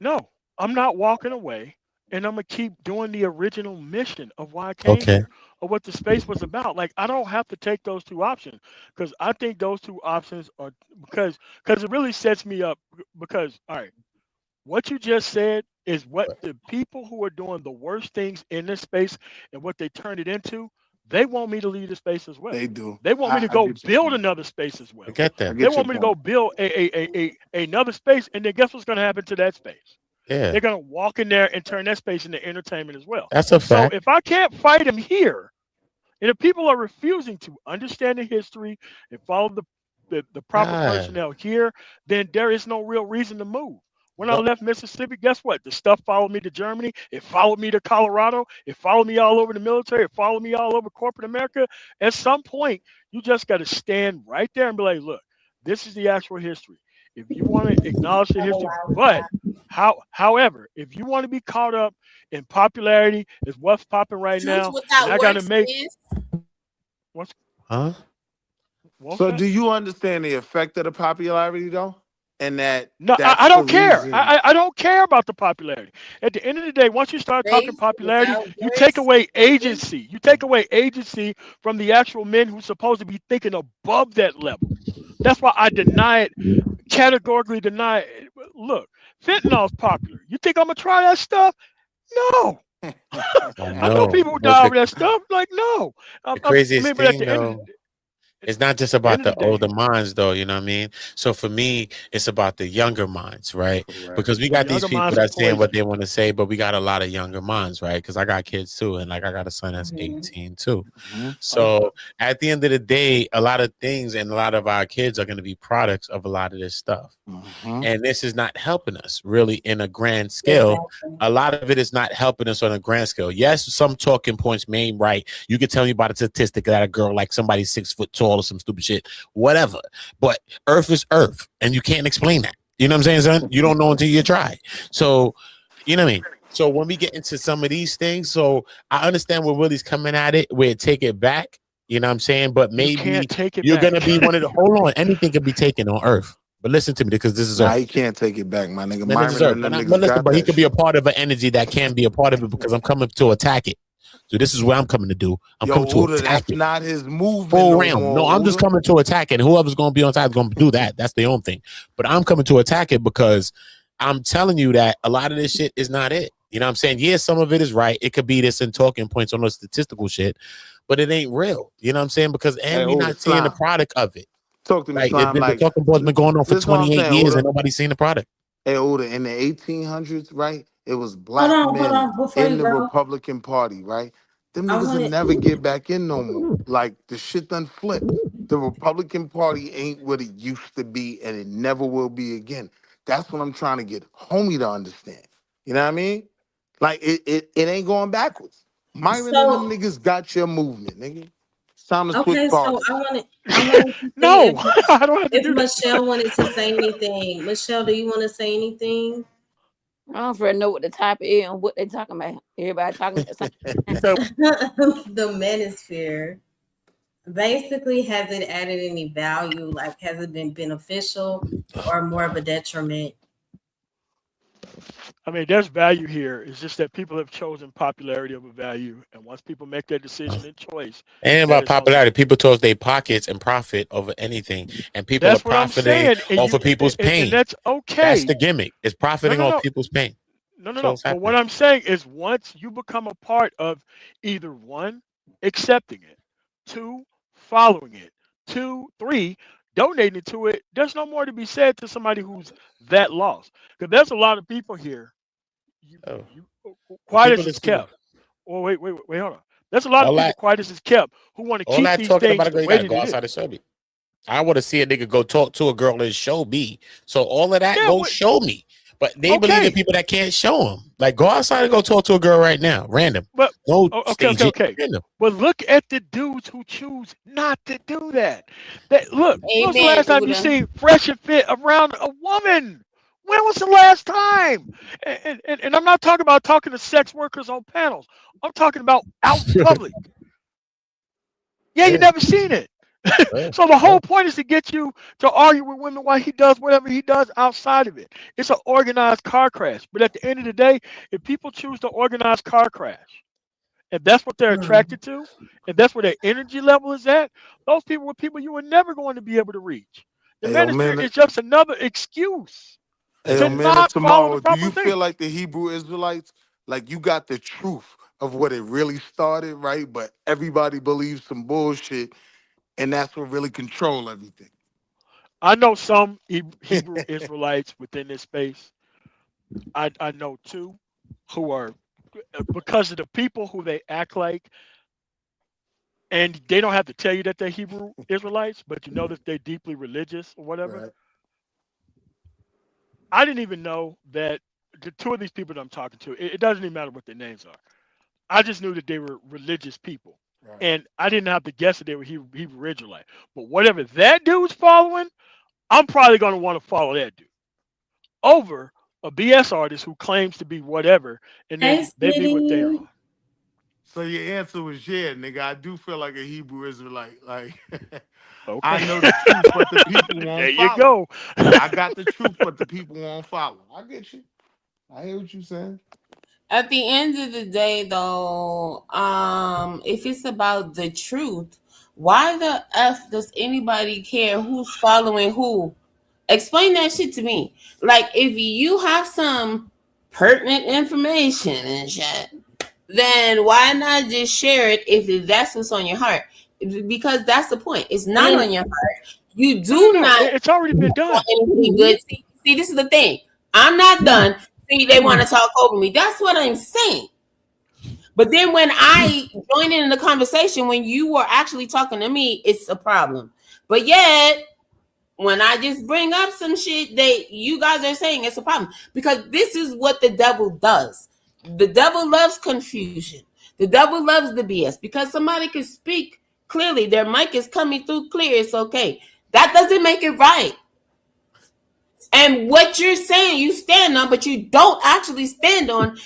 no, I'm not walking away, and I'm gonna keep doing the original mission of why I came okay. here, or what the space was about. Like I don't have to take those two options because I think those two options are because it really sets me up. Because all right, what you just said is what the people who are doing the worst things in this space and what they turn it into. They want me to leave the space as well. They do. They want me to I go get your build point. another space as well. I get I that. They get your want me to go point. build another space, and then guess what's going to happen to that space? Yeah. They're going to walk in there and turn that space into entertainment as well. That's a So fact. if I can't fight them here, and if people are refusing to understand the history and follow the proper Ah, personnel here, then there is no real reason to move. When I But left Mississippi, guess what? The stuff followed me to Germany. It followed me to Colorado. It followed me all over the military. It followed me all over corporate America. At some point, you just got to stand right there and be like, look, this is the actual history. If you want to acknowledge the history, but however, if you want to be caught up in popularity, is what's popping right Truth now, without and I got to works make is what's huh? so that? do you understand the effect of the popularity though? And No, that's I the don't care. reason. I don't care about the popularity. At the end of the day, once you start talking faith popularity, without you take works. away agency. You take away agency from the actual men who's supposed to be thinking above that level. That's why I deny it, categorically deny it. Look, fentanyl's popular. You think I'm gonna try that stuff? No. I I know people who But die over that stuff. Like, no. the craziest But at thing, the end of though, it's not just the about end of the the day, older minds, though. You know what I mean? So for me, it's about the younger minds, right? Correct. Because we the got these younger people minds are that saying what poison. they want to say, but we got a lot of younger minds, right? Because I got kids too, and like I got a son that's 18 too. Mhm. So at the end of the day, a lot of things and a lot of our kids are going to be products of a lot of this stuff. Mhm. And this is not helping us really in a grand scale. Exactly. A lot of it is not helping us on a grand scale. Yes, some talking points may right. You can tell me about a statistic that a girl like somebody 6 foot tall or some stupid shit, whatever. But Earth is Earth, and you can't explain that. You know what I'm saying, son? You don't know until you try. So, you know what I mean? So when we get into some of these things, so I understand where Willie's coming at it, where take it back. You know what I'm saying? But You maybe can't take it you're back. gonna be one of the hold on. Anything can be taken on Earth. But listen to me, because this is Nah, Earth. he can't take it back, my nigga. Then this is Myron Earth. and But, them but niggas listen, got but he that could be a shit. part of an energy that can be a part of it because I'm coming to attack it. So this is what I'm coming to do. I'm Yo, coming to Uda, attack that's it. not his movement Full no round. No, more, I'm just Uda. coming to attack it. Whoever's going to be on side is going to do that. That's their own thing. But I'm coming to attack it because I'm telling you that a lot of this shit is not it. You know what I'm saying? Yeah, some of it is right. It could be this and talking points on the statistical shit, but it ain't real. You know what I'm saying? Because Hey, we're Uda, not seeing the Slime. product of it. Talk to me, Like Slime. the Like, talking point's been going on for this is what I'm 28 saying, years Uda. and nobody's seen the product. Hey, Uda, in the 1800s, right? it was black hold men on. Before in you the go, Republican Party, right? Them I niggas will wanted. never get back in no more. Like the shit done flipped. The Republican Party ain't what it used to be, and it never will be again. That's what I'm trying to get homie to understand. You know what I mean? Like it ain't going backwards. Myron and them So niggas got your movement, nigga. It's time to switch okay, so parties. I wanted to see No, I don't have to if do that. Michelle wanted to say anything. Michelle, do you want to say anything? I don't really know what the topic is and what they talking about. Everybody talking at the same time. The manosphere. Basically, has it added any value? Like, has it been beneficial or more of a detriment? I mean, there's value here. It's just that people have chosen popularity over value, and once people make that decision and choice, Ain't that about is on them. popularity. People chose their pockets and profit over anything, and people That's are what I'm profiting saying, and off of people's and pain. that's That's okay. the gimmick. It's profiting No. off people's pain. No. So it's But what happening. I'm saying is, once you become a part of either one, accepting it, two, following it, two, three, donating to it, there's no more to be said to somebody who's that lost. Because there's a lot of people here. Oh, Quiet people as it's listen. kept. Oh, wait, hold on. There's a lot of All people that, quiet as it's kept who want to all keep that these talking things about a the girl, you way gotta that go it outside is. and show me. I want to see a nigga go talk to a girl and show me. So all of that, Yeah, go show me. But they believe in okay. people that can't show them. Like, go outside and go talk to a girl right now, random. But No okay. stage it, random. But look at the dudes who choose not to do that. Look, when was the Amen, last time you Buddha. seen fresh and fit around a woman? When was the last time? And I'm not talking about talking to sex workers on panels. I'm talking about out in public. Yeah, you Yeah, never seen it. yeah, So the yeah. whole point is to get you to argue with women while he does whatever he does outside of it. It's an organized car crash. But at the end of the day, if people choose to organize car crash, and that's what they're attracted to, and that's where their energy level is at, those people were people you were never going to be able to reach. The Hey, yo, manosphere man. is just another excuse Hey, to yo, man of not follow the tomorrow, do proper you thing. feel like the Hebrew Israelites, like you got the truth of what it really started, right? But everybody believes some bullshit, and that's what really control everything. I know some Hebrew Israelites within this space. I know two who are, because of the people who they act like, and they don't have to tell you that they're Hebrew Israelites, but you know that they're deeply religious or whatever. Right. I didn't even know that the two of these people that I'm talking to, it doesn't even matter what their names are. I just knew that they were religious people. Right. And I didn't have to guess that they were Hebrew Israelite. But whatever that dude's following, I'm probably going to want to follow that dude over a BS artist who claims to be whatever, and then they be what they are. So your answer was yeah, nigga. I do feel like a Hebrew Israelite. Like Okay. I know the truth, but the people won't There follow. you go. I got the truth, but the people won't follow. I get you. I hear what you're saying. At the end of the day, though, if it's about the truth, why the F does anybody care who's following who? Explain that shit to me. Like, if you have some pertinent information and shit, then why not just share it if that's what's on your heart? Because that's the point. It's not on your heart. You do not. It's already been done. Anything good. See, this is the thing. I'm not done. See, they want to talk over me. That's what I'm saying. But then when I join in the conversation, when you were actually talking to me, it's a problem. But yet, when I just bring up some shit you guys are saying, it's a problem. Because this is what the devil does. The devil loves confusion. The devil loves the BS. Because somebody can speak clearly. Their mic is coming through clear. It's okay. That doesn't make it right. And what you're saying you stand on, but you don't actually stand on,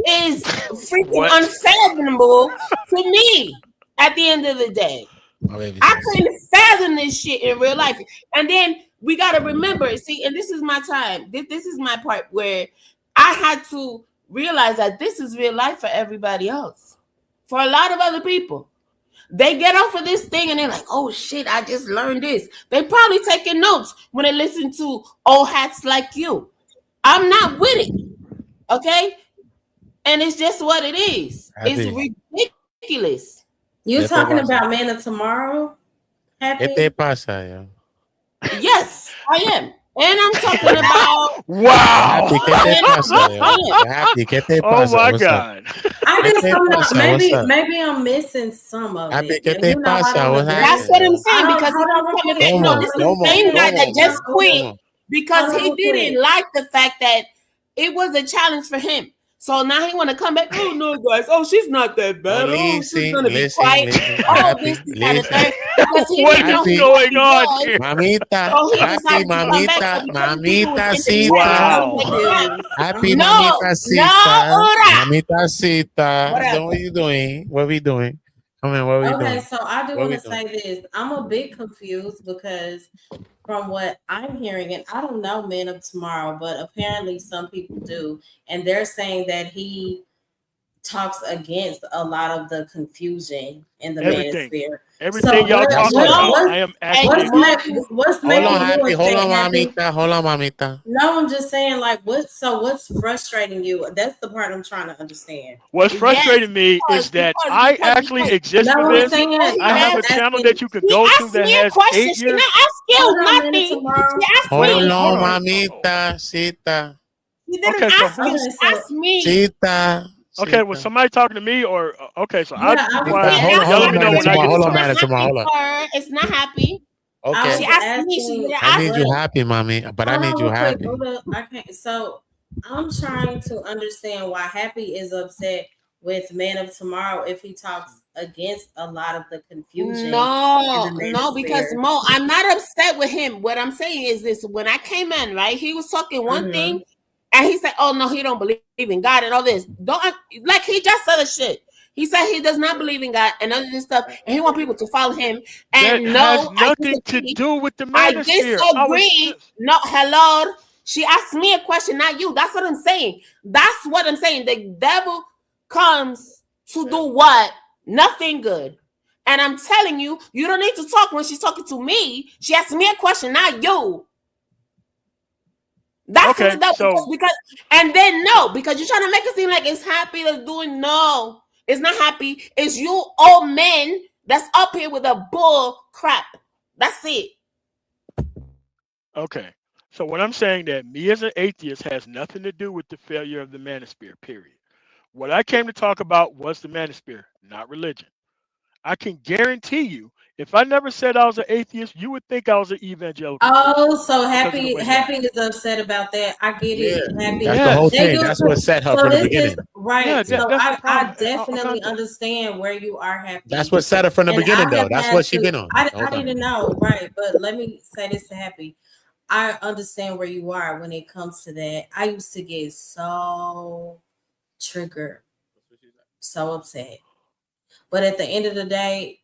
is freaking unfathomable to me at the end of the day. I couldn't fathom this shit in real life. And then we got to remember, see, and this is my time. This is my part where I had to realize that this is real life for everybody else. For a lot of other people. They get off of this thing and they're like, oh shit, I just learned this. They probably taking notes when they listen to old hats like you. I'm not with it. Okay? And it's just what it is. It's ridiculous. You talking about Man of Tomorrow? Happy? If they pass, yeah. Yes, I am. And I'm talking about wow. Happy, get that oh my God. I just don't know. Maybe I'm missing some of it. That's what I'm saying because this is the same guy that just quit because he didn't like the fact that it was a challenge for him. So now he want to come back. Oh no, guys! Oh, she's not that bad. Oh, she's gonna be quiet. Oh, this is kind of thing. What is going on here? Mamita, mamita Sita. Wow. Happy mamita Sita. Mamita Sita. What are you doing? What are we doing? Come on, what are we doing? Okay, so I do want to say this. I'm a bit confused because from what I'm hearing, and I don't know Men of Tomorrow, but apparently some people do, and they're saying that he talks against a lot of the confusion in the manosphere. Everything y'all talking about, I am asking. What's hold on, mamita. No, I'm just saying, like, what's frustrating you? That's the part I'm trying to understand. What's frustrating me is that I actually exist for this. I have a channel that you can go to that has 8 years. Hold on, mamita Sita. Okay, so ask me. Sita. Okay, was somebody talking to me or okay? So hold on, manager. Hold on. It's not happy. Okay. She asked me. I need you happy, mommy. But I need you happy. I can't. So I'm trying to understand why Happy is upset with Man of Tomorrow if he talks against a lot of the confusion. No, because Mo, I'm not upset with him. What I'm saying is this: when I came in, right, he was talking one thing. And he said, "Oh no, he don't believe in God and all this." Like he just said the shit. He said he does not believe in God and all of this stuff, and he want people to follow him. And that has nothing to do with the manosphere. I disagree. No, hello. She asked me a question, not you. That's what I'm saying. That's what I'm saying. The devil comes to do what? Nothing good. And I'm telling you, you don't need to talk when she's talking to me. She asked me a question, not you. That's okay, because you're trying to make it seem like it's Happy that's doing. No, it's not Happy. It's you old men that's up here with a bull crap. That's it. Okay, so what I'm saying that me as an atheist has nothing to do with the failure of the manosphere. Period. What I came to talk about was the manosphere, not religion. I can guarantee you, if I never said I was an atheist, you would think I was an evangelical. Oh, so Happy is upset about that. I get it. Happy. That's the whole thing. That's what set her from the beginning. Right. Yeah, so I definitely understand where you are, Happy. That's what set her from the beginning, though. That's what she been on. I didn't know, right? But let me say this to Happy. I understand where you are when it comes to that. I used to get so triggered, so upset. But at the end of the day,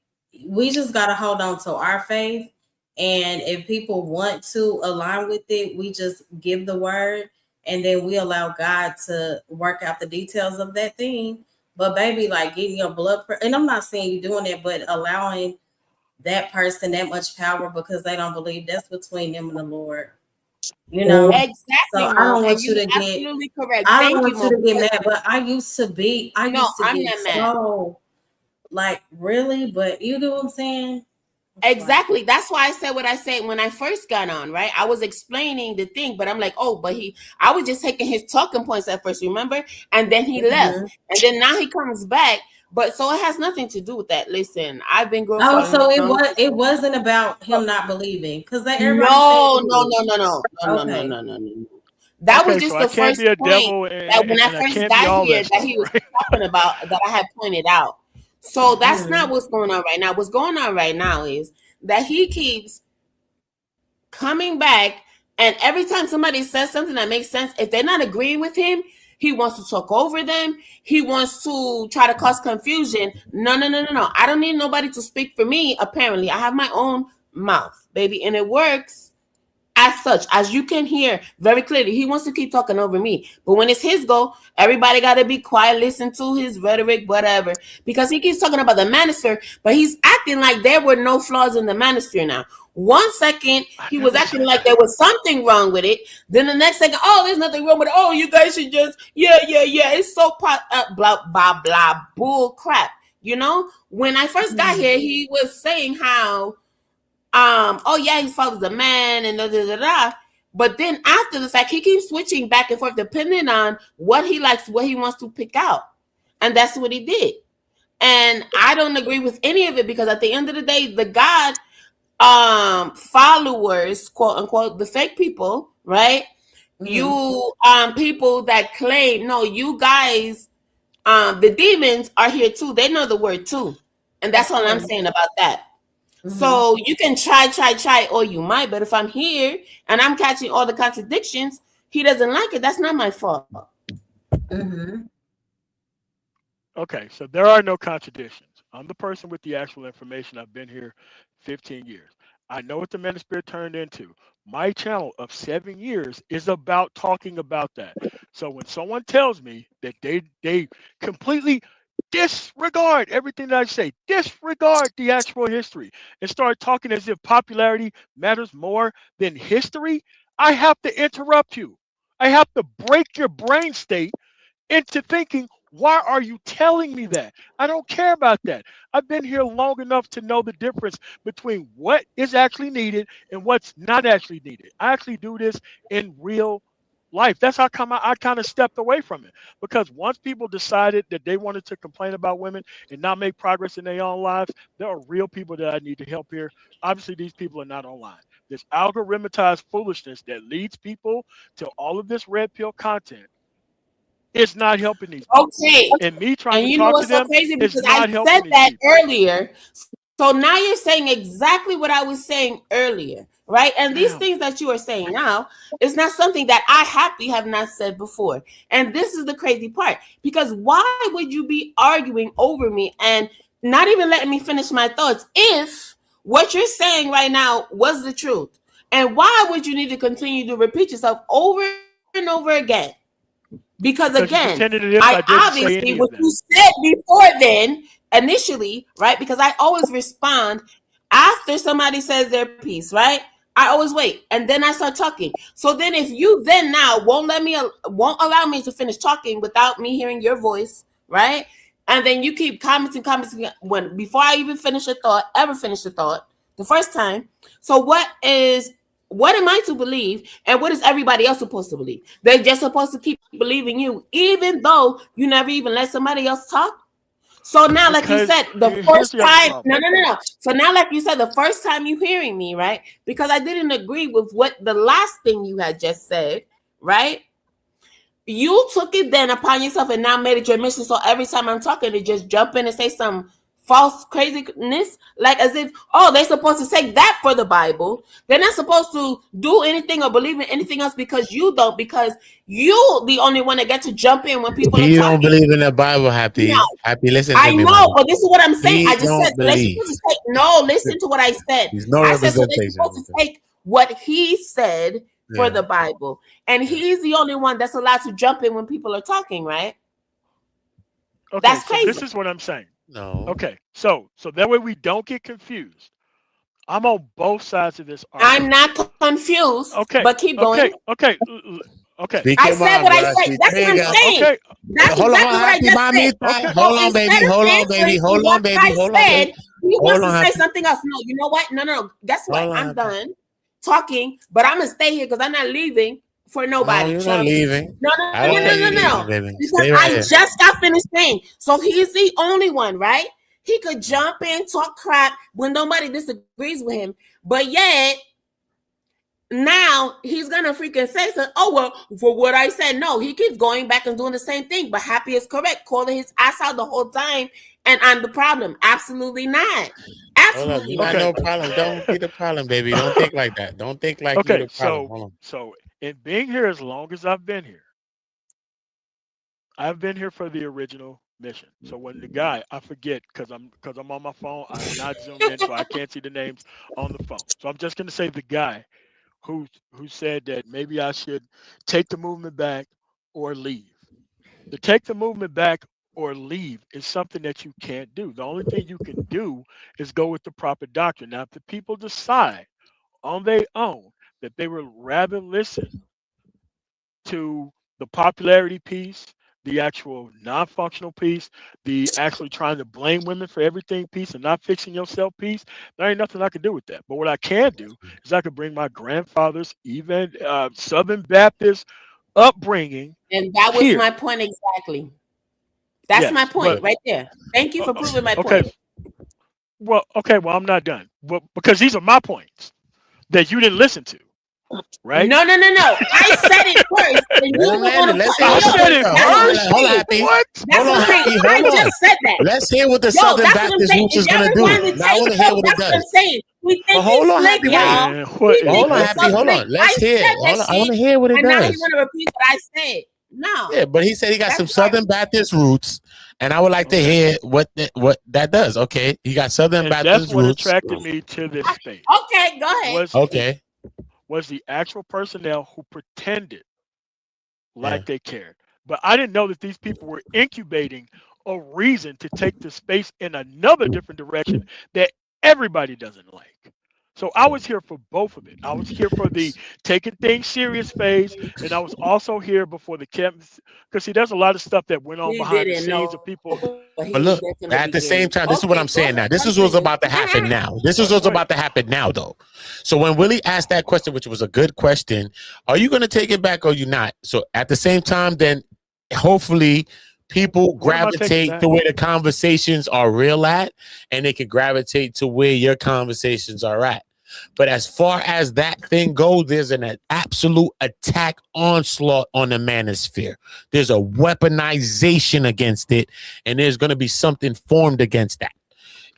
we just got to hold on to our faith. And if people want to align with it, we just give the word and then we allow God to work out the details of that thing. But baby, like getting your blood pressure, and I'm not saying you're doing that, but allowing that person that much power because they don't believe, that's between them and the Lord. You know, exactly. So I don't want you to get correct. I don't want you to get mad, but I used to get so like really, but you know what I'm saying? Exactly. That's why I said what I said when I first got on, right? I was explaining the thing, but I'm like, oh, but I was just taking his talking points at first, remember? And then he left. And then now he comes back. But so it has nothing to do with that. Listen, I've been growing. Oh, so it wasn't about him not believing because no. That was just the first point that when I first got here that he was talking about that I had pointed out. So that's not what's going on right now. What's going on right now is that he keeps coming back, and every time somebody says something that makes sense, if they're not agreeing with him, he wants to talk over them. He wants to try to cause confusion. No. I don't need nobody to speak for me. Apparently, I have my own mouth, baby, and it works. As such, as you can hear very clearly, he wants to keep talking over me. But when it's his go, everybody got to be quiet, listen to his rhetoric, whatever. Because he keeps talking about the manosphere, but he's acting like there were no flaws in the manosphere now. 1 second, he was acting like there was something wrong with it. Then the next second, oh, there's nothing wrong with it. Oh, you guys should just, yeah. It's so blah, blah, blah, bull crap. You know, when I first got here, he was saying how, oh yeah, he follows the man and da. But then after the fact, he keeps switching back and forth depending on what he likes, what he wants to pick out. And that's what he did. And I don't agree with any of it because at the end of the day, the God followers, quote unquote, the fake people, right? You people that claim, no, you guys, the demons are here too. They know the word too. And that's all I'm saying about that. So you can try, or you might, but if I'm here and I'm catching all the contradictions, he doesn't like it. That's not my fault. Okay, so there are no contradictions. I'm the person with the actual information. I've been here 15 years. I know what the Manosphere turned into. My channel of 7 years is about talking about that. So when someone tells me that they completely disregard everything that I say, disregard the actual history, and start talking as if popularity matters more than history, I have to interrupt you. I have to break your brain state into thinking, why are you telling me that? I don't care about that. I've been here long enough to know the difference between what is actually needed and what's not actually needed. I actually do this in real life. That's how come I kind of stepped away from it. Because once people decided that they wanted to complain about women and not make progress in their own lives, there are real people that I need to help here. Obviously, these people are not online. This algorithmized foolishness that leads people to all of this red pill content. It's not helping these people. Okay. And me trying and to you know talk what's to them so crazy? is Because not I helping said these that people. earlier. So now you're saying exactly what I was saying earlier, right? And these things that you are saying now is not something that I have not said before. And this is the crazy part. Because why would you be arguing over me and not even letting me finish my thoughts if what you're saying right now was the truth? And why would you need to continue to repeat yourself over and over again? Because again, I obviously what you said before then, initially, right? Because I always respond after somebody says their piece, right? I always wait and then I start talking. So then if you then now won't allow me to finish talking without me hearing your voice, right? And then you keep commenting when before I even finish a thought, the first time. So what am I to believe, and what is everybody else supposed to believe? They're just supposed to keep believing you, even though you never even let somebody else talk. So now, like you said, the first time, no. So now, like you said, the first time you hearing me, right? Because I didn't agree with what the last thing you had just said, right? You took it then upon yourself and now made it your mission. So every time I'm talking, to just jump in and say some false craziness, like as if, they're supposed to take that for the Bible. They're not supposed to do anything or believe in anything else because you don't, because you the only one that get to jump in when people You are don't talking. believe in the Bible, Happy. No. Happy, listen to I me. know, but this is what I'm saying. I just said, believe. listen to what I said. There's no I said, so they're representation. supposed to take what he said for the Bible. And he's the only one that's allowed to jump in when people are talking, right? Okay, that's so crazy. this is what I'm saying. No. Okay, so that way we don't get confused. I'm on both sides of this argument. I'm not confused. Okay, but keep going. Okay. I said what I said. That's what I'm saying. Okay. That's exactly what I just said. Hold on, baby. Hold on, baby. Hold on, baby. Hold on, baby. He wants to say something else. No, you know what? No. Guess what? I'm done talking, but I'm gonna stay here because I'm not leaving for nobody. No, you're not leaving. No. Because I just got finished saying. So he's the only one, right? He could jump in, talk crap when nobody disagrees with him, but yet now he's gonna freaking say something. Oh well, for what I said, no, he keeps going back and doing the same thing. But Happy is correct, calling his ass out the whole time, and I'm the problem. Absolutely not. Absolutely not. No problem. Don't be the problem, baby. Don't think like that. Don't think like you're the problem. So in being here as long as I've been here, I've been here for the original mission. So when the guy, I forget because I'm on my phone, I'm not zoomed in, so I can't see the names on the phone. So I'm just gonna say the guy who said that maybe I should take the movement back or leave. To take the movement back or leave is something that you can't do. The only thing you can do is go with the proper doctrine. Now, if the people decide on their own that they would rather listen to the popularity piece, the actual non-functional piece, the actually trying to blame women for everything piece and not fixing yourself piece, there ain't nothing I can do with that. But what I can do is I can bring my grandfather's Southern Baptist upbringing. And that was here. my point exactly. That's Yes, my point but- right there. Thank you for proving my Okay. point. Well, I'm not done. Well, because these are my points that you didn't listen to, right? No. I said it first. And you Let him were land it. gonna Let's cut hear me what off. you it first. first. Hold on, Happy. What? That's Hold on, what I'm Happy. saying. I Hold on. just said that. Let's hear what the Yo, Southern that's what I'm Baptist saying. roots is Is gonna do. everyone to Now I take want to hear notes? what it That's what I'm does. saying. We think But hold he's on, slick, Happy. Wait. y'all. Man, what We is think Hold on, he's Happy. so Hold slick. on. Let's I hear. said Hold that on. I want shit, to hear what it and now does. you want to repeat what I said. No. Yeah, but he said he got That's some right. Southern Baptist roots, and I would like to hear what that does. Okay, he got Southern And that's Baptist what roots. attracted me to this space. Okay, go ahead. Okay. Was the actual personnel who pretended Yeah. like they cared. But I didn't know that these people were incubating a reason to take the space in another different direction that everybody doesn't like. So I was here for both of it. I was here for the taking things serious phase, and I was also here before the because see, there's a lot of stuff that went on He behind the didn't scenes know, of people. but he But was look, there from the at the same beginning. time, this is what Okay, I'm go saying now. ahead. This is what's Continue. about to happen now. This is what's about to happen now, though. So when Willie asked that question, which was a good question, are you going to take it back or you not? So at the same time, then hopefully people What am I taking gravitate back? to where the conversations are real at, and they can gravitate to where your conversations are at. But as far as that thing goes, there's an absolute attack onslaught on the manosphere. There's a weaponization against it, and there's going to be something formed against that.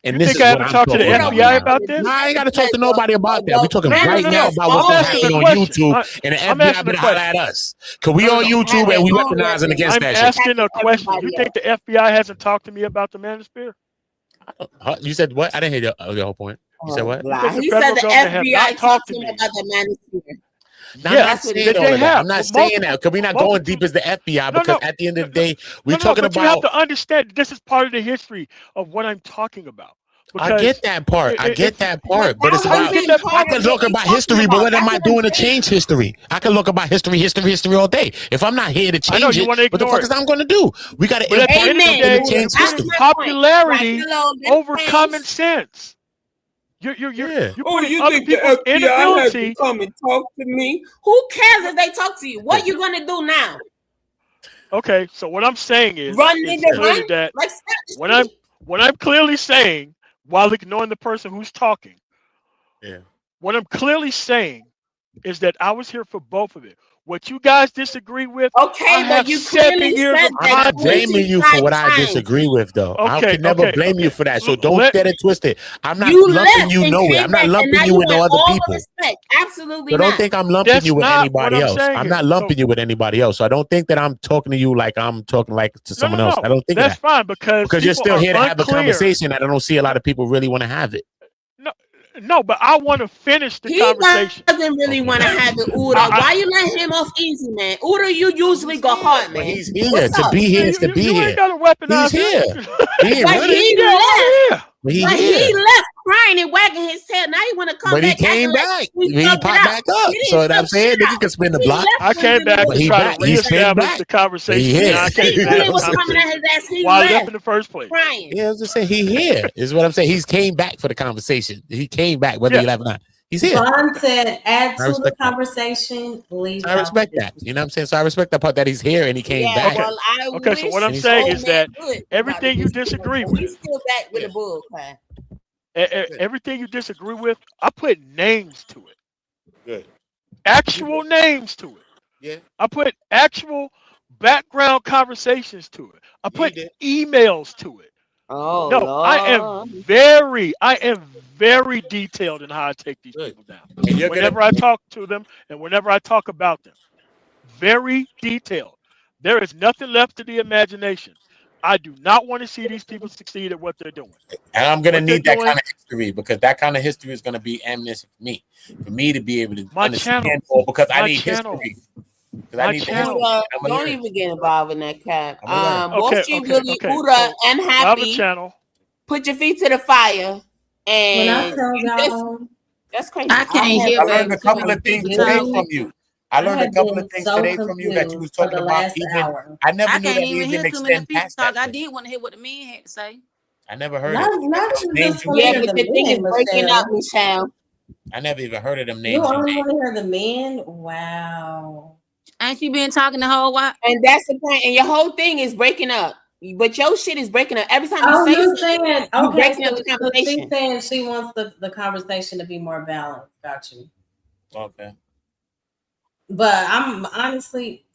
And You this think is I what haven't I'm talked to the talking FBI about. about this? Nah, I ain't got to talk to nobody about that. We're talking No, right now about what's going to I'm asking happen a on question. YouTube, and the I'm FBI asking a better holler question. at us. Because we No, on no. YouTube, and we All weaponizing against I'm that shit. asking a question. You everybody think the FBI hasn't talked to me about the manosphere? Huh? You said what? I didn't hear your whole point. You said what? Blah. The He federal said the government have FBI not talked talked to to him me. about the manosphere. Now, I'm Yes, not saying that all they of that. have. I'm not saying that because we're not going Multiple- deep as the FBI. No, Because no. at the end of the No, day, we're No, talking but you have about. to understand this is part of the history of what I'm talking about. I get that part. I get that part. But it's That about. wasn't part I of can what look we about talking history, but about. what am That's I what I'm doing to saying. change history? I can look about history all day. If I'm not here to I know change you it, want to what the ignore fuck is it. I'm going to do? We got to But at the end of the Amen. day, to change That's history. my point. popularity Like, hello, over this common thing- sense. You're Yeah. putting other people's inability. come and talk to me? Who cares if they talk to you? What you gonna do now? Okay, so what I'm saying is Run, it's nigga, clearly run? that Like, stop the what I'm shit. what I'm clearly saying while ignoring the person who's talking. Yeah. What I'm clearly saying is that I was here for both of it. What you guys disagree with, Okay, I but have you 7 clearly years said of I'm not that content. blaming you for what I 25 times. disagree with, though. I Okay, can never okay, blame you okay. for that. So don't Let- get it twisted. I'm not You lumping left you and nowhere. came I'm not back, and lumping now you you with no want other all the people. respect. Absolutely So don't not. think I'm lumping That's you with not what anybody I'm else. saying I'm here. not lumping you with anybody else. So I don't think that I'm talking to you like I'm talking like to someone else. I don't think of That's that. fine because You're people still are here to have a unclear. conversation that I don't see a lot of people really want to have it. No, but I want to finish the He conversation. doesn't really want to have it, Uda. Why you let him off easy, man? Uda, you usually go hard, man. But he's here. What's To up? be here is to be You here. ain't got to weaponize He's here. it. He ain't But running. he Yeah, left. yeah. But he But here. he left crying and wagging his tail. Now he want to come But he back. came acting like back. we He fucked popped it back up. He didn't So what I'm fuck saying, shit nigga up. can spin the He block. left I when came Billy back was But to he try back. to He spin reestablish back. the But he conversation. here. And I came Billy back was coming at his ass. He while I left left in the first place. crying. Yeah, I was just saying he here is what I'm saying. He's came back for the conversation. He came back whether Yeah. he left or not. He's here. John said, add I to the respect that. conversation, leave I out respect the that. You know what I'm saying? So I respect that part that he's here and he came Yeah, back. well, I Okay, wish so what I'm He's saying old is man that good everything you about this, disagree but with, he's still back with Yeah. a bull cry. everything you disagree with, I put names to it. Good. Actual names to it. Yeah. I put actual background conversations to it. I put did. emails to it. Oh, No, Lord. I am very detailed in how I take these Good. people down. And you're Whenever I talk to them and whenever I talk about them, very detailed. There is nothing left to the imagination. I do not want to see these people succeed at what they're doing. And I'm gonna What they're need that doing- kind of history because that kind of history is gonna be amnesty for me to be able to My understand channel. more because I My need channel. history. Because My I need the channel. history. Uda, I'm gonna don't learn. even get involved in that cap. I'm gonna learn. Wall Okay, Street okay, Willie, okay. Uda, So, and I have a Happy, channel. put your feet to the fire. When I And tell you just, y'all, that's crazy. I can't hear, I learned baby. a couple of things today from you. I learned a couple of things today from you that you was talking about. I never knew that can't even hear too many people talk. I did want to hear what the men had to say. I never heard not, it. Not you just yeah, but the thing is breaking up, Michelle. I never even heard of them names. You only want to hear the men? Wow. Ain't you been talking the whole while? And that's the point. And your whole thing is breaking up. But your shit is breaking up. Every time you say something, you're breaking up the conversation. She's saying she wants the conversation to be more balanced. Got you. Okay. But I'm honestly,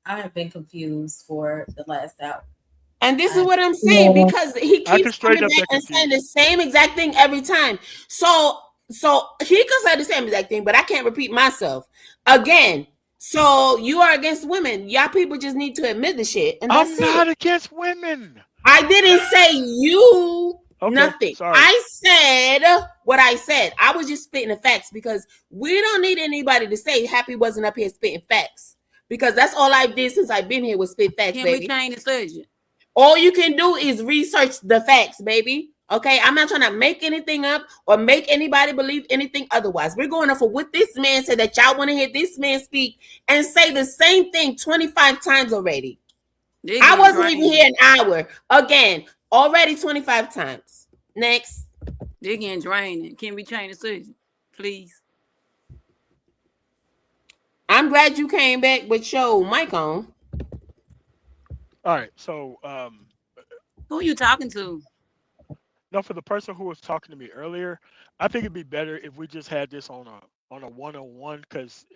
I have been confused for the last hour. And this is what I'm saying, because he keeps coming back and saying the same exact thing every time. So he could say the same exact thing, but I can't repeat myself again. So you are against women. Y'all people just need to admit the shit. And I'm not against women. I didn't say you nothing. Sorry. I said what I said. I was just spitting the facts because we don't need anybody to say Happy wasn't up here spitting facts, because that's all I did since I've been here was spit facts. Can baby. We change the subject? All you can do is research the facts, baby. Okay, I'm not trying to make anything up or make anybody believe anything otherwise. We're going off of what this man said, that y'all want to hear this man speak and say the same thing 25 times already. I wasn't even here an hour. Again, already 25 times. Next. They're getting draining. Can we change the subject, please? I'm glad you came back with your mic on. All right, so who are you talking to? No, for the person who was talking to me earlier, I think it'd be better if we just had this on a one-on-one, because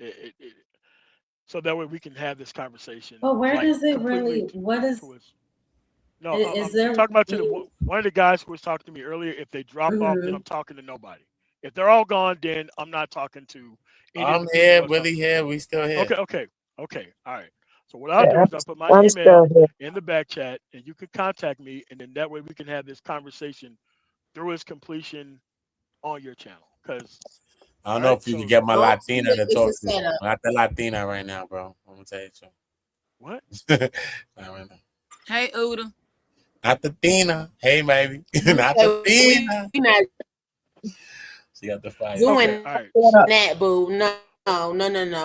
so that way we can have this conversation. But where does it really? What is? No, I'm talking about one of the guys who was talking to me earlier. If they drop off, then I'm talking to nobody. If they're all gone, then I'm not talking to. I'm here, Willie here. We still here. Okay. All right. So what I'll do is I'll put my email in the back chat, and you can contact me, and then that way we can have this conversation through its completion on your channel. Because I don't know if you can get my Latina to talk to you. Not the Latina right now, bro. I'm gonna tell you something. What? Not right now. Hey, Uda. Not the Tina. Hey, baby. Not the Tina. She got the fire. Doing that, boo. No.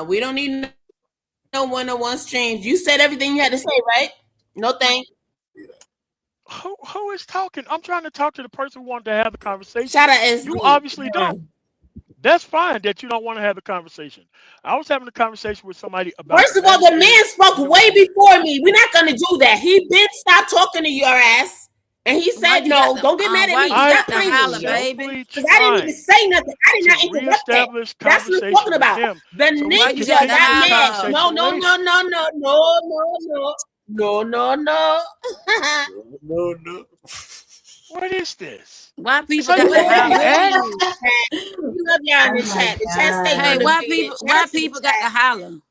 We don't need no one-on-one streams. You said everything you had to say, right? No thanks. Who is talking? I'm trying to talk to the person who wanted to have the conversation. Shout out SB. You obviously don't. That's fine that you don't want to have the conversation. I was having a conversation with somebody about. First of all, the man spoke way before me. We're not gonna do that. He been stopped talking to your ass, and he said no. Don't get mad at me. Stop playing with me, baby. Because I didn't even say nothing. I did not interrupt that. That's what I'm talking about. The nigga got mad. No. No. What is this? Why people got the holler? We love y'all in the chat. The chat stay. Hey, why people got the holler?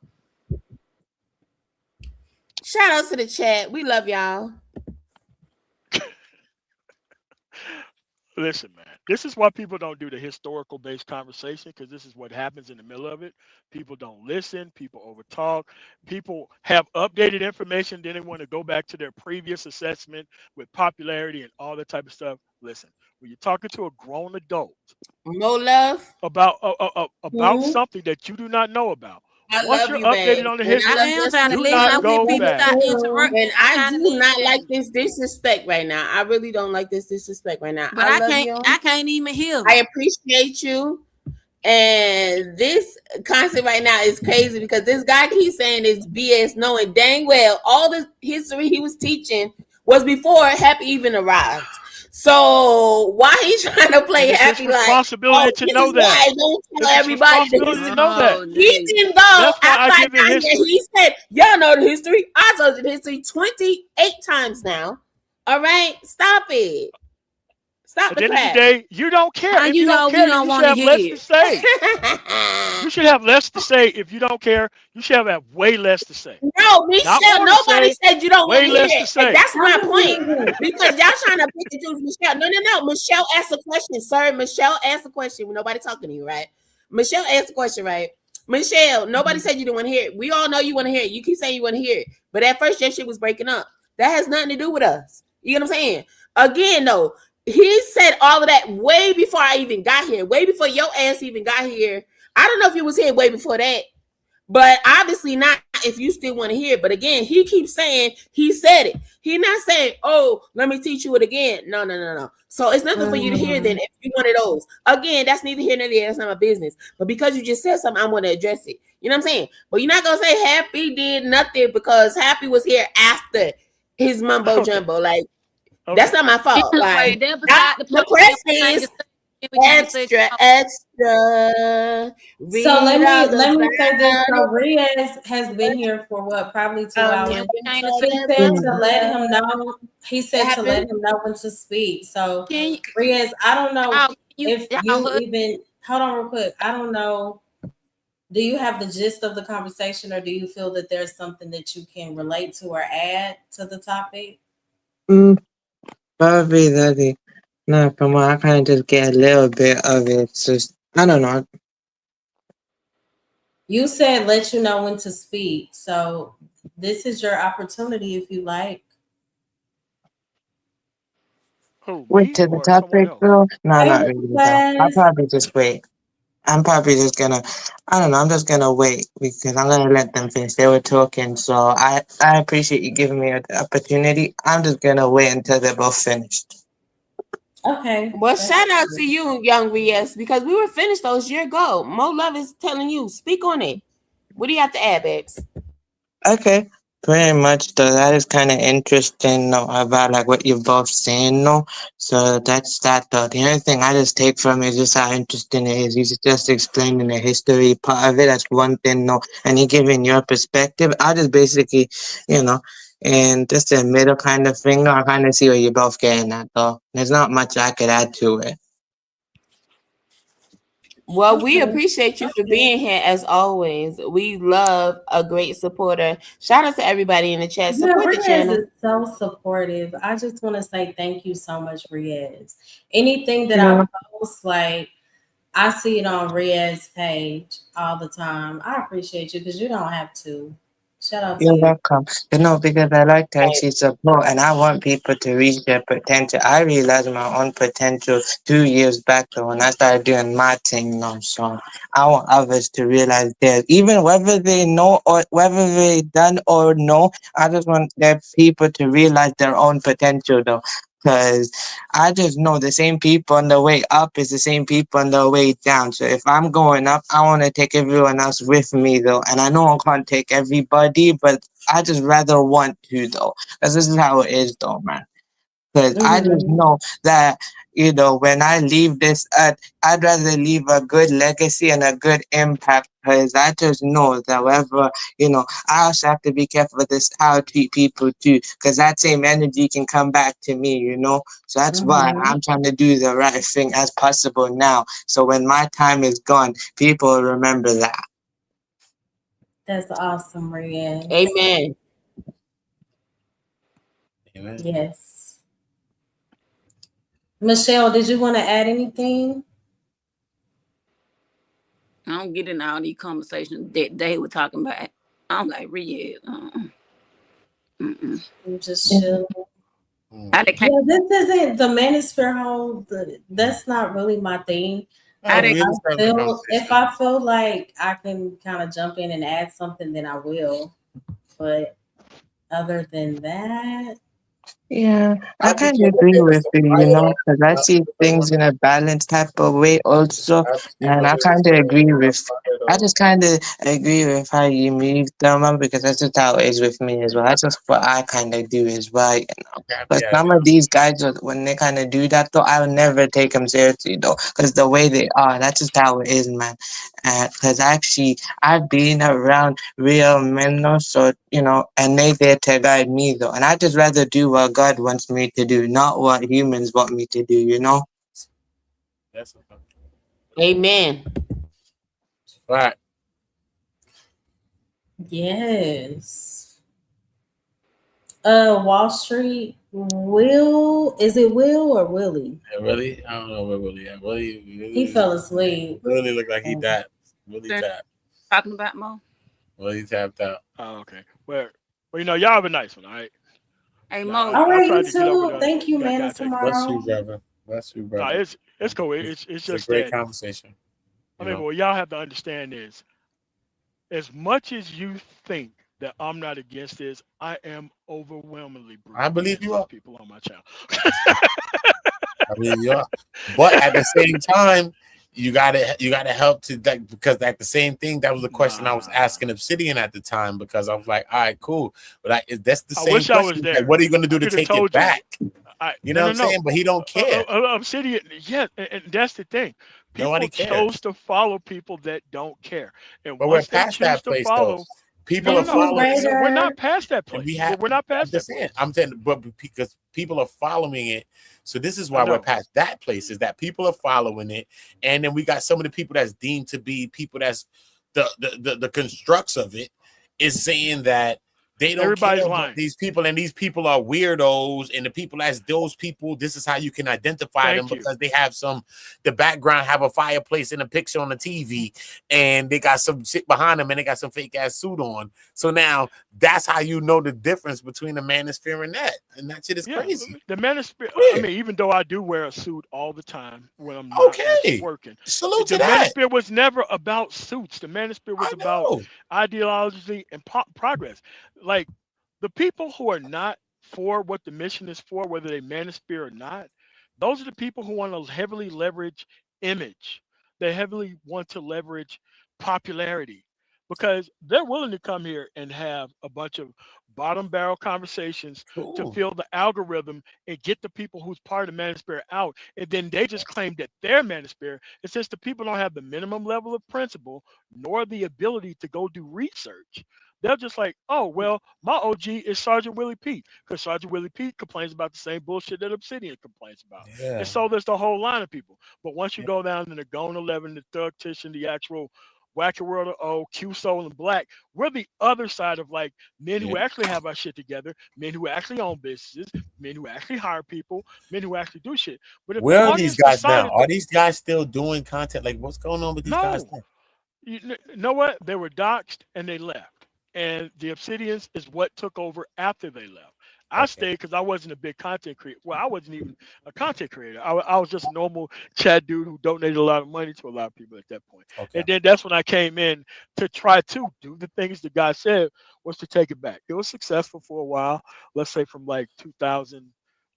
Shout out to the chat. We love y'all. Listen, man, this is why people don't do the historical based conversation, because this is what happens in the middle of it. People don't listen. People overtalk. People have updated information. Then they want to go back to their previous assessment with popularity and all that type of stuff. Listen, when you're talking to a grown adult, no love about something that you do not know about. Once you're updated on the history, do not go back. And I do not like this disrespect right now. I really don't like this disrespect right now. But I can't even hear. I appreciate you. And this concept right now is crazy because this guy keeps saying it's BS, knowing dang well all the history he was teaching was before Happy even arrived. So why he's trying to play Happy like responsibility to know that? Don't tell everybody to know that. He didn't go after he said, y'all know the history. I told you the history 28 times now. All right, stop it. Stop At the end of the day, you don't care. If you don't care, you should have less to say. You should have less to say. If you don't care, you should have way less to say. No, Michelle, nobody said you don't want to hear it. And that's my point. Because y'all trying to pick and choose Michelle. No. Michelle asked a question, sir. Michelle asked a question when nobody talking to you, right? Michelle asked a question, right? Michelle, nobody said you didn't want to hear it. We all know you want to hear it. You keep saying you want to hear it. But at first, your shit was breaking up. That has nothing to do with us. You know what I'm saying? Again, though, he said all of that way before I even got here, way before your ass even got here. I don't know if you was here way before that, But obviously not if you still want to hear it. But again, he keeps saying he said it. He's not saying, oh, let me teach you it again. No. So it's nothing for you to hear then if you one of those. Again, that's neither here nor there. That's not my business. But because you just said something, I want to address it. You know what I'm saying? But you're not going to say Happy did nothing because Happy was here after his mumbo jumbo. Like, that's not my fault. Like, the question is extra. So let me say this. So Riaz has been here for what, probably 2 hours. He said to let him know. He said to let him know when to speak. So Riaz, I don't know if you even hold on real quick. I don't know. Do you have the gist of the conversation, or do you feel that there's something that you can relate to or add to the topic? Probably that. No, from what I kind of just get a little bit of it. It's just, I don't know. You said let you know when to speak. So this is your opportunity if you like. Wait to the topic, though? No, not really. I'll probably just wait. I'm probably just gonna, I don't know, I'm just gonna wait because I'm gonna let them finish. They were talking, so I appreciate you giving me an opportunity. I'm just gonna wait until they're both finished. Okay. Well, shout out to you, young Riaz, because we were finished those years ago. Mo Love is telling you, speak on it. What do you have to add, babes? Okay, pretty much though. That is kind of interesting, no, about like what you're both saying, no. So that's that though. The only thing I just take from it is just how interesting it is. He's just explaining the history part of it. That's one thing, no. And he giving your perspective. I just basically, and just the middle kind of thing. No, I kind of see what you're both getting at though. There's not much I could add to it. Well, we appreciate you for being here as always. We love a great supporter. Shout out to everybody in the chat. Support the channel. Riaz is so supportive. I just want to say thank you so much, Riaz. Anything that I post, like I see it on Riaz's page all the time. I appreciate you because you don't have to. Shout out to You're you. welcome. Because I like to actually support and I want people to reach their potential. I realized my own potential 2 years back though when I started doing my thing now. So I want others to realize theirs. Even whether they know or whether they done or no, I just want their people to realize their own potential though. Because I just know the same people on the way up is the same people on the way down. So if I'm going up, I want to take everyone else with me though. And I know I can't take everybody, but I just rather want to though. Because this is how it is though, man. Because I just know that, when I leave this earth, I'd rather leave a good legacy and a good impact. Because I just know that wherever, I also have to be careful with this, how I treat people too. Because that same energy can come back to me, So that's why I'm trying to do the right thing as possible now. So when my time is gone, people will remember that. That's awesome, Riaz. Amen. Amen. Yes. Michelle, did you want to add anything? I don't get in all these conversations that they were talking about. I'm like, Riaz. I'm just chill. Yeah, this isn't the Manosphere hole. That's not really my thing. If I feel like I can kind of jump in and add something, then I will. But other than that, yeah, I kind of agree with you, because I see things in a balanced type of way also, and I kind of agree with. I just kind of agree with how you move them, because that's just how it is with me as well. That's just what I kind of do as well, But some of these guys, when they kind of do that, though, I will never take them seriously, though, because the way they are, that's just how it is, man. Because actually, I've been around real men, though, so, and they there to guide me, though. And I just rather do what God wants me to do, not what humans want me to do, That's Amen. Right. yes. Wall Street. Is it Will or Willie? Yeah, Willie? I don't know where Willie at. Willie he fell asleep. Willie looked like he died. Willie tapped. Talking about Mo? Willie tapped out. Oh, okay. Well, y'all have a nice one, all right? Hey, Mo. All right, you too. Thank you, man. Tomorrow. Bless you, brother. Bless you, brother. No, it's cool. It's just a great that, conversation. I mean, what y'all have to understand is as much as you think that I'm not against this, I am overwhelmingly I believe you are. people on my channel. I believe you are. But at the same time, you gotta help to that, because at the same thing, that was the question I was asking Obsidian at the time, because I was like, all right, cool. But that's the same wish I was question. there. Like, what are you gonna do I to could've take told it back? You know what I'm No. saying? But he don't care. Obsidian, yeah, and that's the thing. People Nobody cares. chose to follow people that don't care, and But we're once they past choose that to place, follow, though. People are no, following. we're not past that And place. We're not past that place. I'm saying, but because people are following it, so this is I why we're know. past that place. Is that people are following it, and then we got some of the people that's deemed to be people that's the constructs of it is saying that they don't Everybody's care about lying. these people, and these people are weirdos, and the people as those people, this is how you can identify them, Thank you. because they have the background have a fireplace and a picture on the TV, and they got some shit behind them, and they got some fake ass suit on. So now that's how you know the difference between the manosphere and that shit is crazy. The manosphere. I mean, even though I do wear a suit all the time when I'm not actually working, Salute to the that. manosphere was never about suits. The manosphere was about ideology and progress. Like, the people who are not for what the mission is for, whether they manosphere or not, those are the people who want to heavily leverage image. They heavily want to leverage popularity, because they're willing to come here and have a bunch of bottom barrel conversations to fill the algorithm and get the people who's part of the manosphere out. And then they just claim that they're manosphere. And since the people don't have the minimum level of principle nor the ability to go do research, they're just like, oh, well, my OG is Sergeant Willie Pete, because Sergeant Willie Pete complains about the same bullshit that Obsidian complains about. Yeah. And so there's the whole line of people. But once you go down to the Gone 11, the Thug Titian, the actual Wacky World of O, Q Soul, and Black, we're the other side of like men who actually have our shit together, men who actually own businesses, men who actually hire people, men who actually do shit. But if Where the are these audience guys now? decided Are these guys still doing content? Like, what's going on with these guys now? You know what? They were doxxed and they left. And the Obsidians is what took over after they left. I stayed because I wasn't a big content creator. Well, I wasn't even a content creator. I was just a normal chat dude who donated a lot of money to a lot of people at that point. And then that's when I came in to try to do the things the guy said was to take it back. It was successful for a while. Let's say from like 2000,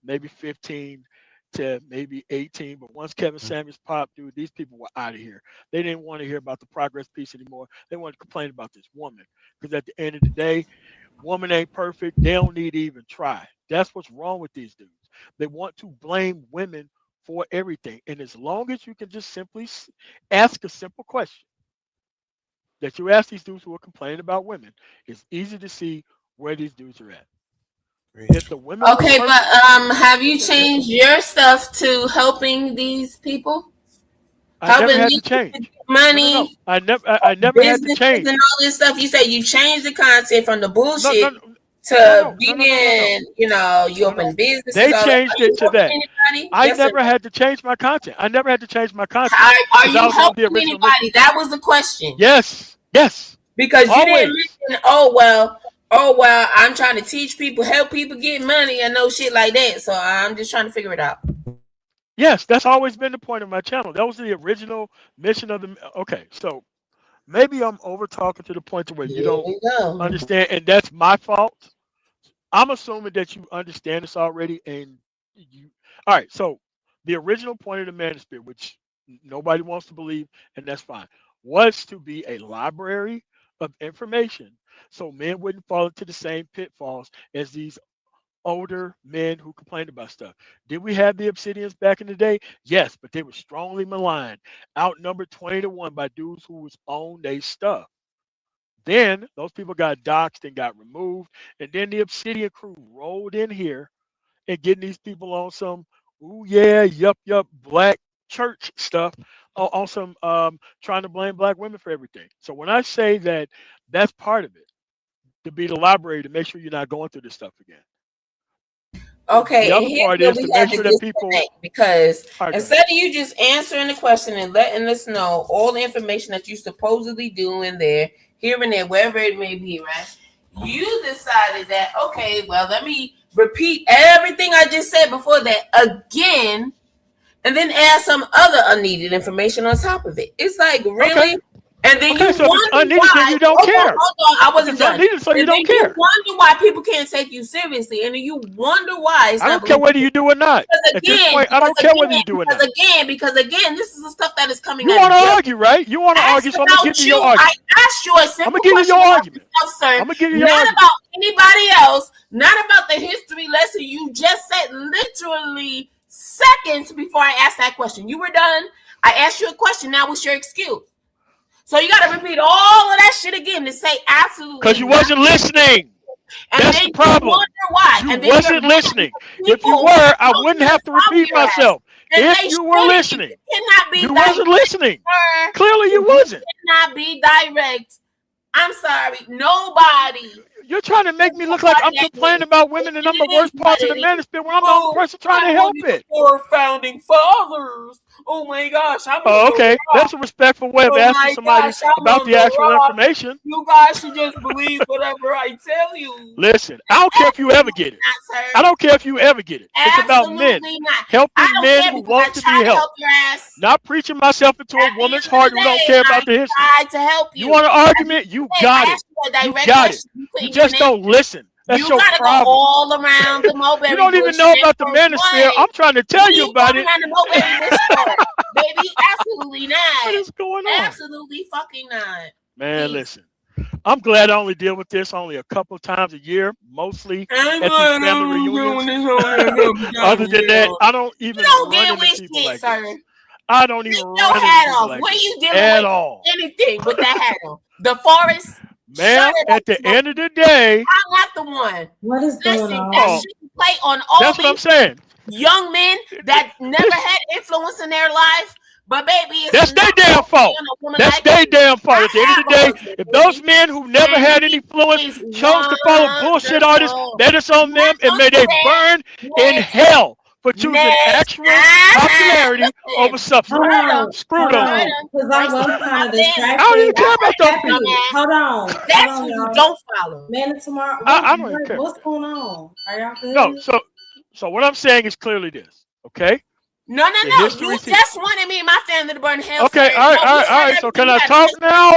maybe 15 to maybe 18. But once Kevin Samuels popped, dude, these people were out of here. They didn't want to hear about the progress piece anymore. They wanted to complain about this woman. Because at the end of the day, woman ain't perfect. They don't need to even try. That's what's wrong with these dudes. They want to blame women for everything. And as long as you can just simply ask a simple question that you ask these dudes who are complaining about women, it's easy to see where these dudes are at. If the women okay, but have you changed your stuff to helping these people? I never had to change money. No. I never had to change and all this stuff. You say you changed the content from the bullshit to being, you know, you open business. They changed it to that. I never had to change my content. I never had to change my content. Are you helping anybody? That was the question. Yes. Because you didn't mention, oh well, I'm trying to teach people, help people get money and no shit like that. So I'm just trying to figure it out. Yes, that's always been the point of my channel. That was the original mission of the. Okay, so maybe I'm over talking to the point to where you don't understand, and that's my fault. I'm assuming that you understand this already, and you. All right, so the original point of the manosphere, which nobody wants to believe, and that's fine, was to be a library of information, so men wouldn't fall into the same pitfalls as these older men who complained about stuff. Did we have the Obsidians back in the day? Yes, but they were strongly maligned, outnumbered 20-1 by dudes who was on their stuff. Then those people got doxxed and got removed, and then the Obsidian crew rolled in here and getting these people on some yup black church stuff, on some trying to blame black women for everything. So when I say that, that's part of it, to be the library to make sure you're not going through this stuff again. Okay, the other part is to make sure that people, because instead of you just answering the question and letting us know all the information that you supposedly do in there, here and there, wherever it may be, right? You decided that, okay, well, let me repeat everything I just said before that again, and then add some other unneeded information on top of it. It's like, really? And then Okay, you so if it's wonder unneeded, then why. you don't Hold care. on, I wasn't It's done. unneeded, so you And don't then you care. wonder why people can't take you seriously, and then you wonder why it's I not don't care whether believable. you do or not. Because At this again, point, I don't care whether you do or not. because again, this is the stuff that is coming You out want of to jail. argue, right? You want to argue, so I'm gonna give you your I argument. asked you a I'm simple gonna give you question your about argument. yourself, sir. I'm gonna give you your Not argument. about anybody else, not about the history lesson you just said literally seconds before I asked that question. You were done. I asked you a question. Now what's your excuse? So you got to repeat all of that shit again to say absolutely. Because you wasn't listening. And That's then the problem. You wonder why. You And then wasn't listening. If you were, I wouldn't have to repeat myself. If you were listening, you wasn't listening. Clearly, you wasn't. Cannot be direct. I'm sorry. Nobody. You're trying to make me look like I'm complaining about women and I'm the worst part of the manosphere when I'm the only person trying to help it. Our founding fathers. Oh my gosh. Oh, okay. That's a respectful way of asking somebody about the actual information. You guys should just believe whatever I tell you. Listen, I don't care if you ever get it. I don't care if you ever get it. It's about men. Helping men who want to be helped. Not preaching myself into a woman's heart who don't care about the history. To help you want an argument? You got it. You got it. You just don't listen. That's your gotta problem. go all around the Mulberry You don't even Bush know shit about the for manosphere. one. I'm trying to tell you about it. Around the Mulberry Bush shit, baby, absolutely not. What is going on? Absolutely fucking not. Man, listen. I'm glad I only deal with this only a couple of times a year, mostly at these family reunions. Other than that, I don't even run into people like this. I don't even run into people like What are this you dealing at with? all. Anything with that hat on. The forest. Man, at the end of the day, I'm not the one. What is going on? That shit play on all that's what I'm saying. young men that never had influence in their life. But baby, it's That's their damn fault. That's their damn fault. At the end of the day, if those men who never had any influence chose to follow bullshit artists, that is on them, and may they burn in hell for choosing actual popularity over substance. Screw those people. Because I was kind of distracted. I don't even care about those people. Hold on. That's who you don't follow. Man, tomorrow. I don't even care. What's going on? Are y'all good? No, so what I'm saying is clearly this, okay? No. You just wanted me and my family to burn hell. Okay, all right. So can I talk now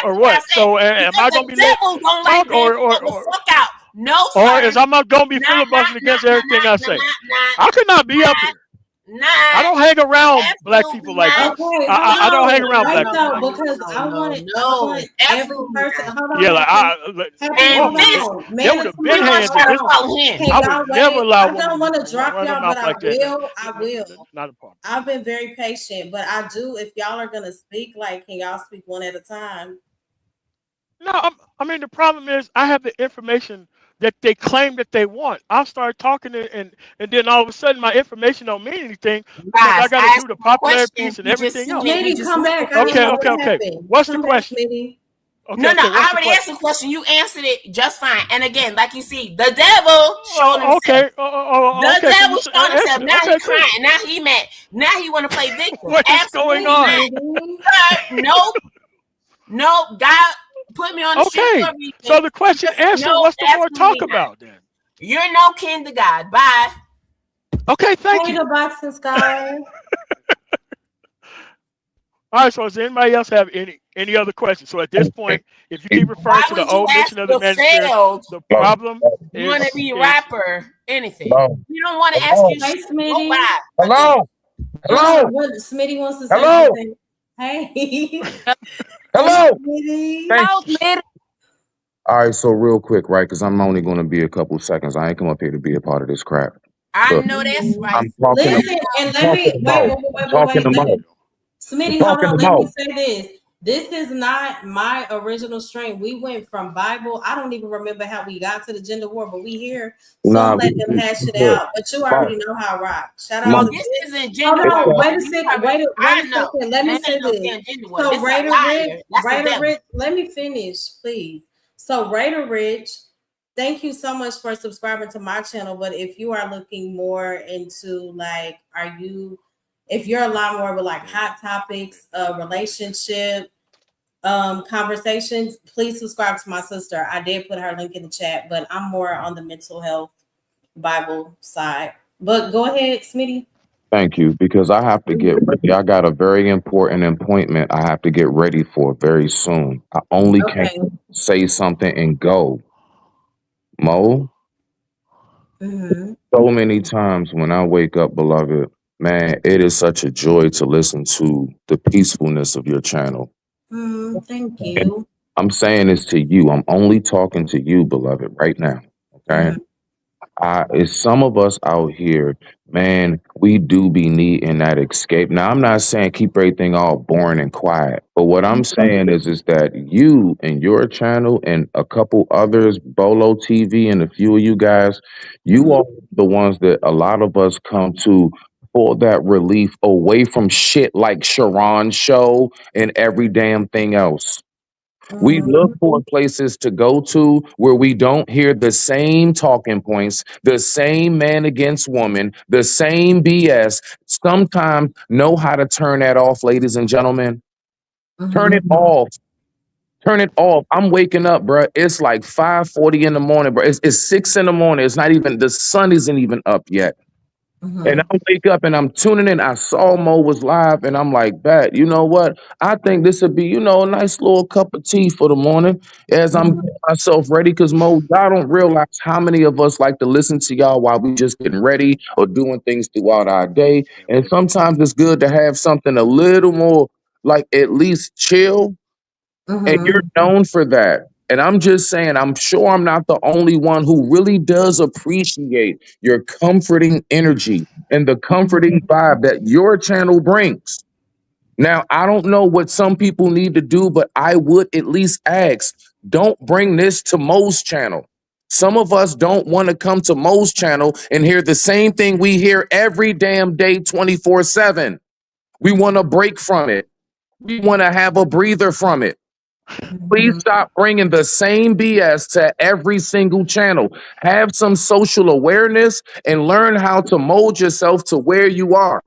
or what? So am I gonna be let talk or fuck out? No, or is I'm not gonna be filibustering against everything I say? I could not be up here. I don't hang around black people like this. I don't hang around black people. Like because I want every person. Hold on. yeah, like there would have been hands in this. I would never allow. I don't want to drop y'all, but I will. Not a problem. I've been very patient, but I do. If y'all are gonna speak, like, can y'all speak one at a time? No, I mean the problem is I have the information that they claim that they want. I'll start talking and then all of a sudden my information don't mean anything because I got to do the popularity piece and everything else. Maybe come back. Okay. What's the question? Okay, no, I already asked the question. You answered it just fine. And again, like you see, the devil showed himself. Okay. The devil showed himself. Now he's crying. Now he mad. Now he want to play victim. What is going on? No, God put me on the street. Okay. So the question answered. What's the more talk about then? You're no kin to God. Bye. Okay, thank you. The boxing sky. All right, so does anybody else have any other questions? So at this point, if you keep referring to the old mission of the manosphere, the problem is... You want to be a rapper, anything. Hello. You don't want to ask you Hey, shit. Smitty. Hello. Smitty wants to say Hello. something. Hey. Hello. Smitty. Thanks. All right, so real quick, right? Because I'm only going to be a couple seconds. I ain't come up here to be a part of this crap. I know that's right. I'm talking Listen, and let me wait. Smitty, hold on. Let me say this. This is not my original stream. We went from Bible. I don't even remember how we got to the gender war, but we here. So let them hash it out. But you already know how I rock. Shout out to this isn't gender war. Wait a second. Wait a second. Let me say this. So Raider Rich, let me finish, please. So Raider Rich, thank you so much for subscribing to my channel. But if you are looking more into like, if you're a lot more with like hot topics, relationship, conversations, please subscribe to my sister. I did put her link in the chat, but I'm more on the mental health Bible side. But go ahead, Smitty. Thank you, because I have to get ready. I got a very important appointment I have to get ready for very soon. I only can Okay. say something and go. Mo, Mm-hmm. so many times when I wake up, beloved, man, it is such a joy to listen to the peacefulness of your channel. Thank And you. I'm saying this to you. I'm only talking to you, beloved, right now. Okay. It's some of us out here, man, we do be needing that escape. Now, I'm not saying keep everything all boring and quiet, but what I'm saying is that you and your channel and a couple others, Bolo TV and a few of you guys, you are the ones that a lot of us come to for that relief away from shit like Sharon's show and every damn thing else. We look for places to go to where we don't hear the same talking points, the same man against woman, the same BS. Sometimes know how to turn that off, ladies and gentlemen. Turn it off. Turn it off. I'm waking up, bro. It's like 5:40 in the morning, bro. It's 6 in the morning. It's not even, the sun isn't even up yet. And I wake up and I'm tuning in. I saw Mo was live and I'm like, bet, you know what? I think this would be, a nice little cup of tea for the morning as I'm getting myself ready. Because Mo, y'all don't realize how many of us like to listen to y'all while we just getting ready or doing things throughout our day. And sometimes it's good to have something a little more like at least chill. And you're known for that. And I'm just saying, I'm sure I'm not the only one who really does appreciate your comforting energy and the comforting vibe that your channel brings. Now, I don't know what some people need to do, but I would at least ask, don't bring this to Mo's channel. Some of us don't want to come to Mo's channel and hear the same thing we hear every damn day, 24/7. We want to break from it. We want to have a breather from it. Please stop bringing the same BS to every single channel. Have some social awareness and learn how to mold yourself to where you are.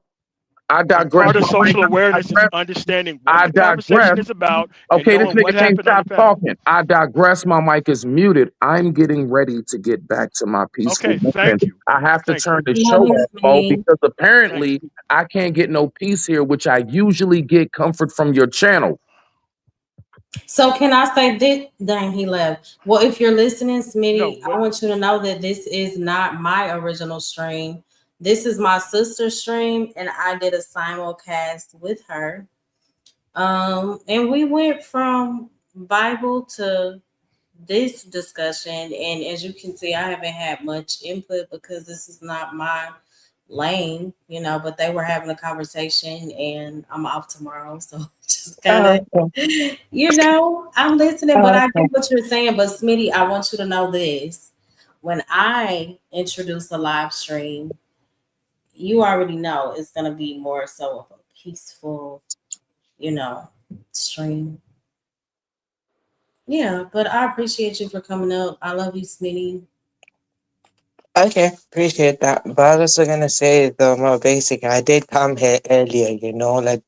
I digress. Part of social awareness is understanding what the conversation is about and Okay, this knowing what nigga can't happened on stop the panel. talking. I digress. My mic is muted. I'm getting ready to get back to my peaceful Okay, moment. thank you. I have to Thank turn the Love show you, off, Mo, sweetie. because apparently I can't get no peace here, which I usually get comfort from your channel. So can I say this? Dang, he left. Well, if you're listening, Smitty, I want you to know that this is not my original stream. This is my sister's stream, and I did a simulcast with her. And we went from Bible to this discussion, and as you can see, I haven't had much input because this is not my lane, but they were having a conversation and I'm off tomorrow. So just kind of, I'm listening, but I get what you're saying. But Smitty, I want you to know this. When I introduce a live stream, you already know it's going to be more so of a peaceful, stream. Yeah, but I appreciate you for coming up. I love you, Smitty. Okay, appreciate that. But I was also gonna say the more basic. I did come here earlier, like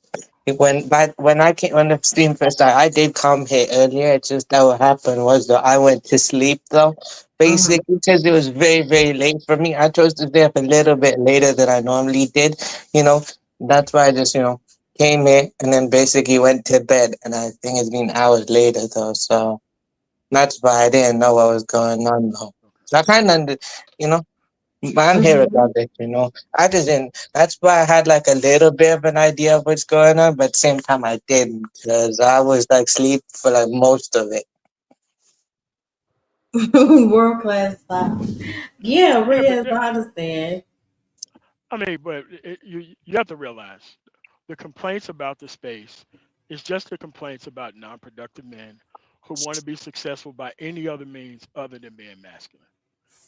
when the stream first started, I did come here earlier. It's just that what happened was that I went to sleep though. Basically, because it was very, very late for me. I chose to stay up a little bit later than I normally did. That's why I just came here and then basically went to bed. And I think it's been hours later though, so that's why I didn't know what was going on though. So I kind of, I'm here about it, I just didn't. That's why I had like a little bit of an idea of what's going on, but at the same time I didn't because I was like asleep for like most of it. World class style. Yeah, Riz, I understand. I mean, but you have to realize the complaints about the space is just the complaints about non-productive men who want to be successful by any other means other than being masculine.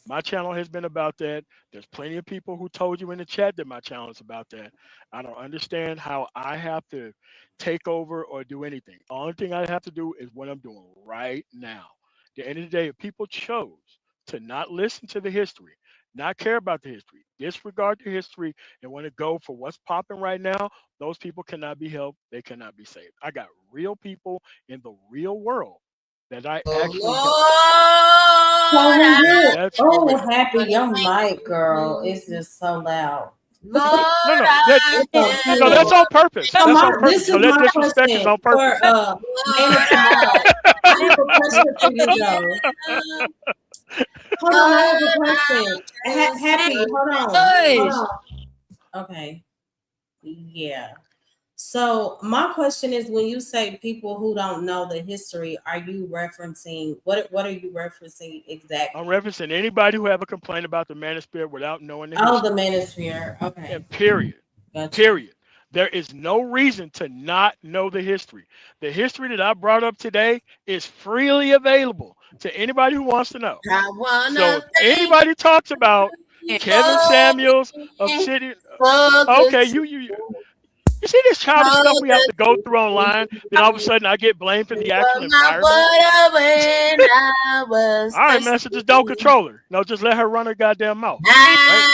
My channel has been about that. There's plenty of people who told you in the chat that my channel is about that. I don't understand how I have to take over or do anything. The only thing I have to do is what I'm doing right now. At the end of the day, if people chose to not listen to the history, not care about the history, disregard the history, and want to go for what's popping right now, those people cannot be helped. They cannot be saved. I got real people in the real world that I actually help. So when you happy, your mic, girl, it's just so loud. Lord, No, I no, that's on purpose. So That's on purpose. this So is that my disrespect is question on for purpose. Manny Tamar. I have a question for you though. Hold on, I have a question. Happy, hold on. Okay. Yeah. So my question is, when you say people who don't know the history, are you referencing what are you referencing exactly? I'm referencing anybody who have a complaint about the manosphere without knowing the Oh, history. the manosphere. Okay. And period. Gotcha. Period. There is no reason to not know the history. The history that I brought up today is freely available to anybody who wants to know. I wanna So if anybody talks about Kevin Samuels of City, okay, you see this childish stuff we have to go through online, then all of a sudden I get blamed for the actual environment. All right, man, so just don't control her. No, just let her run her goddamn mouth. Right?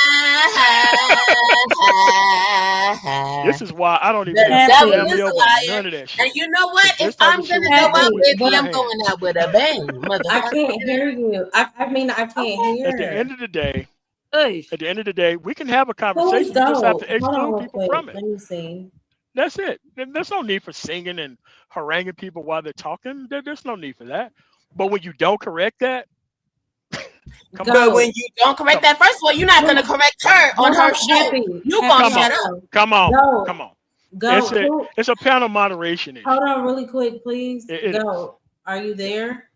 This is why I don't even have to family over none of that shit. And you know what? If I'm gonna go out with me, I'm going out with a bang, motherfucker. I can't hear you. I mean, I can't hear. At the end of the day, we can have a conversation. You just have to exclude people from it. Let me see. That's it. There's no need for singing and haranguing people while they're talking. There's no need for that. But when you don't correct that, but when you don't correct that, first of all, you're not gonna correct her on her show. You gonna shut up. Come on. Go. It's a panel moderation issue. Hold on, really quick, please. It Go. Are you there?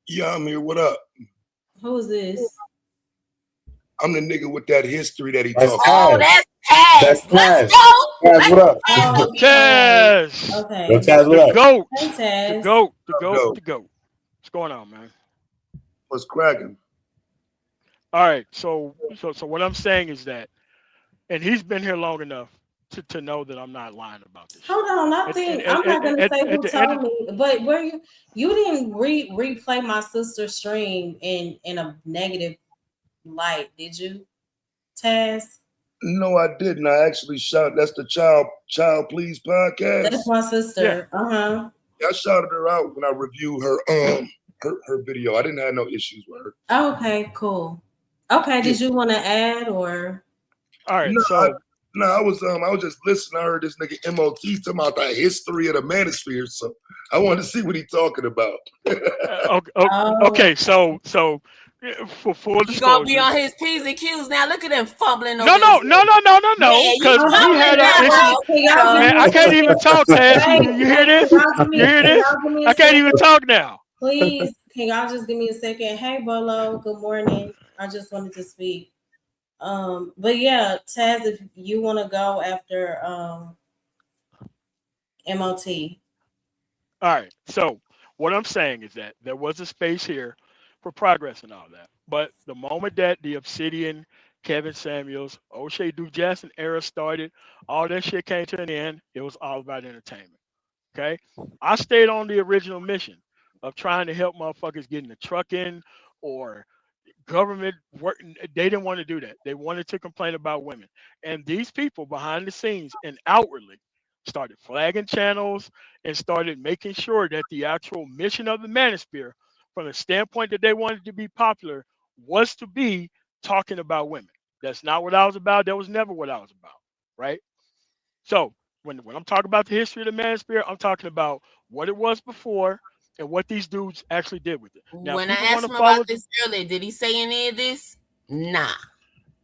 Yeah, I'm here. What up? Who is this? I'm the nigga with that history that he That's talking Oh, about. that's Taz. That's Let's Taz. go. Taz, what up? Taz. Okay. Yo, Taz, what up? Goat. Hey, Taz. The goat. What's going on, man? What's cracking? All right. So what I'm saying is that, and he's been here long enough to know that I'm not lying about this. Hold on, I think I'm not gonna say who told me, but where you didn't replay my sister's stream in a negative light, did you, Taz? No, I didn't. I actually shot. That's the Child Please podcast. That's my sister. Yeah, I shouted her out when I reviewed her her video. I didn't have no issues with her. Oh, okay, cool. Okay, did you want to add or? All right, No, I was just listening. I heard this nigga MOT talking about the history of the manosphere, so I wanted to see what he talking about. Okay, so for full You disclosure, gonna be on his P's and Q's now. Look at him fumbling. No, because we had man, I can't even talk, Taz. You hear this? You hear this? I can't even talk now. Please, can y'all just give me a second? Hey, Bolo, good morning. I just wanted to speak. But yeah, Taz, if you want to go after MOT. All right. So what I'm saying is that there was a space here for progress and all that. But the moment that the Obsidian, Kevin Samuels, O'Shea Dujackson era started, all that shit came to an end. It was all about entertainment. Okay. I stayed on the original mission of trying to help motherfuckers get in the truck in or government work. They didn't want to do that. They wanted to complain about women. And these people behind the scenes and outwardly started flagging channels and started making sure that the actual mission of the manosphere, from the standpoint that they wanted to be popular, was to be talking about women. That's not what I was about. That was never what I was about, right? So when I'm talking about the history of the manosphere, I'm talking about what it was before and what these dudes actually did with it. Now, when I asked him about this earlier, did he say any of this? Nah.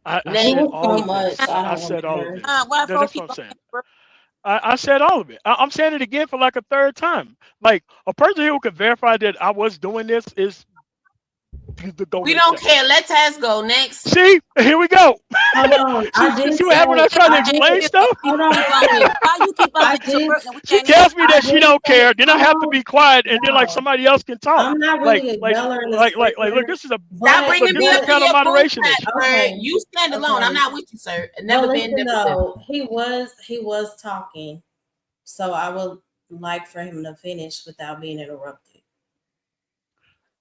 I said all of this. I said all of this. That's what I'm saying. I said all of it. I'm saying it again for like a third time. Like a person who can verify that I was doing this is. We don't care. Let Taz go next. See, here we go. See what happened when I try to explain stuff? She tells me that she don't care. Then I have to be quiet, and then like somebody else can talk. I'm not really like look, this is a Stop bringing me up kind of moderation. You stand alone. I'm not with you, sir. Never been. No, he was talking, so I would like for him to finish without being interrupted.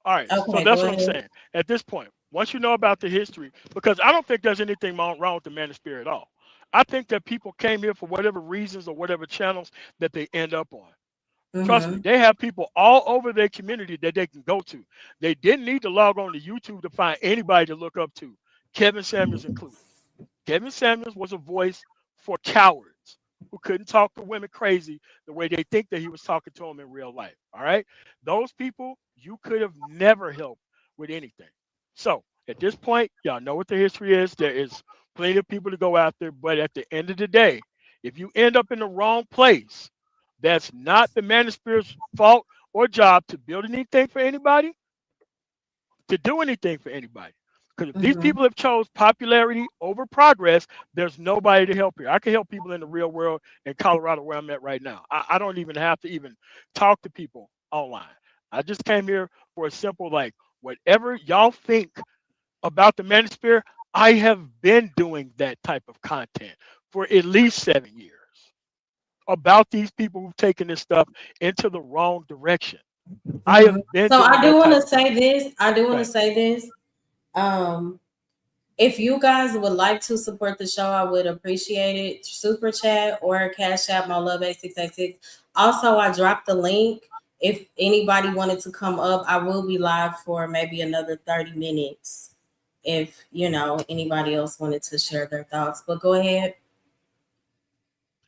All right, so that's what I'm saying. At this point, once you know about the history, because I don't think there's anything wrong with the manosphere at all. I think that people came here for whatever reasons or whatever channels that they end up on. Trust me, they have people all over their community that they can go to. They didn't need to log on to YouTube to find anybody to look up to, Kevin Samuels included. Kevin Samuels was a voice for cowards who couldn't talk to women crazy the way they think that he was talking to them in real life. All right. Those people you could have never helped with anything. So at this point, y'all know what the history is. There is plenty of people to go after, but at the end of the day, if you end up in the wrong place, that's not the manosphere's fault or job to build anything for anybody, to do anything for anybody. Because if these people have chose popularity over progress, there's nobody to help here. I can help people in the real world in Colorado where I'm at right now. I don't even have to even talk to people online. I just came here for a simple, like, whatever y'all think about the manosphere, I have been doing that type of content for at least 7 years about these people who've taken this stuff into the wrong direction. I have been. So I do want to say this. If you guys would like to support the show, I would appreciate it. Super chat or Cash App, my love 8686. Also, I dropped the link. If anybody wanted to come up, I will be live for maybe another 30 minutes. If anybody else wanted to share their thoughts, but go ahead.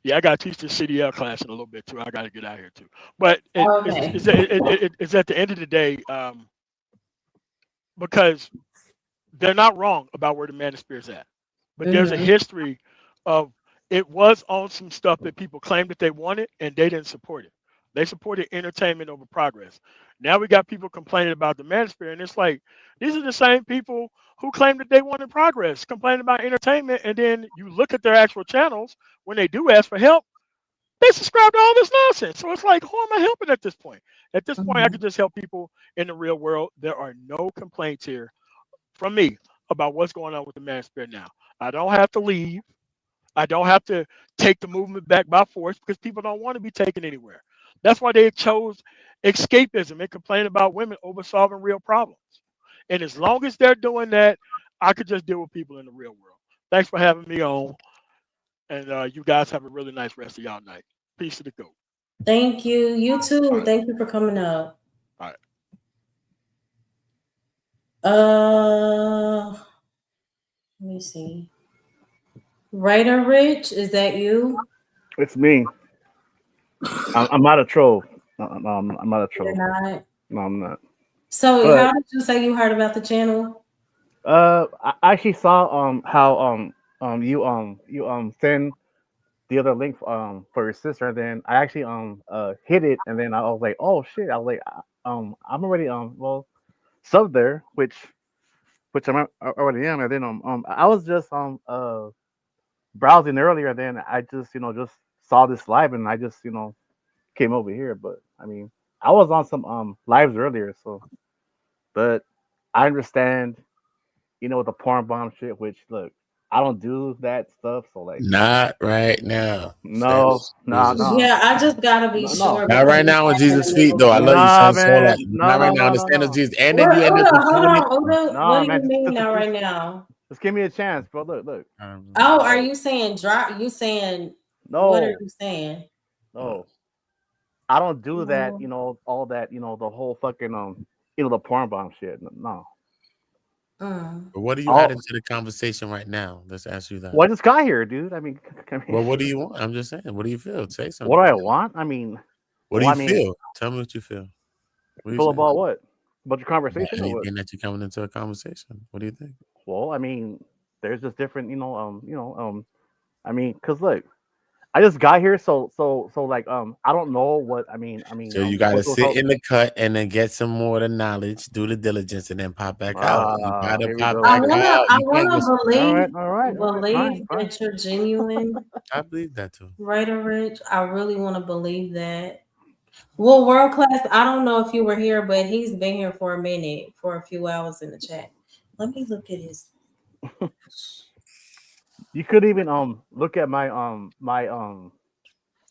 Yeah, I got to teach the CDL class in a little bit too. I got to get out here too. But it's at the end of the day, because they're not wrong about where the manosphere is at. But there's a history of it was on some stuff that people claimed that they wanted and they didn't support it. They supported entertainment over progress. Now we got people complaining about the manosphere, and it's like these are the same people who claim that they wanted progress, complaining about entertainment, and then you look at their actual channels when they do ask for help, they subscribe to all this nonsense. So it's like, who am I helping at this point? At this point, I can just help people in the real world. There are no complaints here from me about what's going on with the manosphere now. I don't have to leave. I don't have to take the movement back by force because people don't want to be taken anywhere. That's why they chose escapism and complain about women over solving real problems. And as long as they're doing that, I could just deal with people in the real world. Thanks for having me on. And you guys have a really nice rest of y'all night. Peace to the goat. Thank you. You too. Right. Thank you for coming up. All right. Let me see. Writer Rich, is that you? It's me. I'm not a troll. I'm not a troll. You're not? No, I'm not. So how did you say you heard about the channel? I actually saw how you send the other link for your sister, and then I actually hit it, and then I was like, oh shit, I was like, I'm already sub there, which I already am, and then I was just browsing earlier, and then I just just saw this live, and I just came over here. But I mean, I was on some lives earlier, so, but I understand, with the porn bomb shit, which look, I don't do that stuff, so like not right now. No. Yeah, I just gotta be sure. Not right now on Jesus' feet, though. I love you, son. So like, not right now. Understand of Jesus, and then you end up. What do you mean not right now? Just give me a chance, bro. Look. Oh, are you saying drop? You saying no? What are you saying? No, I don't do that. All that. The whole fucking the porn bomb shit. No. But what are you adding to the conversation right now? Let's ask you that. Well, I just got here, dude. I mean, well, what do you want? I'm just saying. What do you feel? Say something. What do I want? I mean, what do you feel? Tell me what you feel. Feel about what? About your conversation? Anything that you're coming into a conversation. What do you think? Well, I mean, there's just different, I mean, cause look, I just got here, so like, I don't know what I mean. So you gotta sit in the cut and then get some more of the knowledge, do the diligence, and then pop back out. You gotta pop back out. I wanna believe fine. that you're genuine. I believe that too. Writer Rich, I really want to believe that. Well, World Class, I don't know if you were here, but he's been here for a minute, for a few hours in the chat. Let me look at his. You could even look at my my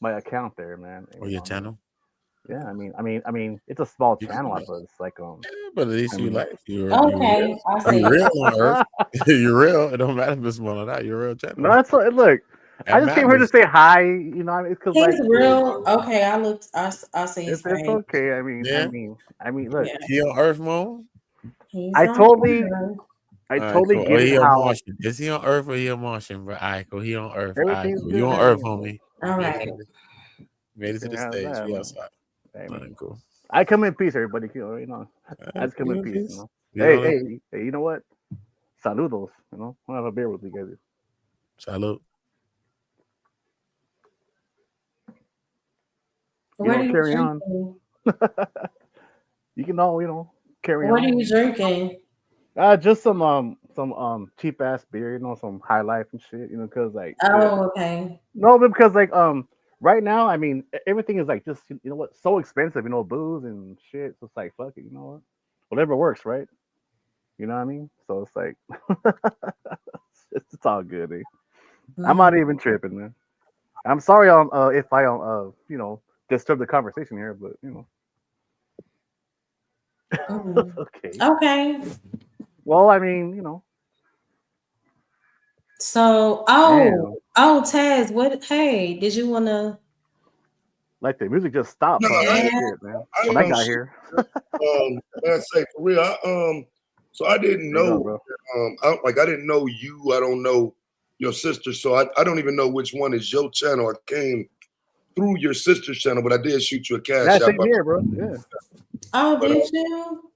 account there, man. Or your channel? Yeah, I mean, it's a small channel, but it's like but at least you like you're okay. You're real on Earth. You're real. It don't matter if it's small or not. You're a real channel. No, that's look. I just came here to say hi. It's because he's real. Okay, I looked. I see his face. It's okay. I mean, look. He on Earth mode. I totally I All right, totally cool. get it He a how Martian. Is he on Earth or he a Martian, bro? All right, cool. He on Earth. All right, everything's cool. good, You on man. Earth, You know, homie. All Made it right. to the, made it to the yeah, stage. that, We man. outside. I All mean, right, cool. I come in peace, everybody. You know, All I right, just come you in in peace. You peace? know, You hey, know that? hey, you know what? Saludos. You know, I'll have a beer with you guys. Salute. You What know, are you carry on. drinking? You can all, you know, carry What are on. you drinking? Just some cheap ass beer, you know, some High Life and shit, you know, because like shit. Oh, okay. No, but because like right now, I mean, everything is like just you know what, so expensive, you know, booze and shit. So it's like fuck it, you know what, whatever works, right? You know what I mean? So it's like it's all good. I'm not even tripping, man. I'm sorry if I you know disturb the conversation here, but you know. Okay. Okay. Well, I mean, you know. So, Damn. Taz, what? Hey, did you want to? Like the music just stopped. No, Probably. I Yeah. Shit, man. I When I ain't got shit. here. Man, say for real. So I didn't There you know. go, bro. I didn't know you. I don't know your sister. So I don't even know which one is your channel. I came through your sister's channel, but I did shoot you a cash That's out. it here, bro. Yeah. Oh, But, did you?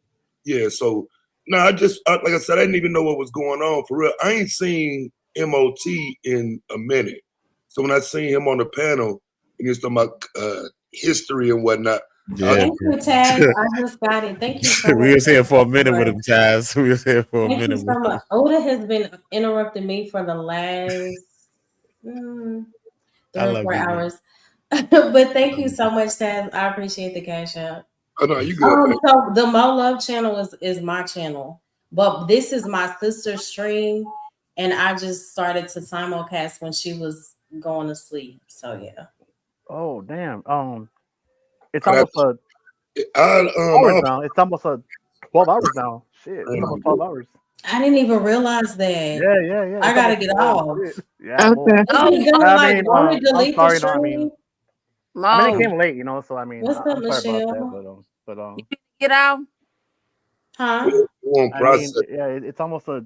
yeah. So no, like I said, I didn't even know what was going on for real. I ain't seen MOT in a minute. So when I seen him on the panel and he was talking about history and whatnot, Yeah. Thank you, Taz. I just got it. Thank you so much. We was here for a minute with him, Taz. We was here for a Thank you minute so with him. much. Oda has been interrupting me for the last 3 I or love 4 you, man. hours. But thank you so much, Taz. I appreciate the cash out. Oh no, you good, man. So the Mo Love channel is my channel, but this is my sister's stream, and I just started to simulcast when she was going to sleep. So yeah. Oh damn. It's I'd have almost hours now. It's almost 12 hours now. Shit, it's almost 12 hours. I didn't even realize that. Yeah. I It's gotta almost get 12. off. Shit. Yeah. Well, Is it gonna, I mean, won't it I'm delete sorry. the No, I stream? mean, Mo, it came late, you know. So I mean, What's up, I'm sorry about that, Michelle? but get out. Huh? I mean, yeah, it's almost a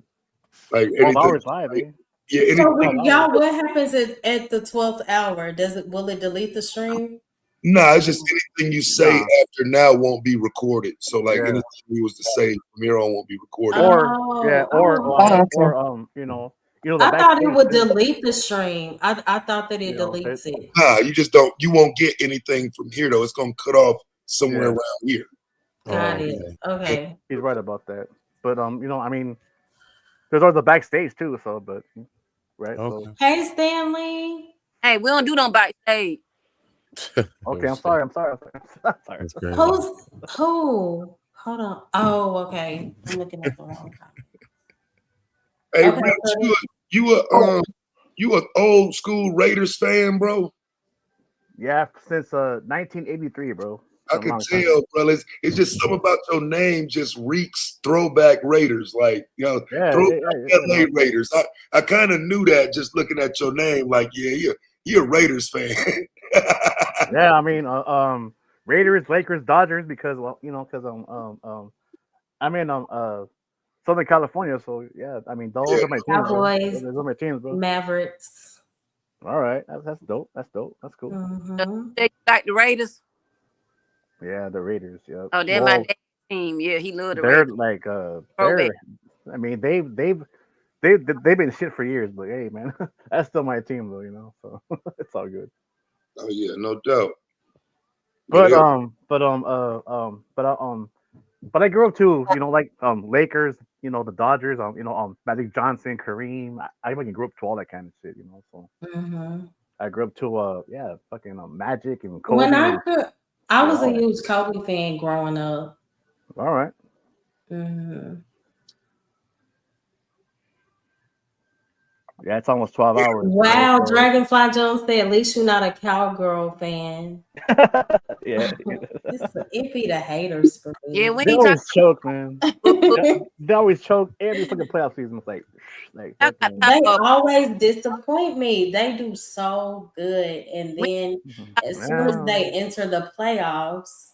like 12 hours live, eh? Yeah, So anything. y'all, what happens at the 12th hour? Will it delete the stream? No, it's just anything you say Nah. after now won't be recorded. So like Yeah. anything we was to say from here on won't be recorded. Or you know the I thought it backstage would too. delete the stream. I thought that it You know, deletes it. Nah, you won't get anything from here though. It's gonna cut off somewhere Yeah. around here. Got it. Okay. He's right about that. But you know, I mean, there's always the backstage too. So, but right. Okay. So Hey, Stanley. Hey, we don't do no backstage. okay, I'm sorry. I'm sorry. Who? Hold on. Oh, okay. I'm looking at the wrong copy. Hey, Okay, Rich, you a old school Raiders fan, bro? Yeah, since 1983, bro. I can tell, bro. It's just something about your name just reeks throwback Raiders, like throwback LA Raiders. I kind of knew that just looking at your name, like you're a Raiders fan. Yeah, I mean, Raiders, Lakers, Dodgers, because because I'm in Southern California, so yeah, I mean those are my teams. Cowboys, Those are my teams, bro. Mavericks. All right, that's dope. That's dope. That's cool. They like the Raiders. Yeah, the Raiders. Yeah. Oh, they're my dad's team. Yeah, he loved the They're Raiders. like Throwback. I mean they've been shit for years, but hey, man, that's still my team though, you know. So it's all good. Oh yeah, no doubt. But I grew up too, you know, like Lakers, you know, the Dodgers, Magic Johnson, Kareem. I even grew up to all that kind of shit, you know. So I grew up to fucking Magic and Kobe. When I was all a that. huge Kobe fan growing up. All right. Yeah, it's almost 12 hours. Wow, bro, so. Dragonfly Jones said, at least you're not a cowgirl fan. Yeah. It be the haters for me. Yeah, we They ain't always talking. choke, man. They always choke every fucking playoff season. It's like fucking, They always disappoint me. They do so good, and then as soon as they enter the playoffs,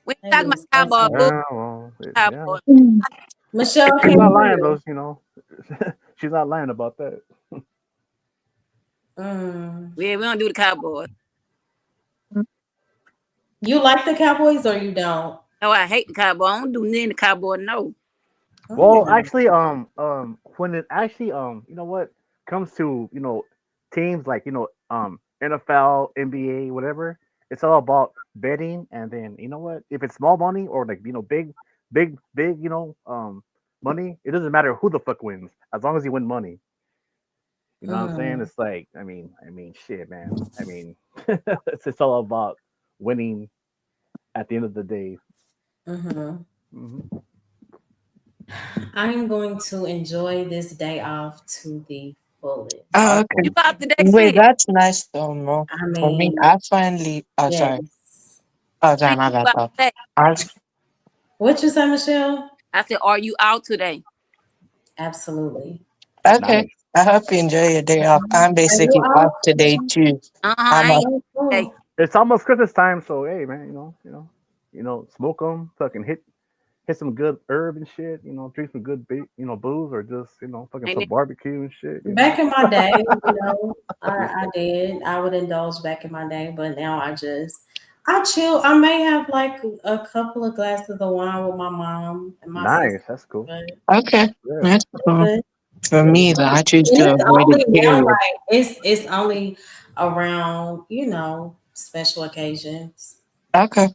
we they talking lose about Cowboy. well, Cowboy. Michelle, She's can not you lying hear? though. She's not lying about that. Mm. Yeah, we don't do the Cowboys. You like the Cowboys or you don't? Oh, I hate the Cowboys. I don't do nothing the Cowboys. No. Well, Mm. actually, when it actually, you know what, comes to, teams like, NFL, NBA, whatever, it's all about betting. And then, you know what, if it's small money or like, big, money, it doesn't matter who the fuck wins as long as you win money. You know what I'm saying? Mm. It's like, shit, man. It's all about winning at the end of the day. Mm-hmm. I'm going to enjoy this day off to the fullest. Oh, okay. You out today, Wait, Sid? that's nice though, Mo. I For me, mean, I finally. Oh, sorry. yes. Oh, sorry, Sid, my you bad. out Though. today? What you say, Michelle? I said, are you out today? Absolutely. Okay. Nice. I hope you enjoy your day off. I'm Are you basically off today too. I'm I off. ain't today. It's almost Christmas time, so hey, man, smoke them, fucking hit some good herb and shit. Drink some good, booze, or just fucking Ain't some it? barbecue and shit. Back in my day, I did. I would indulge back in my day, but now I chill. I may have like a couple of glasses of wine with my mom and my sister. Nice, that's cool. But Okay. Yeah. That's cool. but For me, though, I choose and to it's avoid only it. now Period. like it's only around, special occasions. Okay.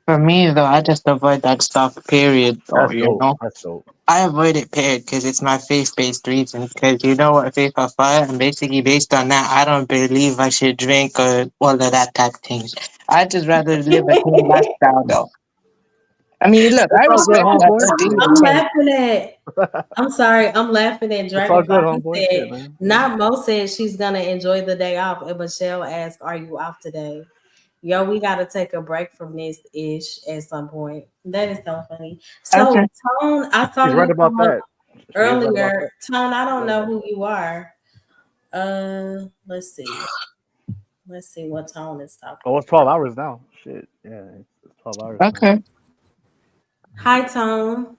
For me, though, I just avoid that stuff. Period. Or That's dope. That's dope. I avoid it, period, because it's my faith-based reasons. Because you know what faith I follow, and basically based on that, I don't believe I should drink or all of that type of things. I just rather live a clean lifestyle, though. I mean, look, I It's all good, respect that. homeboy. Don't do I'm the same. laughing at. I'm sorry. I'm laughing at It's all Dragonfly. good, He homeboy. said, Shit, man. not Mo said she's gonna enjoy the day off. And Michelle asked, "Are you off today?" Yo, we gotta take a break from this ish at some point. That is so funny. So Okay. Tone, I saw She's you right about come up that. She is right about earlier. that. Tone, I don't Right know about who you are. Let's see. Let's see what Tone is talking. Oh, it's 12 hours now. Shit. Yeah, it's 12 hours. Okay. Now. Hi, Tone.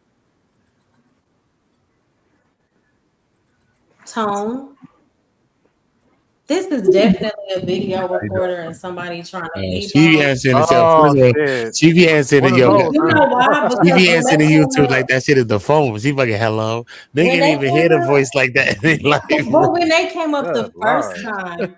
Tone. This is definitely a video recorder and somebody trying to feed She be them. answering the Oh, first of all, shit. she be answering One the of yo. those, You huh? know why? She Because be when answering they the came YouTube up, like that shit is the phone. She fucking hello. They when can't they even hear came the up, voice like that in their life, bro. but when they came up the Good first Lord. time,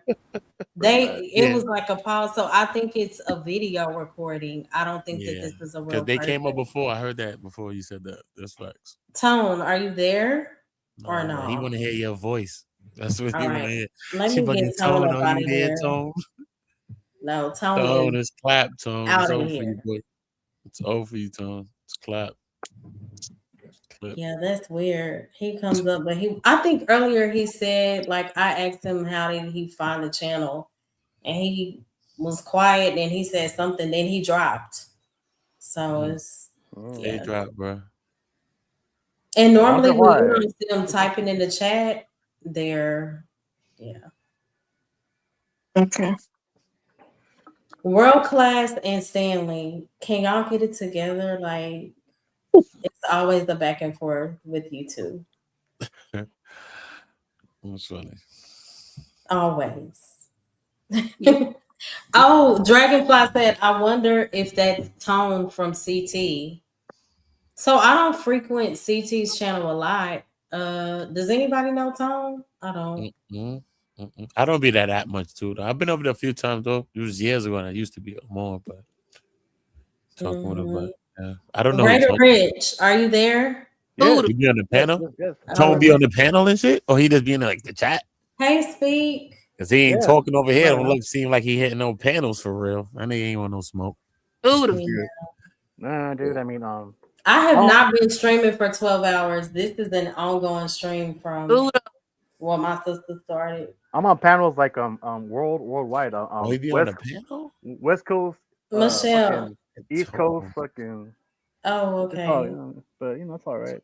it Yeah. was like a pause. So I think it's a video recording. I don't think that Yeah. this is a Because real they person. came up before. I heard that before you said that. That's facts. Tone, are you there or No, he no? want to hear your voice. That's what All he want to right. hear. Let She me fucking get Tone Tone. up Are out you of there, here. Tone? No, Tone Tone, is it's clap, Tone. It's out of over for you, here. boy. It's over for you, Tone. It's clap. Clip. Yeah, that's weird. He comes up, but I think earlier he said, like, I asked him how did he find the channel, and he was quiet, and he said something, then he dropped. So it's They yeah. drop, bro. And I normally wonder when you why. don't see them typing in the chat, they're Okay. World Class and Stanley. Can y'all get it together? Like, it's always the back and forth with you two. That's funny. Always. Oh, Dragonfly said, I wonder if that's Tone from CT. So I don't frequent CT's channel a lot. Does anybody know Tone? I don't. I don't be that much too. Though. I've been over there a few times though. It was years ago, and I used to be more, but talking with him. But yeah, I don't know. Raider Rich, are you there? Yes. He be on the panel. Yes. Tone be on the panel and shit, or he just be in like the chat. Hey, speak. Cause he ain't Yeah. talking over here. Right, Don't huh? look seem like he hitting no panels for real. I know he ain't want no smoke. Nah, dude. I mean, I have not been streaming for 12 hours. This is an ongoing stream from what my sister started. I'm on panels like worldwide. Oh, he be on the panel? West Coast, Michelle. fucking East Coast, fucking. Oh, It's all, okay. but it's all right.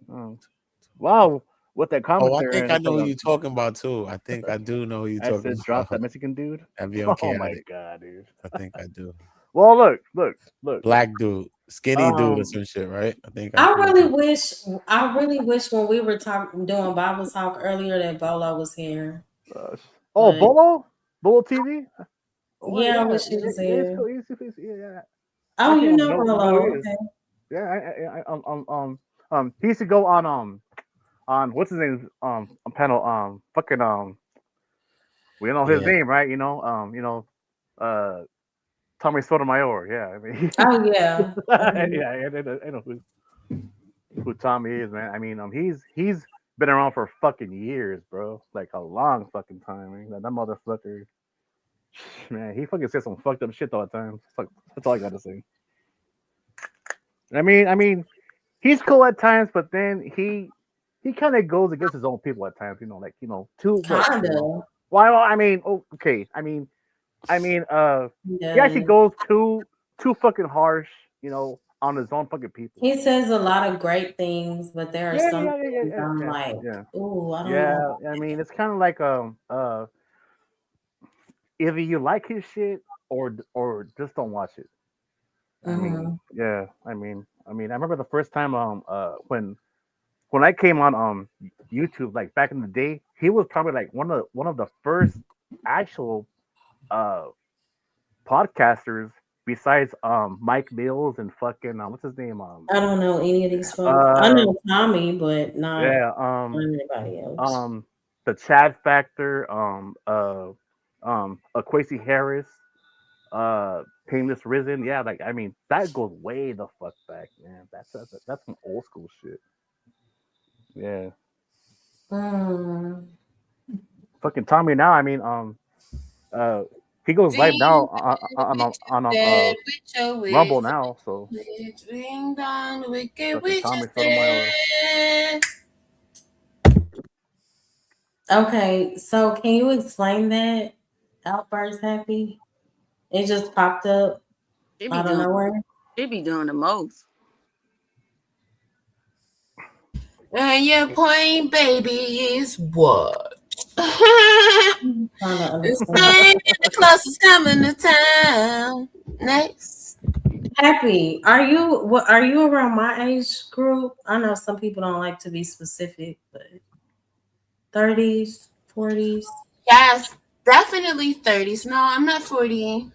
Wow, with that Oh, I commentary. think and I know who stuff, you talking about too. I think I do know who you I talking said, drop that about. Mexican dude. That'd be okay. Oh my god, dude. I think I do. Well, look. Black dude. Skinny dude or some shit, right? I think. I really wish when we were doing Bible talk earlier that Bolo was here. Bolo TV. Oh, yeah, I wish he was here. Yeah. Oh, you know Bolo. Okay. Yeah, he used to go on what's his name panel we know his name, right? Tommy Sotomayor. Yeah, I mean. Oh yeah. Yeah, I know who Tommy is, man. I mean, he's been around for fucking years, bro. Like a long fucking time. I mean, that motherfucker, man, he fucking says some fucked up shit all the time. That's all I gotta say. I mean, he's cool at times, but then he kind of goes against his own people at times. Too kinda. Well, I mean, okay. I mean, he actually goes too fucking harsh, on his own fucking people. He says a lot of great things, but there are some things I'm like, ooh, I don't know. I mean, it's kind of like either you like his shit or just don't watch it. I mean, I remember the first time when I came on YouTube, like back in the day, he was probably like one of the first actual podcasters besides Mike Mills and fucking what's his name? I don't know any of these folks. I know Tommy, but not anybody else. The Chad Factor, Kwesi Harris, Painless Risen. Yeah, like I mean that goes way the fuck back, man. That's some old school shit. Yeah. Fucking Tommy now. I mean, he goes live now on Rumble now. So. Tommy Sotomayor. Okay, so can you explain that? Outburst Happy? It just popped up out of nowhere. She be doing the most. And your point, baby, is what? The closest coming to town. Next. Happy, are you around my age group? I know some people don't like to be specific, but 30s, 40s. Yes, definitely 30s. No, I'm not 40.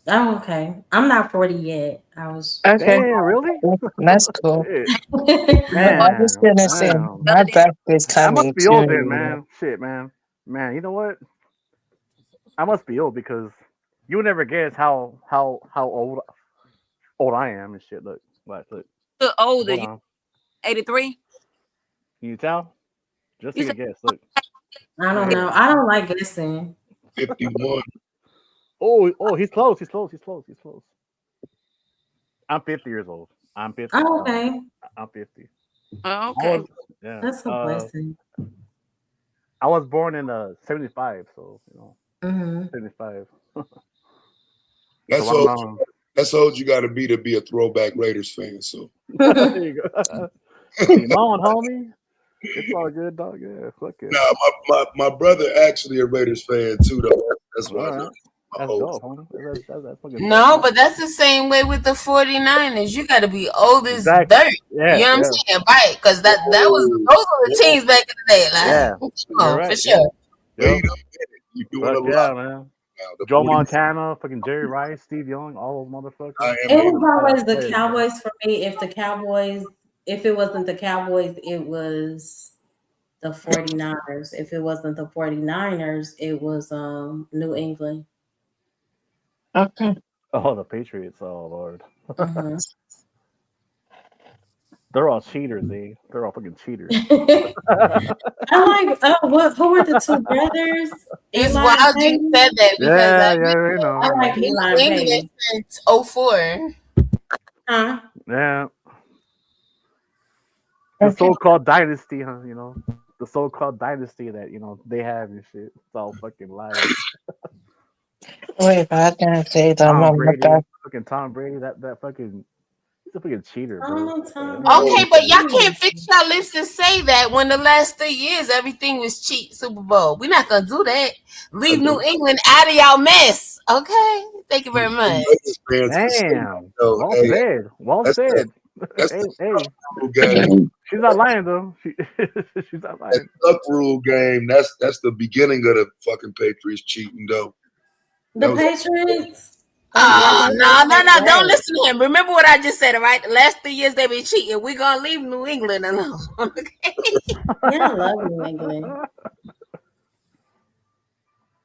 Oh, okay. I'm not 40 yet. I was okay. Really? That's cool. Man, I'm just gonna say my birthday's coming. I must be old then, man. Shit, man. Man, you know what? I must be old because you would never guess how old I am and shit. Look. Look older. You 83? Can you tell? Just take a guess. Look. I don't know. I don't like guessing. 51. Oh, he's close. I'm 50 years old. I'm 50. Oh, okay. I'm 50. Oh, okay. That's a blessing. I was born in 75, so 75. That's so old. That's old you got to be a throwback Raiders fan. So there you go. Come on, homie. It's all good, dog. Yeah, fuck it. Nah, my brother actually a Raiders fan too, though. That's why. No, but that's the same way with the 49ers. You got to be old as dirt. Yeah, you know what I'm saying? Right? Because those were the teams back in the day. Like, for sure. You doing a lot, man. Joe Montana, fucking Jerry Rice, Steve Young, all those motherfuckers. It was always the Cowboys for me. If it wasn't the Cowboys, it was the 49ers. If it wasn't the 49ers, it was New England. Okay. Oh, the Patriots. Oh, Lord. They're all cheaters, eh? They're all fucking cheaters. I like, who were the two brothers? It's wild you said that because you know. I like Eli Payne. Since 04. Huh? Yeah. The so-called dynasty, huh? You know, the so-called dynasty that they have and shit. It's all fucking lies. Wait, I didn't say that. Fucking Tom Brady, that fucking, he's a fucking cheater, bro. Okay, but y'all can't fix your lips to say that when the last 3 years everything was cheap Super Bowl. We're not gonna do that. Leave New England out of y'all mess, okay? Thank you very much. Damn. So, Well hey, said. Well that's said. that's Hey, the hey. rule game. She's not lying though. She's not That lying. duck rule game. That's the beginning of the fucking Patriots cheating, though. The That was Patriots. Oh, no. Don't Right. listen to him. Remember what I just said, all right? The last 3 years they been cheating. We're gonna leave New England alone. Yeah, I love New England.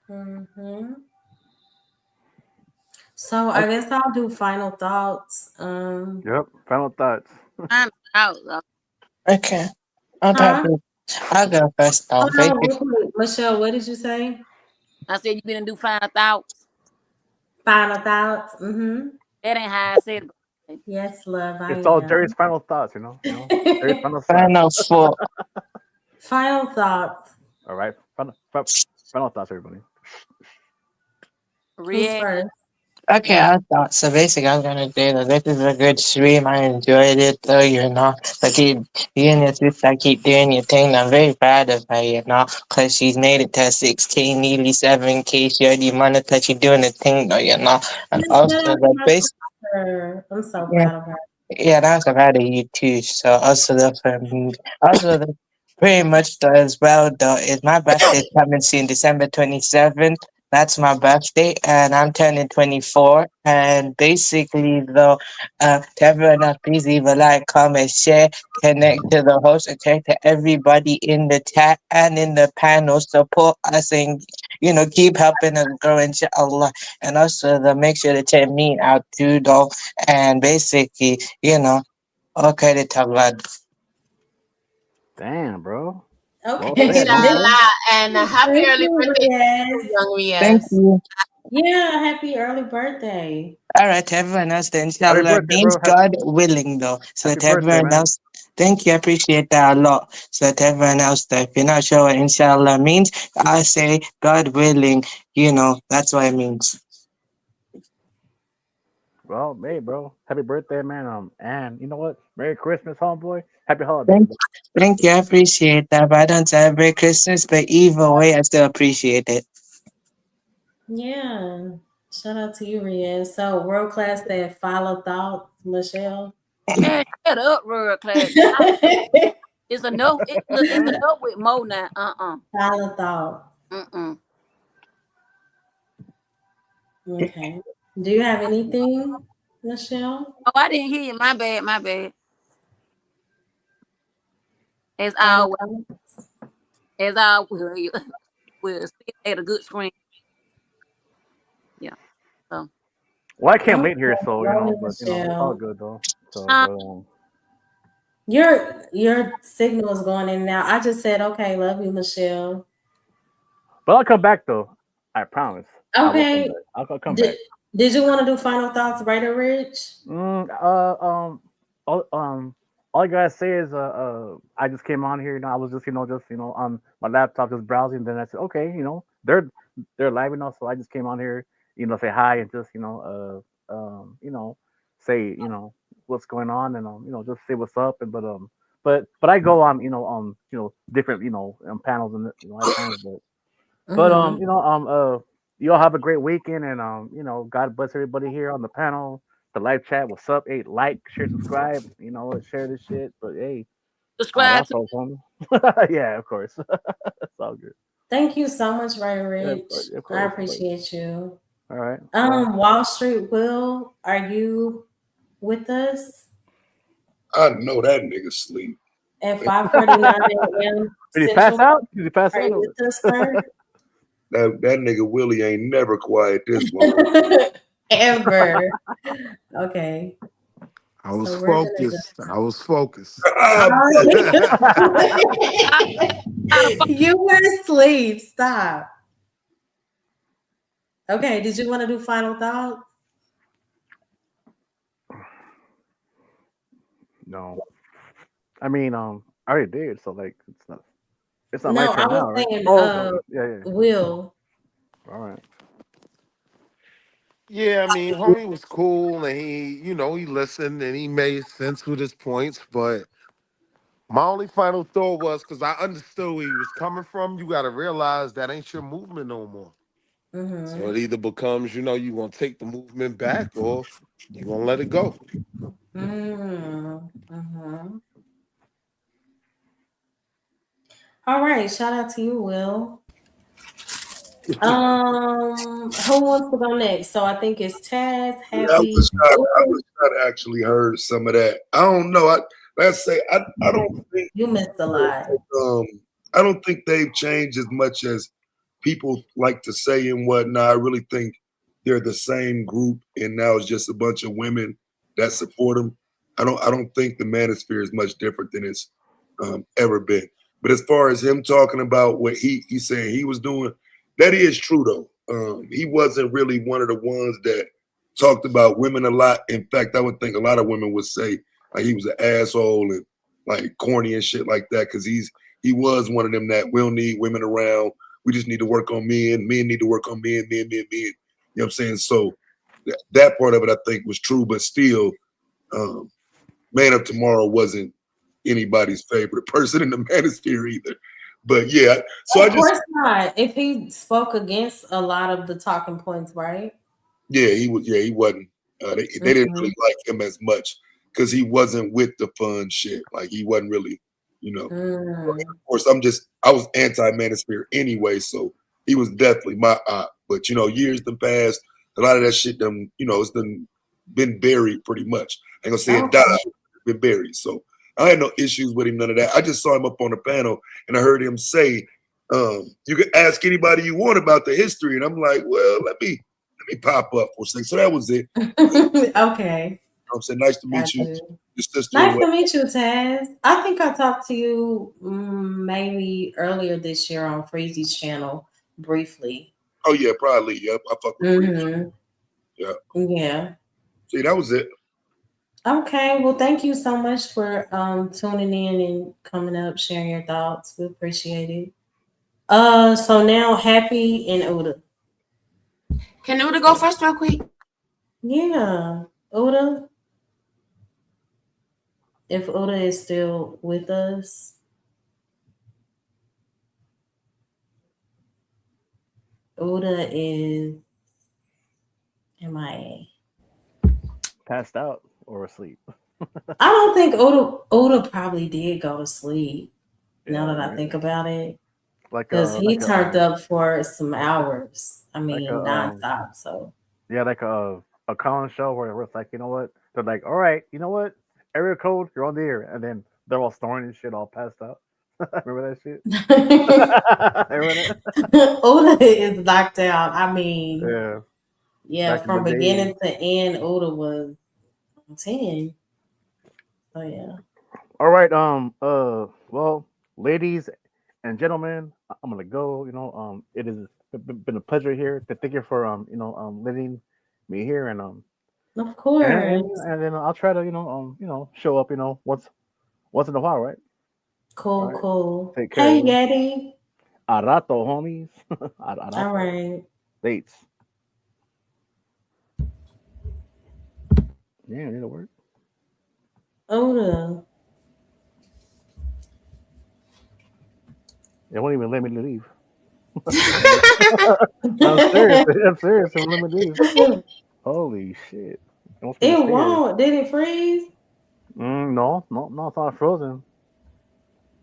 Mm-hmm. So I guess I'll do final thoughts. Yep. Final thoughts. I'm out. Okay. I'll go first though. Hold on, real quick. Michelle, what did you say? I said you gonna do final thoughts. Final thoughts. Mm-hmm. That ain't how I said it. Yes, love. I It's all am. Jerry's final thoughts, you know. Jerry's final thoughts. Final thought. Final thoughts. All right. Final thoughts, everybody. Who's first? Okay, I thought so. Basically, I was gonna say that this is a good stream. I enjoyed it, though. You know, you and your sister keep doing your thing. I'm very proud of her. You know, cause she's made it to 6K, nearly 7K. She already monetized. She's doing the thing, though. You know, and also the base. I'm so Yeah. proud of her. Yeah, that's proud of you too. So also the pretty much though as well though is my birthday coming soon, December 27th. That's my birthday and I'm turning 24. And basically though, to everyone else, please leave a like, comment, share, connect to the host, and connect to everybody in the chat and in the panel. Support us and keep helping us grow, inshallah. And also make sure to check me out too though. And basically, all credit to God. Damn, bro. Okay. Inshallah. And happy Thank early you, birthday, Riaz. young Riaz. Thank you. Yeah, happy early birthday. All right, to everyone else, then Happy inshallah birthday, means bro. God willing, though. So Happy to birthday, everyone man. else, thank you, I appreciate that a lot. So to everyone else, though, if you're not sure what inshallah means, I say God willing, that's what it means. Well, hey, bro. Happy birthday, man. And you know what? Merry Christmas, homeboy. Happy holidays. Thank you, I appreciate that. But I don't celebrate Christmas, but either way, I still appreciate it. Yeah. Shout out to you, Riaz. So world class that final thought, Michelle. Man, shut up, world class. It's enough. It's enough with Mo now. Final thought. Okay. Do you have anything, Michelle? Oh, I didn't hear you. My bad. My bad. As always, we'll sit at a good screen. Yeah. So. Well, I came late here, so but it's all good though. So, Your signal is going in and out. I just said, okay, love you, Michelle. but I'll come back though. I promise. Okay. I'll come back. Did you want to do final thoughts, Raider Rich? All I gotta say is, I just came on here. I was just, on my laptop just browsing. Then I said, okay, they're live enough, so I just came on here, say hi and just, say, what's going on and just say what's up. And but I go on, different, panels and times, but you all have a great weekend and God bless everybody here on the panel. The live chat, what's up? Hey, like, share, subscribe, share this shit. But hey, subscribe. Yeah, of course. It's all good. Thank you so much, Raider Rich. Yeah, of course, I appreciate you. All right. Wall Street Will, are you with us? I know that nigga sleep. At 5:49 a.m. Did he pass out? Did he pass out? out? With us, sir? That nigga Willie ain't never quiet this one. Ever. Okay. I was focused. You were asleep. Stop. Okay. Did you want to do final thoughts? No. I mean, I already did. So like, it's not No, my turn I now, was right? saying, no. Yeah. Will. All right. Yeah, I mean, homie was cool and he listened and he made sense with his points. But my only final thought was, because I understood where he was coming from, you got to realize that ain't your movement no more. So it either becomes, you gonna take the movement back or you gonna let it go. All right, shout out to you, Will. Who wants to go next? So I think it's Taz, Happy. I wish I'd actually heard some of that. I don't know. I don't think you missed a lot. I don't think they've changed as much as people like to say and whatnot. I really think they're the same group, and now it's just a bunch of women that support them. I don't think the manosphere is much different than it's ever been. But as far as him talking about what he's saying he was doing, that is true though. He wasn't really one of the ones that talked about women a lot. In fact, I would think a lot of women would say like he was an asshole and like corny and shit like that, because he was one of them that we'll need women around. We just need to work on men. Men need to work on men. You know what I'm saying? So that part of it I think was true, but still, Man of Tomorrow wasn't anybody's favorite person in the manosphere either. But yeah, so of course not. If he spoke against a lot of the talking points, right? Yeah, he was. Yeah, he wasn't. They didn't really like him as much because he wasn't with the fun shit. Like he wasn't really, Of course, I was anti-manosphere anyway, so he was definitely my op. But years have passed. A lot of that shit it's been buried pretty much. I ain't gonna say it died, it's been buried. So I had no issues with him, none of that. I just saw him up on the panel and I heard him say, you can ask anybody you want about the history. And I'm like, well, let me pop up for a second. So that was it. Okay. I'm saying, nice to meet you. Your sister. Nice to meet you, Taz. I think I talked to you maybe earlier this year on Freezy's channel briefly. Oh yeah, probably. Yep, I fuck with Freezy. Yeah. Yeah. See, that was it. Okay, well, thank you so much for tuning in and coming up, sharing your thoughts. We appreciate it. So now Happy and Uda. Can Uda go first real quick? Yeah. Uda. If Uda is still with us. Uda is MIA. Passed out or asleep. I don't think Uda probably did go to sleep. Now that I think about it, because he turned up for some hours. I mean, nonstop. So yeah, like a call-in show where it's like, you know what? They're like, all right, you know what? Area code, you're on the air, and then they're all snoring and shit, all passed out. Remember that shit? Uda is knocked out. I mean, yeah, Back from beginning to end, Uda was 10. Oh yeah. All right. Well, ladies and gentlemen, I'm gonna go. It has been a pleasure here. Thank you for letting me here, and of course. And then I'll try to show up once in a while, right? Cool, right. Cool. Take care. Hey, Yeti. Arato, homies. Arato. All right. Dates. Yeah, it'll work. Uda. They won't even let me leave. I'm serious. They won't let me leave. Holy shit. It won't. Did it freeze? No, it's not frozen.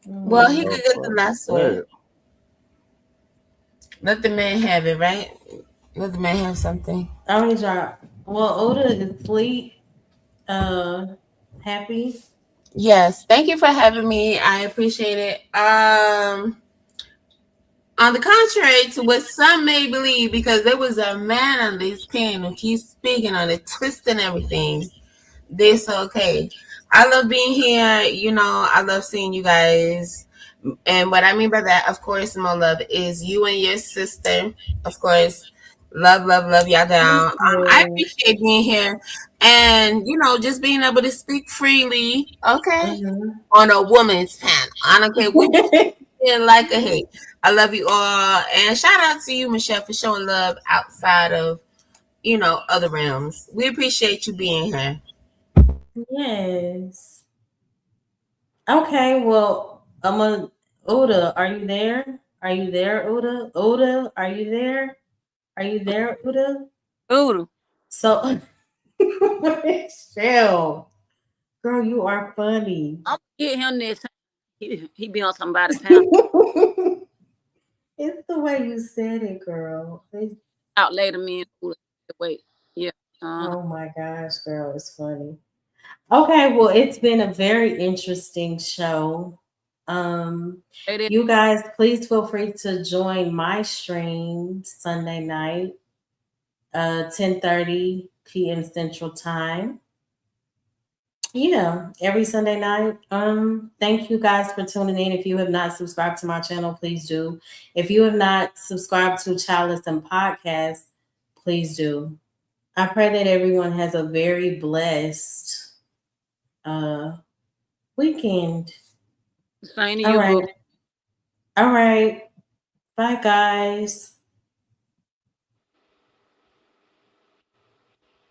Well, he could get the last one. Let the man have it, right? Let the man have something. Well, Uda is asleep. Happy. Yes, thank you for having me. I appreciate it. On the contrary to what some may believe, because there was a man on this panel, he's speaking on it, twisting everything. This okay. I love being here. I love seeing you guys. And what I mean by that, of course, my love, is you and your sister. Of course, love y'all down. I appreciate being here and, just being able to speak freely, okay, on a woman's panel. I don't care what you like or hate. I love you all. And shout out to you, Michelle, for showing love outside of, other realms. We appreciate you being here. Yes. Okay, well, Uda, are you there? Are you there, Uda? Uda, are you there? Are you there, Uda? Uda. So, Shell, girl, you are funny. I'm gonna get him this. He be on somebody's panel. It's the way you said it, girl. Out later, me and Uda. Wait, yeah. Oh my gosh, girl, it's funny. Okay, well, it's been a very interesting show. You guys, please feel free to join my stream Sunday night, 10:30 p.m. Central Time. Yeah, every Sunday night. Thank you guys for tuning in. If you have not subscribed to my channel, please do. If you have not subscribed to Childless and Podcast, please do. I pray that everyone has a very blessed weekend. Same to you, boo. All right. Bye, guys.